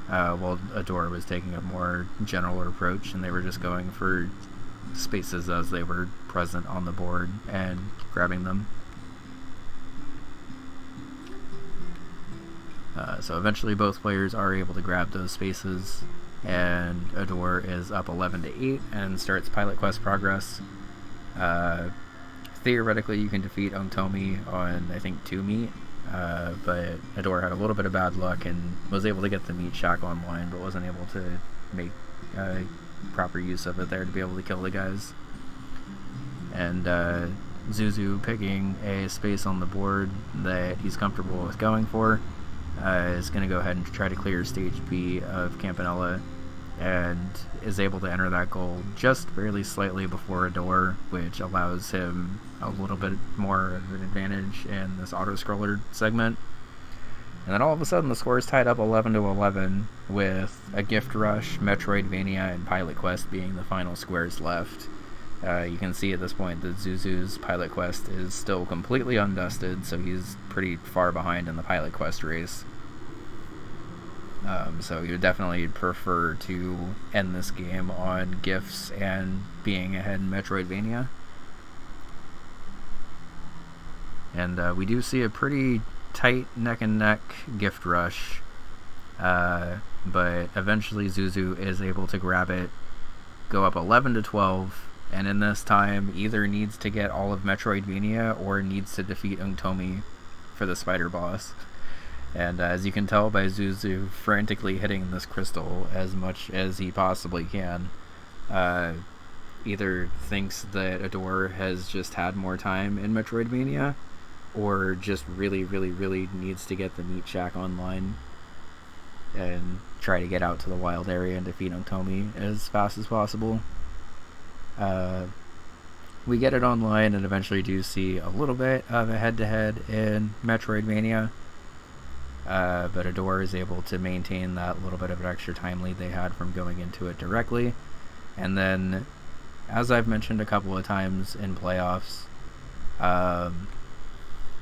while Adora was taking a more general approach and they were just going for spaces as they were present on the board and grabbing them. So eventually both players are able to grab those spaces, and Adore is up 11-8 and starts Pilot Quest progress. Theoretically, you can defeat Ungtomi on, I think, 2 meat, but Adore had a little bit of bad luck and was able to get the meat shack online, but wasn't able to make proper use of it there to be able to kill the guys. And Zuzu picking a space on the board that he's comfortable with going for, is going to go ahead and try to clear stage B of Campanella, and is able to enter that goal just barely slightly before Adore, which allows him a little bit more of an advantage in this auto-scroller segment. And then all of a sudden the score is tied up 11-11 with a Gift Rush, Metroidvania, and Pilot Quest being the final squares left. You can see at this point that Zuzu's Pilot Quest is still completely undusted, so he's pretty far behind in the Pilot Quest race. So you would definitely prefer to end this game on gifts and being ahead in Metroidvania. And we do see a pretty tight neck-and-neck Gift Rush, but eventually Zuzu is able to grab it, go up 11-12, and in this time either needs to get all of Metroidvania or needs to defeat Ungtomi for the spider boss. And as you can tell by Zuzu frantically hitting this crystal as much as he possibly can, either thinks that Adore has just had more time in Metroidvania, or just really, really, really needs to get the meat shack online and try to get out to the wild area and defeat Ungtomi as fast as possible. We get it online and eventually do see a little bit of a head-to-head in Metroidvania, but Adore is able to maintain that little bit of an extra time lead they had from going into it directly. And then, as I've mentioned a couple of times in playoffs,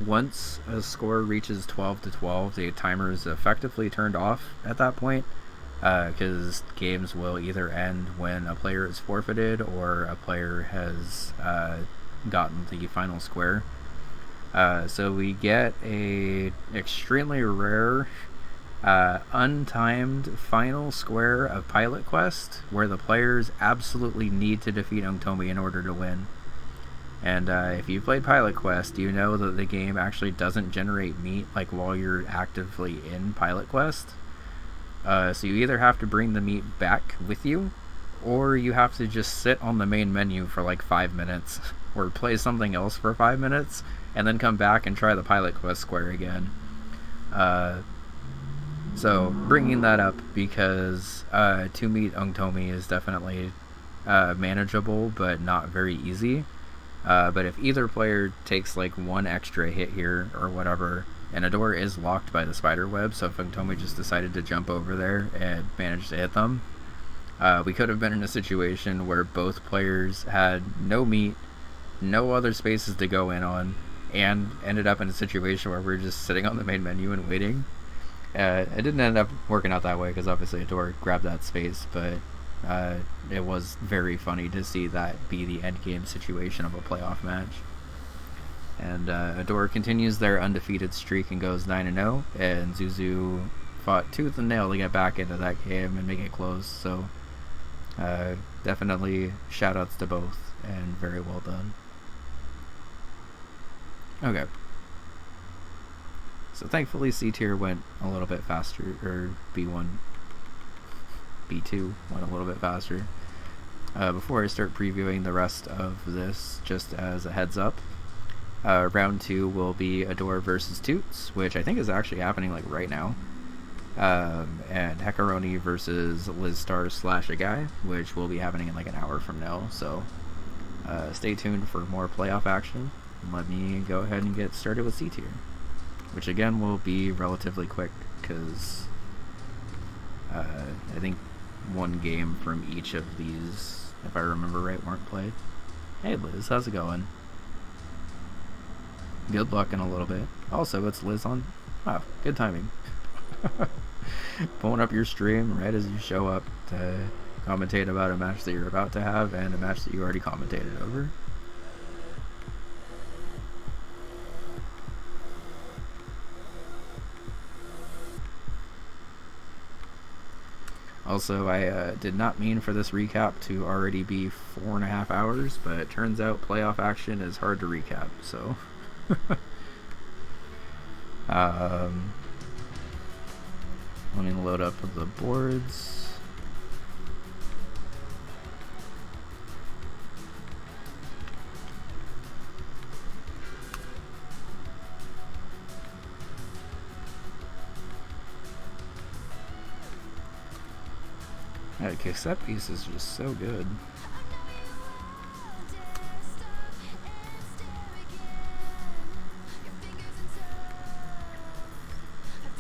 once a score reaches 12-12, the timer is effectively turned off at that point, because games will either end when a player is forfeited or a player has gotten the final square. So we get a extremely rare untimed final square of Pilot Quest where the players absolutely need to defeat Ungtomi in order to win. And if you played Pilot Quest, you know that the game actually doesn't generate meat like while you're actively in Pilot Quest. So you either have to bring the meat back with you, or you have to just sit on the main menu for like 5 minutes, or play something else for 5 minutes, and then come back and try the Pilot Quest square again. So bringing that up because to meet Ungtomi is definitely manageable, but not very easy. But if either player takes like one extra hit here or whatever, and Adore is locked by the spider web, so if Ungtomi just decided to jump over there and managed to hit them, we could have been in a situation where both players had no meat, no other spaces to go in on, and ended up in a situation where we were just sitting on the main menu and waiting. It didn't end up working out that way because obviously Adore grabbed that space, but it was very funny to see that be the endgame situation of a playoff match. And Adore continues their undefeated streak and goes 9-0, and Zuzu fought tooth and nail to get back into that game and make it close, so definitely shoutouts to both, and very well done. Okay. So thankfully C tier went a little bit faster, or B1, B2 went a little bit faster. Before I start previewing the rest of this, just as a heads up, round 2 will be Adore versus Toots, which I think is actually happening like right now. And Hecaroni versus Liz Star / a guy, which will be happening in like an hour from now. So stay tuned for more playoff action. Let me go ahead and get started with C tier, which again will be relatively quick because I think one game from each of these, if I remember right, weren't played. Hey Liz, how's it going? Good luck in a little bit. Also, it's Liz on. Wow, good timing. Pulling up your stream right as you show up to commentate about a match that you're about to have and a match that you already commentated over. Also, I did not mean for this recap to already be 4.5 hours, but it turns out playoff action is hard to recap, so... let me load up the boards. That cassette piece is just so good.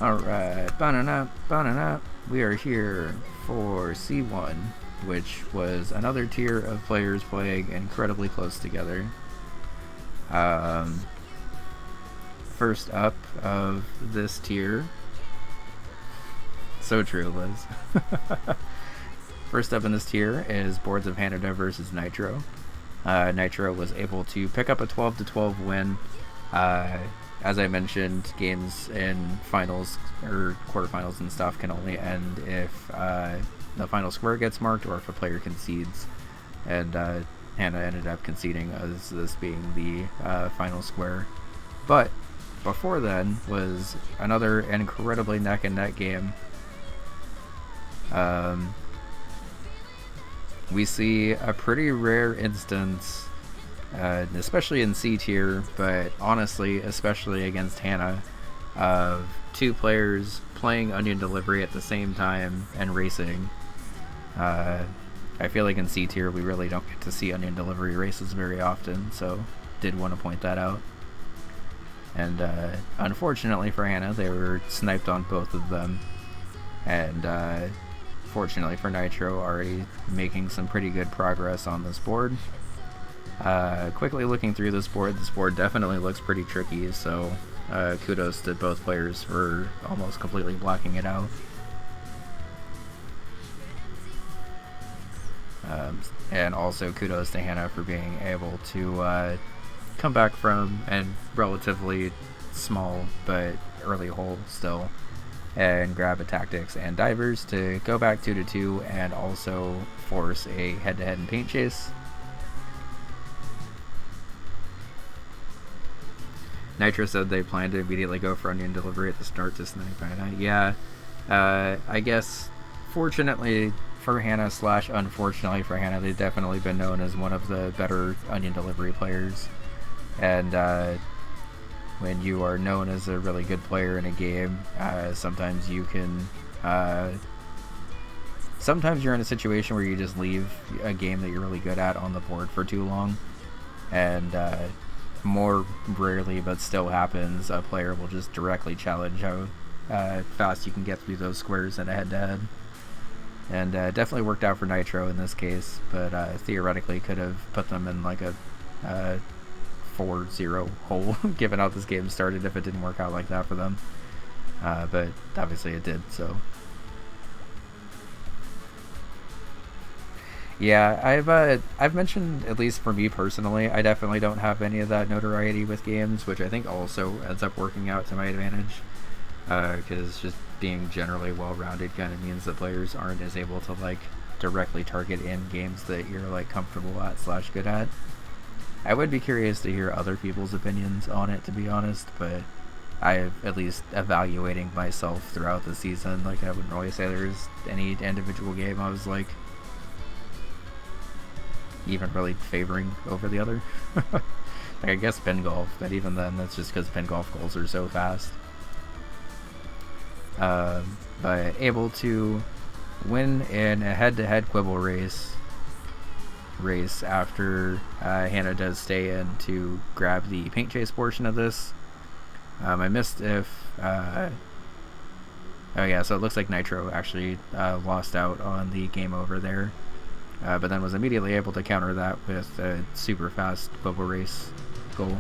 Alright, banana. We are here for C1, which was another tier of players playing incredibly close together. First up of this tier. So true, Liz. First up in this tier is Boards of Canada versus Nitro. Nitro was able to pick up a 12-12 win. As I mentioned, games in finals or quarterfinals and stuff can only end if the final square gets marked or if a player concedes. And Hannah ended up conceding as this being the final square. But before then was another incredibly neck and neck game. We see a pretty rare instance, especially in C tier, but honestly, especially against Hannah, of two players playing Onion Delivery at the same time and racing. I feel like in C tier we really don't get to see Onion Delivery races very often, so did want to point that out. And unfortunately for Hannah, they were sniped on both of them, and fortunately for Nitro, already making some pretty good progress on this board. Quickly looking through this board definitely looks pretty tricky, so kudos to both players for almost completely blocking it out. And also kudos to Hannah for being able to come back from a relatively small but early hole still and grab a tactics and divers to go back 2-2 and also force a head-to-head and paint chase. Nitro said they plan to immediately go for Onion Delivery at the start to snipe Hannah. Yeah, I guess fortunately for Hannah / unfortunately for Hannah, they've definitely been known as one of the better Onion Delivery players. And when you are known as a really good player in a game, sometimes you can... sometimes you're in a situation where you just leave a game that you're really good at on the board for too long. And more rarely, but still happens, a player will just directly challenge how fast you can get through those squares in a head-to-head. And definitely worked out for Nitro in this case, but theoretically could have put them in like a 4-0 hole given how this game started if it didn't work out like that for them. But obviously it did, so... Yeah, I've mentioned, at least for me personally, I definitely don't have any of that notoriety with games, which I think also ends up working out to my advantage. Because just being generally well-rounded kind of means that players aren't as able to like directly target in games that you're like comfortable at slash good at. I would be curious to hear other people's opinions on it, to be honest, but I, at least evaluating myself throughout the season, like I wouldn't really say there's any individual game I was like even really favoring over the other. Like, I guess pin golf, but even then that's just because pin golf goals are so fast. But able to win in a head-to-head quibble race after Hannah does stay in to grab the paint chase portion of this. I missed if oh yeah, so it looks like Nitro actually lost out on the game over there, but then was immediately able to counter that with a super fast quibble race goal.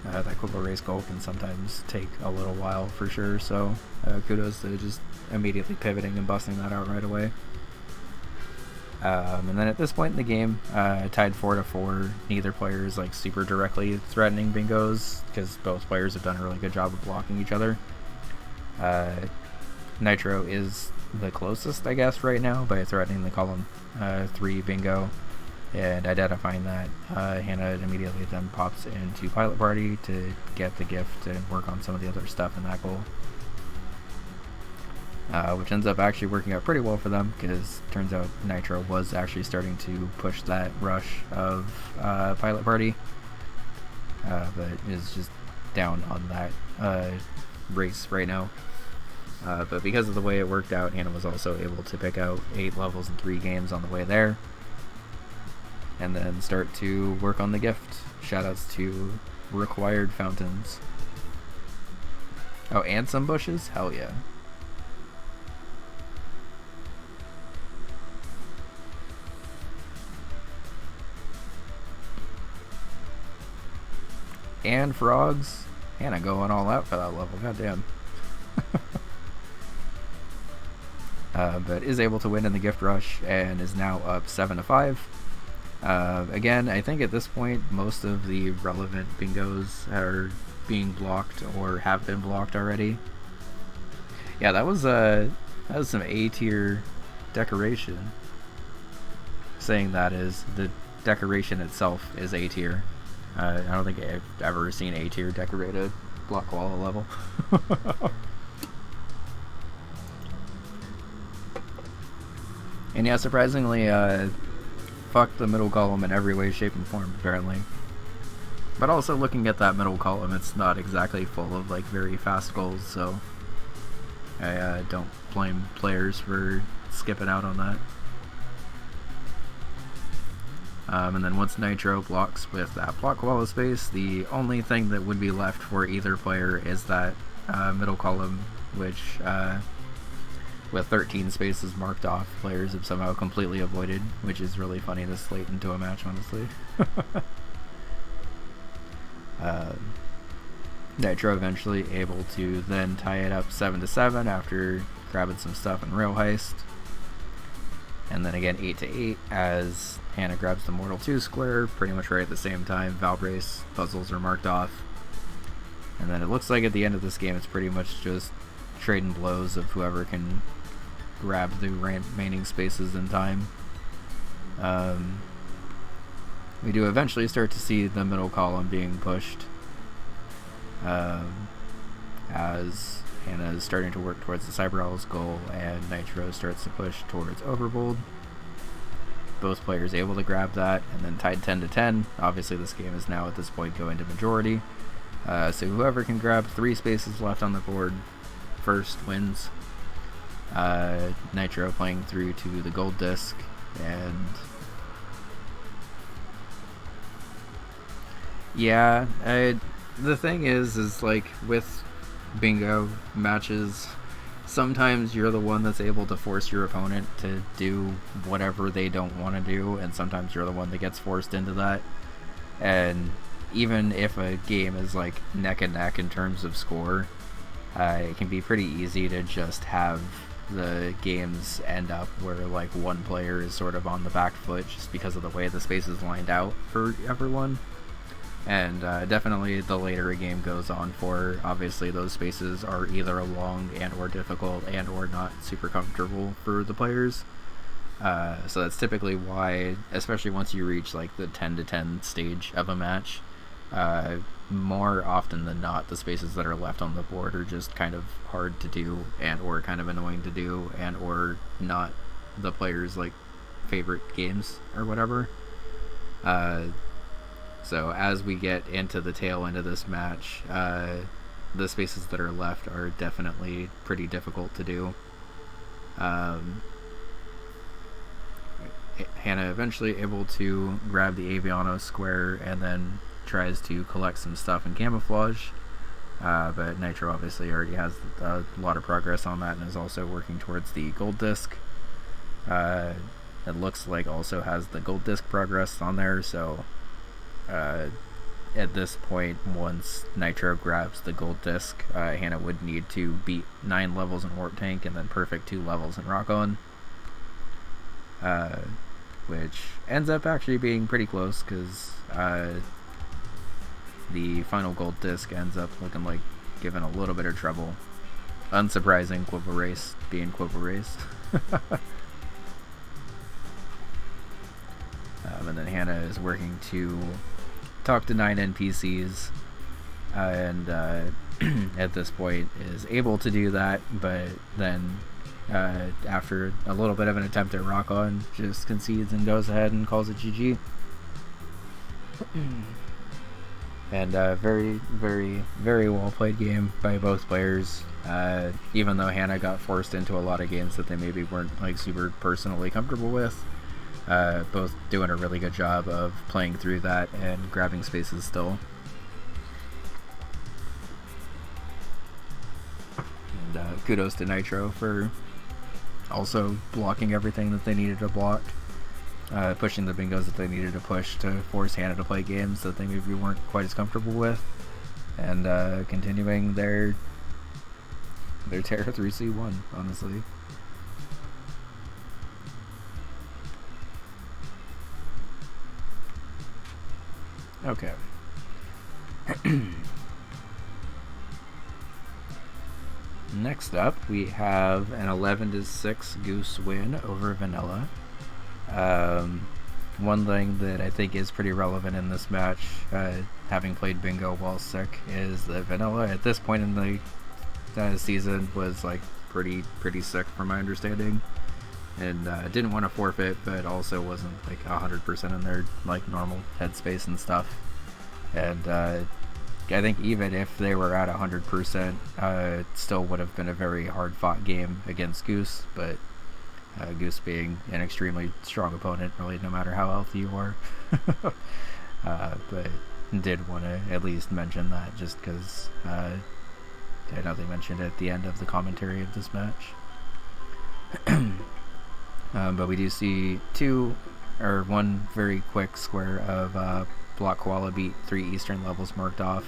That quibble race goal can sometimes take a little while for sure, so kudos to just immediately pivoting and busting that out right away. And then at this point in the game, tied 4-4. Neither player is like super directly threatening bingos because both players have done a really good job of blocking each other. Nitro is the closest, I guess, right now by threatening the column 3 bingo and identifying that. Hannah immediately then pops into Pilot Party to get the gift and work on some of the other stuff in that goal. Which ends up actually working out pretty well for them because turns out Nitro was actually starting to push that rush of Pilot Party, but is just down on that race right now. But because of the way it worked out, Hannah was also able to pick out 8 levels in 3 games on the way there, and then start to work on the gift. Shoutouts to required fountains. Oh, and some bushes? Hell yeah. And frogs. Hannah going all out for that level, goddamn. But is able to win in the gift rush and is now up 7-5. Again, I think at this point most of the relevant bingos are being blocked or have been blocked already. Yeah, that was some A tier decoration. Saying that is the decoration itself is A tier. I don't think I've ever seen A tier decorated block wall level. And yeah, surprisingly, fuck the middle column in every way, shape, and form, apparently. But also looking at that middle column, it's not exactly full of like very fast goals, so I don't blame players for skipping out on that. And then once Nitro blocks with that block wall of space, the only thing that would be left for either player is that middle column, which with 13 spaces marked off, players have somehow completely avoided, which is really funny this late into a match, honestly. Nitro eventually able to then tie it up 7-7 after grabbing some stuff in Rail Heist. And then again 8-8 as Hannah grabs the Mortal 2 square pretty much right at the same time. Valbrace puzzles are marked off. And then it looks like at the end of this game it's pretty much just trading blows of whoever can grab the remaining spaces in time. We do eventually start to see the middle column being pushed as Hannah is starting to work towards the Cyber Owl's goal and Nitro starts to push towards Overbold. Both players able to grab that and then tied 10-10. Obviously this game is now at this point going to majority. So whoever can grab 3 spaces left on the board first wins. Nitro playing through to the gold disc, and yeah, the thing is like with bingo matches, sometimes you're the one that's able to force your opponent to do whatever they don't want to do, and sometimes you're the one that gets forced into that. And even if a game is like neck and neck in terms of score, it can be pretty easy to just have the games end up where like one player is sort of on the back foot just because of the way the space is lined out for everyone. And definitely the later a game goes on for, obviously those spaces are either long and or difficult and or not super comfortable for the players. So that's typically why, especially once you reach like the 10 to 10 stage of a match, more often than not, the spaces that are left on the board are just kind of hard to do and or kind of annoying to do and or not the players' like favorite games or whatever. So as we get into the tail end of this match, the spaces that are left are definitely pretty difficult to do. Hannah eventually able to grab the Aviano square and then tries to collect some stuff in camouflage, but Nitro obviously already has a lot of progress on that and is also working towards the gold disc. It looks like also has the gold disc progress on there, so at this point, once Nitro grabs the gold disc, Hannah would need to beat 9 levels in Warp Tank and then perfect 2 levels in Rock On, which ends up actually being pretty close because the final gold disc ends up looking like giving a little bit of trouble. Unsurprising, Quibble Race being Quibble Race. And then Hannah is working to talk to 9 NPCs, and at this point is able to do that, but then after a little bit of an attempt at Rock On, just concedes and goes ahead and calls it GG. And very, very, very well played game by both players. Even though Hannah got forced into a lot of games that they maybe weren't like super personally comfortable with, both doing a really good job of playing through that and grabbing spaces still. And kudos to Nitro for also blocking everything that they needed to block, pushing the bingos that they needed to push to force Hannah to play games that they maybe weren't quite as comfortable with, and continuing their Terra 3C1, honestly. Okay. Next up, we have an 11-6 Goose win over Vanilla. One thing that I think is pretty relevant in this match, having played bingo while sick, is that Vanilla at this point in the season was like pretty sick from my understanding, and didn't want to forfeit, but also wasn't like 100% in their like normal headspace and stuff. And I think even if they were at 100%, it still would have been a very hard fought game against Goose, but Goose being an extremely strong opponent, really, no matter how healthy you are. But did want to at least mention that, just because I know they mentioned it at the end of the commentary of this match. But we do see one very quick square of Block Koala beat 3 Eastern levels marked off.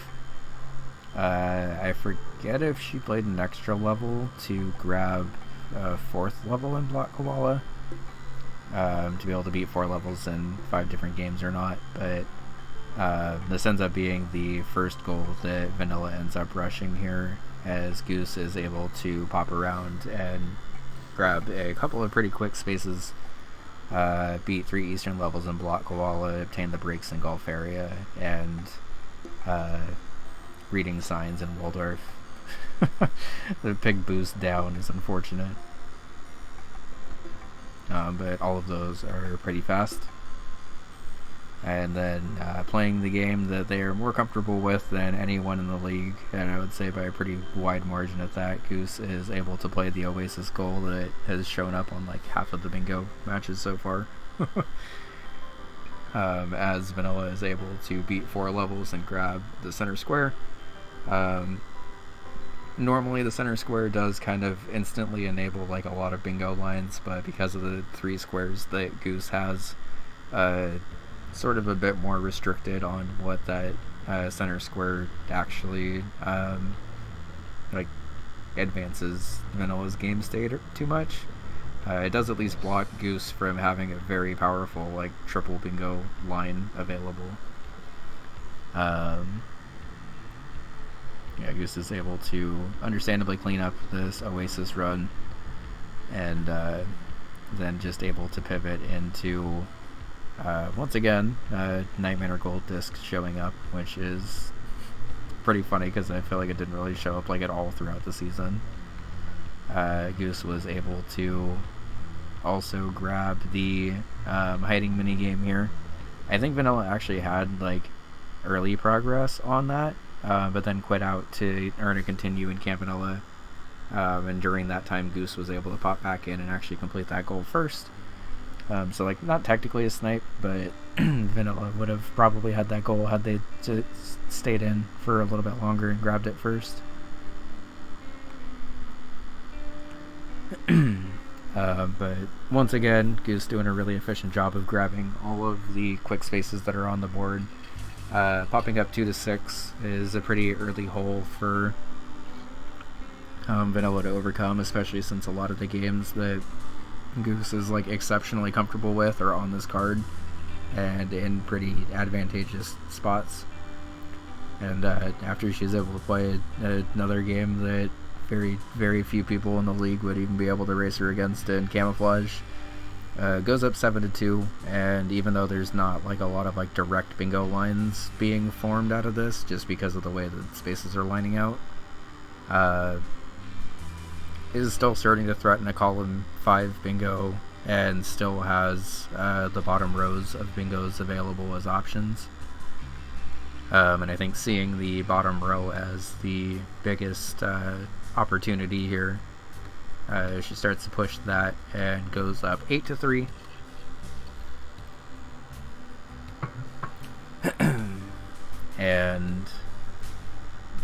I forget if she played an extra level to grab 4th level in Block Koala, to be able to beat 4 levels in 5 different games or not, but this ends up being the first goal that Vanilla ends up rushing here, as Goose is able to pop around and grab a couple of pretty quick spaces, beat 3 Eastern levels in Block Koala, obtain the breaks in Gulf area, and reading signs in Waldorf. The pig boost down is unfortunate. But all of those are pretty fast. And then playing the game that they are more comfortable with than anyone in the league, and I would say by a pretty wide margin at that, Goose is able to play the Oasis goal that has shown up on like half of the bingo matches so far. As Vanilla is able to beat 4 levels and grab the center square. Normally the center square does kind of instantly enable like a lot of bingo lines, but because of the 3 squares that Goose has, sort of a bit more restricted on what that center square actually like advances Vanilla's game state too much. It does at least block Goose from having a very powerful like triple bingo line available. Yeah, Goose is able to understandably clean up this Oasis run, and then just able to pivot into once again Nightmare Gold Disc showing up, which is pretty funny because I feel like it didn't really show up like at all throughout the season. Goose was able to also grab the hiding minigame here. I think Vanilla actually had like early progress on that, but then quit out to earn a continue in Camp Vanilla. And during that time, Goose was able to pop back in and actually complete that goal first. So like not technically a snipe, but Vanilla would have probably had that goal had they stayed in for a little bit longer and grabbed it first. But once again, Goose doing a really efficient job of grabbing all of the quick spaces that are on the board. Popping up 2 to 6 is a pretty early hole for Vanilla to overcome, especially since a lot of the games that Goose is like exceptionally comfortable with are on this card and in pretty advantageous spots. And after she's able to play another game that very few people in the league would even be able to race her against in Camouflage, goes up 7-2, and even though there's not like a lot of like direct bingo lines being formed out of this, just because of the way the spaces are lining out, is still starting to threaten a column 5 bingo, and still has the bottom rows of bingos available as options. And I think seeing the bottom row as the biggest opportunity here, she starts to push that and goes up 8-3. And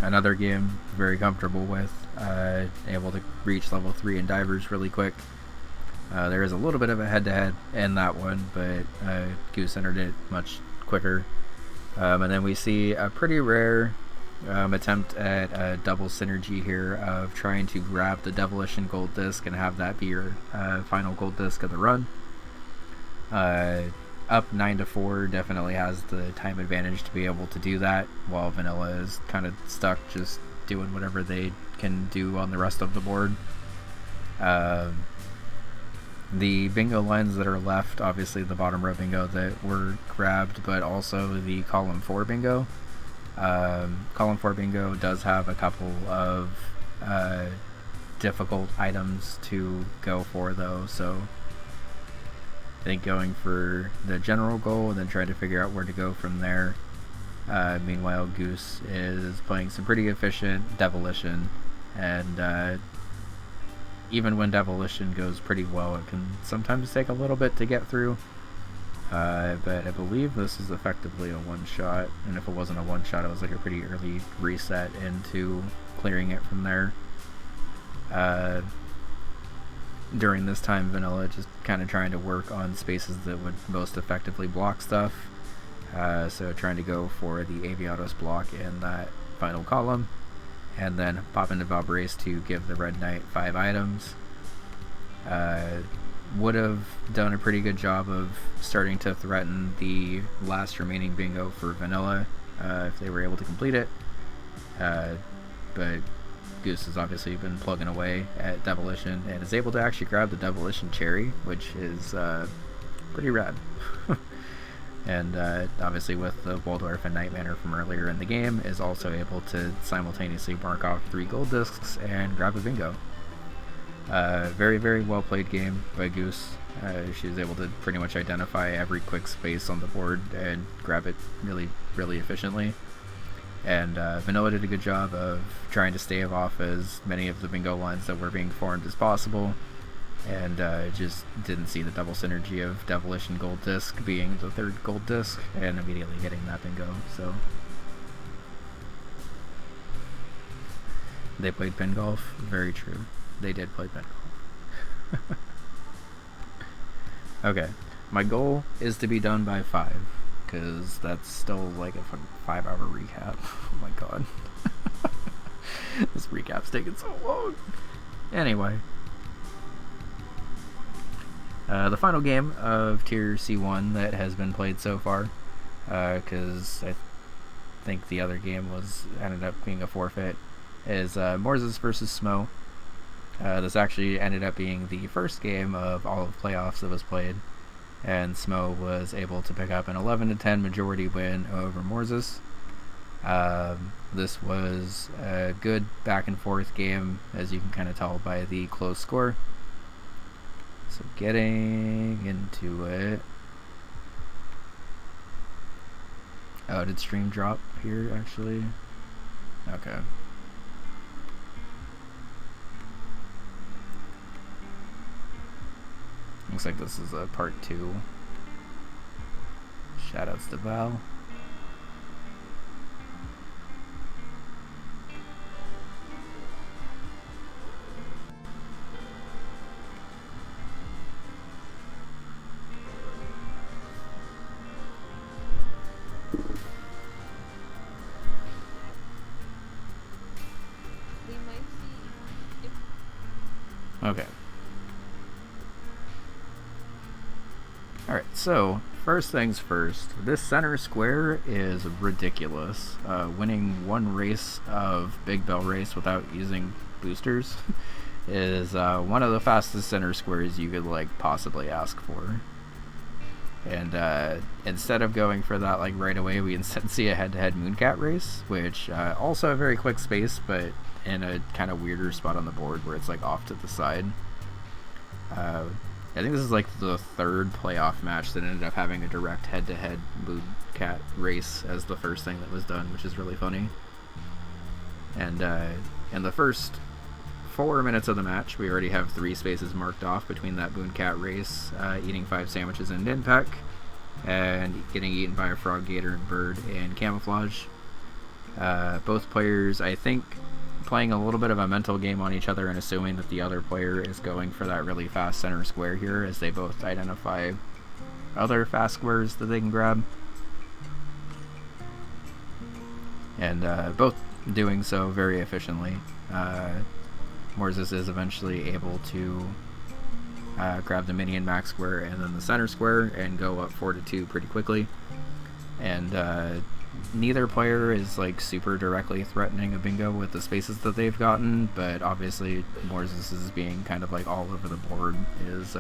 another game very comfortable with, able to reach level 3 in divers really quick. There is a little bit of a head-to-head in that one, but Goose entered it much quicker. And then we see a pretty rare attempt at a double synergy here of trying to grab the Devilish and Gold Disc and have that be your final Gold Disc of the run. Up 9-4 definitely has the time advantage to be able to do that, while Vanilla is kind of stuck just doing whatever they can do on the rest of the board. The bingo lines that are left, obviously the bottom row bingo that were grabbed, but also the column 4 bingo. Column 4 bingo does have a couple of difficult items to go for though, so I think going for the general goal and then trying to figure out where to go from there. Meanwhile, Goose is playing some pretty efficient Devilition, and even when Devilition goes pretty well, it can sometimes take a little bit to get through. But I believe this is effectively a one-shot, and if it wasn't a one-shot, it was like a pretty early reset into clearing it from there. During this time, Vanilla just kind of trying to work on spaces that would most effectively block stuff. So trying to go for the Aviatos block in that final column, and then pop into Valbrace to give the Red Knight 5 items. Would have done a pretty good job of starting to threaten the last remaining bingo for Vanilla if they were able to complete it. But Goose has obviously been plugging away at Devilition and is able to actually grab the Devilition Cherry, which is pretty rad. And obviously with the Waldorf and Night Manor from earlier in the game, is also able to simultaneously mark off 3 gold discs and grab a bingo. Very well played game by Goose. She was able to pretty much identify every quick space on the board and grab it really efficiently. And Vanilla did a good job of trying to stave off as many of the bingo lines that were being formed as possible, and just didn't see the double synergy of Devilish and Gold Disc being the 3rd gold disc and immediately getting that bingo. So they played pin golf. Very true. They did play pin golf. Okay, my goal is to be done by 5, because that's still like a 5-hour recap. Oh my god. This recap's It's taking so long. Anyway. The final game of Tier C1 that has been played so far, because I think the other game ended up being a forfeit, is Morzes versus Smo. This actually ended up being the first game of all of playoffs that was played, and Smo was able to pick up an 11-10 majority win over Morzes. This was a good back and forth game, as you can kind of tell by the close score. So getting into it. Oh, did stream drop here actually? Okay. Looks like this is a part 2. Shoutouts to Val. Okay. Alright, so, first things first. This center square is ridiculous. Winning one race of Big Bell Race without using boosters is one of the fastest center squares you could, like, possibly ask for. And instead of going for that, like, right away, we instead see a head-to-head Mooncat race, which also a very quick space, but in a kind of weirder spot on the board where it's like off to the side. I think this is like the third playoff match that ended up having a direct head-to-head Mooncat race as the first thing that was done, which is really funny. And in the first 4 minutes of the match, we already have 3 spaces marked off between that Mooncat race, eating 5 sandwiches in Ninpeck, and getting eaten by a Frog, Gator, and Bird in Camouflage. Both players, I think, playing a little bit of a mental game on each other and assuming that the other player is going for that really fast center square here, as they both identify other fast squares that they can grab. And both doing so very efficiently. Morzes is eventually able to grab the minion max square and then the center square and go up 4-2 pretty quickly. And neither player is like super directly threatening a bingo with the spaces that they've gotten, but obviously Morzes is being kind of like all over the board is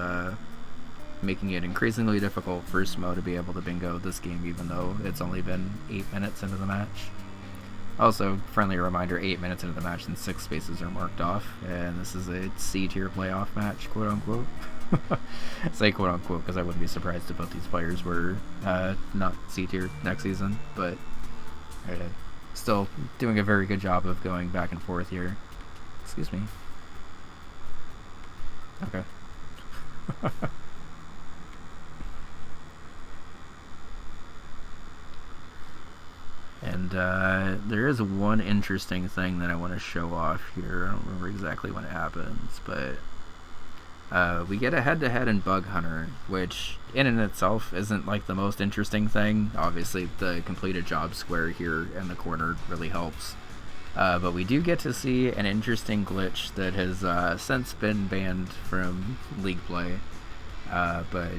making it increasingly difficult for Smo to be able to bingo this game, even though it's only been 8 minutes into the match. Also, friendly reminder, 8 minutes into the match and 6 spaces are marked off, and this is a C-tier playoff match, quote-unquote. I say quote-unquote because I wouldn't be surprised if both these players were not C-tier next season, but still doing a very good job of going back and forth here. Excuse me. Okay. And there is one interesting thing that I want to show off here. I don't remember exactly when it happens, but we get a head-to-head in Bug Hunter, which in and itself isn't like the most interesting thing. Obviously, the completed job square here in the corner really helps. But we do get to see an interesting glitch that has since been banned from League play. But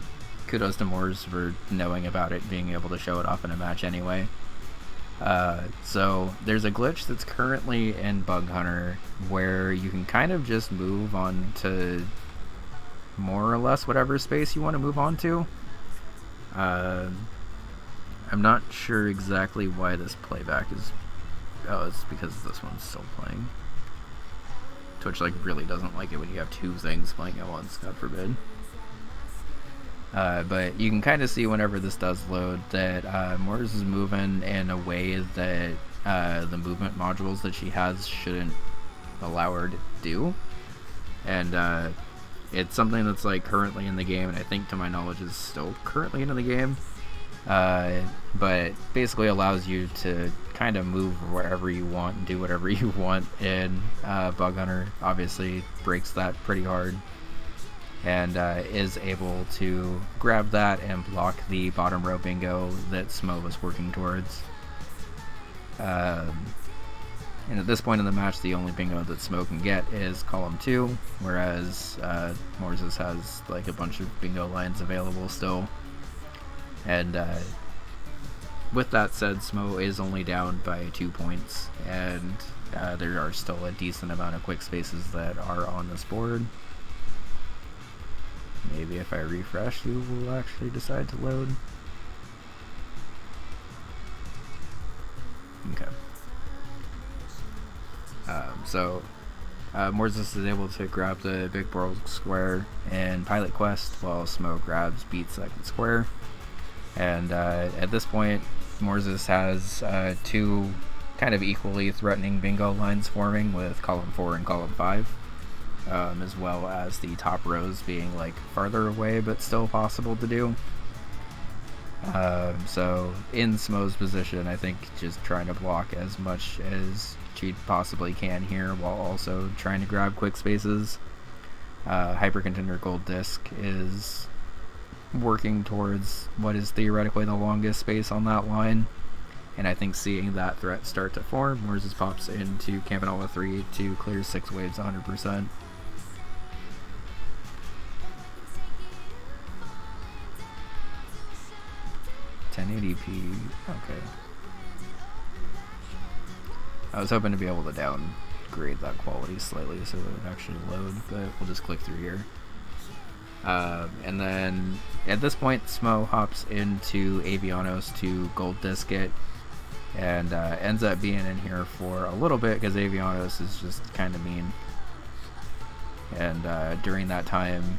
kudos to Moors for knowing about it, being able to show it off in a match anyway. So there's a glitch that's currently in Bug Hunter where you can kind of just move on to more or less whatever space you want to move on to. I'm not sure exactly why this playback is... Oh, it's because this one's still playing. Twitch like really doesn't like it when you have 2 things playing at once, God forbid. But you can kind of see whenever this does load that Moors is moving in a way that the movement modules that she has shouldn't allow her to do. And it's something that's like currently in the game, and I think to my knowledge is still currently in the game. But basically allows you to kind of move wherever you want and do whatever you want in Bug Hunter. Obviously breaks that pretty hard. And is able to grab that and block the bottom row bingo that Smo was working towards. And at this point in the match, the only bingo that Smo can get is column 2, whereas Morzes has like a bunch of bingo lines available still. And with that said, Smo is only down by 2 points, and there are still a decent amount of quick spaces that are on this board. Maybe if I refresh, you will actually decide to load. Okay. So Morzes is able to grab the Big World Square in Pilot Quest, while Smo grabs Beat Second Square. And at this point, Morzes has 2 kind of equally threatening bingo lines forming, with column 4 and column 5, as well as the top rows being like farther away but still possible to do. So in Smo's position, I think just trying to block as much as she possibly can here, while also trying to grab quick spaces. Hyper Contender Gold Disc is working towards what is theoretically the longest space on that line, and I think seeing that threat start to form, Morzes pops into Campanella 3 to clear 6 waves 100%. Okay. I was hoping to be able to downgrade that quality slightly so it would actually load, but we'll just click through here. And then at this point, Smo hops into Avianos to Gold Disc it, and ends up being in here for a little bit because Avianos is just kind of mean. And during that time,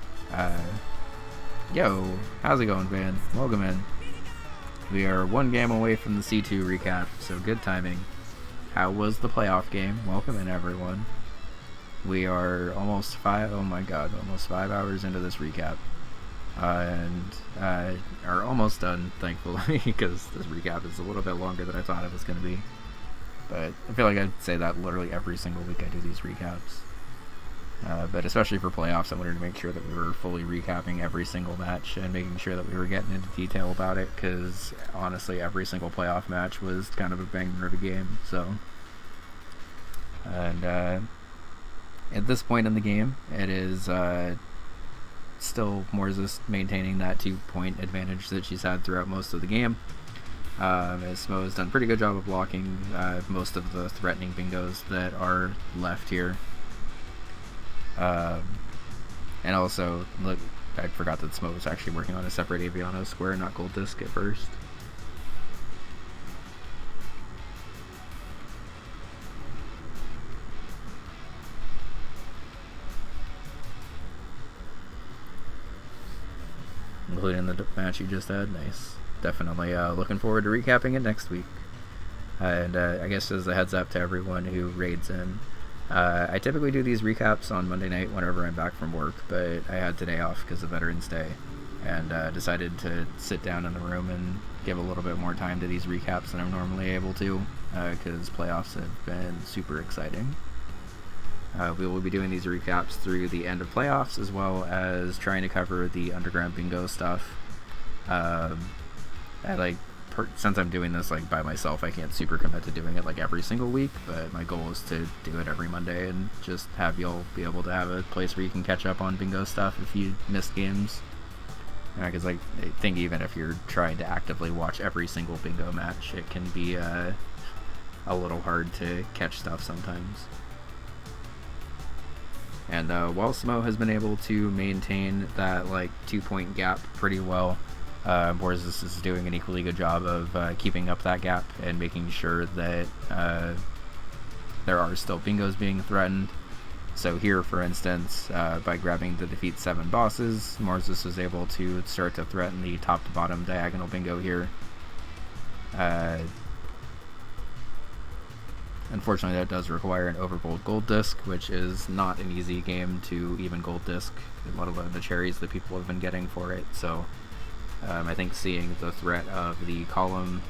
yo, how's it going, Van? Welcome in. We are 1 game away from the C2 recap, so good timing. How was the playoff game? Welcome in, everyone. We are almost 5 hours into this recap. And are almost done, thankfully, because this recap is a little bit longer than I thought it was going to be. But I feel like I'd say that literally every single week I do these recaps. But especially for playoffs, I wanted to make sure that we were fully recapping every single match and making sure that we were getting into detail about it, because honestly every single playoff match was kind of a banger of a game. So, and at this point in the game, it is still Morzes maintaining that 2-point advantage that she's had throughout most of the game. As Smo has done a pretty good job of blocking most of the threatening bingos that are left here. And also, look, I forgot that Smo was actually working on a separate Aviano square, not Gold Disc at first. Including the match you just had. Nice. Definitely looking forward to recapping it next week. And I guess as a heads up to everyone who raids in, I typically do these recaps on Monday night whenever I'm back from work, but I had today off because of Veterans Day, and decided to sit down in the room and give a little bit more time to these recaps than I'm normally able to, because playoffs have been super exciting. We will be doing these recaps through the end of playoffs, as well as trying to cover the Underground Bingo stuff. Since I'm doing this like by myself, I can't super commit to doing it like every single week, but my goal is to do it every Monday and just have y'all be able to have a place where you can catch up on bingo stuff if you missed games. Because I think even if you're trying to actively watch every single bingo match, it can be a little hard to catch stuff sometimes. And while Smo has been able to maintain that like 2-point gap pretty well, Morzes is doing an equally good job of keeping up that gap and making sure that there are still bingos being threatened. So here, for instance, by grabbing the defeat 7 bosses, Morzes was able to start to threaten the top to bottom diagonal bingo here. Unfortunately, that does require an overbold Gold Disc, which is not an easy game to even Gold Disc, let alone the cherries that people have been getting for it. So I think seeing the threat of the column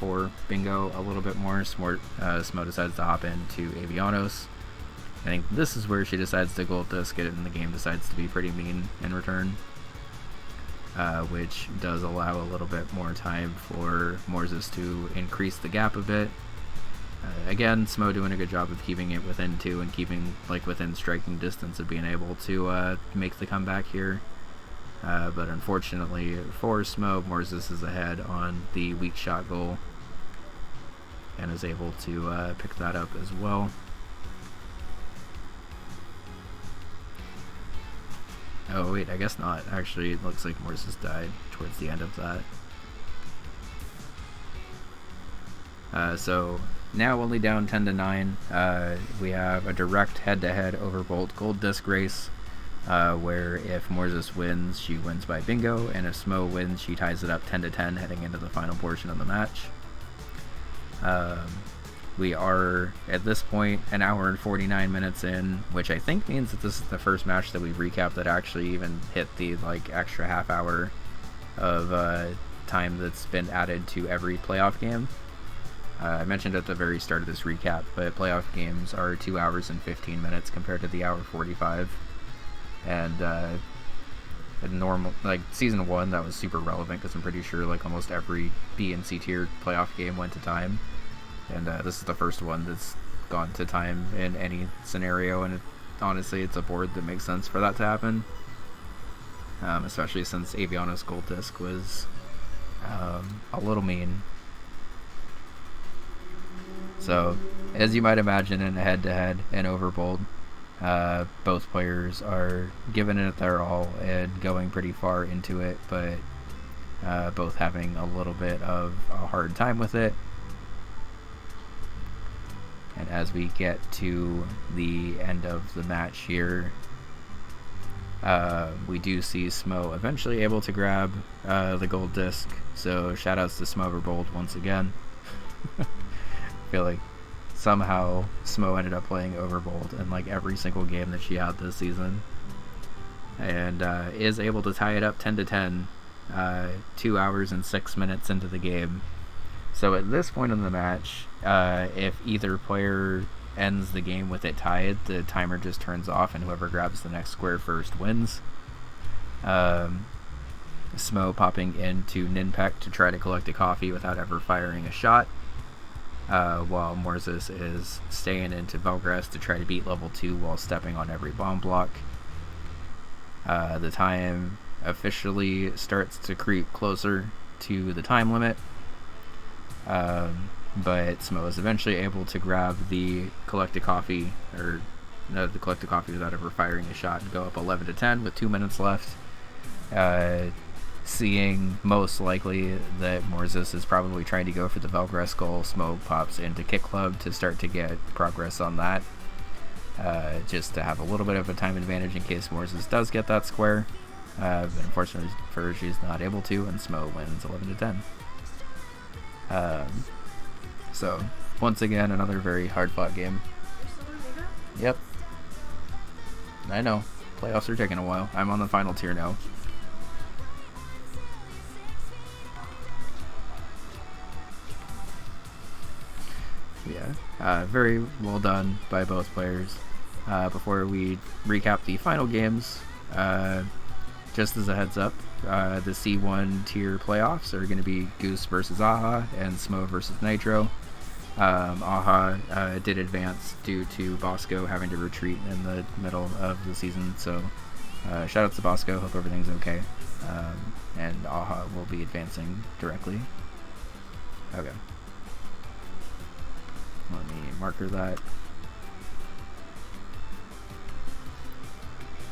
4 bingo a little bit more, Smo decides to hop into Avianos. I think this is where she decides to Gold Disc it, and the game decides to be pretty mean in return, which does allow a little bit more time for Morzes to increase the gap a bit. Again, Smo doing a good job of keeping it within 2 and keeping like within striking distance of being able to make the comeback here. But unfortunately for Smo, Morzis is ahead on the weak shot goal and is able to pick that up as well. Oh wait, I guess not. Actually, it looks like Morzis died towards the end of that. So now only down 10-9. We have a direct head-to-head Overbolt Gold Disc race, where if Morzis wins, she wins by bingo, and if Smo wins, she ties it up 10-10 heading into the final portion of the match. We are, at this point, an hour and 49 minutes in, which I think means that this is the first match that we've recapped that actually even hit the, like, extra half hour of time that's been added to every playoff game. I mentioned at the very start of this recap, but playoff games are 2 hours and 15 minutes compared to the hour 45. And normal, like, season 1, that was super relevant because I'm pretty sure, like, almost every B and C tier playoff game went to time. And this is the first one that's gone to time in any scenario, and honestly, it's a board that makes sense for that to happen. Especially since Aviana's Gold Disc was a little mean. So, as you might imagine in a head-to-head and Overbold, both players are giving it their all and going pretty far into it, but both having a little bit of a hard time with it. And as we get to the end of the match here, we do see Smo eventually able to grab the gold disc. So shoutouts to Smo Overbold once again. I feel like somehow Smo ended up playing Overbold in like every single game that she had this season, and is able to tie it up 10-10, 2 hours and 6 minutes into the game. So at this point in the match, if either player ends the game with it tied, the timer just turns off and whoever grabs the next square first wins. Smo popping into Ninpek to try to collect a coffee without ever firing a shot, while Morzis is staying into Velgrass to try to beat level 2 while stepping on every bomb block. The time officially starts to creep closer to the time limit. But Smo is eventually able to grab the collect a coffee, or no, the collect a coffee without ever firing a shot, and go up 11-10 with 2 minutes left. Seeing most likely that Morzis is probably trying to go for the Velgrass goal, Smo pops into Kick Club to start to get progress on that, just to have a little bit of a time advantage in case Morzis does get that square. But unfortunately for her, she's not able to, and Smo wins 11-10. So, once again, another very hard-fought game. Yep. I know. Playoffs are taking a while. I'm on the final tier now. Yeah. Very well done by both players. Before we recap the final games, just as a heads up, the C1 tier playoffs are going to be Goose versus Aha and Smo versus Nitro. Aha did advance due to Bosco having to retreat in the middle of the season, so shout out to Bosco, hope everything's okay. And Aha will be advancing directly. Okay. Let me marker that.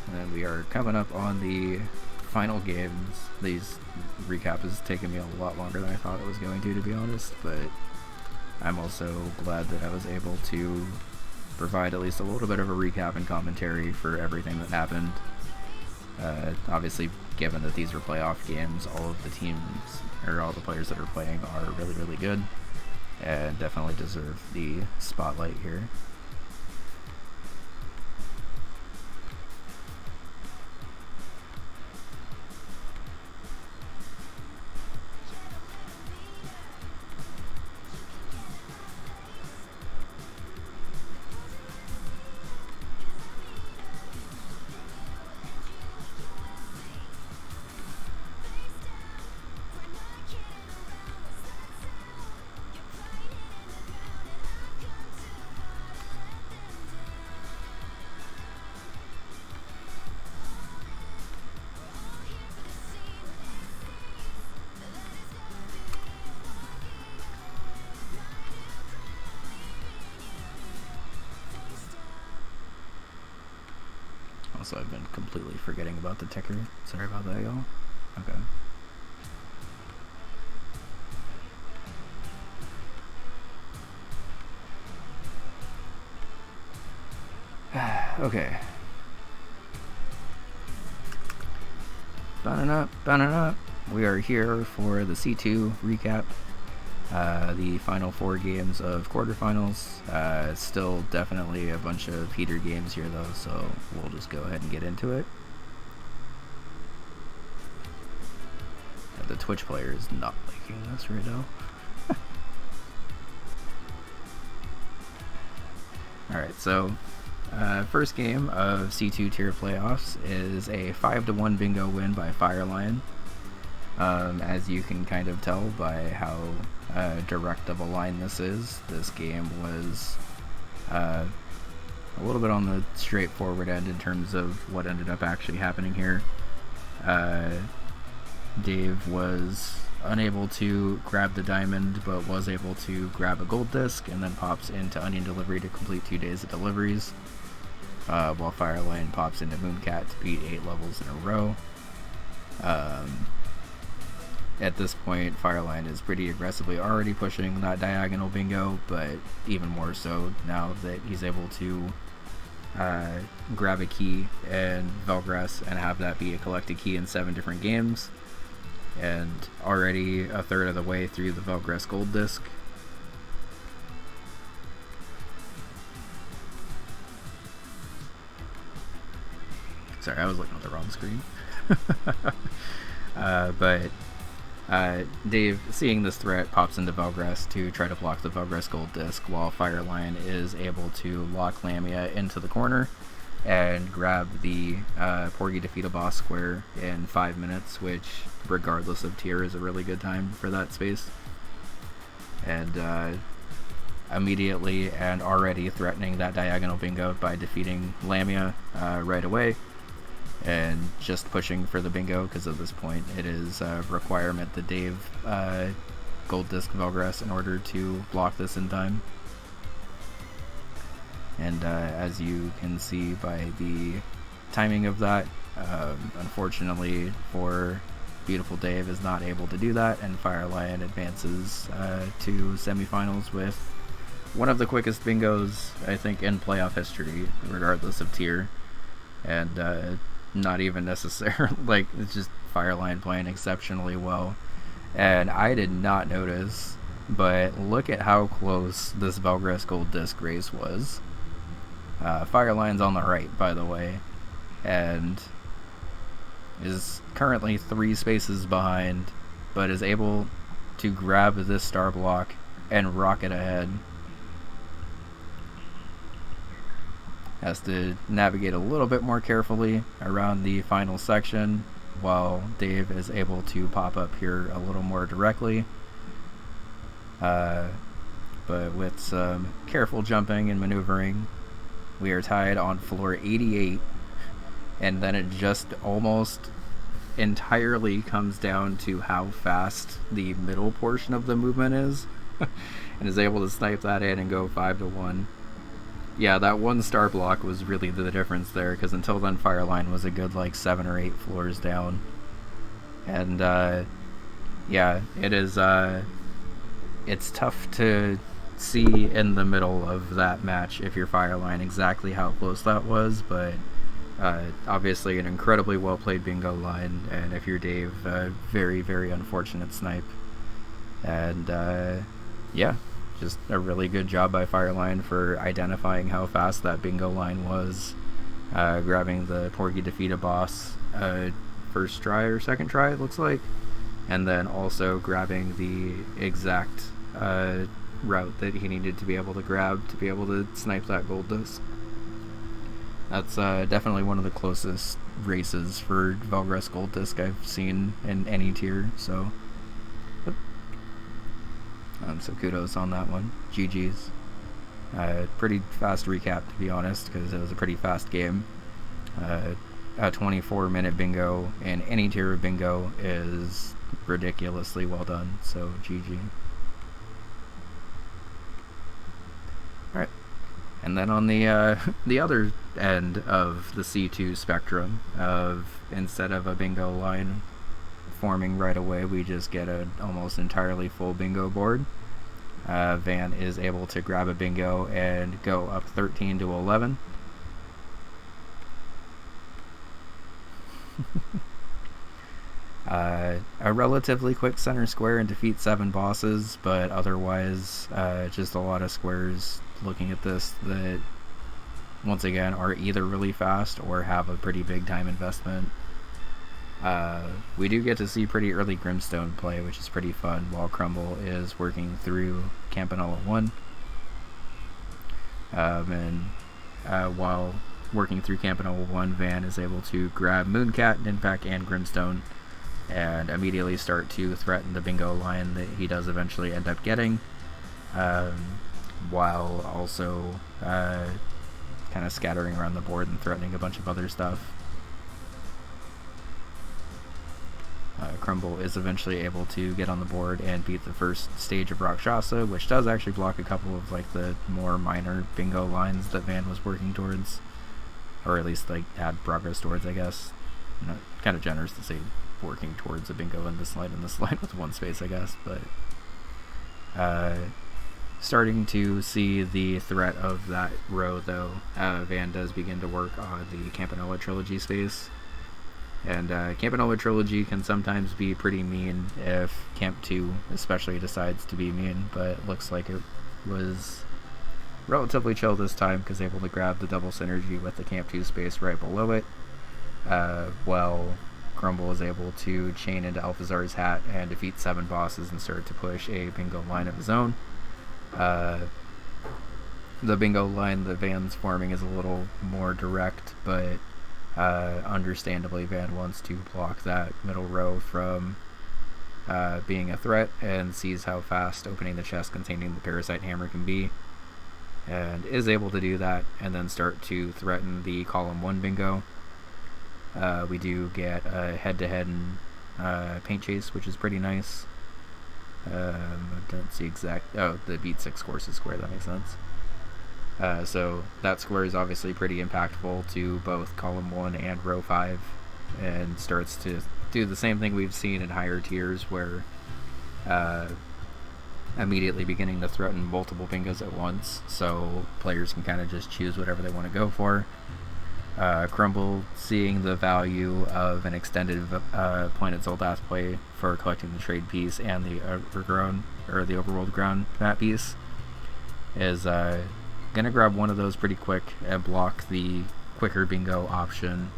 And then we are coming up on the final games. These recap is taking me a lot longer than I thought it was going to be honest, but I'm also glad that I was able to provide at least a little bit of a recap and commentary for everything that happened. Obviously, given that these are playoff games, all of the teams, or all the players that are playing are really, really good, and definitely deserve the spotlight here. Also, I've been completely forgetting about the ticker. Sorry about that, y'all. Okay. Okay. Bounding up. We are here for the C2 recap. The final 4 games of quarterfinals. Still definitely a bunch of heater games here though, so we'll just go ahead and get into it. The Twitch player is not liking this right now. Alright, so first game of C2 tier playoffs is a 5-1 bingo win by Firelion. As you can kind of tell by how direct of a line this game was a little bit on the straightforward end in terms of what ended up actually happening here. Dave was unable to grab the diamond, but was able to grab a gold disc and then pops into Onion Delivery to complete 2 days of deliveries, while Firelion pops into Mooncat to beat 8 levels in a row. At this point, Fireline is pretty aggressively already pushing that diagonal bingo, but even more so now that he's able to grab a key in Velgrass and have that be a collected key in 7 different games, and already a third of the way through the Velgrass gold disc. Sorry, I was looking at the wrong screen. Dave, seeing this threat, pops into Velgrass to try to block the Velgrass gold disc, while Firelion is able to lock Lamia into the corner and grab the Porgy Defeat a Boss square in 5 minutes, which, regardless of tier, is a really good time for that space. And immediately and already threatening that diagonal bingo by defeating Lamia right away, and just pushing for the bingo, because at this point it is a requirement that Dave gold disc Velgrass in order to block this in time. And as you can see by the timing of that, unfortunately for Beautiful Dave is not able to do that, and Firelion advances to semifinals with one of the quickest bingos, I think, in playoff history, regardless of tier. And not even necessarily, like, it's just Fireline playing exceptionally well. And I did not notice, but look at how close this Velgrass gold disc race was. Fireline's on the right, by the way, and is currently 3 spaces behind, but is able to grab this star block and rocket ahead. Has to navigate a little bit more carefully around the final section, while Dave is able to pop up here a little more directly. But with some careful jumping and maneuvering, we are tied on floor 88, and then it just almost entirely comes down to how fast the middle portion of the movement is, and is able to snipe that in and go 5-1. Yeah, that 1 star block was really the difference there, because until then Fireline was a good like 7 or 8 floors down. And yeah, it is it's tough to see in the middle of that match if you're Fireline exactly how close that was, but obviously an incredibly well played bingo line, and if you're Dave, very, very unfortunate snipe. And yeah, just a really good job by Fireline for identifying how fast that bingo line was, grabbing the Porgy Defeat a Boss first try or second try, it looks like, and then also grabbing the exact route that he needed to be able to grab to be able to snipe that gold disc. That's definitely one of the closest races for Velgrass gold disc I've seen in any tier, so so kudos on that one. GG's. Pretty fast recap, to be honest, because it was a pretty fast game. A 24-minute bingo in any tier of bingo is ridiculously well done, so GG. Alright, And then on the the other end of the C2 spectrum, of instead of a bingo line forming right away, we just get an almost entirely full bingo board. Van is able to grab a bingo and go up 13 to 11. A relatively quick center square and defeat 7 bosses, but otherwise just a lot of squares looking at this that once again are either really fast or have a pretty big time investment. We do get to see pretty early Grimstone play, which is pretty fun, while Crumble is working through Campanella 1. While working through Campanella 1, Van is able to grab Mooncat, Ninpak, and Grimstone, and immediately start to threaten the bingo line that he does eventually end up getting, while also kind of scattering around the board and threatening a bunch of other stuff. Crumble is eventually able to get on the board and beat the first stage of Rakshasa, which does actually block a couple of like the more minor bingo lines that Van was working towards, or at least like had progress towards, I guess. Kind of generous to say working towards a bingo in this line with one space, I guess, but starting to see the threat of that row though. Van does begin to work on the Campanella Trilogy space. And Campanella Trilogy can sometimes be pretty mean if Camp 2 especially decides to be mean, but it looks like it was relatively chill this time because able to grab the double synergy with the Camp 2 space right below it, while Crumble is able to chain into Alphazar's hat and defeat 7 bosses and start to push a bingo line of his own. The bingo line that Van's forming is a little more direct, but understandably Van wants to block that middle row from being a threat and sees how fast opening the chest containing the Parasite Hammer can be, and is able to do that and then start to threaten the column 1 bingo. We do get a head-to-head paint chase, which is pretty nice. I don't see exact... Oh, the beat 6 courses square, that makes sense. So that square is obviously pretty impactful to both column 1 and row 5, and starts to do the same thing we've seen in higher tiers, where immediately beginning to threaten multiple bingos at once, so players can kind of just choose whatever they want to go for. Crumble seeing the value of an extended Planet Zoldath play for collecting the trade piece and the the overworld ground map piece is gonna grab one of those pretty quick and block the quicker bingo option,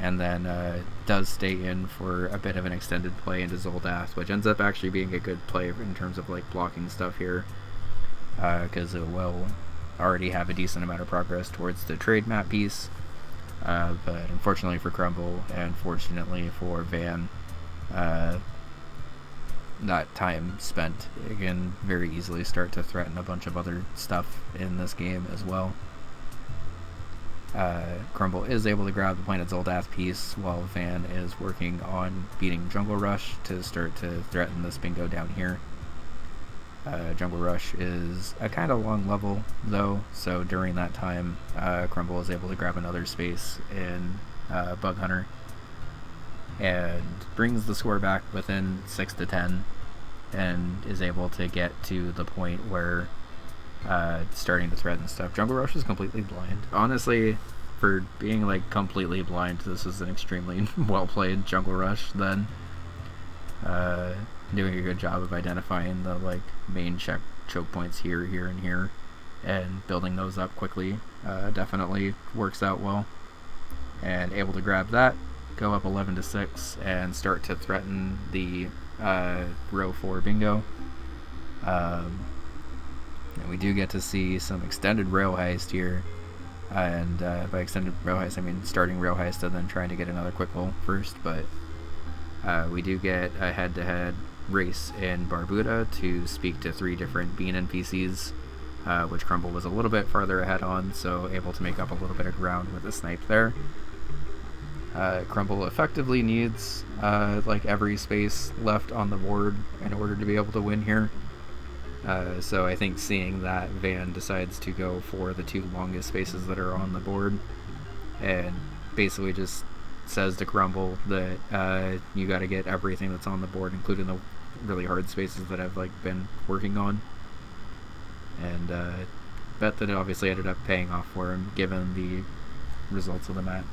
and then does stay in for a bit of an extended play into Zoldath, which ends up actually being a good play in terms of like blocking stuff here, because it will already have a decent amount of progress towards the trade map piece, but unfortunately for Crumble and fortunately for Van, that time spent can very easily start to threaten a bunch of other stuff in this game as well. Crumble is able to grab the Planet Zoldath piece while Van is working on beating Jungle Rush to start to threaten this bingo down here. Jungle Rush is a kind of long level though, so during that time Crumble is able to grab another space in Bug Hunter and brings the score back within 6 to 10 and is able to get to the point where starting to threaten stuff. Jungle Rush is completely blind. Honestly, for being like completely blind, this is an extremely well played Jungle Rush then. Doing a good job of identifying the like main choke points here, here, and here, and building those up quickly definitely works out well. And able to grab that, go up 11 to 6, and start to threaten the row 4 bingo. And we do get to see some extended rail heist here, and by extended rail heist I mean starting rail heist and then trying to get another quick pull first, but we do get a head-to-head race in Barbuda to speak to 3 different Bean NPCs, which Crumble was a little bit farther ahead on, so able to make up a little bit of ground with the snipe there. Crumble effectively needs like every space left on the board in order to be able to win here. So I think seeing that, Van decides to go for the 2 longest spaces that are on the board, and basically just says to Crumble that you got to get everything that's on the board, including the really hard spaces that I've like been working on. And bet that it obviously ended up paying off for him given the results of the match.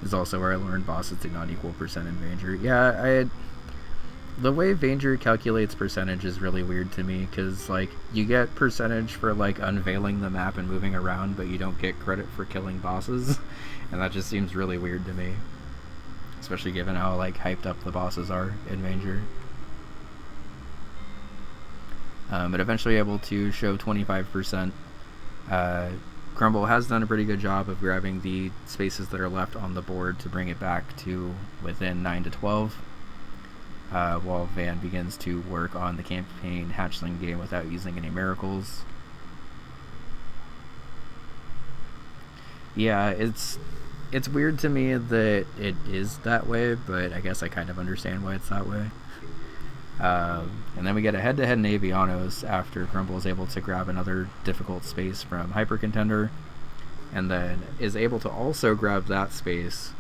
This is also where I learned bosses do not equal percent in Vanger. Yeah, the way Vanger calculates percentage is really weird to me, because like you get percentage for like unveiling the map and moving around, but you don't get credit for killing bosses, and that just seems really weird to me, especially given how like hyped up the bosses are in Vanger. But eventually able to show 25%. Crumble has done a pretty good job of grabbing the spaces that are left on the board to bring it back to within 9 to 12. While Van begins to work on the campaign hatchling game without using any miracles. Yeah, it's weird to me that it is that way, but I guess I kind of understand why it's that way. And then we get a head-to-head in Avianos after Crumble is able to grab another difficult space from Hyper Contender, and then is able to also grab that space,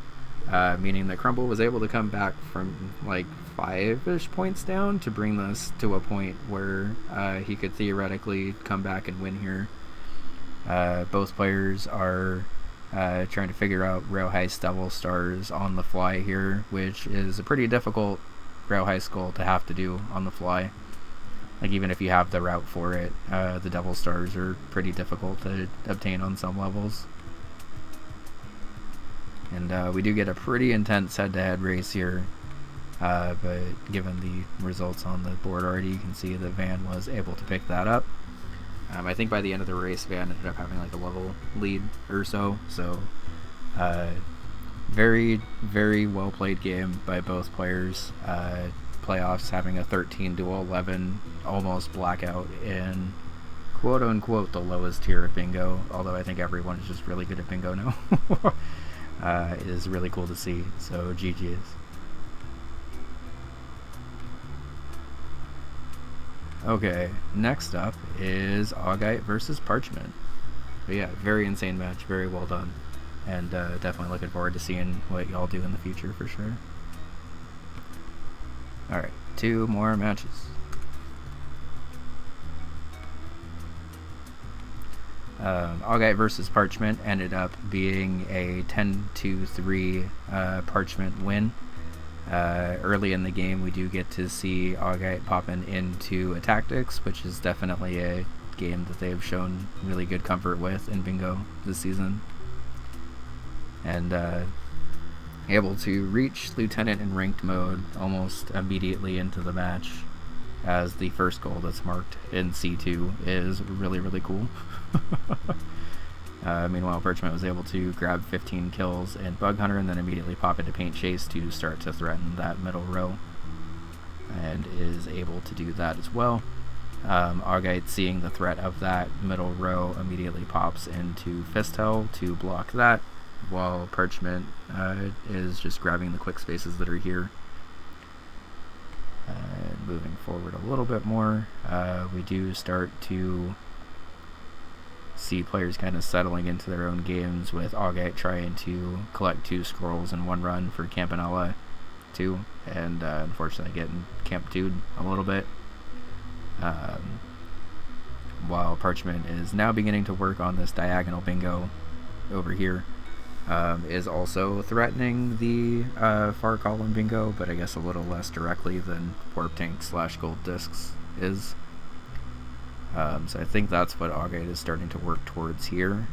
meaning that Crumble was able to come back from like 5-ish points down to bring this to a point where he could theoretically come back and win here. Both players are trying to figure out Rail Heist Devil Stars on the fly here, which is a pretty difficult Rail Heist goal to have to do on the fly. Like, even if you have the route for it, the Devil Stars are pretty difficult to obtain on some levels. And we do get a pretty intense head-to-head race here, but given the results on the board already, you can see that Van was able to pick that up. I think by the end of the race, Van ended up having like a level lead or so. So, very, very well played game by both players. Playoffs having a 13-11 almost blackout in quote unquote the lowest tier of bingo, although I think everyone is just really good at bingo now. Is really cool to see. So GG's. Okay, next up is Augite versus Parchment. But yeah, very insane match, very well done, and definitely looking forward to seeing what y'all do in the future for sure. Alright, 2 more matches. Augite versus Parchment ended up being a 10-3 Parchment win. Early in the game, we do get to see Augite popping into a Tactics, which is definitely a game that they've shown really good comfort with in bingo this season. And able to reach Lieutenant in ranked mode almost immediately into the match, as the first goal that's marked in C2 is really, really cool. Meanwhile, Parchment was able to grab 15 kills in Bug Hunter and then immediately pop into Paint Chase to start to threaten that middle row, and is able to do that as well. Augite, seeing the threat of that middle row, immediately pops into Fist Hell to block that, while Parchment is just grabbing the quick spaces that are here. Moving forward a little bit more, we do start to see players kind of settling into their own games, with Augite trying to collect 2 scrolls in one run for Campanella 2, and unfortunately getting Camp 2'd a little bit. While Parchment is now beginning to work on this diagonal bingo over here, is also threatening the far column bingo, but I guess a little less directly than Warp Tank / Gold Discs is. So I think that's what Augite is starting to work towards here.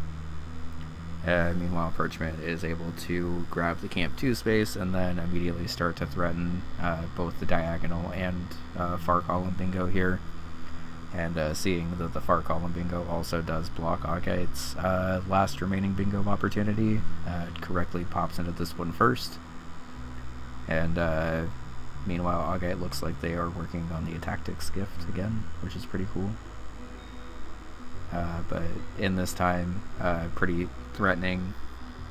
Meanwhile, Parchment is able to grab the Camp 2 space and then immediately start to threaten both the diagonal and far column bingo here. And seeing that the far column bingo also does block Augite's last remaining bingo opportunity, it correctly pops into this one first. And meanwhile, Augite looks like they are working on the Tactics gift again, which is pretty cool. But in this time, pretty threatening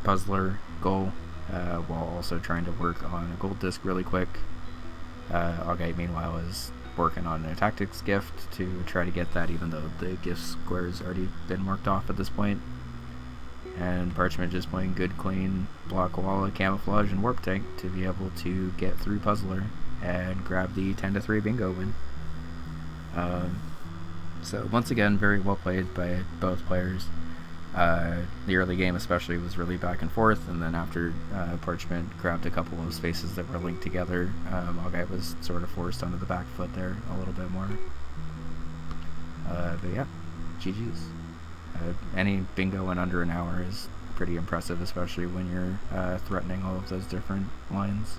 puzzler goal, while also trying to work on a gold disc really quick. Augite, meanwhile, is working on a tactics gift to try to get that, even though the gift square's already been marked off at this point. And Parchment just playing good, clean block wall, camouflage, and warp tank to be able to get through puzzler and grab the 10-3 bingo win. So once again, very well played by both players. The early game especially was really back and forth, and then after Parchment grabbed a couple of spaces that were linked together, Augite was sort of forced onto the back foot there a little bit more. But yeah, GG's. Any bingo in under an hour is pretty impressive, especially when you're threatening all of those different lines.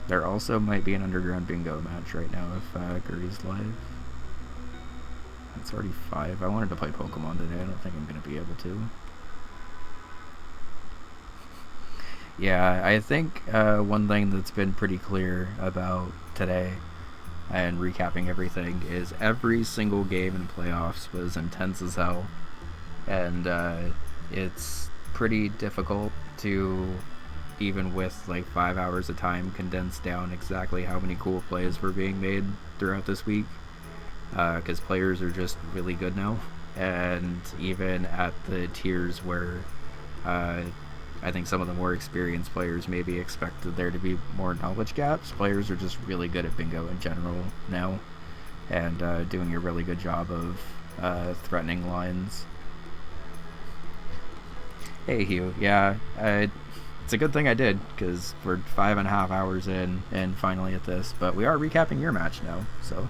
There also might be an underground bingo match right now if Gertie's live. It's already 5. I wanted to play Pokemon today. I don't think I'm going to be able to. Yeah, I think one thing that's been pretty clear about today and recapping everything is every single game in playoffs was intense as hell. And it's pretty difficult to, even with like 5 hours of time, condense down exactly how many cool plays were being made throughout this week. Because players are just really good now, and even at the tiers where I think some of the more experienced players maybe expected there to be more knowledge gaps, players are just really good at bingo in general now, and doing a really good job of threatening lines. Hey Hugh, yeah, it's a good thing I did, because we're 5.5 hours in and finally at this, but we are recapping your match now, so...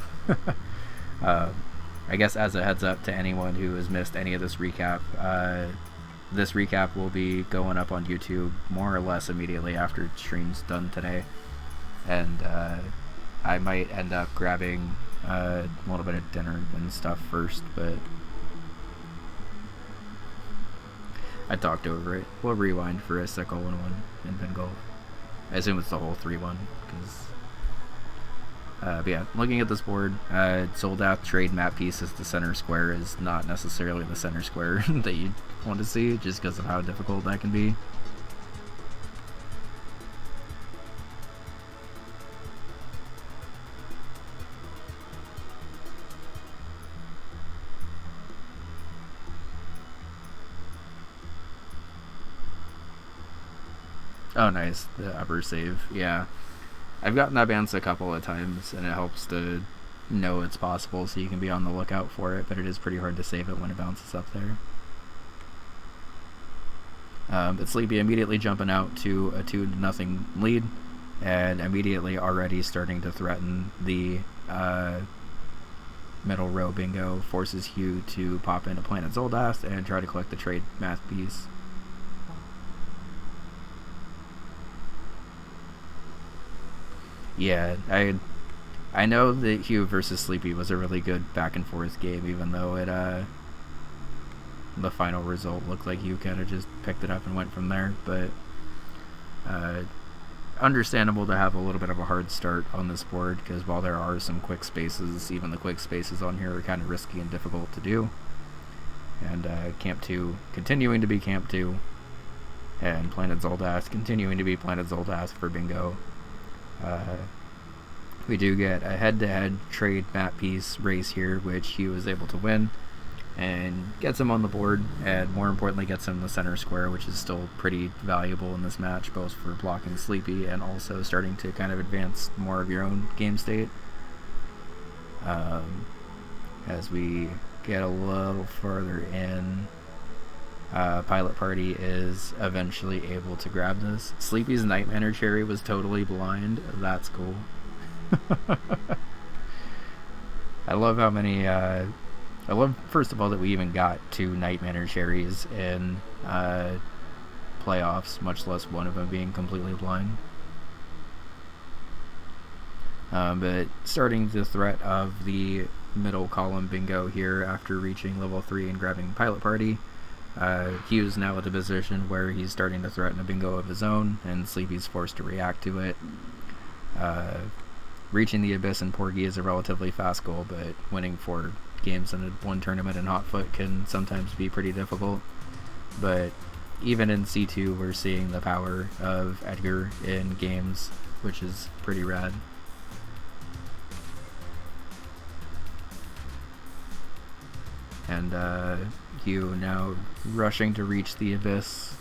I guess as a heads up to anyone who has missed any of this recap will be going up on YouTube more or less immediately after stream's done today, and I might end up grabbing a little bit of dinner and stuff first, but I talked over it. We'll rewind for a sec 0-1 in Bengal. I assume it's the whole 3-1, because but yeah, looking at this board, Zoldath trade map piece as the center square is not necessarily the center square that you want to see, just because of how difficult that can be. Oh nice, the upper save, yeah. I've gotten that bounce a couple of times, and it helps to know it's possible, so you can be on the lookout for it, but it is pretty hard to save it when it bounces up there. But Sleepy immediately jumping out to a 2-0 lead, and immediately already starting to threaten the middle row bingo, forces Hugh to pop into Planet Zoldath and try to collect the trade math piece. Yeah, I know that Hugh versus Sleepy was a really good back and forth game, even though it the final result looked like Hugh kind of just picked it up and went from there, but understandable to have a little bit of a hard start on this board, because while there are some quick spaces, even the quick spaces on here are kind of risky and difficult to do. And Camp 2 continuing to be Camp 2, and Planet Zoldath continuing to be Planet Zoldath for bingo. We do get a head-to-head trade map piece race here, which Hugh is able to win and gets him on the board, and more importantly gets him the center square, which is still pretty valuable in this match, both for blocking Sleepy and also starting to kind of advance more of your own game state. As we get a little further in, Pilot Party is eventually able to grab this. Sleepy's Nightmare Cherry was totally blind. That's cool. I love how many, I love, first of all, that we even got 2 Nightmare Cherries in playoffs, much less one of them being completely blind. But starting the threat of the middle column bingo here after reaching level 3 and grabbing Pilot Party. Hugh's now at the position where he's starting to threaten a bingo of his own, and Sleepy's forced to react to it. Reaching the Abyss and Porgy is a relatively fast goal, but winning 4 games in one tournament in Hotfoot can sometimes be pretty difficult. But even in C2, we're seeing the power of Edgar in games, which is pretty rad. And Hugh now rushing to reach the abyss,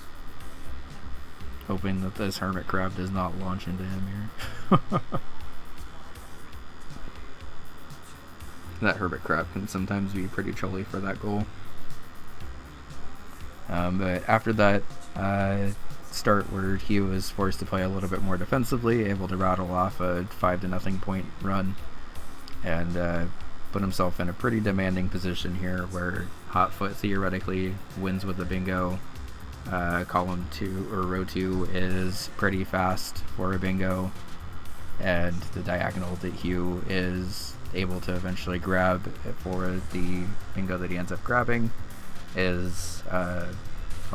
hoping that this hermit crab does not launch into him here. That hermit crab can sometimes be pretty chilly for that goal. But after that start where Hugh was forced to play a little bit more defensively, able to rattle off a 5-0 point run, and put himself in a pretty demanding position here where Hotfoot theoretically wins with the bingo. Column 2 or row 2 is pretty fast for a bingo, and the diagonal that Hugh is able to eventually grab for the bingo that he ends up grabbing is a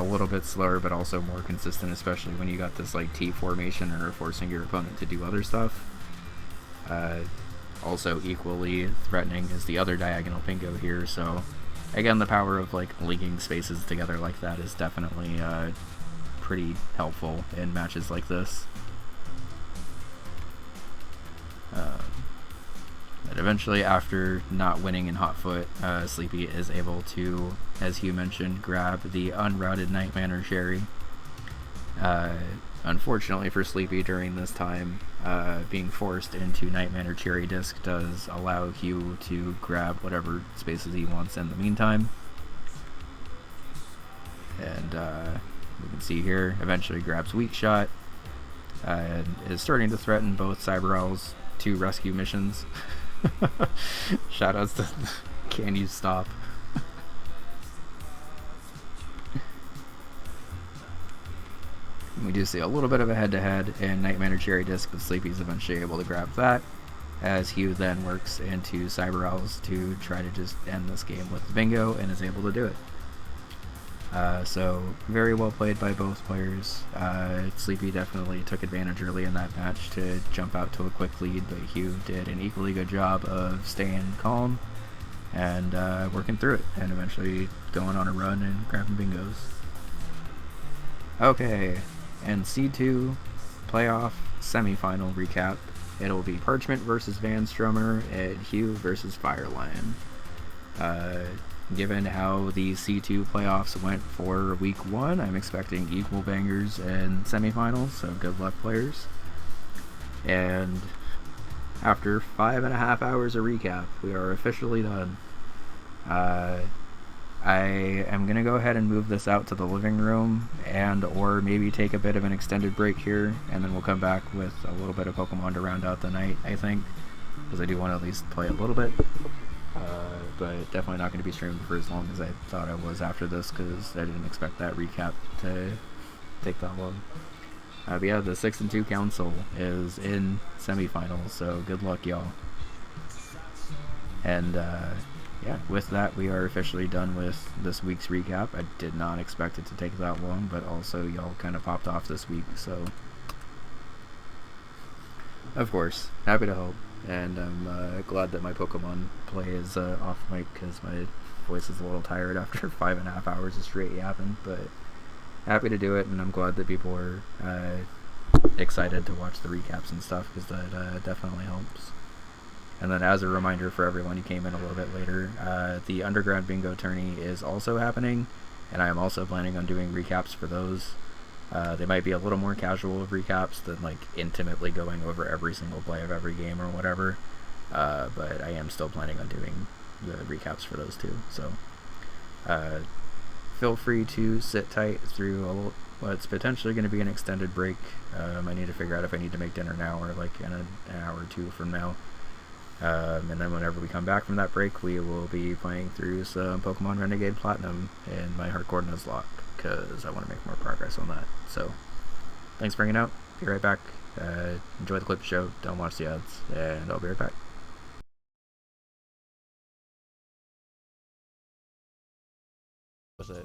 little bit slower but also more consistent, especially when you got this like T formation and are forcing your opponent to do other stuff. Also equally threatening is the other diagonal bingo here, so again, the power of like linking spaces together like that is definitely pretty helpful in matches like this. But eventually, after not winning in Hotfoot, Sleepy is able to, as Hugh mentioned, grab the unrouted Night Manor Cherry. Unfortunately for Sleepy during this time, being forced into Night Manor Cherry Disc does allow Hugh to grab whatever spaces he wants in the meantime. And we can see here, eventually grabs Weak Shot, and is starting to threaten both Cyber Owl's 2 rescue missions. Shoutouts to Can You Stop? We do see a little bit of a head-to-head in Night Manor Cherry Disc, but Sleepy's eventually able to grab that, as Hugh then works into Cyber Owls to try to just end this game with the bingo, and is able to do it. So, very well played by both players. Sleepy definitely took advantage early in that match to jump out to a quick lead, but Hugh did an equally good job of staying calm and working through it, and eventually going on a run and grabbing bingos. Okay, and C2 playoff semifinal recap. It'll be Parchment versus Van Stromer and Hugh versus Firelion. Given how the C2 playoffs went for week 1, I'm expecting equal bangers in semifinals, so good luck, players. And after 5.5 hours of recap, we are officially done. I am going to go ahead and move this out to the living room, and or maybe take a bit of an extended break here, and then we'll come back with a little bit of Pokemon to round out the night, I think, because I do want to at least play a little bit. But definitely not going to be streaming for as long as I thought I was after this, because I didn't expect that recap to take that long. But yeah, the 6-2 Council is in semifinals, so good luck, y'all. And yeah, with that, we are officially done with this week's recap. I did not expect it to take that long, but also y'all kind of popped off this week, so of course, happy to help. And I'm glad that my Pokemon play is off mic, because my voice is a little tired after 5.5 hours of straight yapping, but happy to do it, and I'm glad that people are excited to watch the recaps and stuff, because that definitely helps. And then as a reminder for everyone who came in a little bit later, the Underground Bingo Tourney is also happening, and I am also planning on doing recaps for those. They might be a little more casual of recaps than like intimately going over every single play of every game or whatever, but I am still planning on doing the recaps for those too. So feel free to sit tight through what's potentially going to be an extended break. I need to figure out if I need to make dinner now or like in an hour or two from now. And then whenever we come back from that break, we will be playing through some Pokemon Renegade Platinum in my Hardcore Nuzlocke, because I want to make more progress on that. So, thanks for hanging out. Be right back. Enjoy the clip show. Don't watch the ads. And I'll be right back. Was it?